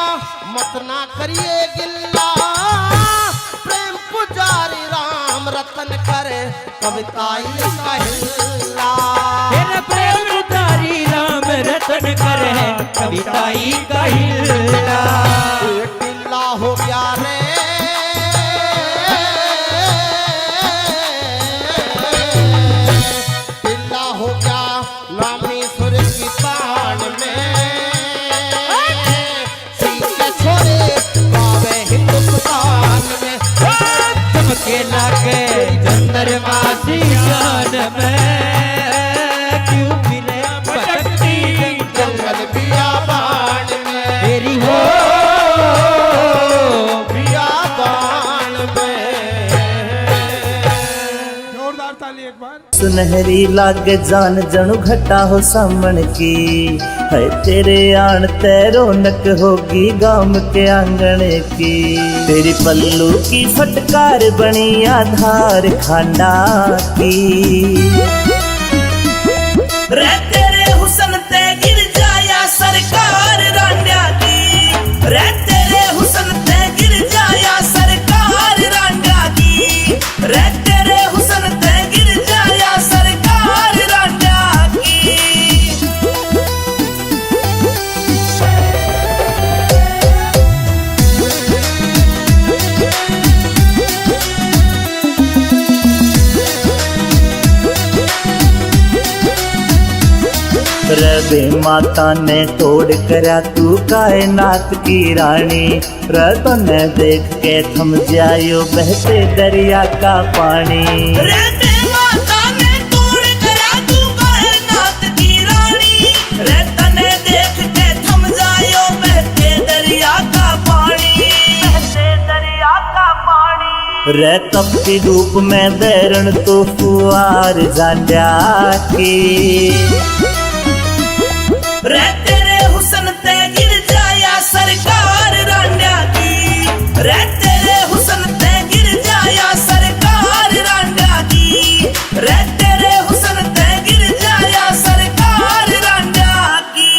मत ना करिए गिल्ला प्रेम पुजारी राम रतन करे कविताई कहला तेरे प्रेम उतारी राम रतन करे कविताई का हिल्ला गिल्ला हो गया रे गिल्ला हो गया नामी सुर की तान में सीखे छोरे बाबे हिंदुस्तान में चमके लागे चंद्रमा सी जान में क्यों मिले भटकती जंगल बियाबान में तेरी हो बियाबान में जोरदार ताली एक बार। सुनहरी लागे जान जणु घटा हो सामन की है तेरे आन ते रौनक होगी गांव के आंगन की तेरी पल्लू की फटकार बनी आधार खांडा की रे तेरे हुसन ते गिर जाया सरकार रांडा की रे तेरे हुसन ते गिर जाया सरकार रांडा की रे तेरे हुसन ते गिर जाया सरकार रांडा की रबे माता ने तोड़ करा तू कायनात की रानी रतन देख के थम जायो बहते दरिया का पानी रबे माता ने तोड़ करा तू कायनात की रानी रतन देख के थम जायो बहते दरिया का पानी बहते दरिया का पानी रे तब के रूप में बैरण तो फुआर जांड्या की रे तेरे हुसन ते गिर जाया सरकार रांडा की रे तेरे हुसन ते गिर जाया सरकार रांडा की रे तेरे हुसन ते गिर जाया सरकार रांडा की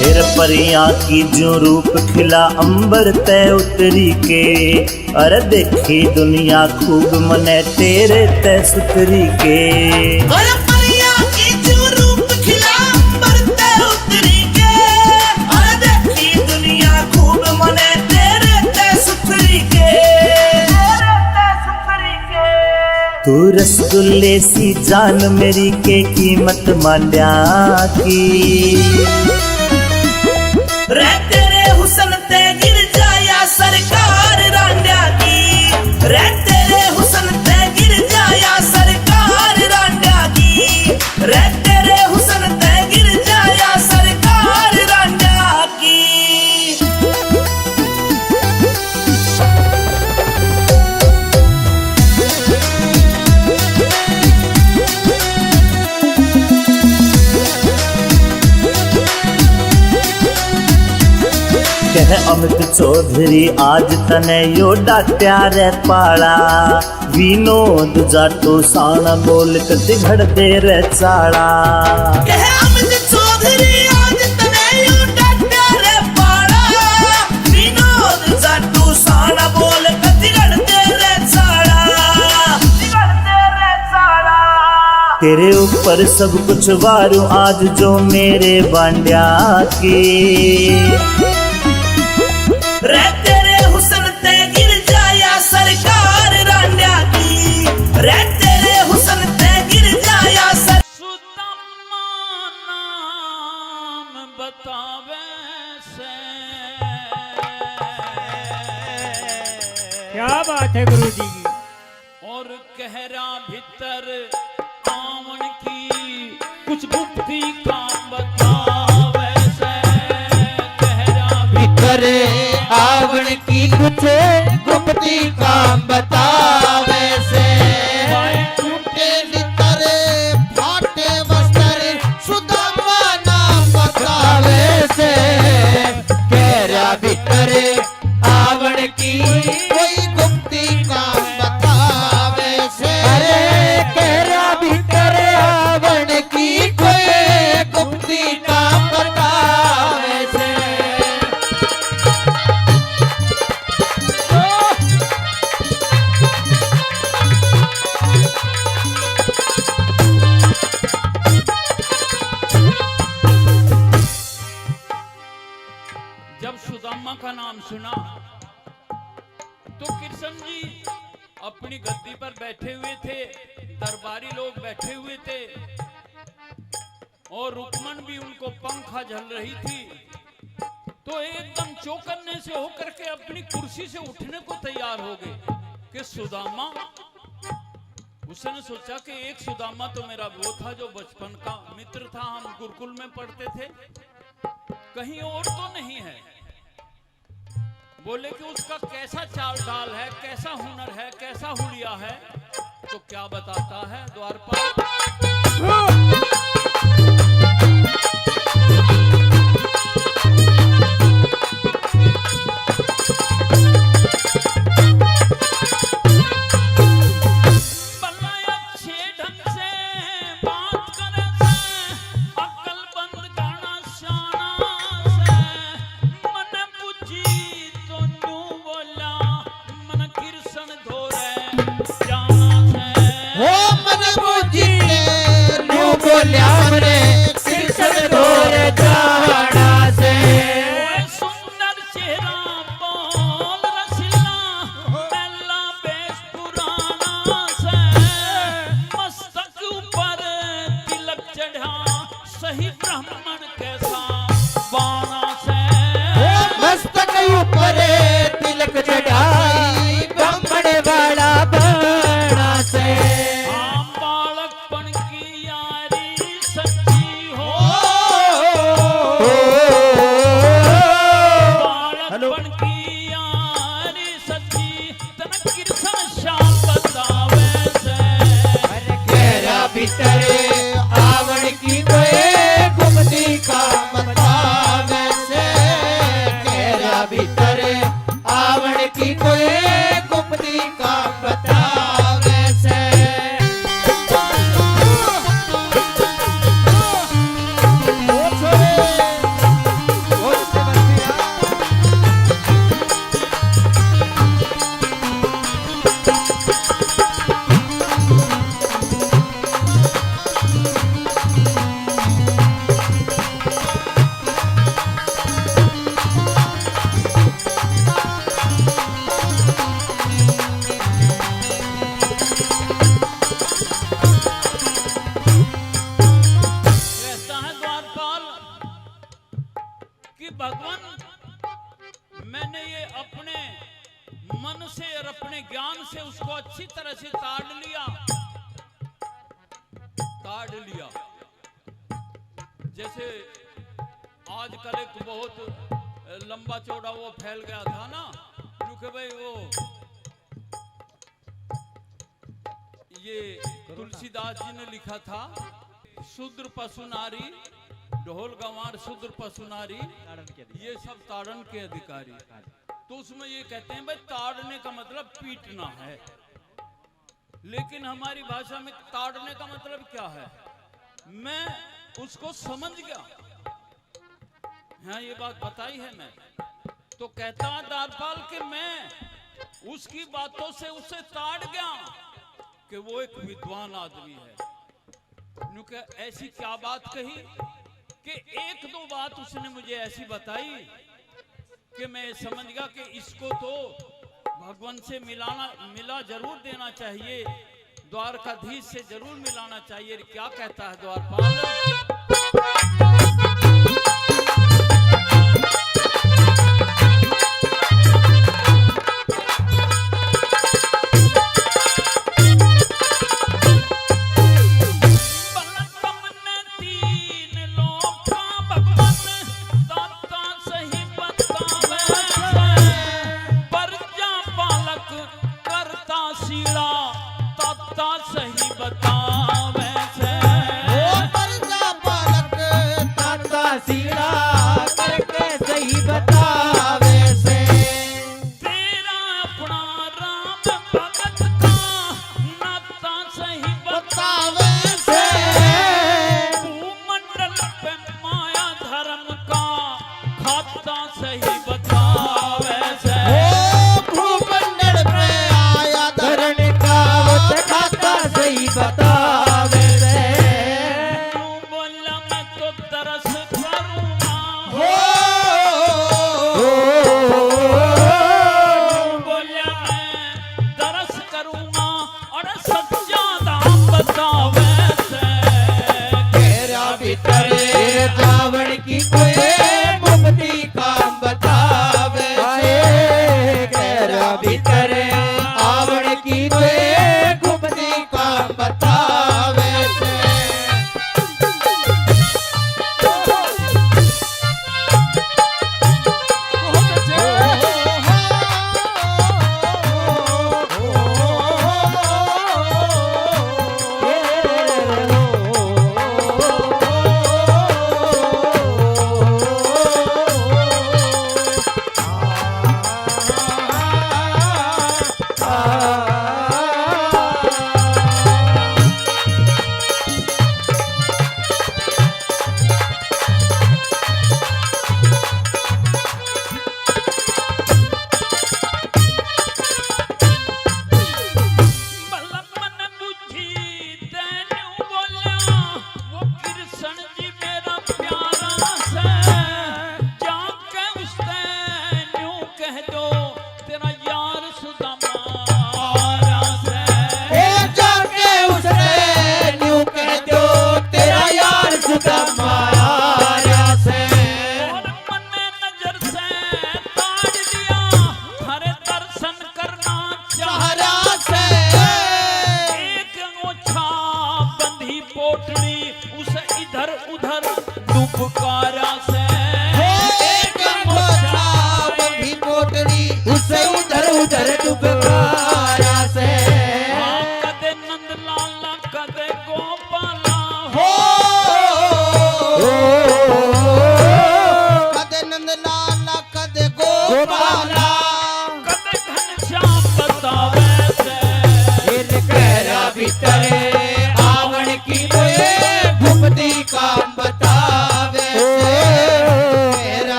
फिर परियां की जो रूप खिला अंबर ते उतरी के अरे देखी दुनिया खूब मने तेरे ते सुतरी के अरे परियां की जो रूप खिला अंबर ते उतरी के अरे देखी दुनिया खूब मने तेरे ते सुतरी के तू रसगुल्ले सी जान मेरी के कीमत मांड्या की रे तेरे हुसन ते गिर जाया सरकार रांडा की रे तेरे हुसन ते गिर जाया सरकार रांडा की रे तेरे हुसन ते गिर जाया सरकार रांडा की कह अमित चौधरी आज तने यो डाट्या रे पाड़ा विनोद जाटो साना बोल कति घड़ दे रे चाड़ा कह अमित चौधरी आज तने यो डाट्या रे पाड़ा विनोद जाटू साना बोल कति घड़ दे रे चाड़ा तेरे ऊपर सब कुछ वारू आज जो मेरे बांड्या की रे तेरे हुस्न ते गिर जाया सरकार रांड्या की रे तेरे हुस्न ते गिर जाया सर सुदामा नाम बतावे से क्या बात है गुरु जी की। और गहरा भीतर आवन की कुछ गुप्ती काम बतावे से गहरा भीतर आवण की कुछ गुप्ती काम बतावे से टूटे नितर फाटे वस्त्र सुदामा नाम बतावे से गहरा भीतर आवण की कोई गुप्ती काम बतावे से अरे गहरा भीतर आवण की कोई गुप्ती काम बतावे से जब सुदामा का नाम सुना तो कृष्ण जी अपनी गद्दी पर बैठे हुए थे, दरबारी लोग बैठे हुए थे और रुक्मन भी उनको पंखा झल रही थी। तो एकदम चौकन्ने से होकर के अपनी कुर्सी से उठने को तैयार हो गए कि सुदामा। उसने सोचा कि एक सुदामा तो मेरा वो था जो बचपन का मित्र था, हम गुरुकुल में पढ़ते थे, कहीं और तो नहीं है। बोले कि उसका कैसा चाल ढाल है, कैसा हुनर है, कैसा हुलिया है, तो क्या बताता है द्वारपाल। जैसे आजकल एक बहुत लंबा चौड़ा वो फैल गया था ना, क्योंकि भाई वो ये तुलसीदास जी ने लिखा था, शूद्र पशु नारी ढोल गंवार शूद्र पशुनारी ये सब ताड़न के अधिकारी। तो उसमें ये कहते हैं भाई ताड़ने का मतलब पीटना है, लेकिन हमारी भाषा में ताड़ने का मतलब क्या है? मैं उसको समझ गया, हाँ ये बात बताई है मैं। तो कहता द्वारपाल कि मैं उसकी बातों से उसे ताड़ गया कि वो एक विद्वान आदमी है। नु क्या ऐसी क्या बात कही कि एक दो बात उसने मुझे ऐसी बताई कि मैं समझ गया कि इसको तो भगवान से मिला जरूर देना चाहिए, द्वारकाधीश से जरूर मिलाना चाहिए। क्या कहता है द्वारपाल?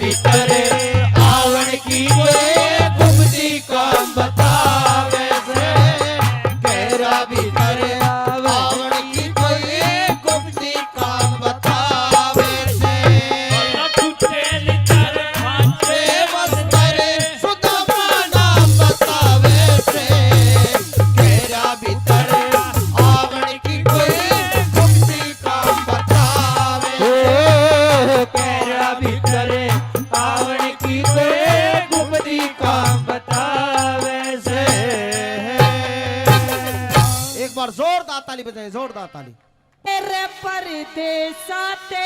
भीतर आवण की कोई घुमती काम बतावे से गहरा भीतर आवण की कोई घुमती काम बतावे से छुटेल तर खांचे बस्तर सुदामा नाम बतावे से गहरा भीतर आवण की कोई घुमती काम बतावे पैरा भीतर आवण की कोई घुमती काम बतावे से। एक बार जोरदार ताली बजाएं, जोरदार ताली। तेरे परदेसा ते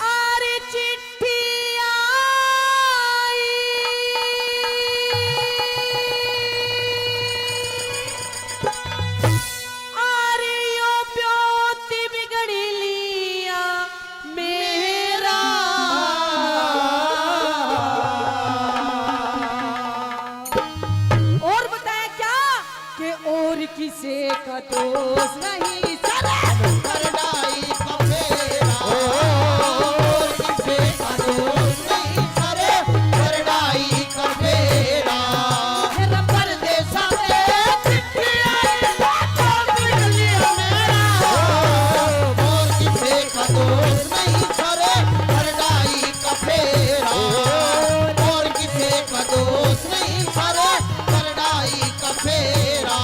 आर चिट्ठी आई आर यो ब्योती बिगड़ी लिया मेरा और बताया क्या कि और किसी का दोष नहीं सरे करनाई का फेरा और किसे का दोष नहीं सरे करनाई का फेरा तेरा परदेसा ते चिट्ठी आई तो बिगड़ लिया मेरा और किसे का दोष नहीं सरे करनाई का फेरा और किसे का दोष नहीं सरे करनाई का फेरा।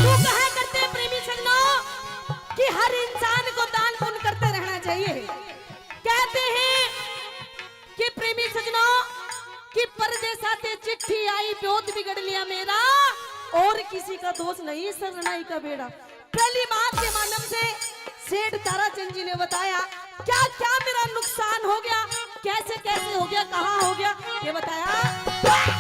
तू कहा करते प्रेमी सजनों कि हर इंसान को दान पुण्य करते रहना चाहिए। कहते हैं कि प्रेमी सजनों कि परदेसा ते चिट्ठी आई ब्योत बिगड़ लिया मेरा और किसी का दोष नहीं सरनाई का बेड़ा। पहली बात के माध्यम से सेठ ताराचंद जी ने बताया क्या क्या मेरा नुकसान हो गया, कैसे कैसे हो गया, कहाँ हो गया, ये बताया।